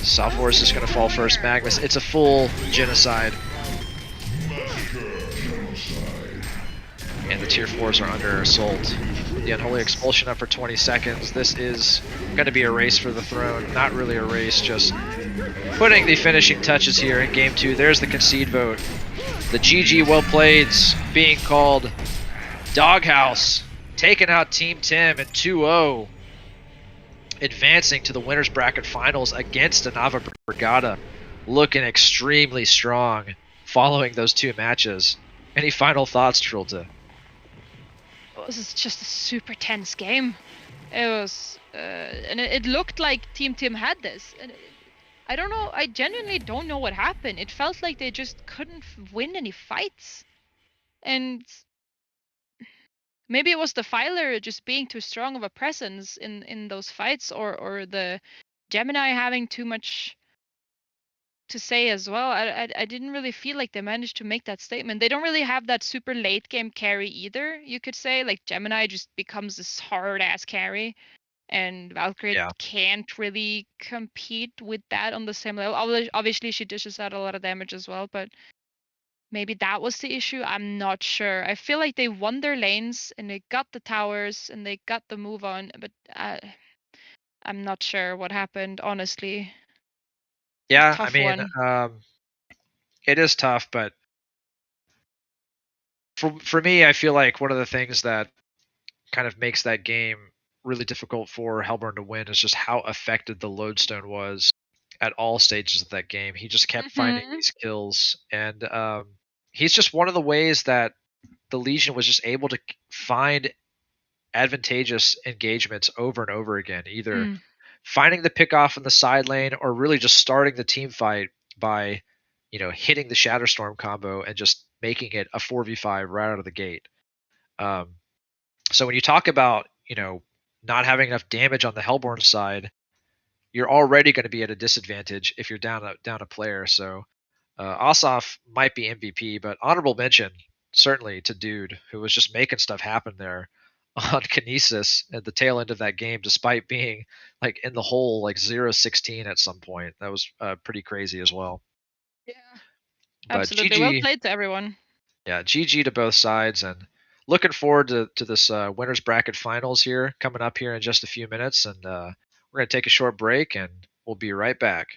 South is just going to fall first. Magnus, it's a full genocide. And the tier 4s are under assault. The Unholy Expulsion up for 20 seconds. This is going to be a race for the throne. Not really a race, just putting the finishing touches here in Game 2. There's the concede vote. The GG well playeds being called. Doghouse taking out Team Tim in 2-0. Advancing to the winners bracket finals against Anava Brigada. Looking extremely strong following those 2 matches. Any final thoughts, Trilta? This is just a super tense game. It was, and it looked like Team Tim had this. And I don't know, I genuinely don't know what happened. It felt like they just couldn't win any fights. And maybe it was the Filer just being too strong of a presence in those fights, or the Gemini having too much to say as well. I didn't really feel like they managed to make that statement. They don't really have that super late game carry either, you could say. Like Gemini just becomes this hard ass carry, and Valkyrie can't really compete with that on the same level. Obviously she dishes out a lot of damage as well, but maybe that was the issue. I'm not sure. I feel like they won their lanes and they got the towers and they got the move on, but I'm not sure what happened, honestly. Yeah, I Tough mean, one. it is tough, but for me, I feel like one of the things that kind of makes that game really difficult for Hellburn to win is just how effective the lodestone was at all stages of that game. He just kept finding Mhm. these kills, and he's just one of the ways that the Legion was just able to find advantageous engagements over and over again, either Mm. finding the pick off in the side lane or really just starting the team fight by, hitting the Shatterstorm combo and just making it a 4v5 right out of the gate. So when you talk about, not having enough damage on the Hellborn side, you're already going to be at a disadvantage if you're down a player. So Asaf might be MVP, but honorable mention certainly to Dude, who was just making stuff happen there on Kinesis at the tail end of that game, despite being like in the hole like 0-16 at some point. That was pretty crazy as well. Yeah. But Absolutely. Well GG, played to everyone. yeah, GG to both sides, and looking forward to this winners bracket finals here coming up here in just a few minutes, and we're gonna take a short break, and we'll be right back.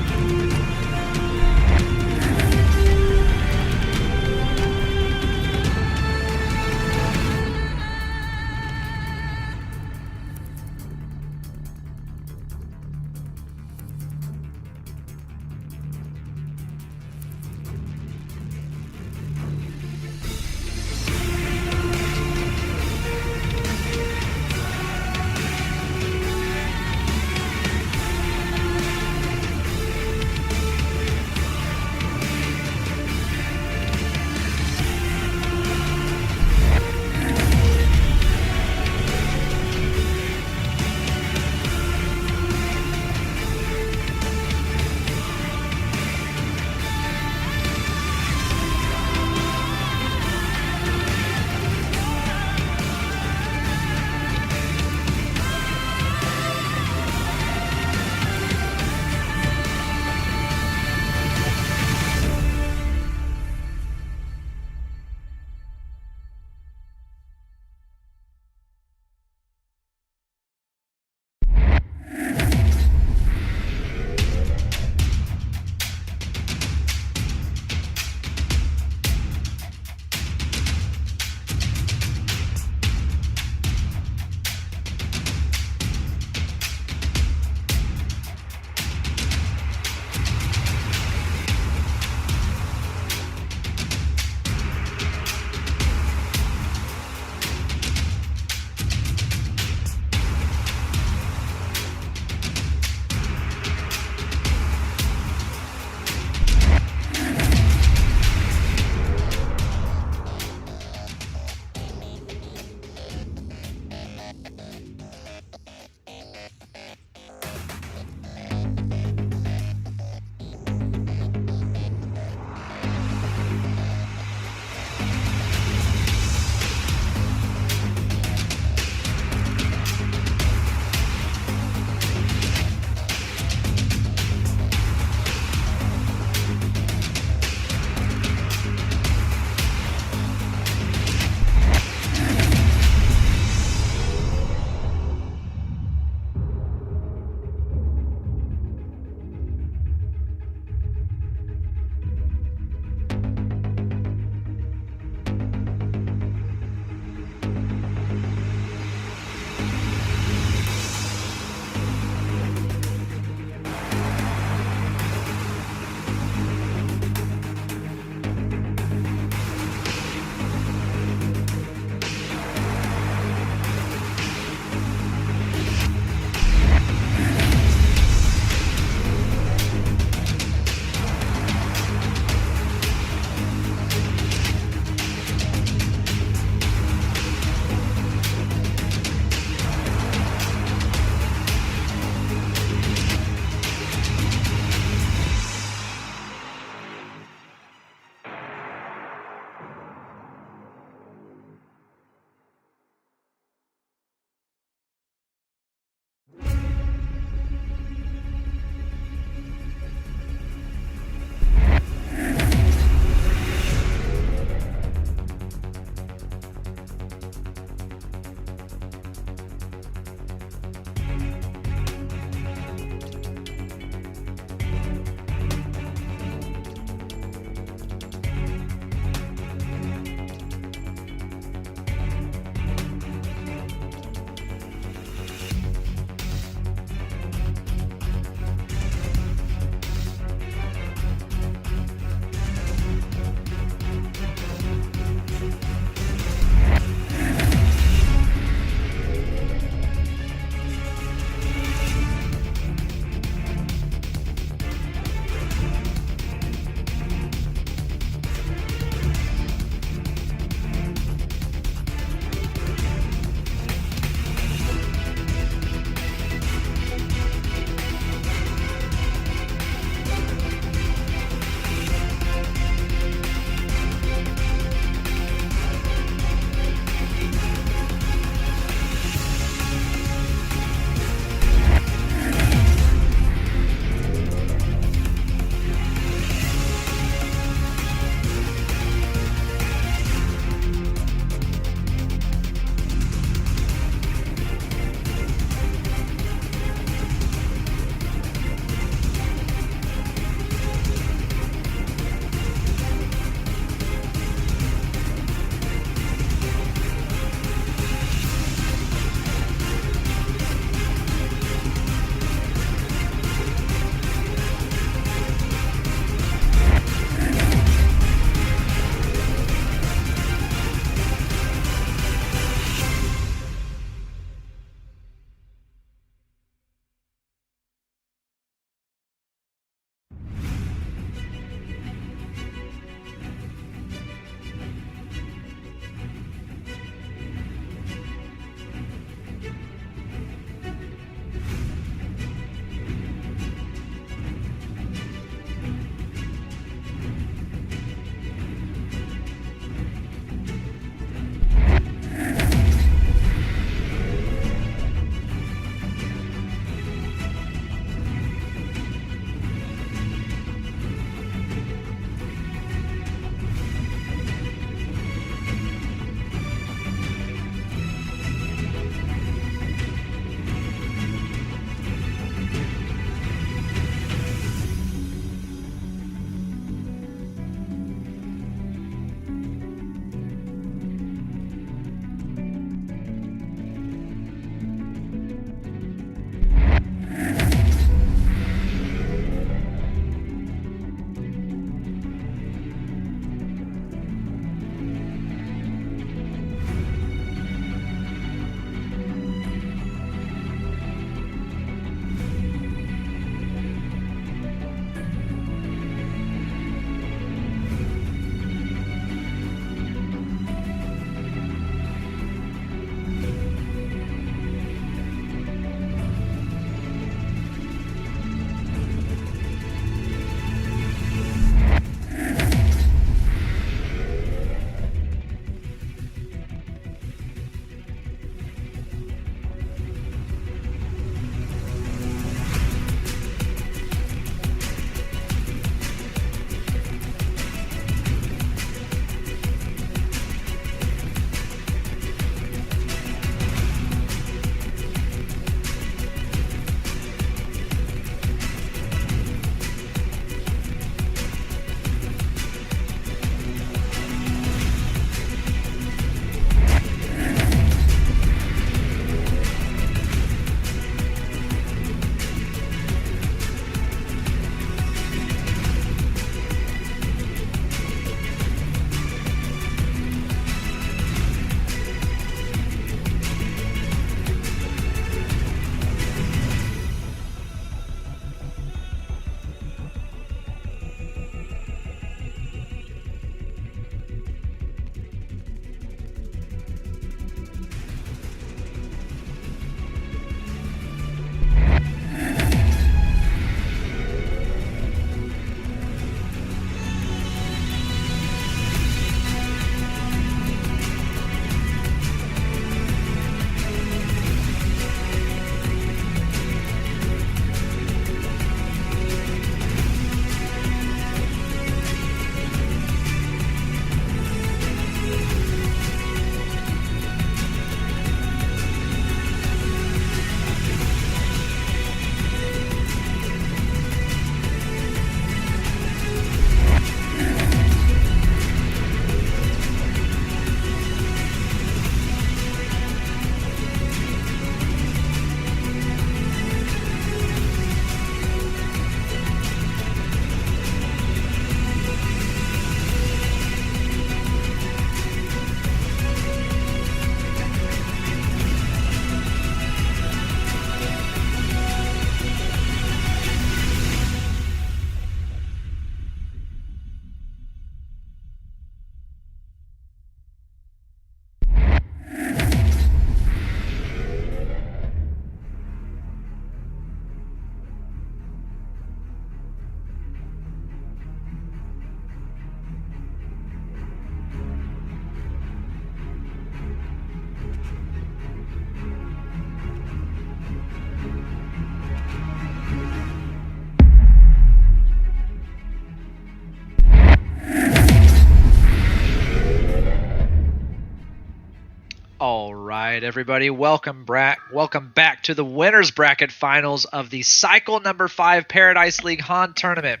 All right, everybody, welcome back to the winners bracket finals of the cycle number 5 Paradise League HoN tournament.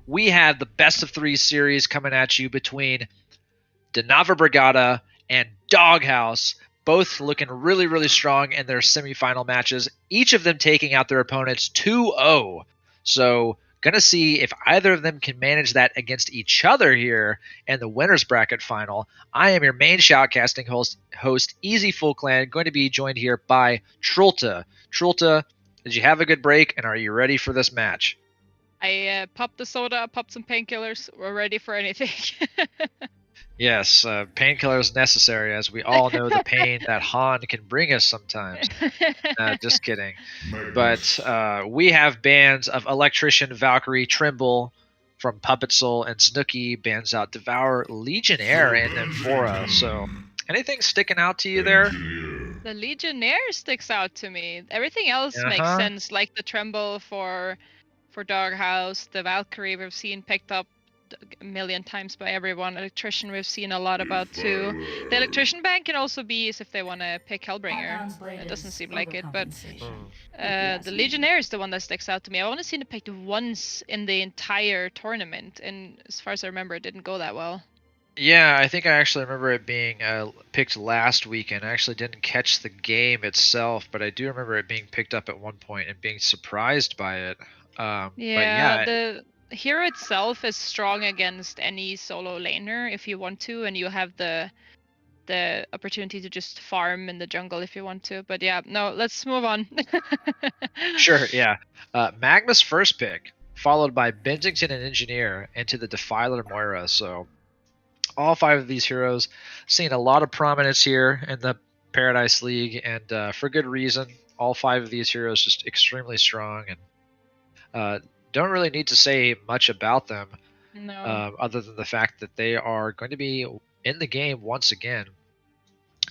We have the best of 3 series coming at you between Denava Brigada and Doghouse, both looking really, really strong in their semifinal matches, each of them taking out their opponents 2-0. So, gonna see if either of them can manage that against each other here in the winners bracket final. I am your main shoutcasting host Easy Full Clan, going to be joined here by Trulta. Trulta, did you have a good break, and are you ready for this match? I popped the soda, popped some painkillers. We're ready for anything. Yes, painkillers necessary, as we all know the pain that HoN can bring us sometimes. Just kidding. Magnus. But we have bands of Electrician, Valkyrie, Trimble from Puppet Soul, and Snooki. Bands out Devour, Legionnaire, and Amphora. So, anything sticking out to you there? Engineer. The Legionnaire sticks out to me. Everything else makes Uh-huh. sense, like the Tremble for Doghouse, the Valkyrie we've seen picked up a million times by everyone. Electrician we've seen a lot about too. The Electrician ban can also be is if they want to pick Hellbringer. It doesn't seem like it, but the Legionnaire is the one that sticks out to me. I've only seen it picked once in the entire tournament, and as far as I remember, it didn't go that well. Yeah, I think I actually remember it being picked last weekend. I actually didn't catch the game itself, but I do remember it being picked up at one point and being surprised by it. But yeah, the hero itself is strong against any solo laner if you want to, and you have the opportunity to just farm in the jungle if you want to. But yeah, no, let's move on. Sure, yeah. Magma's first pick, followed by Bennington and Engineer, into the Defiler Moira. So all 5 of these heroes seeing a lot of prominence here in the Paradise League, and for good reason. All 5 of these heroes just extremely strong, and don't really need to say much about them, other than the fact that they are going to be in the game once again.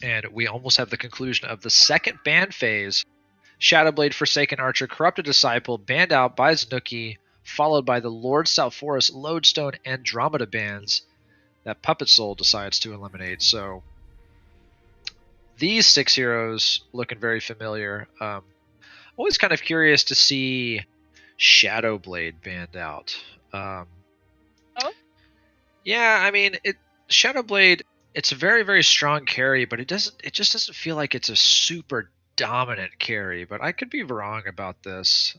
And we almost have the conclusion of the second ban phase. Shadowblade, Forsaken Archer, Corrupted Disciple, banned out by Snooki, followed by the Lord South Forest, Lodestone, Andromeda bans that Puppet Soul decides to eliminate. So these 6 heroes looking very familiar. Always kind of curious to see Shadowblade banned out. Yeah, I mean, Shadowblade, it's a very, very strong carry, but it just doesn't feel like it's a super dominant carry. But I could be wrong about this.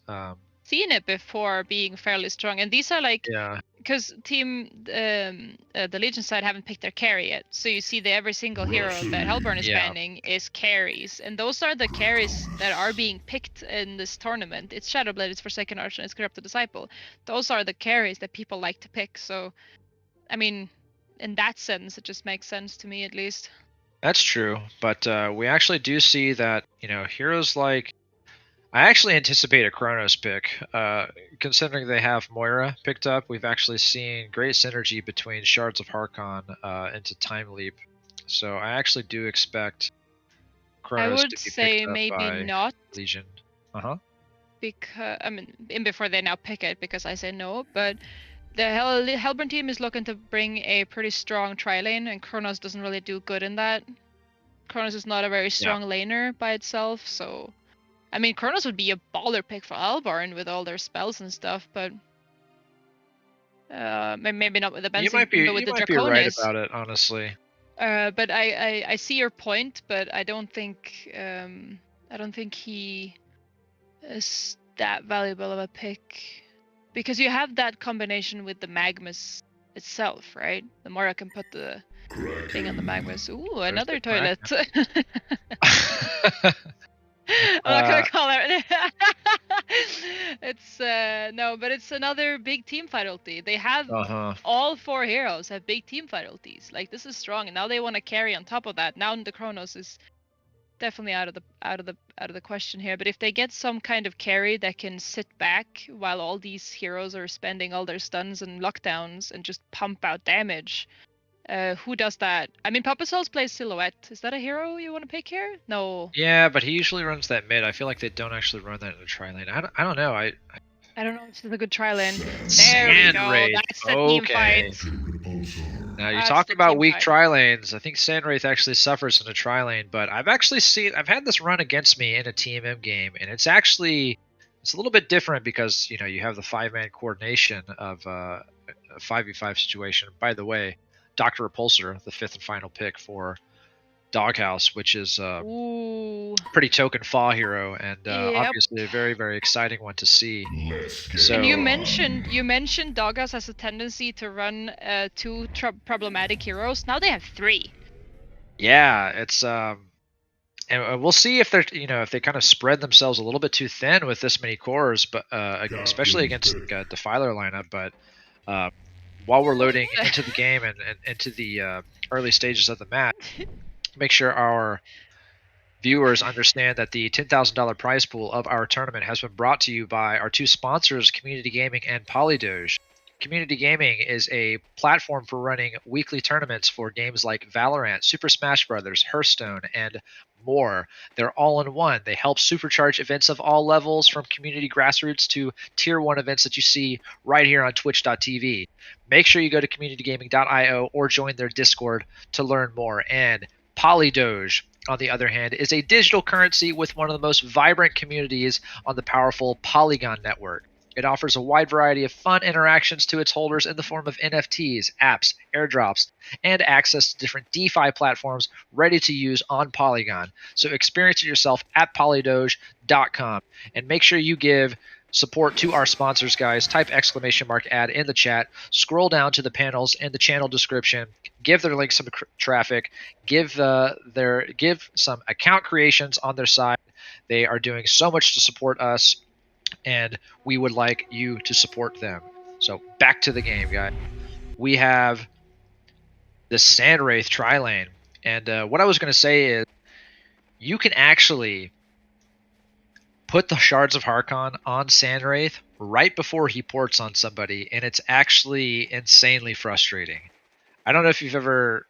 Seen it before being fairly strong, and these are like, Yeah, because the Legion side haven't picked their carry yet, so you see that every single hero that Hellburn is banning is carries, and those are the carries that are being picked in this tournament. It's Shadowblade, it's Forsaken Archer, and it's Corrupted Disciple. Those are the carries that people like to pick. So, I mean, in that sense, it just makes sense to me, at least. that's true. But we actually do see that, heroes like, I actually anticipate a Chronos pick. Considering they have Moira picked up, we've actually seen great synergy between Shards of Harkon into Time Leap. So I actually do expect Chronos I would to be say picked up maybe by not, Legion. Uh-huh. because in before they now pick it, because I say no, but the Hellburn team is looking to bring a pretty strong tri-lane, and Kronos doesn't really do good in that. Kronos is not a very strong laner by itself, so I mean, Kronos would be a baller pick for Hellburn with all their spells and stuff, but maybe not with the Benzing, but with the might be right Draconis. about it, honestly. But I see your point, but I don't think he is that valuable of a pick, because you have that combination with the Magmas itself, right? The more I can put the thing on the Magmas. Ooh, another toilet. I'm not gonna call it. It's no, but it's another big team fight ulti. They have all 4 heroes have big team fight ultis. Like, this is strong, and now they want to carry on top of that. Now the Chronos is definitely out of the question here. But if they get some kind of carry that can sit back while all these heroes are spending all their stuns and lockdowns and just pump out damage, who does that? I mean, Papa Souls plays Silhouette. Is that a hero you want to pick here? No. Yeah, but he usually runs that mid. I feel like they don't actually run that in a tri-lane. I don't know. I don't know if this is a good tri-lane. There Sand we go. Raid. That's the team fight. Now you That's talk the about team weak fight. tri lanes. I think Sandwraith actually suffers in a tri lane, but I've had this run against me in a Team M game, and it's a little bit different because you have the 5-man coordination of a 5v5 situation. By the way, Dr. Repulsor, the 5th and final pick for Doghouse, which is Ooh. pretty token fall hero, and Yep. obviously a very, very exciting one to see. Let's get So And you mentioned Doghouse has a tendency to run 2 problematic heroes. Now they have 3. yeah, it's and we'll see if they're if they kind of spread themselves a little bit too thin with this many cores, but especially against Defiler lineup. But while we're loading into the game and into the early stages of the match, make sure our viewers understand that the $10,000 prize pool of our tournament has been brought to you by our 2 sponsors, Community Gaming and Polydoge. Community Gaming is a platform for running weekly tournaments for games like Valorant, Super Smash Bros., Hearthstone, and more. They're all in one. They help supercharge events of all levels, from community grassroots to tier 1 events that you see right here on twitch.tv. Make sure you go to communitygaming.io or join their Discord to learn more. And Polydoge, on the other hand, is a digital currency with one of the most vibrant communities on the powerful Polygon network. It offers a wide variety of fun interactions to its holders in the form of NFTs, apps, airdrops, and access to different DeFi platforms ready to use on Polygon. So experience it yourself at polydoge.com. And make sure you give support to our sponsors, guys. Type !ad in the chat. Scroll down to the panels in the channel description. Give their links some traffic. Give some account creations on their side. They are doing so much to support us, and we would like you to support them. So back to the game, guys. We have the Sandwraith tri-lane, and what I was going to say is you can actually put the Shards of Harkon on Sandwraith right before he ports on somebody, and it's actually insanely frustrating. I don't know if you've ever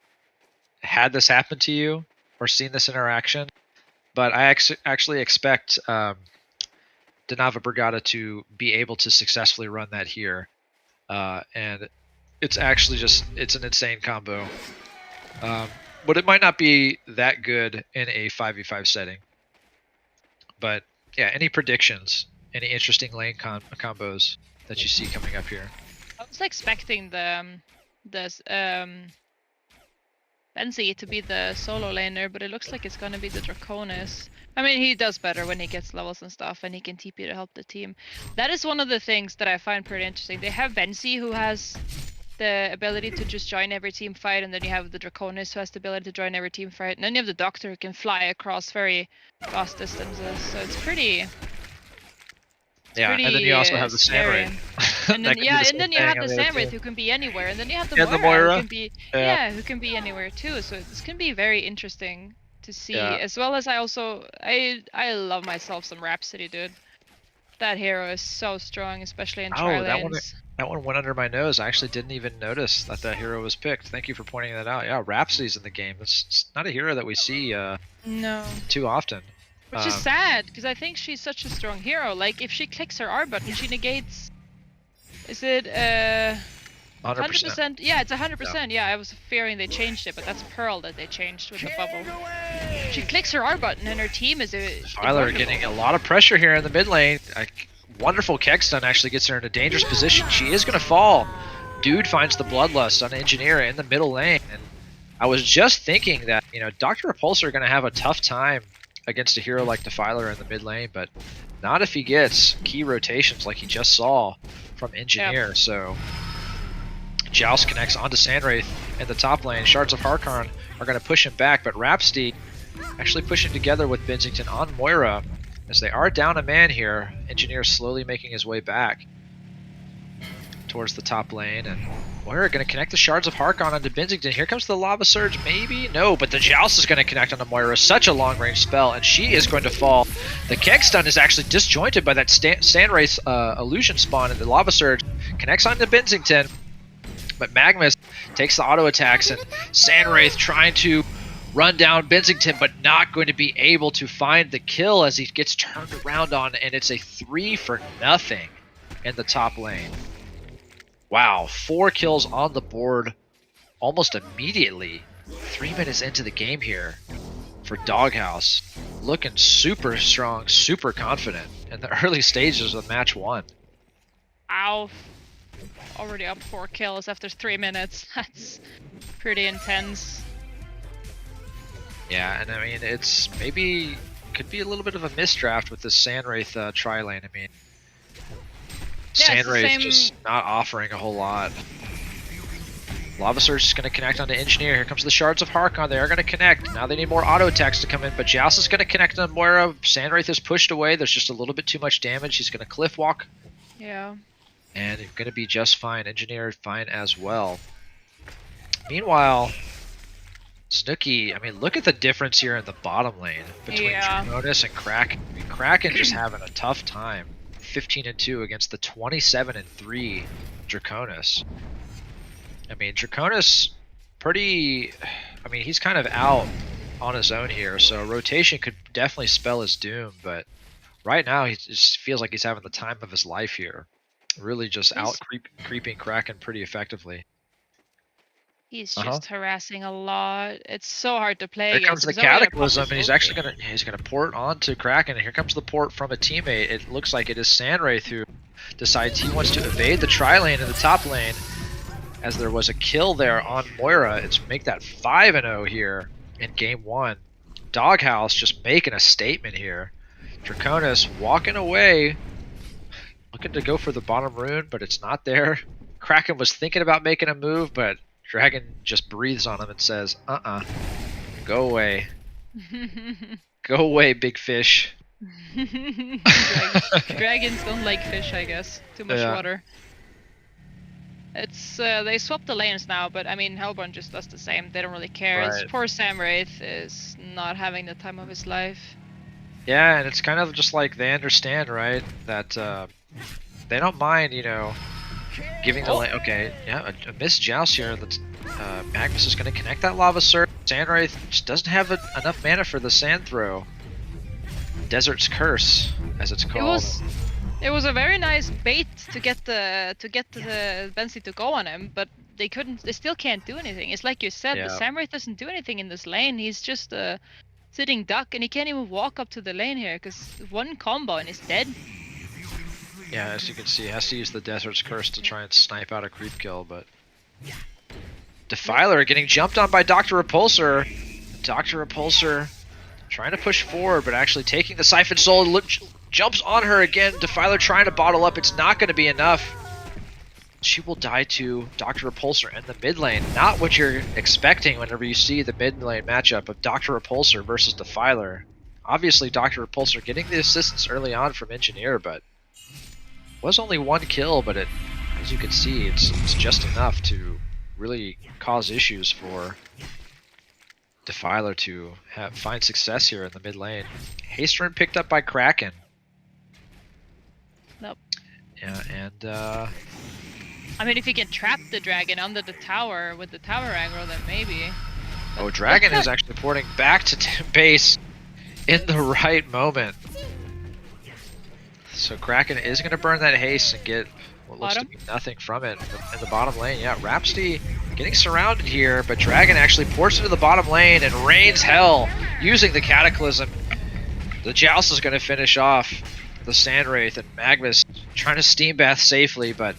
had this happen to you or seen this interaction, but I actually expect Denava Brigada to be able to successfully run that here, and it's actually it's an insane combo, but it might not be that good in a 5v5 setting. But yeah, any predictions, any interesting lane combos that you see coming up here? I was expecting the Benzi to be the solo laner, but it looks like it's gonna be the Draconis. I mean, he does better when he gets levels and stuff, and he can TP to help the team. That is one of the things that I find pretty interesting. They have Benzi, who has the ability to just join every team fight, and then you have the Draconis, who has the ability to join every team fight, and then you have the Doctor, who can fly across very vast distances. So it's pretty. Yeah, and then you also have the Sandwraith. And then and then you have the Sandwraith, who can be anywhere, and then you have the the Moira, who can be who can be anywhere too. So this can be very interesting to see, as well as I love myself some Rhapsody, dude. That hero is so strong, especially in tri-lanes. That one went under my nose. I actually didn't even notice that hero was picked. Thank you for pointing that out. Yeah, Rhapsody's in the game. It's not a hero that we see too often. Which is sad, because I think she's such a strong hero. Like, if she clicks her R button, she negates... Is it 100%? Yeah, it's 100%. Yeah, I was fearing they changed it, but that's Pearl that they changed with the bubble. She clicks her R button and her team is... Tyler getting a lot of pressure here in the mid lane. A wonderful Kegstun actually gets her in a dangerous position. She is going to fall. Dude finds the Bloodlust on Engineer in the middle lane. And I was just thinking that, Dr. Repulsor are going to have a tough time against a hero like Defiler in the mid lane, but not if he gets key rotations like he just saw from Engineer. Yep. So Joust connects onto Sandwraith in the top lane. Shards of Harkon are going to push him back, but Rhapsody actually pushing together with Benzington on Moira as they are down a man here. Engineer slowly making his way back towards the top lane, and Moira going to connect the Shards of Harkon onto Benzington. Here comes the Lava Surge, maybe? No, but the Joust is going to connect onto Moira. Such a long-range spell, and she is going to fall. The Kegstun is actually disjointed by that Sandwraith illusion spawn, and the Lava Surge connects onto Benzington. But Magmus takes the auto attacks, and Sandwraith trying to run down Benzington, but not going to be able to find the kill as he gets turned around on, and it's a 3-for-0 in the top lane. Wow, 4 kills on the board almost immediately, 3 minutes into the game here for Doghouse. Looking super strong, super confident in the early stages of match 1. Ow. Already up 4 kills after 3 minutes. That's pretty intense. Yeah, and I mean, it's maybe could be a little bit of a misdraft with this Sandwraith tri-lane. I mean, Yeah, it's the Sandwraith same- just not offering a whole lot. Lava Surge is going to connect onto Engineer. Here comes the Shards of Harkon. They are going to connect. Now they need more auto attacks to come in, but Joust is going to connect on Moira. Sandwraith is pushed away. There's just a little bit too much damage. He's going to cliff walk. Yeah. And it's going to be just fine. Engineer fine as well. Meanwhile, Snooki, I mean, look at the difference here in the bottom lane between Draconis and Kraken. I mean, Kraken just having a tough time. 15-2 against the 27-3 Draconis. I mean, Draconis pretty... I mean, he's kind of out on his own here, so rotation could definitely spell his doom, but right now he just feels like he's having the time of his life here. Really just creeping Kraken pretty effectively. He's just harassing a lot. It's so hard to play. Here comes the Cataclysm, and he's actually gonna port onto Kraken. And here comes the port from a teammate. It looks like it is Sandwraith who decides he wants to evade the tri-lane in the top lane, as there was a kill there on Moira. It's make that 5-0 here in game 1. Doghouse just making a statement here. Draconis walking away, looking to go for the bottom rune, but it's not there. Kraken was thinking about making a move, but Dragon just breathes on him and says, go away. Go away, big fish. Dragons don't like fish, I guess. Too much water. It's they swapped the lanes now, but I mean, Hellborn just does the same. They don't really care. Right. Poor Sandwraith is not having the time of his life. Yeah, and it's kind of just like they understand, right? That they don't mind, you know, giving the lane. Okay, yeah, a missed joust here. That's Magnus is going to connect that Lava Surge. Sandwraith just doesn't have enough mana for the Sand Throw. Desert's Curse, as it's called. It was a very nice bait to get the Bensi to go on him, but they couldn't. They still can't do anything. It's like you said, the Sandwraith doesn't do anything in this lane. He's just a sitting duck, and he can't even walk up to the lane here because one combo and he's dead. Yeah, as you can see, he has to use the Desert's Curse to try and snipe out a creep kill, but Defiler getting jumped on by Dr. Repulsor. Dr. Repulsor trying to push forward, but actually taking the Siphon Soul, jumps on her again. Defiler trying to bottle up. It's not going to be enough. She will die to Dr. Repulsor in the mid lane. Not what you're expecting whenever you see the mid lane matchup of Dr. Repulsor versus Defiler. Obviously, Dr. Repulsor getting the assistance early on from Engineer, but was only one kill, but it, as you can see, it's just enough to really cause issues for Defiler to find success here in the mid lane. Haste Rune picked up by Kraken. Nope. Yeah, and I mean, if you can trap the dragon under the tower with the tower aggro, then maybe. Oh, Dragon is actually porting back to base in the right moment. So Kraken is going to burn that haste and get what looks to be nothing from it in the bottom lane. Yeah, Rhapsody getting surrounded here, but Dragon actually ports into the bottom lane and rains hell using the Cataclysm. The Joust is going to finish off the Sandwraith, and Magnus trying to steam bath safely, but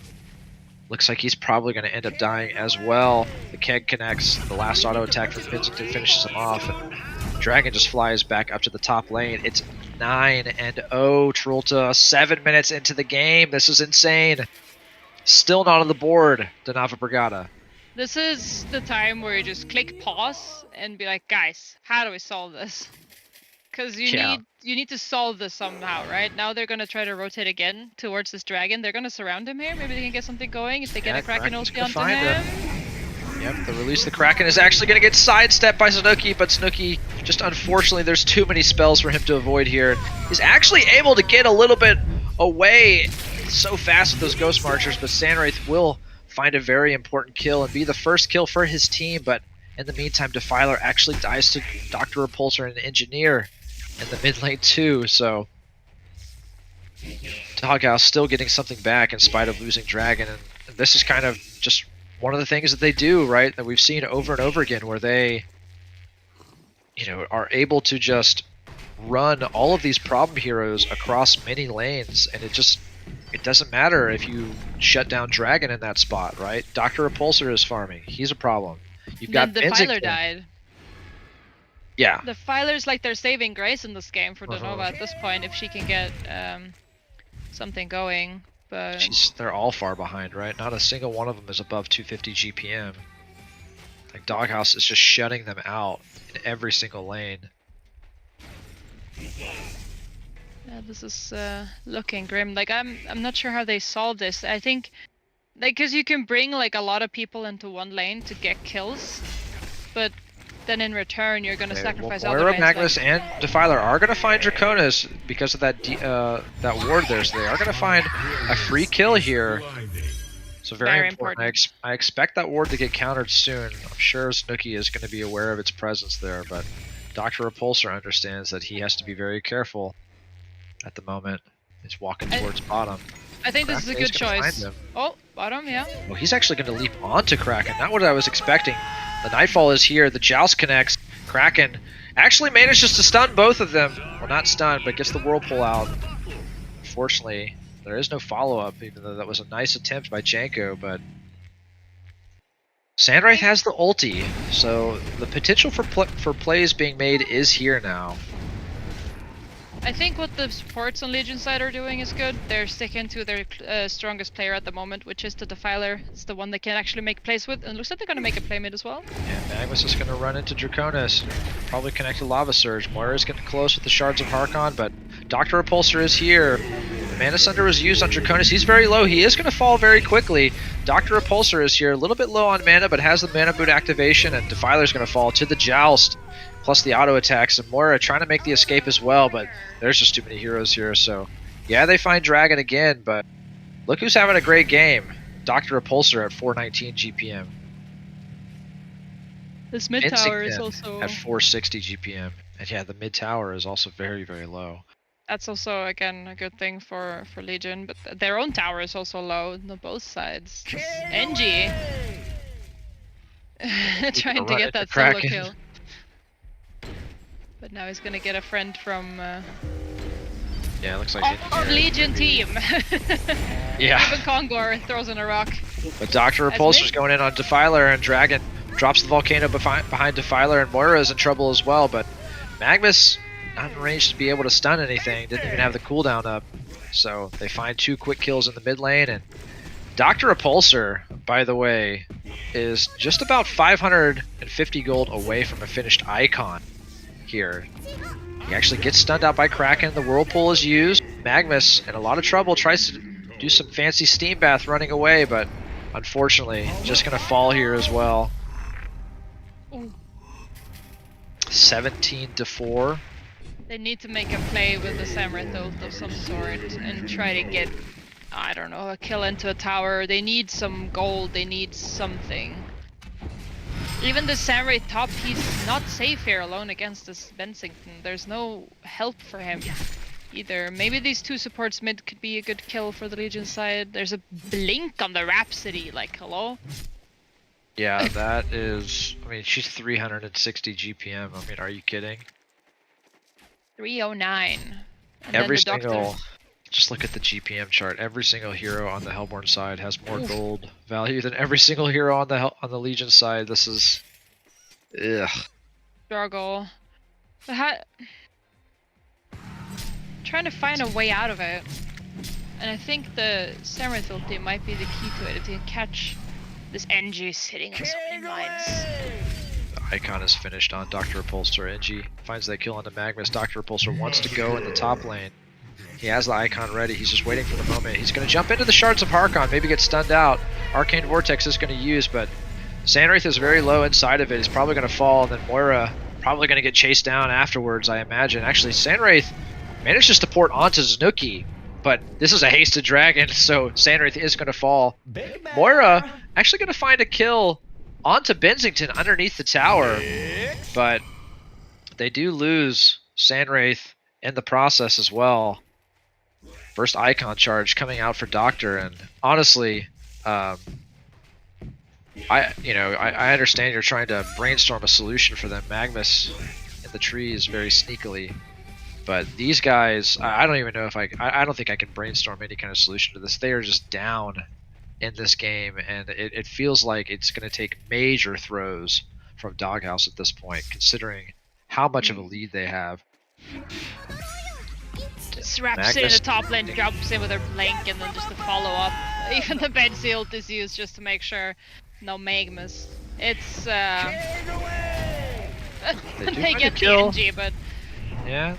looks like he's probably going to end up dying as well. The Keg connects, the last auto attack from Pinsington finishes him off, and Dragon just flies back up to the top lane. It's 9-0, Trulta, 7 minutes into the game. This is insane. Still not on the board, Danava Brigada. This is the time where you just click pause and be like, guys, how do we solve this? Because you need to solve this somehow, right? Now they're gonna try to rotate again towards this dragon. They're gonna surround him here. Maybe they can get something going if they get a Kraken ulti onto him. Yep, the release the Kraken is actually gonna get sidestepped by Snooki, but Snooki just unfortunately there's too many spells for him to avoid here. He's actually able to get a little bit away so fast with those Ghost Marchers, but Sandwraith will find a very important kill and be the first kill for his team, but in the meantime Defiler actually dies to Dr. Repulsor and Engineer in the mid lane too, so Doghouse still getting something back in spite of losing Dragon, and this is kind of just one of the things that they do, right, that we've seen over and over again, where they, you know, are able to just run all of these problem heroes across many lanes, and it doesn't matter if you shut down Dragon in that spot, right? Dr. Repulsor is farming. He's a problem. You've got Then the Filer Benzington. died. Yeah. The Filer's like they're saving grace in this game for Donova at this point, if she can get something going. But They're all far behind, right? Not a single one of them is above 250 GPM. Like, Doghouse is just shutting them out in every single lane. yeah, this is looking grim. Like, I'm not sure how they solve this. I think, like, because you can bring like a lot of people into one lane to get kills, but then in return you're gonna sacrifice other Moira, lanes. Magnus, and Defiler are gonna find Draconis because of that that ward there, so they are gonna find a free kill here. So very important. I expect that ward to get countered soon. I'm sure Snooki is going to be aware of its presence there, but Dr. Repulsor understands that he has to be very careful at the moment. He's walking towards bottom. I think this is a good choice. Oh, bottom, yeah. Well, he's actually going to leap onto Kraken. Not what I was expecting. The Nightfall is here. The Joust connects. Kraken actually manages to stun both of them. Well, not stun, but gets the Whirlpool out. Unfortunately, there is no follow-up, even though that was a nice attempt by Janko, but Sandwraith has the ulti, so the potential for plays being made is here now. I think what the supports on Legion side are doing is good. They're sticking to their strongest player at the moment, which is the Defiler. It's the one they can actually make plays with, and it looks like they're going to make a play mid as well. Yeah, Magnus is going to run into Draconis. Probably connect to Lava Surge. Moira's getting close with the Shards of Harkon, but Dr. Repulsor is here. The Mana Sunder was used on Draconis. He's very low. He is going to fall very quickly. Dr. Repulsor is here. A little bit low on mana, but has the Mana Boot activation, and Defiler's going to fall to the Joust. Plus the auto attacks, and Moira trying to make the escape as well, but there's just too many heroes here, so yeah, they find Dragon again, but look who's having a great game. Dr. Repulsor at 419 GPM. This mid tower is also at 460 GPM, and yeah, the mid tower is also very, very low. That's also, again, a good thing for Legion, but their own tower is also low on both sides. NG trying to get that solo kill. But now he's gonna get a friend from yeah, it looks like Legion team. Yeah. Even Kongor throws in a rock. But Dr. Repulsor's going in on Defiler, and Dragon drops the volcano behind Defiler, and Moira is in trouble as well, but Magnus not in range to be able to stun anything, didn't even have the cooldown up. So they find 2 quick kills in the mid lane, and Dr. Repulsor, by the way, is just about 550 gold away from a finished icon here. He actually gets stunned out by Kraken. The Whirlpool is used. Magnus, in a lot of trouble, tries to do some fancy steam bath running away, but unfortunately, just going to fall here as well. 17-4. They need to make a play with the Samrat ult of some sort and try to get, I don't know, a kill into a tower. They need some gold, they need something. Even the Samrat top, he's not safe here alone against this Benzington. There's no help for him either. Maybe these 2 supports mid could be a good kill for the Legion side. There's a blink on the Rhapsody, like, hello? Yeah, that is, I mean, she's 360 GPM. I mean, are you kidding? 309. And every single, just look at the GPM chart. Every single hero on the Hellborn side has more gold value than every single hero on the Legion side. This is, ugh. Struggle. But trying to find a way out of it. And I think the Samrat ulti might be the key to it. If you can catch this NG sitting on so many mines. Icon is finished on Dr. Repulsor. NG finds that kill onto Magnus. Dr. Repulsor wants to go in the top lane. He has the Icon ready. He's just waiting for the moment. He's going to jump into the Shards of Harkon, maybe get stunned out. Arcane Vortex is going to use, but Sandwraith is very low inside of it. He's probably going to fall, and then Moira probably going to get chased down afterwards, I imagine. Actually, Sandwraith manages to port onto Snooki, but this is a hasted dragon, so Sandwraith is going to fall. Moira actually going to find a kill onto Benzington underneath the tower, but they do lose Sandwraith in the process as well. First Icon charge coming out for Doctor, and honestly, I understand you're trying to brainstorm a solution for them. Magnus in the trees very sneakily, but these guys, I don't even know if I don't think I can brainstorm any kind of solution to this. They are just down in this game, and it feels like it's going to take major throws from Doghouse at this point, considering how much of a lead they have. Just wraps it in Magnus, the top lane, jumps in with her blink, and then just the follow up. Even the bed ult is used just to make sure no Magnus. It's they get the NG, but yeah.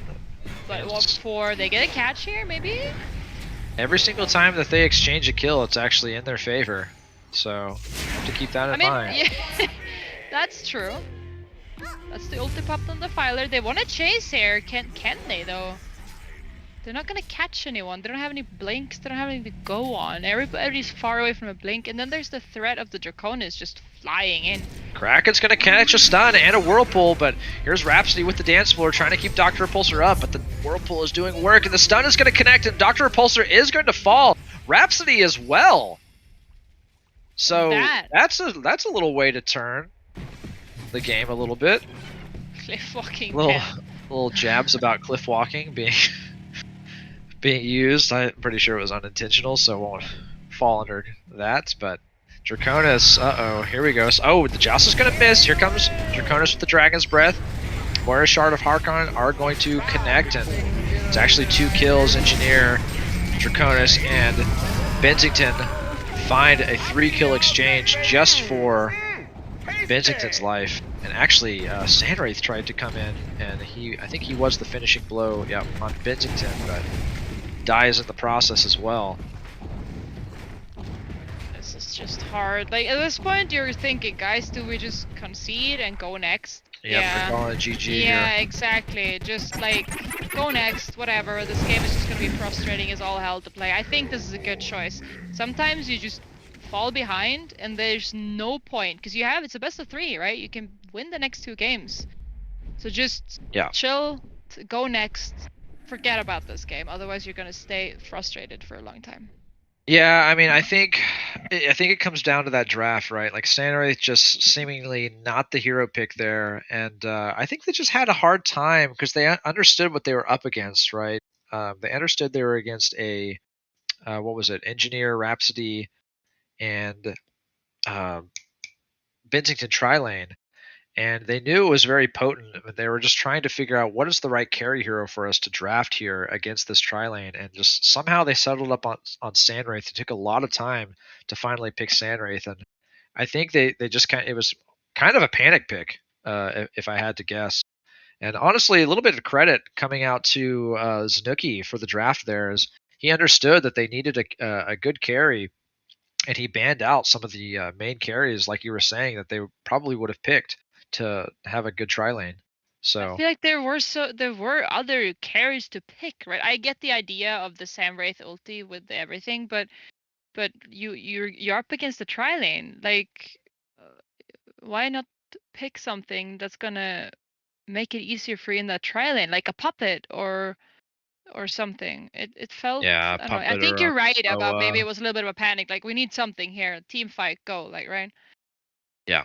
But what for? They get a catch here, maybe? Every single time that they exchange a kill, it's actually in their favor. So, have to keep that in mind. Yeah, that's true. That's the ulti popped on the Filer. They want to chase here. Can they, though? They're not going to catch anyone. They don't have any blinks. They don't have anything to go on. Everybody's far away from a blink. And then there's the threat of the Draconis just flying in. Kraken's going to catch a stun and a Whirlpool, but here's Rhapsody with the Dance Floor trying to keep Dr. Repulsor up, but the Whirlpool is doing work, and the stun is going to connect, and Dr. Repulsor is going to fall. Rhapsody as well. So that's a little way to turn the game a little bit. Cliff walking. Little jabs about cliff walking being used. I'm pretty sure it was unintentional, so it won't fall under that. But Draconis, here we go. Oh, the Joust is going to miss. Here comes Draconis with the Dragon's Breath. Moira Shard of Harkon are going to connect, and it's actually 2 kills. Engineer, Draconis, and Bensington find a 3-kill exchange just for Bensington's life. And actually, Sandwraith tried to come in, and I think he was the finishing blow, on Bensington, but dies in the process as well. This is just hard. Like, at this point, you're thinking, guys, do we just concede and go next? Yeah, we're calling it GG. Yeah, here. exactly. Just, like, go next, whatever. This game is just gonna be frustrating as all hell to play. I think this is a good choice. Sometimes you just fall behind and there's no point, because it's a best of 3, right? You can win the next 2 games. So just chill, go next, forget about this game. Otherwise, you're gonna stay frustrated for a long time. Yeah, I mean, I think it comes down to that draft, right? Like Sandwraith just seemingly not the hero pick there, and I think they just had a hard time because they understood what they were up against, right? They understood they were against a what was it? Engineer, Rhapsody, and Bensington Tri-Lane, and they knew it was very potent. They were just trying to figure out what is the right carry hero for us to draft here against this Tri-Lane, and just somehow they settled up on Sandwraith. It took a lot of time to finally pick Sandwraith, and I think they just it was kind of a panic pick, if I had to guess. And honestly, a little bit of credit coming out to Zanuki for the draft there, is he understood that they needed a good carry, and he banned out some of the main carries, like you were saying, that they probably would have picked to have a good tri-lane. So I feel like there were other carries to pick, right? I get the idea of the Sandwraith ulti with everything, but you're up against the tri-lane. Like, why not pick something that's gonna make it easier for you in that tri-lane, like a puppet or something? It felt, I don't know. I think you're right about maybe it was a little bit of a panic. Like, we need something here. Team fight, go, like, right? Yeah.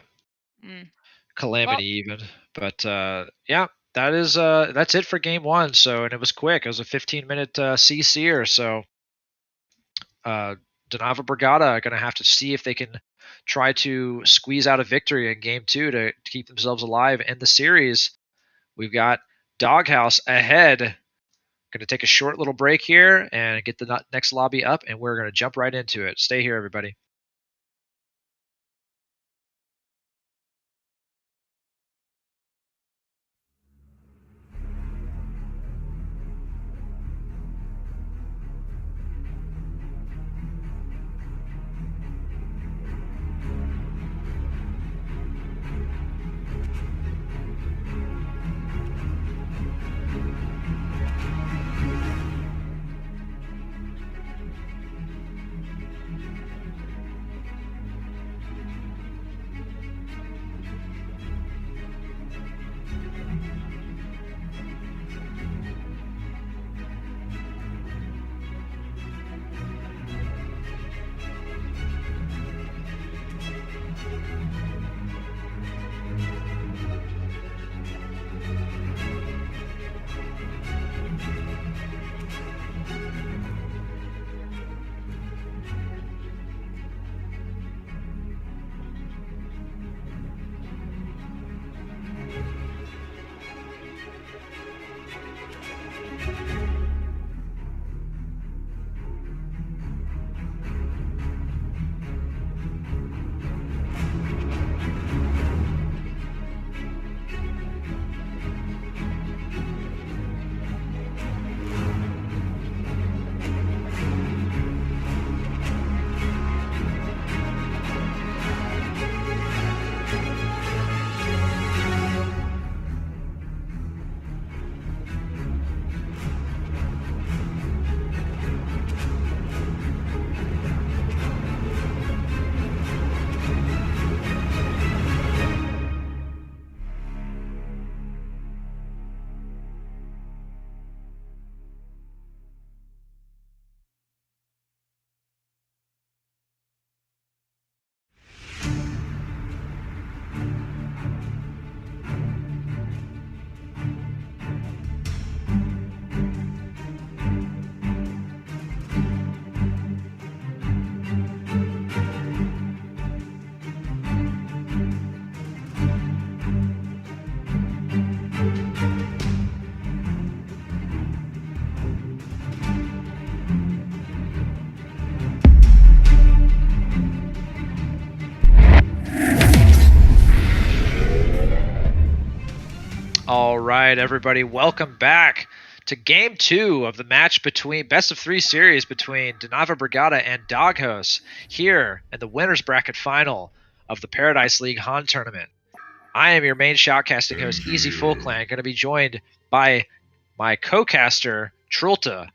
Calamity even, but yeah, that's it for game 1. So, and it was quick. It was a 15-minute CC or so. Donava Brigada are going to have to see if they can try to squeeze out a victory in game 2 to keep themselves alive in the series. We've got Doghouse ahead. Going to take a short little break here and get the next lobby up, and we're going to jump right into it. Stay here, everybody. All right, everybody, welcome back to Game 2 of the match between Best of 3 series between Donava Brigada and Doghouse here in the winner's bracket final of the Paradise League HoN tournament. I am your main shoutcasting host, Easy Full Clan, going to be joined by my co-caster, Trulta.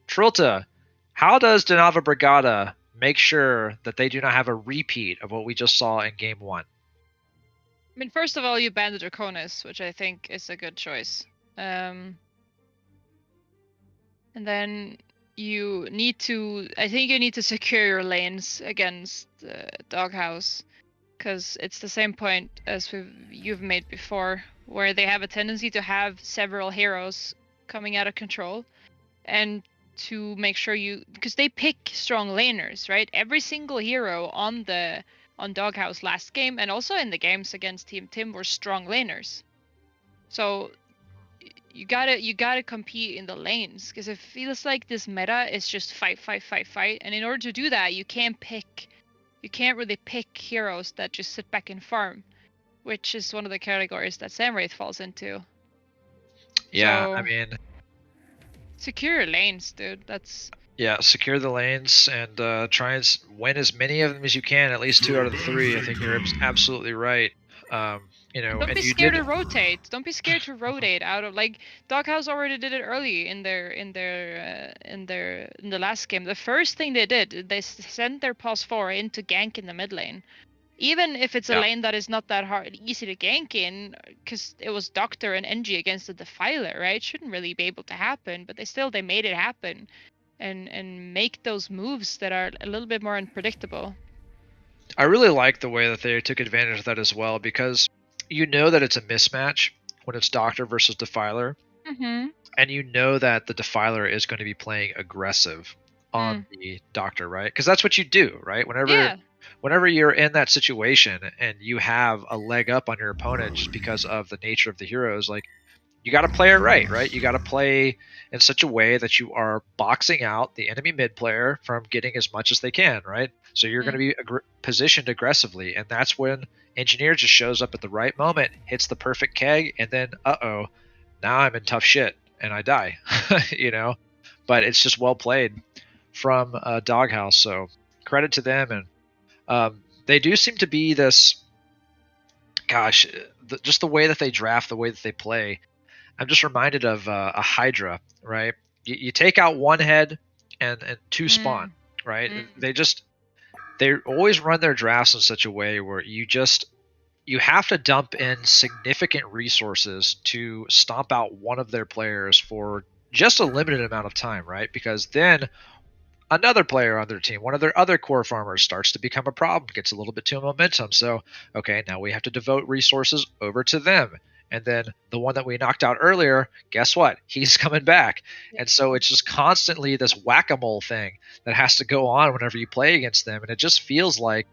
Trulta, how does Donava Brigada make sure that they do not have a repeat of what we just saw in Game 1? I mean, first of all, you banned the Draconis, which I think is a good choice. And then you need to, I think you need to secure your lanes against Doghouse, because it's the same point as you've made before, where they have a tendency to have several heroes coming out of control, and to make sure because they pick strong laners, right? Every single hero on Doghouse last game, and also in the games against Team Tim, were strong laners. So you gotta compete in the lanes, because it feels like this meta is just fight, and in order to do that, you can't really pick heroes that just sit back and farm, which is one of the categories that Samwraith falls into. Yeah, So, I mean, secure your lanes, dude. secure the lanes and try and win as many of them as you can. At least 2 out of the 3. I think you're absolutely right. Don't be scared to rotate. Don't be scared to rotate out of, like, Doghouse already did it early in the last game. The first thing they did, they sent their pulse 4 into gank in the mid lane. Even if it's a lane that is not that easy to gank in, because it was Doctor and NG against the Defiler, right? Shouldn't really be able to happen, but they made it happen, and make those moves that are a little bit more unpredictable. I really like the way that they took advantage of that as well, because you know that it's a mismatch when it's Doctor versus Defiler, and you know that the Defiler is going to be playing aggressive on the Doctor, right? Because that's what you do, right? Whenever you're in that situation and you have a leg up on your opponent just because of the nature of the heroes, like, you got to play it right? You got to play in such a way that you are boxing out the enemy mid player from getting as much as they can, right? So you're going to be positioned aggressively, and that's when Engineer just shows up at the right moment, hits the perfect keg, and then, now I'm in tough shit, and I die, But it's just well played from Doghouse, so credit to them. And they do seem to be this, just the way that they draft, the way that they play. I'm just reminded of a Hydra, right? You take out one head and 2 spawn, right? They always run their drafts in such a way where you have to dump in significant resources to stomp out one of their players for just a limited amount of time, right? Because then another player on their team, one of their other core farmers, starts to become a problem, gets a little bit too momentum. So, okay, now we have to devote resources over to them. And then the one that we knocked out earlier, guess what? He's coming back. And so it's just constantly this whack-a-mole thing that has to go on whenever you play against them. And it just feels like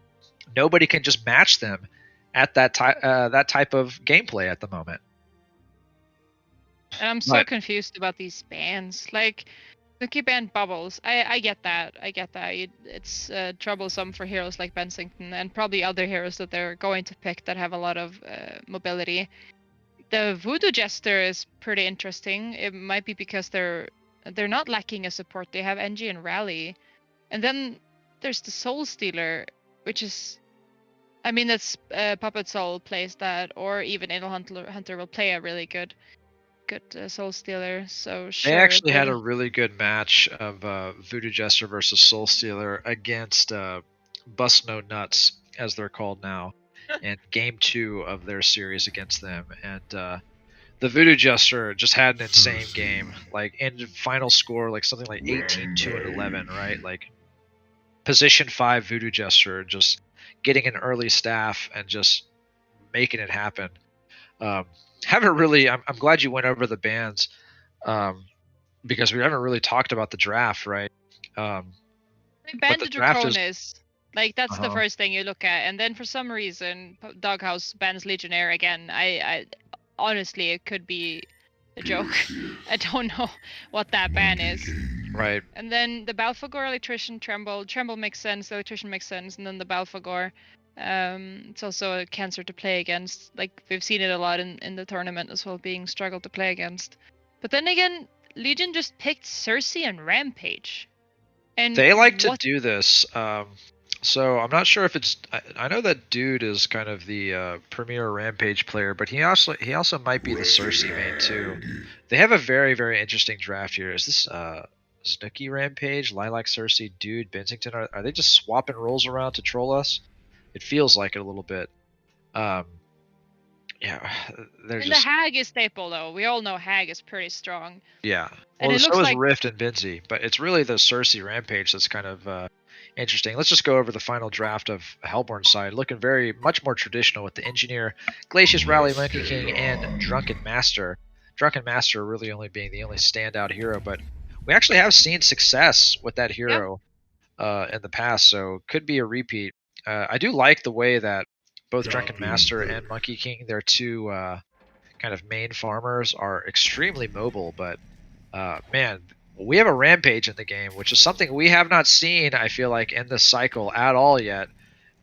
nobody can just match them at that type of gameplay at the moment. And I'm so confused about these bans. Like, Nuki banned Bubbles. I get that. It's troublesome for heroes like Bensington and probably other heroes that they're going to pick that have a lot of mobility. The Voodoo Jester is pretty interesting. It might be because they're not lacking a support. They have NG and Rally. And then there's the Soul Stealer, which is, I mean, that's Puppet Soul plays that, or even Anal Hunter will play a really good Soul Stealer. So sure. They actually had a really good match of Voodoo Jester versus Soul Stealer against Bust No Nuts, as they're called now, in Game 2 of their series against them. And the Voodoo Jester just had an insane game. Like, in final score, like something like 18-2-11, right? Like, position 5 Voodoo Jester just getting an early staff and just making it happen. I'm glad you went over the bans, because we haven't really talked about the draft, right? They banned the Draconis. Like, that's the first thing you look at, and then for some reason, Doghouse bans Legionnaire again. I honestly, it could be a joke. I don't know what that ban is. Right. And then the Balfagor, Electrician, Tremble makes sense. The Electrician makes sense, and then the Balfagor. It's also a cancer to play against. Like we've seen it a lot in the tournament as well, being struggled to play against. But then again, Legion just picked Cersei and Rampage. And They like to do this. So I'm not sure if it's. I know that Dude is kind of the premier Rampage player, but he also might be the Cersei main too. They have a very, very interesting draft here. Is this Snooki Rampage, Lilac Cersei, Dude, Bensington? Are they just swapping roles around to troll us? It feels like it a little bit. Yeah, they're And just. the Hag is staple though. We all know Hag is pretty strong. Yeah. And Well, it so looks is like Rift and Benzi, but it's really the Cersei Rampage that's kind of interesting. Let's just go over the final draft of Hellborn's side, looking very much more traditional with the Engineer, Glacius, Rally, Monkey King, and Drunken Master. Drunken Master really only being the only standout hero, but we actually have seen success with that hero in the past, so could be a repeat. I do like the way that both Drunken Master and Monkey King, their two kind of main farmers, are extremely mobile, but man, we have a Rampage in the game, which is something we have not seen, I feel like, in this cycle at all yet.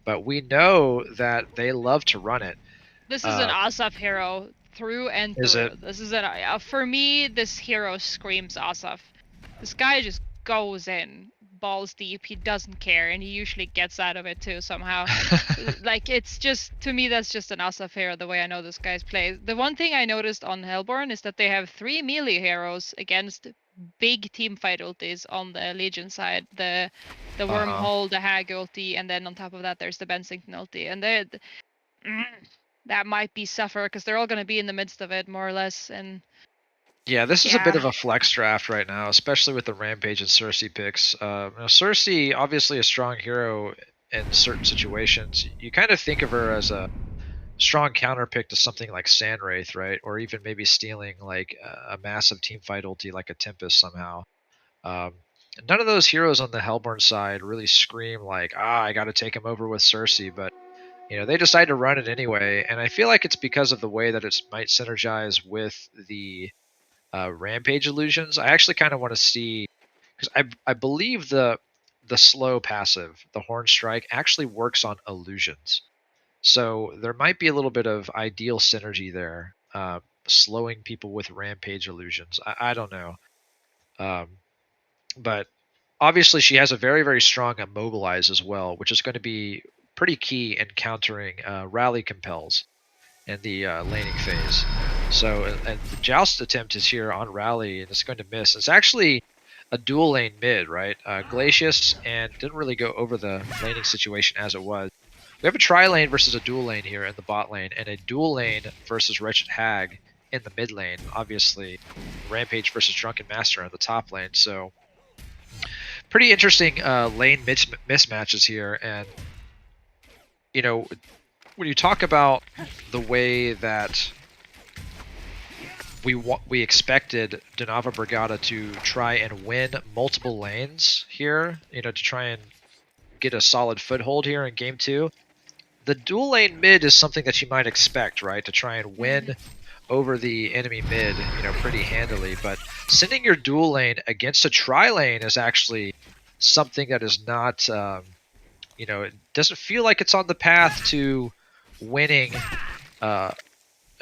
But we know that they love to run it. this is an Asaf hero through and through. Is it? This is for me, this hero screams Asaf. This guy just goes in balls deep. He doesn't care, and he usually gets out of it too somehow. Like it's just, to me, that's just an Asaf hero the way I know this guy's play. The one thing I noticed on Hellborn is that they have 3 melee heroes against big team fight ultis on the Legion side. The Wormhole, the Hag ulti, and then on top of that there's the Bensington ulti. And that might be suffer because they're all going to be in the midst of it more or less. And yeah, this is a bit of a flex draft right now, especially with the Rampage and Cersei picks. Cersei, obviously a strong hero in certain situations. You kind of think of her as a strong counter pick to something like Sandwraith, right? Or even maybe stealing like a massive team fight ulti like a Tempest somehow. None of those heroes on the Hellborn side really scream like, I got to take him over with Cersei, but they decide to run it anyway, and I feel like it's because of the way that it might synergize with the Rampage illusions. I actually kind of want to see, because I believe the slow passive, the Horn Strike, actually works on illusions. So there might be a little bit of ideal synergy there, slowing people with Rampage illusions. I don't know. But obviously she has a very, very strong immobilize as well, which is going to be pretty key in countering rally compels in the laning phase. So and the joust attempt is here on rally, and it's going to miss. It's actually a dual lane mid, right? Glacius, and didn't really go over the laning situation as it was. We have a tri-lane versus a dual lane here in the bot lane, and a dual lane versus Wretched Hag in the mid lane. Obviously, Rampage versus Drunken Master on the top lane. So pretty interesting lane mismatches here. And when you talk about the way that we expected Donava Brigada to try and win multiple lanes here, to try and get a solid foothold here in game 2, the dual lane mid is something that you might expect, right? To try and win over the enemy mid, pretty handily. But sending your dual lane against a tri-lane is actually something that is not, it doesn't feel like it's on the path to winning an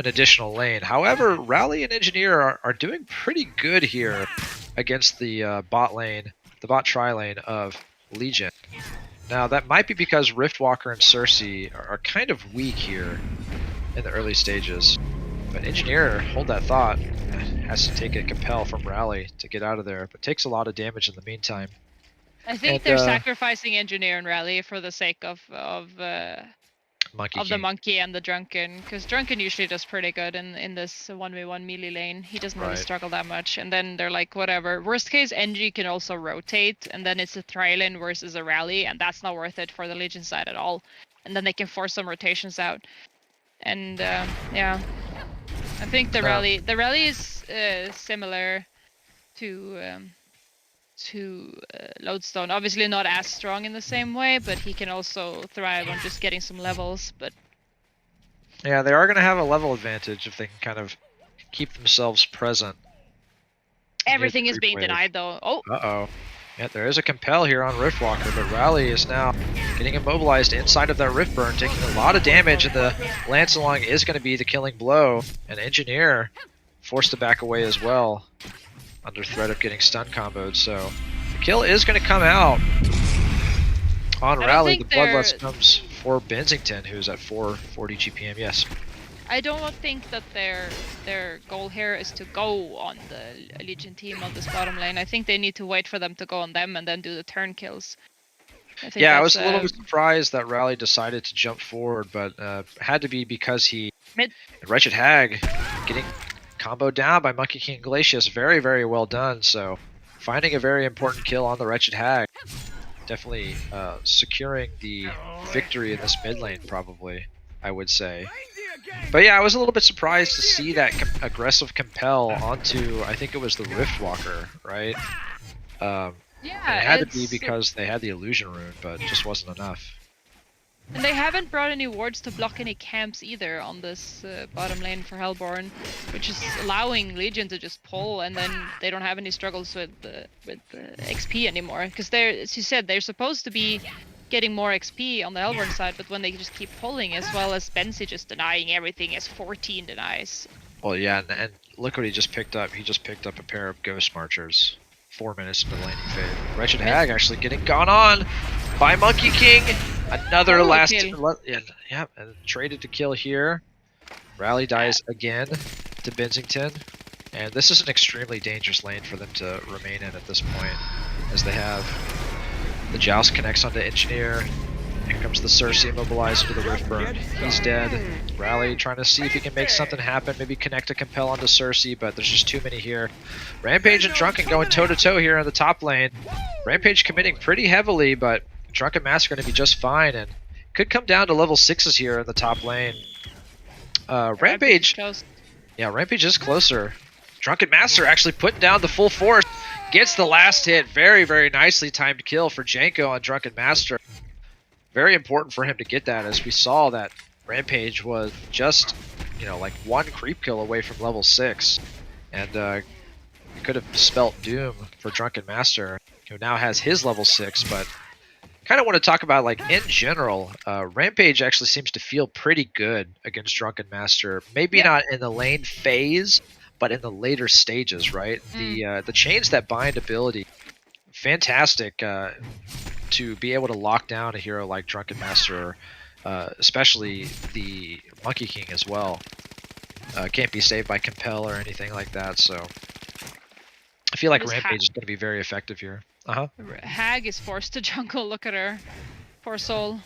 additional lane. However, Rally and Engineer are doing pretty good here against the bot lane, the bot tri-lane of Legion. Now, that might be because Riftwalker and Cersei are kind of weak here in the early stages. But Engineer, hold that thought, has to take a compel from Rally to get out of there, but takes a lot of damage in the meantime. I think they're sacrificing Engineer and Rally for the sake of the Monkey and the Drunken, because Drunken usually does pretty good in this 1v1 melee lane. He doesn't really struggle that much, and then they're like, whatever. Worst case, Engie can also rotate, and then it's a tri-lane versus a Rally, and that's not worth it for the Legion side at all. And then they can force some rotations out. And yeah, I think the Rally is similar to Lodestone. Obviously not as strong in the same way, but he can also thrive on just getting some levels. But yeah, they are going to have a level advantage if they can kind of keep themselves present. Everything is being denied though. Oh. Uh-oh. Yeah, there is a compel here on Riftwalker, but Rally is now getting immobilized inside of that Rift Burn, taking a lot of damage, and the Lance Along is going to be the killing blow. And Engineer forced to back away as well, under threat of getting stun comboed. So the kill is going to come out on Rally. The Bloodlust comes for Bensington, who's at 440 GPM. Yes. I don't think that their goal here is to go on the Legion team on this bottom lane. I think they need to wait for them to go on them and then do the turn kills. I was a little bit surprised that Rally decided to jump forward, but had to be because Wretched Hag getting comboed down by Monkey King Glacius. Very, very well done. So finding a very important kill on the Wretched Hag. Definitely securing the victory in this mid lane, probably, I would say. But yeah, I was a little bit surprised to see that aggressive compel onto, I think it was the Riftwalker, right? It had to be because they had the illusion rune, but it just wasn't enough. And they haven't brought any wards to block any camps either on this bottom lane for Hellborn, which is allowing Legion to just pull, and then they don't have any struggles with XP anymore. Because they're, as you said, they're supposed to be getting more XP on the Hellborn side, but when they just keep pulling, as well as Bensi just denying everything as 14 denies. Well, yeah, and look what he just picked up. He just picked up a pair of Ghost Marchers. 4 minutes into the laning phase. Wretched Hag actually getting gone on by Monkey King. Another last and traded to kill here. Rally dies again to Bensington. And this is an extremely dangerous lane for them to remain in at this point, as they have the Joust connects onto Engineer. Here comes the Cersei immobilized into the Rift Burn. He's dead. Rally trying to see if he can make something happen, maybe connect a compel onto Cersei, but there's just too many here. Rampage and Drunken going toe-to-toe here in the top lane. Rampage committing pretty heavily, but Drunken Master going to be just fine, and could come down to level 6s here in the top lane. Rampage is closer. Drunken Master actually putting down the full force. Gets the last hit. Very, very nicely timed kill for Janko on Drunken Master. Very important for him to get that, as we saw that Rampage was just, like one creep kill away from level 6. And it could have spelt doom for Drunken Master, who now has his level 6, but kind of want to talk about, like, in general, Rampage actually seems to feel pretty good against Drunken Master. Maybe not in the lane phase, but in the later stages, right? The Chains That Bind ability, fantastic to be able to lock down a hero like Drunken Master, especially the Monkey King as well. Can't be saved by Compel or anything like that, so I feel like Rampage is going to be very effective here. Hag is forced to jungle, look at her. Poor soul.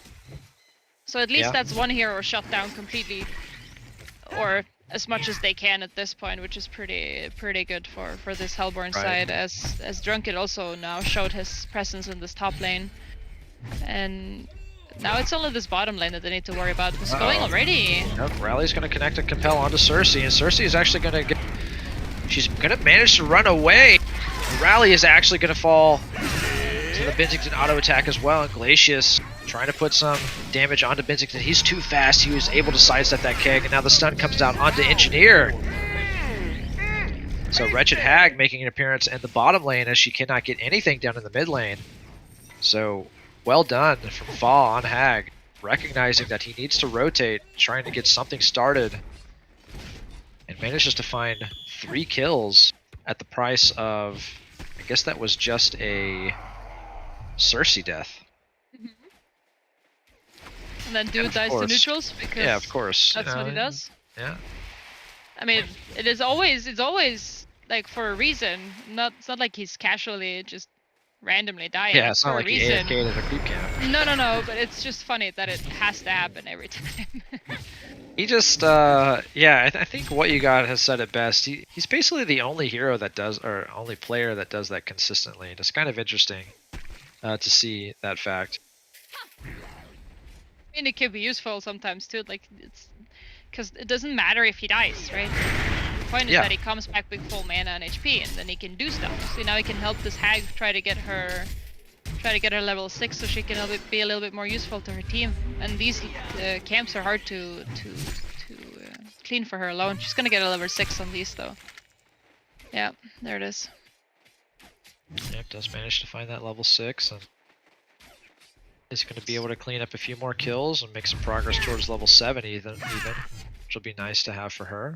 So at least that's one hero shut down completely. Or as much as they can at this point, which is pretty good for this Hellborn side, as Drunken also now showed his presence in this top lane. And now it's only this bottom lane that they need to worry about. It's going already. Yep, Rally's going to connect a compel onto Cersei, and Cersei is actually going to get... She's going to manage to run away. Rally is actually going to fall to the Bensington auto attack as well, and Glacius trying to put some damage onto Bensington. He's too fast. He was able to sidestep that keg, and now the stun comes down onto Engineer. So Wretched Hag making an appearance in the bottom lane, as she cannot get anything down in the mid lane. So well done from Fa on Hag, recognizing that he needs to rotate, trying to get something started, and manages to find 3 kills at the price of, I guess that was just a Cersei death. And then dude dies to neutrals because of course. That's what he does. Yeah. I mean, it's always like for a reason. It's not like he's casually just randomly dying. Yeah, it's not like he AFK'd at a creep camp. No, but it's just funny that it has to happen every time. He just, I think What You Got has said it best. He's basically the only hero that does, or only player that does that consistently. And it's kind of interesting to see that fact. I mean, it can be useful sometimes too, like it's because it doesn't matter if he dies, right? The point is that he comes back with full mana and HP, and then he can do stuff. So now he can help this Hag try to get her level 6, so she can be a little bit more useful to her team. And these camps are hard to clean for her alone. She's gonna get a level 6 on these though. Yeah, there it is. Yep, does manage to find that level 6, and is going to be able to clean up a few more kills and make some progress towards level 7 even, which will be nice to have for her.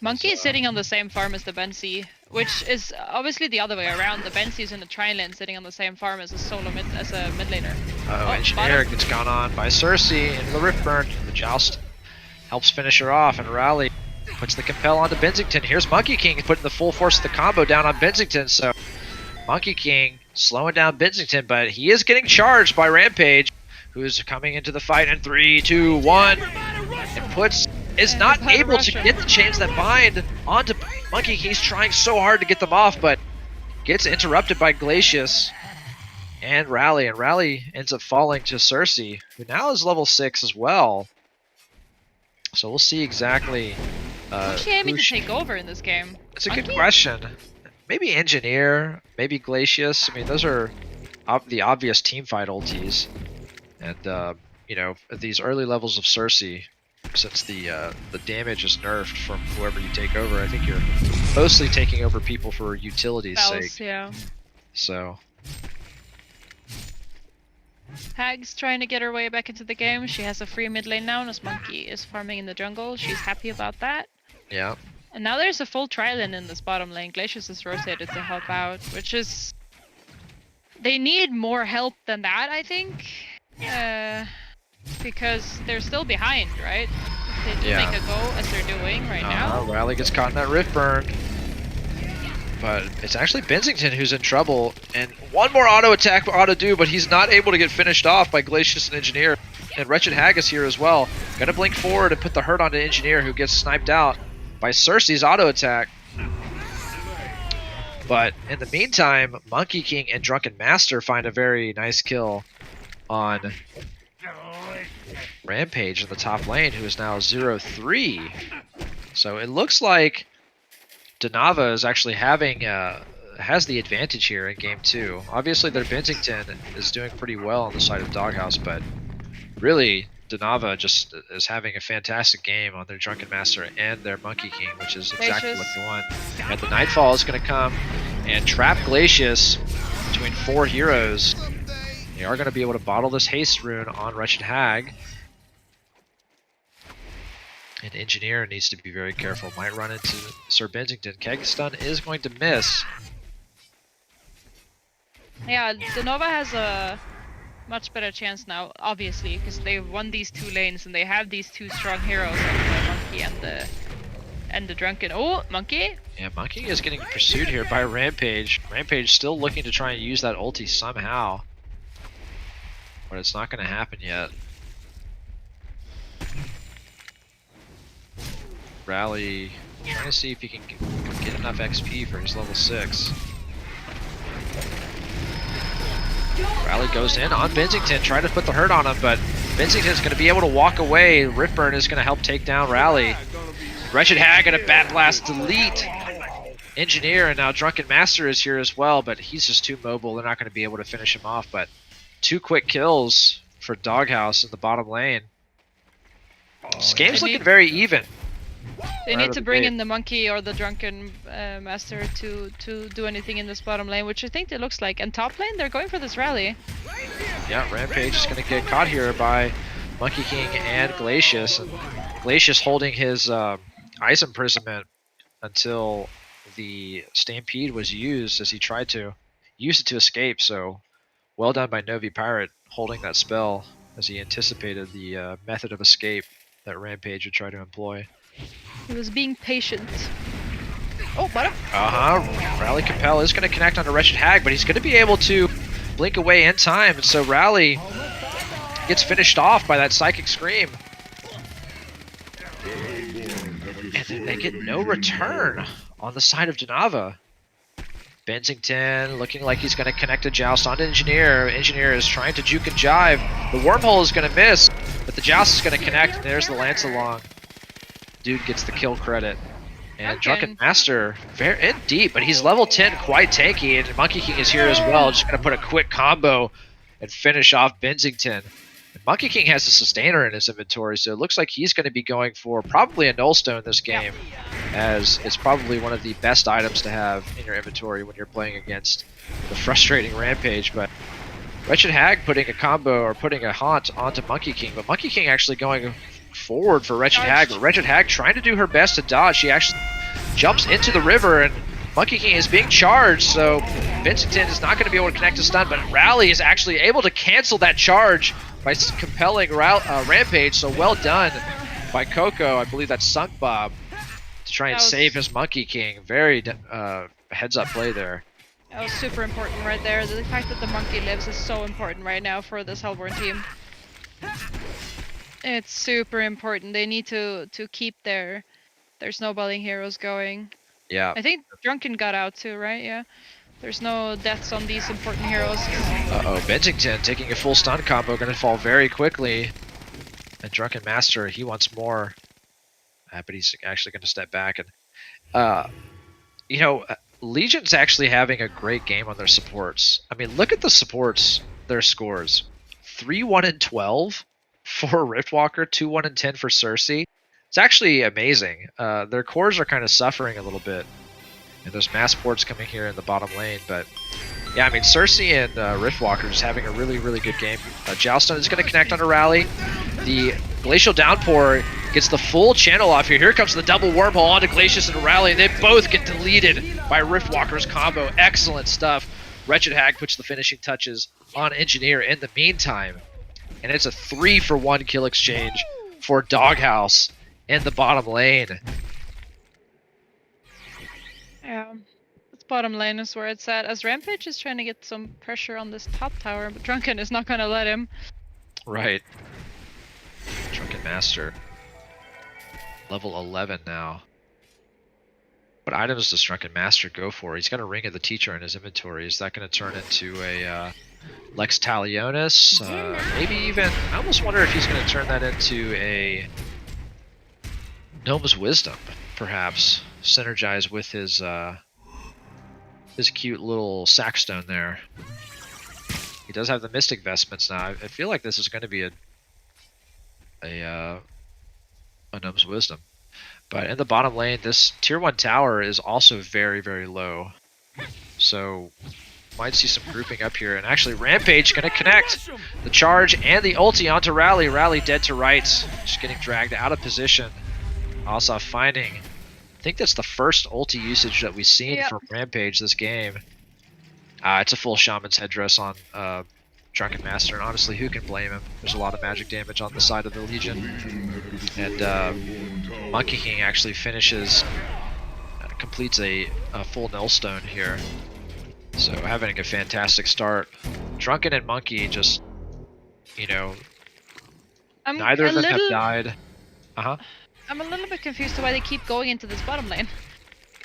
Monkey is sitting on the same farm as the Bensi, which is obviously the other way around. The Bensi is in the Trine lane sitting on the same farm as a mid laner. Oh, Engineer gets gone on by Cersei into the Riftburn. The Joust helps finish her off, and Rally puts the Compel onto Benzington. Here's Monkey King putting the full force of the combo down on Benzington, so Monkey King slowing down Benzington, but he is getting charged by Rampage, who's coming into the fight in 3, 2, 1, and is not able to get the chains that bind onto Monkey King. He's trying so hard to get them off, but gets interrupted by Glacius and Rally ends up falling to Cersei, who now is level 6 as well. So we'll see exactly who's she aiming to take over in this game? It's a good question. Maybe Engineer, maybe Glacius. I mean, those are the obvious teamfight ultis. And, you know, at these early levels of Cersei, since the damage is nerfed from whoever you take over, I think you're mostly taking over people for utility's sake. Yeah. So Hag's trying to get her way back into the game. She has a free mid lane now, and as Monkey is farming in the jungle. She's happy about that. Yeah. And now there's a full Trilin in this bottom lane. Glacius is rotated to help out, which is... They need more help than that, I think. Because they're still behind, right? If they do make a go, as they're doing right now. Rally gets caught in that rift burn. But it's actually Benzington who's in trouble. And one more auto attack for auto do, but he's not able to get finished off by Glacius and Engineer. And Wretched Hag is here as well. Gotta blink forward and put the hurt onto Engineer, who gets sniped out by Cersei's auto attack. But in the meantime, Monkey King and Drunken Master find a very nice kill on Rampage in the top lane, who is now 0-3. So it looks like Donava is actually having has the advantage here in game 2. Obviously, their Benzington is doing pretty well on the side of Doghouse, but really Donava just is having a fantastic game on their Drunken Master and their Monkey King, which is exactly what they want. And the Nightfall is going to come and trap Glacius between 4 heroes. They are going to be able to bottle this haste rune on Wretched Hag. And Engineer needs to be very careful. Might run into Sir Benzington. Keg Stun is going to miss. Yeah, Donova has a much better chance now, obviously, because they've won these 2 lanes and they have these 2 strong heroes, like the Monkey and the Drunken. Oh, Monkey? Yeah, Monkey is getting pursued here by Rampage. Rampage still looking to try and use that ulti somehow. But it's not going to happen yet. Rally trying to see if he can get enough XP for his level 6. Rally goes in on Benzington, trying to put the hurt on him, but Benzington's going to be able to walk away. Riftburn is going to help take down Rally. Wretched Hag and a Bat Blast delete. Engineer and now Drunken Master is here as well, but he's just too mobile. They're not going to be able to finish him off, but 2 quick kills for Doghouse in the bottom lane. This game's looking very even. They need to bring in the Monkey or the Drunken Master to do anything in this bottom lane, which I think it looks like. And top lane, they're going for this rally. Yeah, Rampage is going to get caught here by Monkey King and Glacius. And Glacius holding his Ice Imprisonment until the Stampede was used, as he tried to use it to escape. So well done by Novi Pirate holding that spell as he anticipated the method of escape that Rampage would try to employ. He was being patient. Oh, bottom. Rally Compel is going to connect onto Wretched Hag, but he's going to be able to blink away in time. And so Rally gets finished off by that Psychic Scream. And then they get no return on the side of Donava. Benzington looking like he's going to connect a Joust onto Engineer. Engineer is trying to juke and jive. The Wormhole is going to miss, but the Joust is going to connect, and there's the Lance Along. Dude gets the kill credit. And Drunken Master, very in deep, but he's level 10, quite tanky, and Monkey King is here as well. Just going to put a quick combo and finish off Benzington. And Monkey King has a Sustainer in his inventory, so it looks like he's going to be going for probably a Nullstone this game. as it's probably one of the best items to have in your inventory when you're playing against the frustrating Rampage. But Wretched Hag putting a combo or putting a haunt onto Monkey King, but Monkey King actually going forward for Wretched Hag, but Wretched Hag trying to do her best to dodge. She actually jumps into the river, and Monkey King is being charged, so Vincington is not going to be able to connect a stun, but Rally is actually able to cancel that charge by compelling Rampage, so well done by Coco. I believe that's Sunk Bob to try and save his Monkey King. Very heads-up play there. That was super important right there. The fact that the monkey lives is so important right now for this Hellborn team. It's super important. They need to keep their snowballing heroes going. Yeah. I think Drunken got out too, right? Yeah. There's no deaths on these important heroes. Uh-oh, Bennington taking a full stun combo, going to fall very quickly. And Drunken Master, he wants more. But he's actually going to step back. And, you know, Legion's actually having a great game on their supports. I mean, look at the supports, their scores. 3-1-12 for Riftwalker, 2-1-10 for Cersei. It's actually amazing. Their cores are kind of suffering a little bit. And there's mass ports coming here in the bottom lane. But, yeah, I mean, Cersei and Riftwalker just having a really, really good game. Joustin is going to connect on a rally. The Glacial Downpour gets the full channel off here. Here comes the double wormhole onto Glacius and Rally, and they both get deleted by Riftwalker's combo. Excellent stuff. Wretched Hag puts the finishing touches on Engineer in the meantime. And it's a 3-for-1 kill exchange for Doghouse in the bottom lane. Yeah, this bottom lane is where it's at. As Rampage is trying to get some pressure on this top tower, but Drunken is not going to let him. Right. Drunken Master. Level 11 now. What items does Drunken Master go for? He's got a Ring of the Teacher in his inventory. Is that going to turn into a Lex Talionis? Maybe even... I almost wonder if he's going to turn that into a Gnome's Wisdom, perhaps. Synergize with his cute little Sackstone there. He does have the Mystic Vestments now. I feel like this is going to be a Gnome's Wisdom. But in the bottom lane, this tier 1 tower is also very, very low. So might see some grouping up here. And actually Rampage going to connect the charge and the ulti onto Rally. Rally dead to rights, just getting dragged out of position. Also finding, I think that's the first ulti usage that we've seen from Rampage this game. It's a full Shaman's Headdress on Drunken Master, and honestly, who can blame him? There's a lot of magic damage on the side of the Legion. And Monkey King actually finishes, completes a full Nullstone here. So having a fantastic start. Drunken and Monkey just, you know, neither of them have died. I'm a little bit confused to why they keep going into this bottom lane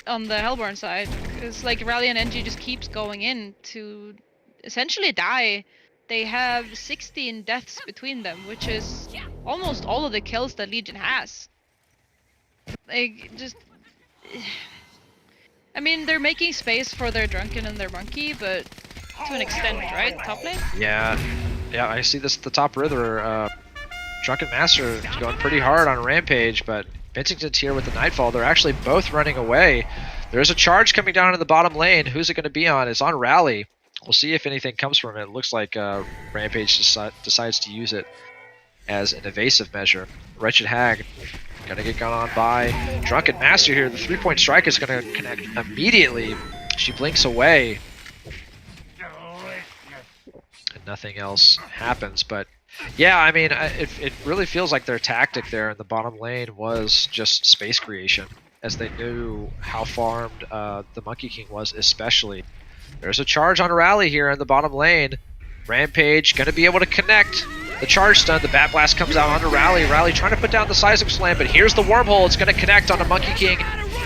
on the Hellborn side. Because like Rally and NG just keeps going in to essentially die. They have 16 deaths between them, which is almost all of the kills that Legion has. Like, just... I mean, they're making space for their Drunken and their Monkey, but to an extent, right? Top lane? Yeah, I see this at the top river. Drunken Master is going pretty hard on Rampage, but Bensington's here with the Nightfall. They're actually both running away. There's a charge coming down in the bottom lane. Who's it going to be on? It's on Rally. We'll see if anything comes from it. It looks like Rampage decides to use it as an evasive measure. Wretched Hag gonna get gone on by Drunken Master here. The 3-point strike is gonna connect immediately. She blinks away. And nothing else happens, but yeah, I mean, it really feels like their tactic there in the bottom lane was just space creation, as they knew how farmed the Monkey King was, especially. There's a charge on Rally here in the bottom lane. Rampage gonna be able to connect. The charge stun, the Bat Blast comes out onto Rally. Rally trying to put down the Seismic Slam, but here's the wormhole. It's gonna connect onto Monkey King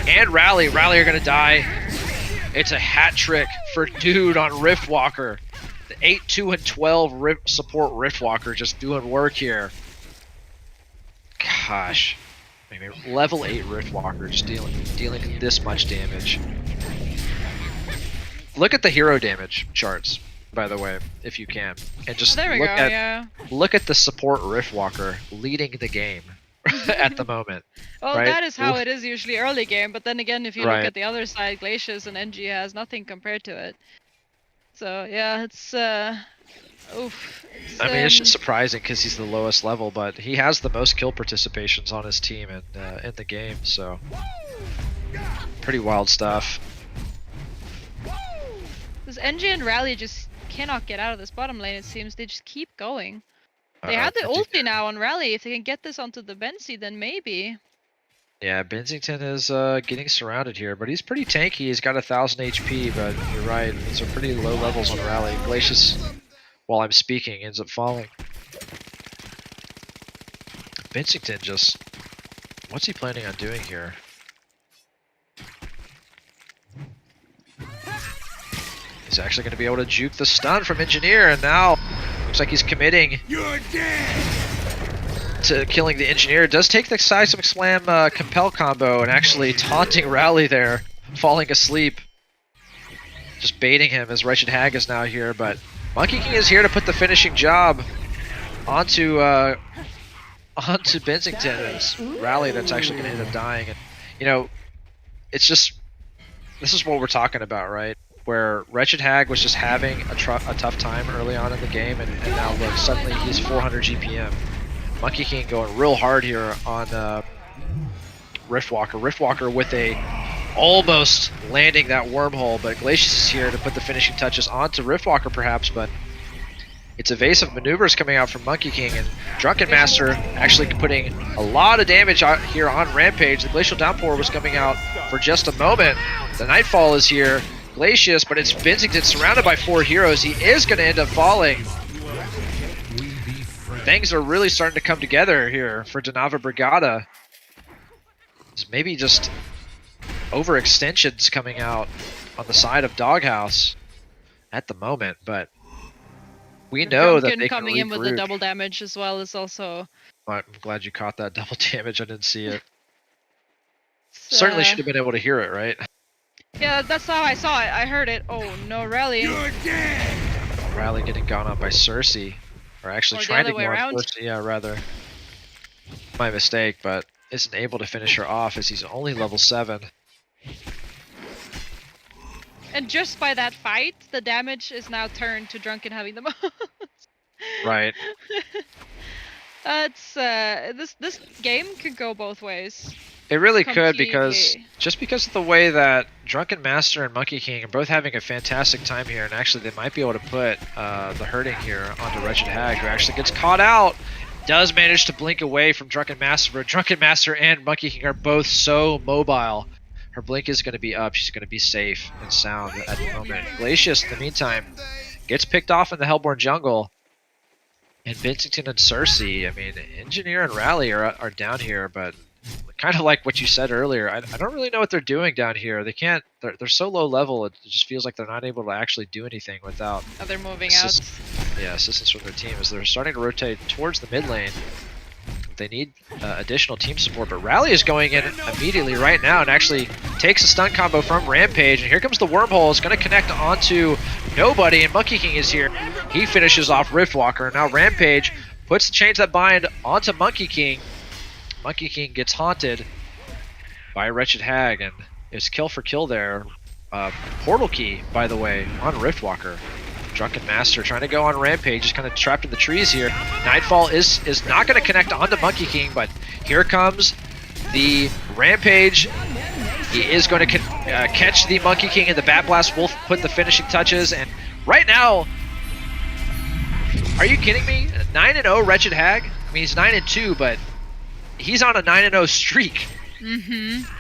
and Rally. Rally are gonna die. It's a hat trick for Dude on Riftwalker. The 8, 2, and 12 support Riftwalker just doing work here. Gosh. I mean, level 8 Riftwalker just dealing this much damage. Look at the hero damage charts, by the way, if you can, and just look at the support Riftwalker leading the game. at the moment. Well, right? that is how it is usually early game, but then again, if you look Right. at the other side, Glacius and NG has nothing compared to it. So yeah, it's oof. I mean, it's just surprising because he's the lowest level, but he has the most kill participations on his team in the game, so pretty wild stuff. This NG and Rally just cannot get out of this bottom lane, it seems. They just keep going. They have the ulti now on Rally. If they can get this onto the Benzi, then maybe. Yeah, Benzington is getting surrounded here, but he's pretty tanky. He's got 1,000 HP, but you're right. These are pretty low levels on Rally. Glacius, while I'm speaking, ends up falling. Benzington just... What's he planning on doing here? He's actually going to be able to juke the stun from Engineer, and now looks like he's committing to killing the Engineer. Does take the Seismic Slam Compel combo and actually taunting Rally there, falling asleep. Just baiting him as Wretched Hag is now here, but Monkey King is here to put the finishing job onto Benzington. It's Rally that's actually going to end up dying. And, you know, it's just... This is what we're talking about, right? Where Wretched Hag was just having a tough time early on in the game, and now look, suddenly he's 400 GPM. Monkey King going real hard here on Riftwalker. Riftwalker with a almost landing that wormhole, but Glacius is here to put the finishing touches onto Riftwalker perhaps, but it's evasive maneuvers coming out from Monkey King, and Drunken Master actually putting a lot of damage out here on Rampage. The Glacial Downpour was coming out for just a moment. The Nightfall is here. Glacius, but it's Benzington surrounded by 4 heroes. He is going to end up falling. Things are really starting to come together here for Donava Brigada. It's maybe just overextensions coming out on the side of Doghouse at the moment, but we know that they coming can in with the double damage as well is also... I'm glad you caught that double damage. I didn't see it. Certainly should have been able to hear it, right? Yeah, that's how I saw it. I heard it. Oh no, Rally. You're dead! Rally getting gone on by Cersei. Or actually trying to go on Cersei, yeah, rather. My mistake, but isn't able to finish her off as he's only level 7. And just by that fight, the damage is now turned to Drunken having the most. Right. It's this game could go both ways. It really could, because because of the way that Drunken Master and Monkey King are both having a fantastic time here, and actually they might be able to put the hurting here onto Wretched Hag, who actually gets caught out, does manage to blink away from Drunken Master, but Drunken Master and Monkey King are both so mobile. Her blink is going to be up, she's going to be safe and sound at the moment. Glacius, in the meantime, gets picked off in the Hellborn jungle, and Benzington and Cersei, I mean, Engineer and Rally are down here, but kind of like what you said earlier, I don't really know what they're doing down here. They can't, they're so low level, it just feels like they're not able to actually do anything without they're moving out. Yeah, assistance from their team, as they're starting to rotate towards the mid lane. They need additional team support, but Rally is going in immediately right now and actually takes a stun combo from Rampage, and here comes the wormhole. It's going to connect onto nobody, and Monkey King is here. He finishes off Riftwalker, and now Rampage puts the chains that bind onto Monkey King. Monkey King gets haunted by Wretched Hag, and it's kill for kill there. Portal key, by the way, on Riftwalker. Drunken Master trying to go on Rampage, just kind of trapped in the trees here. Nightfall is not going to connect onto Monkey King, but here comes the Rampage. He is going to catch the Monkey King, and the Bat Blast will put the finishing touches. And right now, are you kidding me? 9-0 Wretched Hag? I mean, he's 9-2, but he's on a 9-0 streak.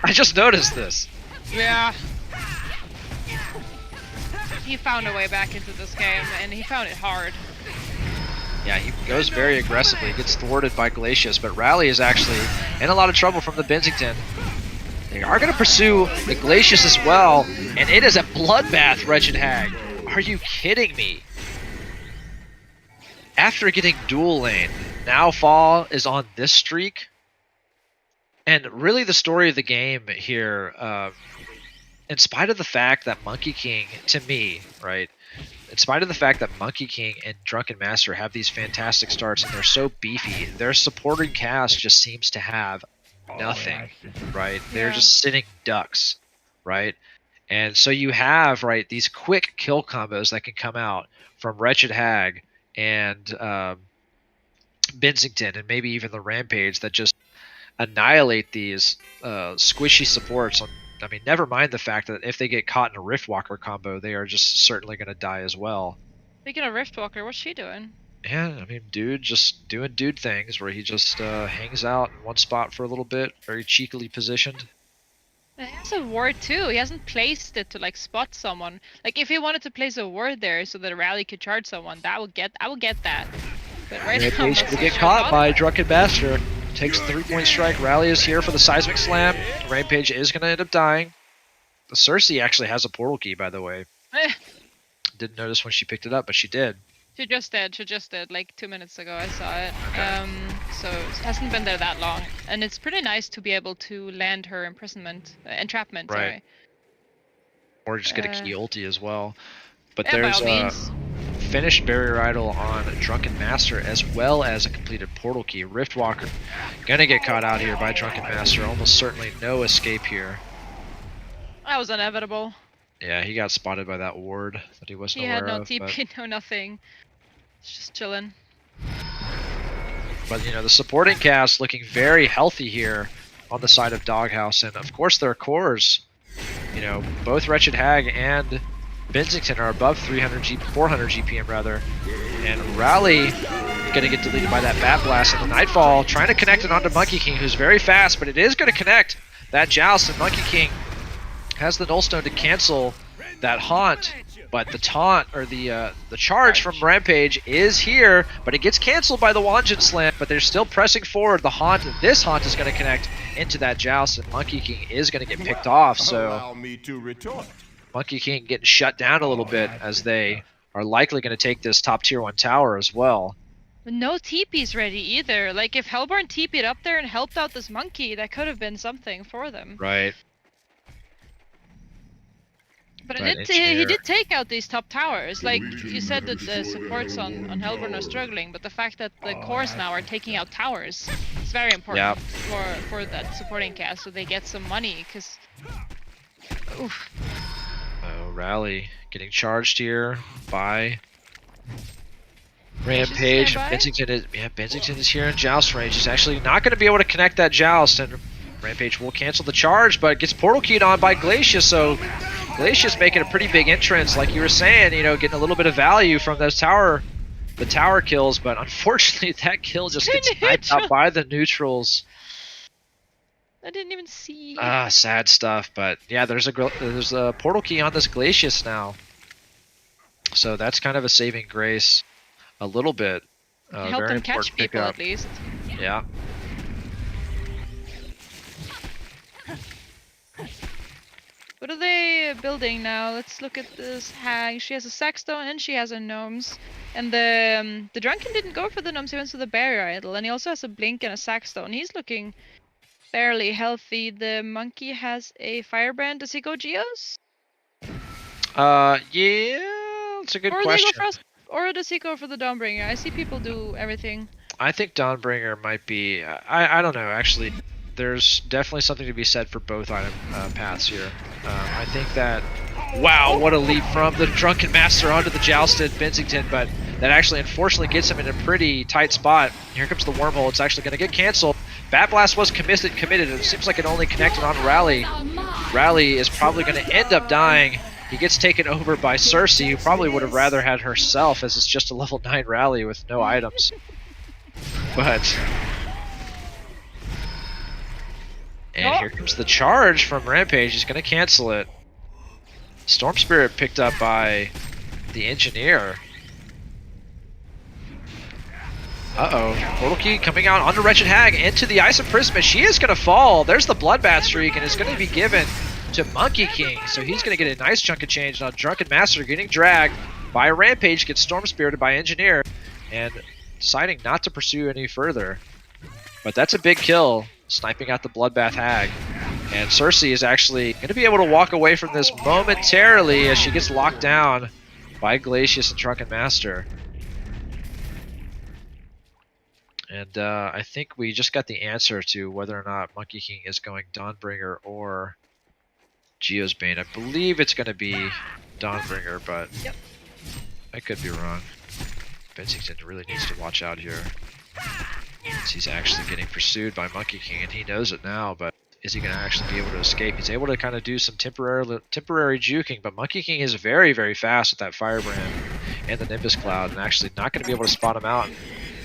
I just noticed this. Yeah. He found a way back into this game, and he found it hard. Yeah, he goes very aggressively, gets thwarted by Glacius, but Rally is actually in a lot of trouble from the Benzington. They are going to pursue the Glacius as well, and it is a bloodbath, Wretched Hag. Are you kidding me? After getting dual lane, now Fall is on this streak. And really the story of the game here, in spite of the fact that Monkey King, to me, right, in spite of the fact that Monkey King and Drunken Master have these fantastic starts and they're so beefy, their supporting cast just seems to have nothing, right? They're Yeah. just sitting ducks, right? And so you have, right, these quick kill combos that can come out from Wretched Hag and Bensington and maybe even the Rampage that just annihilate these squishy supports. I mean, never mind the fact that if they get caught in a Riftwalker combo, they are just certainly going to die as well. Speaking of Riftwalker, what's she doing? Yeah, I mean, dude just doing dude things where he just hangs out in one spot for a little bit, very cheekily positioned. He has a ward too. He hasn't placed it to like spot someone. Like if he wanted to place a ward there so that Rally could charge someone, I would get that. But right now, I'm Rampage not will so get sure caught about by it. Drunken Master. Takes the 3-point strike. Rally is here for the seismic slam. Rampage is going to end up dying. The Cersei actually has a portal key, by the way. Didn't notice when she picked it up, but she did. She just did. Like 2 minutes ago, I saw it. So it hasn't been there that long, and it's pretty nice to be able to land her entrapment. Right. Sorry. Or just get a key ulti as well. But Yeah, by there's all means. finished Barrier Idol on Drunken Master as well as a completed portal key. Riftwalker gonna get caught out here by Drunken Master. Almost certainly no escape here. That was inevitable. Yeah, he got spotted by that ward that he wasn't He aware had no of. TP, no nothing. It's just chilling. But you know, the supporting cast looking very healthy here on the side of Doghouse, and of course their cores. You know, both Wretched Hag and Bensington are above 400 GPM rather, and Rally gonna get deleted by that Bat Blast and the Nightfall, trying to connect it onto Monkey King, who's very fast, but it is gonna connect that Joust, and Monkey King has the Nullstone to cancel that haunt, but the taunt or the charge from Rampage is here, but it gets canceled by the Wanjin Slam, but they're still pressing forward. The haunt, this haunt is going to connect into that Joust, and Monkey King is going to get picked off, so Allow me to retort. Monkey King getting shut down a little bit as they are likely going to take this top tier 1 tower as well. But no TP's ready either. Like if Hellborn TP'd up there and helped out this monkey, that could have been something for them. Right. But Right, he Engineer. did take out these top towers. Like you said that the supports on Hellborn are struggling, but the fact that the cores now are taking out towers is very important Yeah. for that supporting cast, so they get some money. Cause, oof. Oh, Rally getting charged here by Rampage. standby? Bensington is here in Joust range. He's actually not going to be able to connect that Joust, and Rampage will cancel the charge, but gets portal keyed on by Glacius, so Glacius making a pretty big entrance, like you were saying, you know, getting a little bit of value from those the tower kills, but unfortunately that kill just gets sniped out by the neutrals. I didn't even see. Sad stuff, but yeah, there's a portal key on this Glacius now, so that's kind of a saving grace, a little bit. Help very them catch important people pickup. at least. Yeah. What are they building now? Let's look at this hag. She has a Sackstone and she has a Gnomes. And the Drunken didn't go for the Gnomes, he went for the Barrier Idol. And he also has a Blink and a Sackstone. He's looking fairly healthy. The Monkey has a Firebrand. Does he go Geos? Yeah, that's a good Or question. or does he go for the Dawnbringer? I see people do everything. I think Dawnbringer might be. I don't know. Actually, there's definitely something to be said for both item paths here. I think that. Wow, what a leap from the Drunken Master onto the Jousted Bensington, but that actually unfortunately gets him in a pretty tight spot. Here comes the wormhole. It's actually going to get canceled. Bat Blast was committed. It seems like it only connected on Rally. Rally is probably going to end up dying. He gets taken over by Cersei, who probably would have rather had herself, as it's just a level 9 Rally with no items. But... And here comes the charge from Rampage. He's going to cancel it. Storm Spirit picked up by the Engineer. Uh-oh. Portal Key coming out onto Wretched Hag into the Ice Imprisonment. She is going to fall. There's the Bloodbath Streak, and it's going to be given to Monkey King. So he's going to get a nice chunk of change. Now Drunken Master getting dragged by Rampage, gets Storm Spirited by Engineer, and deciding not to pursue any further. But that's a big kill, sniping out the Bloodbath Hag. And Cersei is actually going to be able to walk away from this momentarily as she gets locked down by Glacius and Drunken Master. And I think we just got the answer to whether or not Monkey King is going Dawnbringer or Geosbane. I believe it's going to be Dawnbringer, but Yep. I could be wrong. Bensington really needs to watch out here. He's actually getting pursued by Monkey King, and he knows it now, but is he going to actually be able to escape? He's able to kind of do some temporary juking, but Monkey King is very, very fast with that Firebrand and the Nimbus Cloud, and actually not going to be able to spot him out.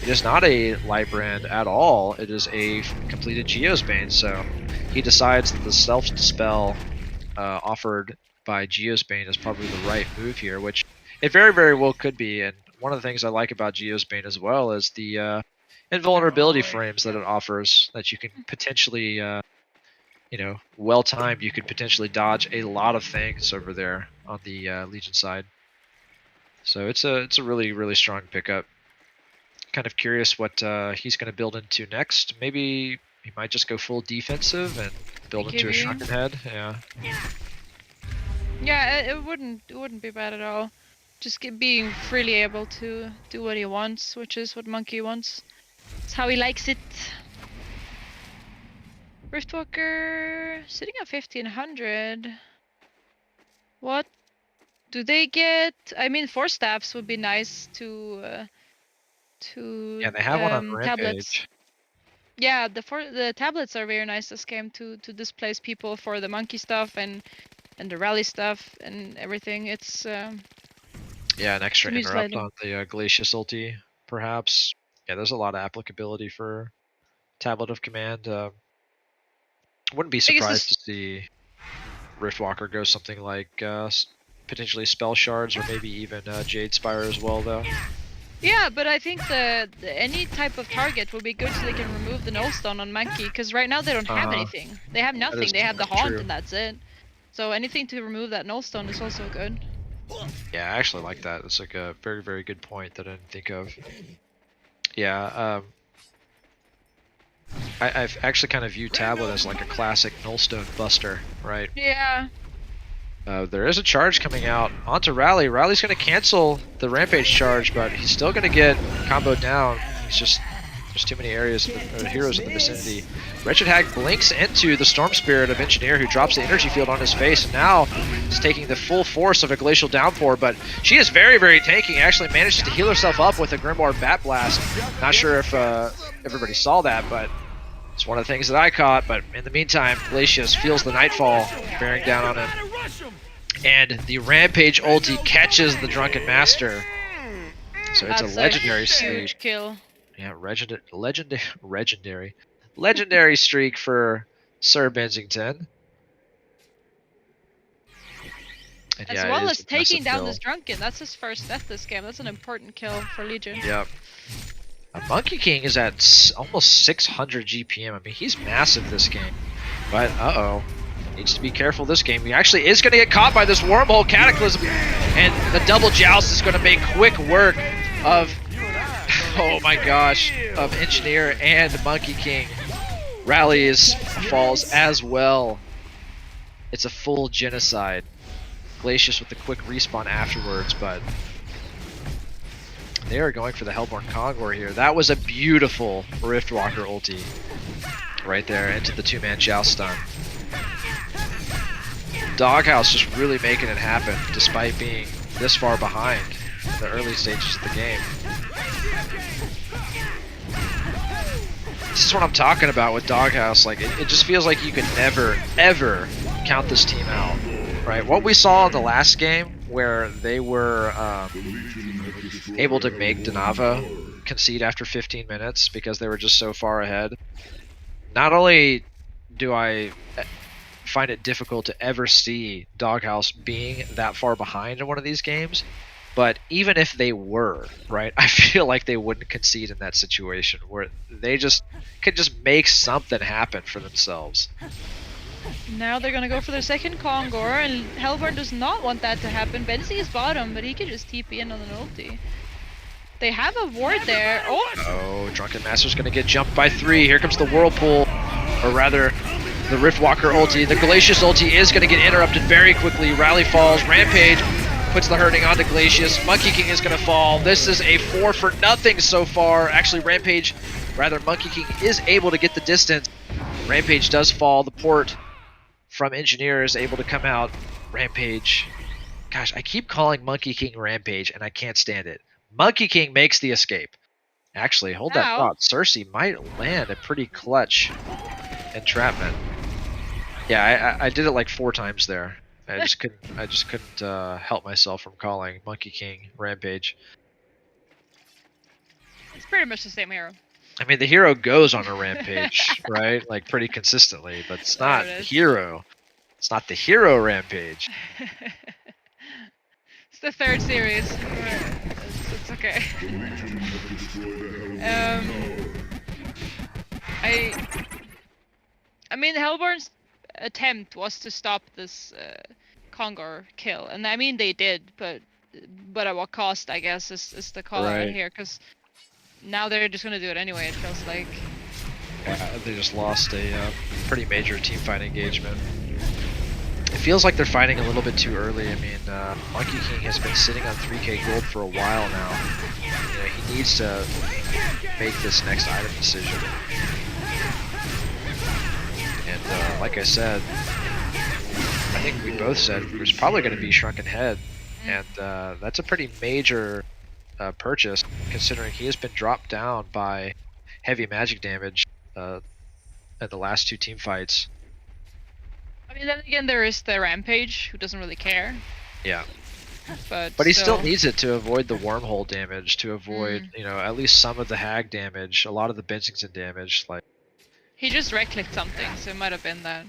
It is not a Lightbrand at all. It is a completed Geosbane, so he decides that the self-dispel offered by Geosbane is probably the right move here, which it very, very well could be. And one of the things I like about Geosbane as well is the invulnerability frames that it offers, that you can potentially, you know, well-timed, you could potentially dodge a lot of things over there on the Legion side. So it's a really, really strong pickup. Kind of curious what he's going to build into next. Maybe he might just go full defensive and build into a Shrunken Head. Yeah. Yeah, it wouldn't be bad at all. Just being freely able to do what he wants, which is what Monkey wants. It's how he likes it. Riftwalker sitting at 1500. What do they get? I mean, 4 staffs would be nice to Yeah, they have one on Rampage. tablets. Yeah, the tablets are very nice this game to displace people for the monkey stuff and the rally stuff and everything. It's yeah, an extra Use interrupt lighting. on the Glacius ulti, perhaps. Yeah, there's a lot of applicability for Tablet of Command. Wouldn't be surprised to see Riftwalker go something like potentially Spell Shards or maybe even Jade Spire as well, though. yeah, but I think the any type of target will be good so they can remove the nullstone on Monkey, because right now they don't have anything. They have nothing. They have the haunt true. and that's it. So anything to remove that nullstone is also good. Yeah, I actually like that. It's like a very, very good point that I didn't think of. Yeah, I've actually kind of viewed Tablet as like a classic nullstone buster, right? Yeah. There is a charge coming out onto Rally. Rally's going to cancel the Rampage charge, but he's still going to get comboed down. He's just, there's too many areas, heroes in the vicinity. Wretched Hag blinks into the Storm Spirit of Engineer, who drops the energy field on his face, and now is taking the full force of a Glacial Downpour, but she is very, very tanky. Actually manages to heal herself up with a Grimoire Bat Blast. Not sure if everybody saw that, but it's one of the things that I caught. But in the meantime, Glacius feels the Nightfall bearing down on him. And the Rampage ulti catches the Drunken Master. So it's That's a legendary huge streak. kill. Yeah, legendary streak for Sir Bensington. And As yeah, well it as is a taking massive down kill. this Drunken. That's his first death this game. That's an important kill for Legion. Yep. Monkey King is at almost 600 GPM. I mean, he's massive this game. But, uh-oh. Needs to be careful this game. He actually is going to get caught by this Wormhole Cataclysm. And the double joust is going to make quick work of, oh my gosh, of Engineer and Monkey King. Rally falls as well. It's a full genocide. Glacius with the quick respawn afterwards, but they are going for the Hellborn Kongor here. That was a beautiful Riftwalker ulti right there into the 2-man joust stun. Doghouse just really making it happen despite being this far behind in the early stages of the game. This is what I'm talking about with Doghouse. Like, it just feels like you could never, ever count this team out, right? What we saw in the last game, where they were able to make Denava concede after 15 minutes because they were just so far ahead. Not only do I find it difficult to ever see Doghouse being that far behind in one of these games, but even if they were, right, I feel like they wouldn't concede in that situation where they just could just make something happen for themselves. Now they're gonna go for their second Kongor, and Hellborn does not want that to happen. Benzi is bottom, but he can just TP in on an ulti. They have a ward there. Oh, Drunken Master's gonna get jumped by 3. Here comes the Whirlpool, or rather, the Riftwalker ulti. The Glacius ulti is gonna get interrupted very quickly. Rally falls, Rampage puts the hurting onto Glacius. Monkey King is going to fall. This is a 4-for-0 so far. Actually, Monkey King is able to get the distance. Rampage does fall. The port from Engineer is able to come out. Rampage. Gosh, I keep calling Monkey King Rampage, and I can't stand it. Monkey King makes the escape. Actually, hold that thought. Cersei might land a pretty clutch entrapment. Yeah, I did it like 4 times there. I just couldn't help myself from calling Monkey King Rampage. It's pretty much the same hero. I mean, the hero goes on a rampage, right? Like pretty consistently, but it's not the hero. It's not the hero Rampage. It's the 3rd series. It's okay. I mean, Hellborn's attempt was to stop this Kongor kill, and I mean they did, but at what cost? I guess is the call out here, because now they're just gonna do it anyway. It feels like. Yeah, they just lost a pretty major teamfight engagement. It feels like they're fighting a little bit too early. I mean, Monkey King has been sitting on 3k gold for a while now. You know, he needs to make this next item decision. And like I said, I think we both said there's probably going to be Shrunken Head, and that's a pretty major purchase, considering he has been dropped down by heavy magic damage at the last 2 team fights. I mean, then again, there is the Rampage, who doesn't really care. Yeah. But he still needs it to avoid the wormhole damage, to avoid, you know, at least some of the hag damage, a lot of the Bensington damage. Like, he just right-clicked something, so it might have been that.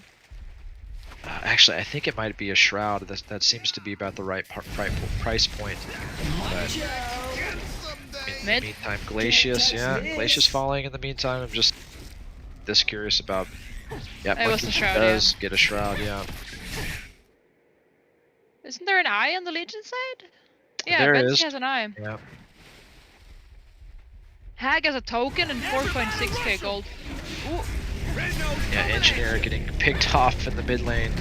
Actually, I think it might be a Shroud. That seems to be about the right price point. But in the meantime, Glacius, Glacius falling in the meantime. I'm just this curious about. Yeah, it was a Shroud, does get a Shroud, yeah. Isn't there an eye on the Legion side? Yeah, there Betsy is. has an eye. Yeah. Hag has a token and 4.6k gold. Ooh. Yeah, Engineer getting picked off in the mid lane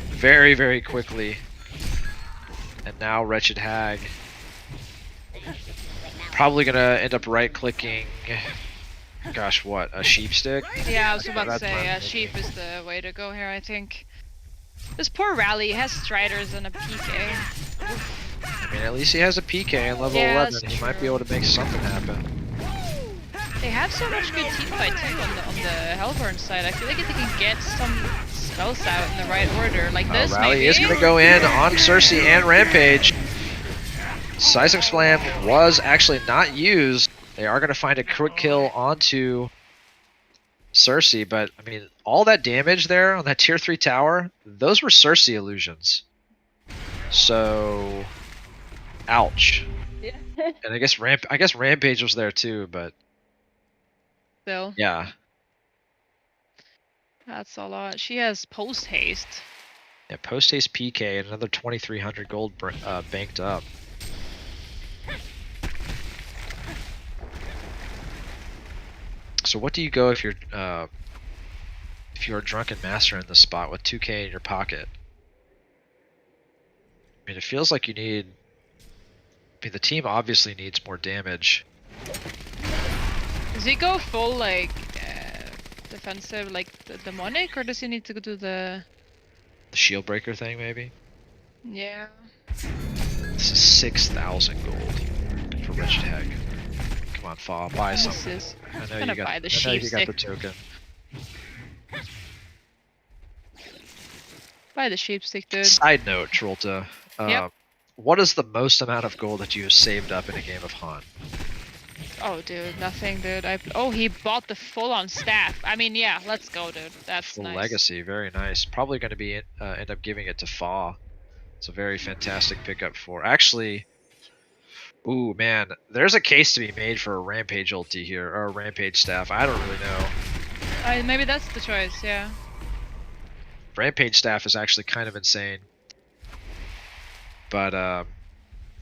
very, very quickly. And now Wretched Hag. Probably gonna end up right-clicking. Gosh, what? A sheep stick? Yeah, I was about to say, sheep is the way to go here, I think. This poor Rally has Striders and a PK. I mean, at least he has a PK in level 11. He might be able to make something happen. They have so much good teamfight too on the Hellborn side. I feel like if they can get some spells out in the right order, like this Rally maybe. Is going to go in on Cersei and Rampage. Seismic Slam was actually not used. They are going to find a quick kill onto Cersei, but I mean, all that damage there on that tier 3 tower, those were Cersei illusions. So, ouch. Yeah. And I guess Rampage was there too, but still. Yeah. That's a lot. She has post haste. Yeah, post haste PK and another 2,300 gold banked up. So what do you go if you're a drunken master in the spot with 2k in your pocket? I mean, it feels like you need. I mean, the team obviously needs more damage. Does he go full like defensive, like the demonic, or does he need to do the shield breaker thing, maybe? Yeah. This is 6,000 gold for Wretched Hag. Come on, Fall, buy something. I know you got the token. Buy the sheep stick, dude. Side note, Trolta. What is the most amount of gold that you have saved up in a game of HoN? Oh, dude, nothing, dude. Oh, he bought the full-on staff. I mean, yeah, let's go, dude. That's full nice. Legacy, very nice. Probably going to be end up giving it to Fa. It's a very fantastic pickup for. Actually, ooh man, there's a case to be made for a Rampage ulti here, or a Rampage staff. I don't really know. Maybe that's the choice, yeah. Rampage staff is actually kind of insane, but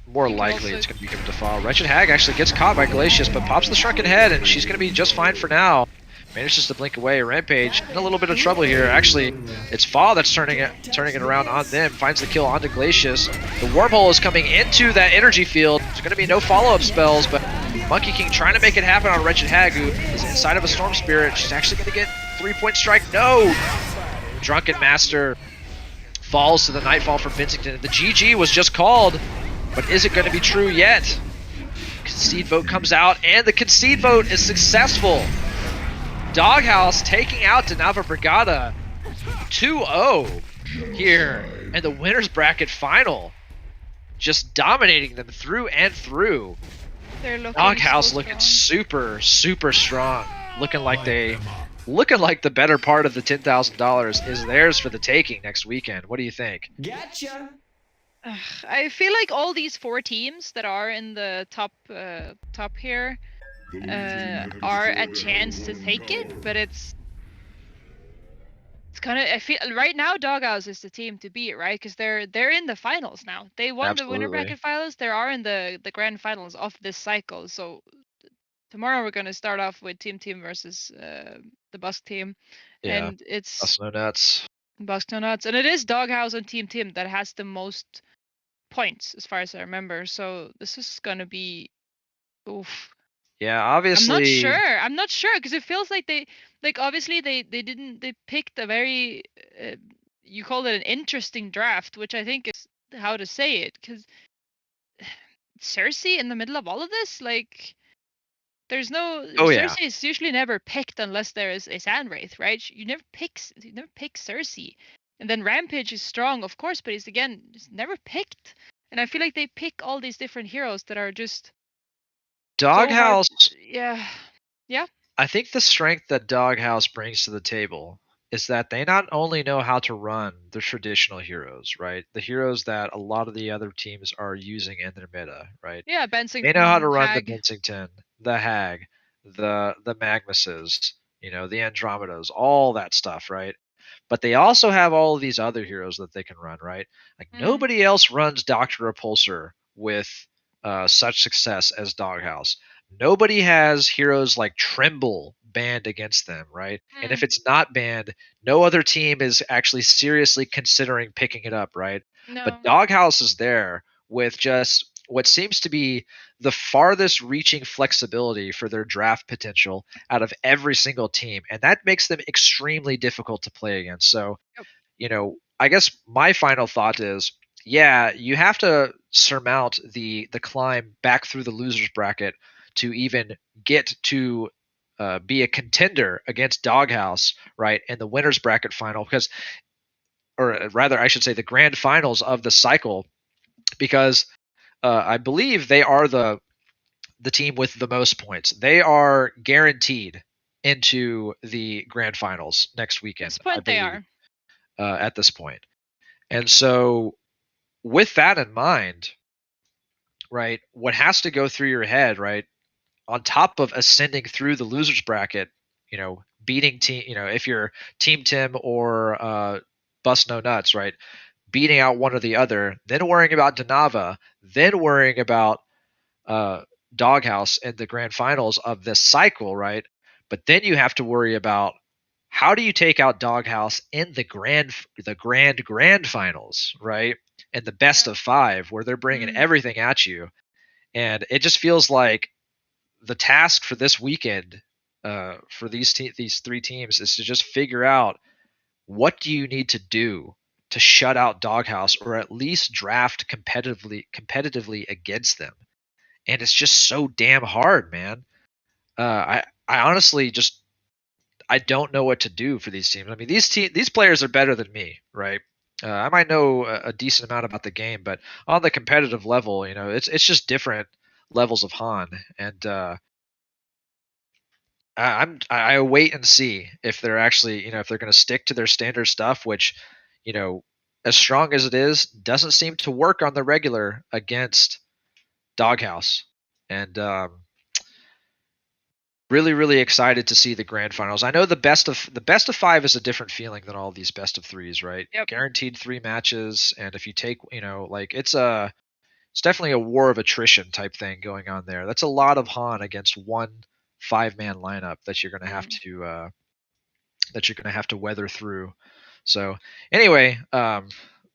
more likely it's going to be given to Fall. Wretched Hag actually gets caught by Glacius, but pops the Shrunken Head, and she's going to be just fine for now. manages to blink away. Rampage in a little bit of trouble here. Actually, it's Fa that's turning it around on them. Finds the kill onto Glacius. The wormhole is coming into that energy field. There's going to be no follow-up spells, but Monkey King trying to make it happen on Wretched Hag, who is inside of a Storm Spirit. She's actually going to get 3-point strike. No! Drunken Master falls to the Nightfall from Bensington. The GG was just called, but is it going to be true yet? Concede vote comes out, and the concede vote is successful. Doghouse taking out Nava Brigada 2-0 here in the winner's bracket final. Just dominating them through and through. They're looking Doghouse so looking strong. super strong. Looking like the better part of the $10,000 is theirs for the taking next weekend. What do you think? Gotcha. I feel like all these 4 teams that are in the top here are a chance to take it, but it's kind of, I feel right now Doghouse is the team to beat, right? Because they're in the finals now. They won the winner Absolutely. bracket finals. They are in the grand finals of this cycle. So tomorrow we're gonna start off with Team versus the Busk team, Yeah. and it's Us no nuts. Busk no nuts, and it is Doghouse and Team that has the most points as far as I remember. So this is gonna be, oof. Yeah, obviously. I'm not sure because it feels like obviously they picked a very you call it an interesting draft, which I think is how to say it, because Cersei in the middle of all of this, like there's no Oh yeah. Cersei is usually never picked unless there is a Sandwraith, right? You never pick Cersei, and then Rampage is strong, of course, but he's never picked, and I feel like they pick all these different heroes that are just Doghouse. So yeah. I think the strength that Doghouse brings to the table is that they not only know how to run the traditional heroes, right? The heroes that a lot of the other teams are using in their meta, right? Yeah, They know how to Bensington, run the Hag. Bensington, the Hag, the Magnuses, the Andromedas, all that stuff, right? But they also have all of these other heroes that they can run, right? Like nobody else runs Doctor Repulsor with such success as Doghouse. Nobody has heroes like Tremble banned against them, right? And if it's not banned, no other team is actually seriously considering picking it up, right? No. But Doghouse is there with just what seems to be the farthest reaching flexibility for their draft potential out of every single team. And that makes them extremely difficult to play against. So, I guess my final thought is, yeah, you have to surmount the climb back through the losers bracket to even get to be a contender against Doghouse, right, in the winners bracket final, or rather, I should say, the grand finals of the cycle, because I believe they are the team with the most points. They are guaranteed into the grand finals next weekend. At this point, they are. At this point, and so with that in mind, right, what has to go through your head, right, on top of ascending through the losers bracket, beating team, if you're Team Tim or Bust No Nuts, right, beating out one or the other, then worrying about Denava, then worrying about Doghouse in the grand finals of this cycle, right? But then you have to worry about how do you take out Doghouse in the grand finals, right? And the best of 5, where they're bringing everything at you. And it just feels like the task for this weekend for these 3 teams is to just figure out what do you need to do to shut out Doghouse, or at least draft competitively against them. And it's just so damn hard, man. I honestly just I don't know what to do for these teams. I mean, these players are better than me, right? I might know a decent amount about the game, but on the competitive level, it's just different levels of HoN, and I wait and see if they're actually, if they're going to stick to their standard stuff, which, as strong as it is, doesn't seem to work on the regular against Doghouse, and really excited to see the grand finals. I know the best of 5 is a different feeling than all these best of 3s, right? Yep. Guaranteed 3 matches, and if you take, like it's definitely a war of attrition type thing going on there. That's a lot of HoN against one 5-man lineup that you're going to have to weather through. So anyway,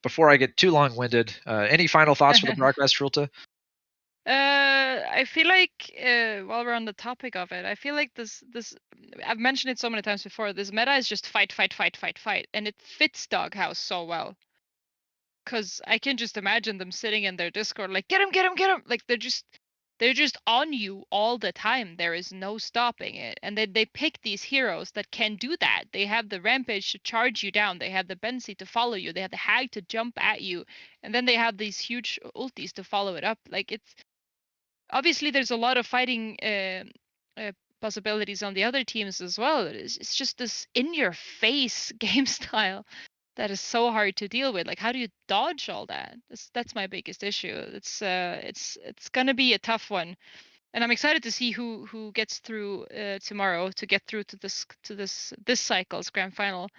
before I get too long-winded, any final thoughts for the broadcast, Trulta? I feel like while we're on the topic of it, I feel like this I've mentioned it so many times before. This meta is just fight, fight, fight, fight, fight, and it fits Doghouse so well. Cause I can just imagine them sitting in their Discord like, get him, get him, get him! Like they're just on you all the time. There is no stopping it. And then they pick these heroes that can do that. They have the Rampage to charge you down. They have the Bensi to follow you. They have the Hag to jump at you. And then they have these huge ultis to follow it up. Like it's obviously there's a lot of fighting possibilities on the other teams as well. It's just this in your face game style that is so hard to deal with. Like how do you dodge all that? That's my biggest issue. It's gonna be a tough one, and I'm excited to see who gets through tomorrow to get through to this cycle's grand final.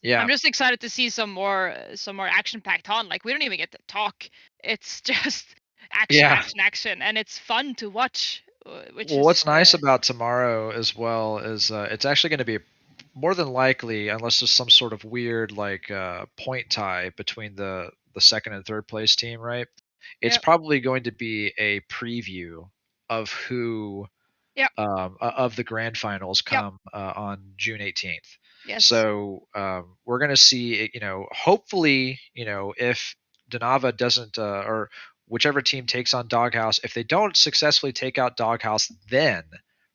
Yeah, I'm just excited to see some more action packed on. Like we don't even get to talk. It's just action, and it's fun to watch. What's nice about tomorrow as well is it's actually going to be more than likely, unless there's some sort of weird like point tie between the second and third place team, right? It's probably going to be a preview of who of the grand finals come on June 18th. Yes. So we're going to see, hopefully, if Donava doesn't, or whichever team takes on Doghouse, if they don't successfully take out Doghouse, then,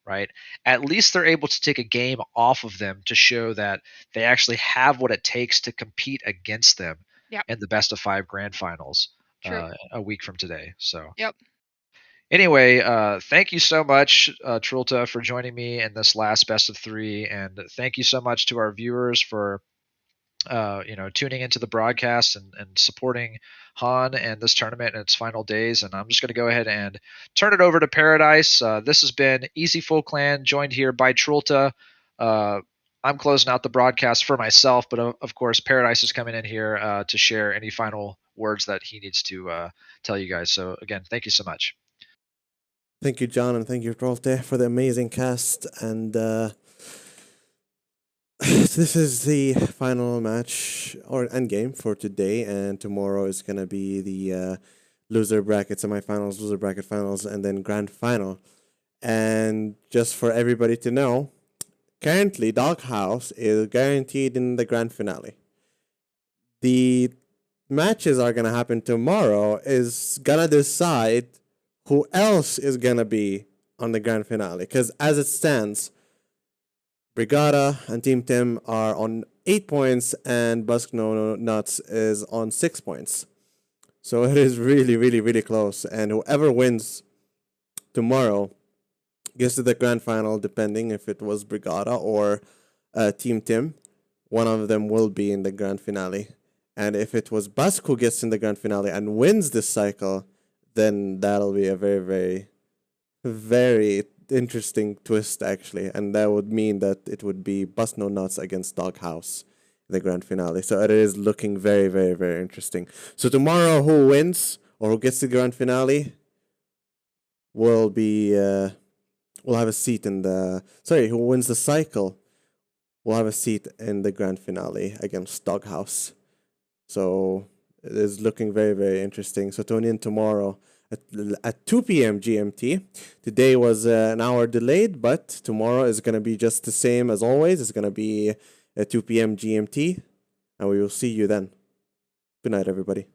right, at least they're able to take a game off of them to show that they actually have what it takes to compete against them in the best of 5 grand finals a week from today. So. Anyway, thank you so much, Trulta, for joining me in this last best of 3, and thank you so much to our viewers for tuning into the broadcast and supporting HoN and this tournament in its final days. And I'm just going to go ahead and turn it over to Paradise. This has been Easy Full Clan, joined here by Trulta. I'm closing out the broadcast for myself, but of course, Paradise is coming in here to share any final words that he needs to tell you guys. So again, thank you so much. Thank you, John, and thank you, Trolte, for the amazing cast. And this is the final match or endgame for today, and tomorrow is going to be the loser bracket semifinals, loser bracket finals, and then grand final. And just for everybody to know, currently Doghouse is guaranteed in the grand finale. The matches are going to happen tomorrow is going to decide who else is going to be on the grand finale. Because as it stands, Brigada and Team Tim are on 8 points and Busk No Nuts is on 6 points. So it is really, really, really close. And whoever wins tomorrow gets to the grand final, depending if it was Brigada or Team Tim. One of them will be in the grand finale. And if it was Busk who gets in the grand finale and wins this cycle, then that'll be a very, very, very interesting twist, actually. And that would mean that it would be Bust No Nuts against Doghouse in the grand finale. So it is looking very, very, very interesting. So tomorrow, who wins or who gets the grand finale will be, will have a seat in the, who wins the cycle will have a seat in the grand finale against Doghouse. So it is looking very, very interesting. So tune in tomorrow at 2 p.m. GMT. Today was an hour delayed, but tomorrow is going to be just the same as always. It's going to be at 2 p.m. GMT, and we will see you then. Good night, everybody.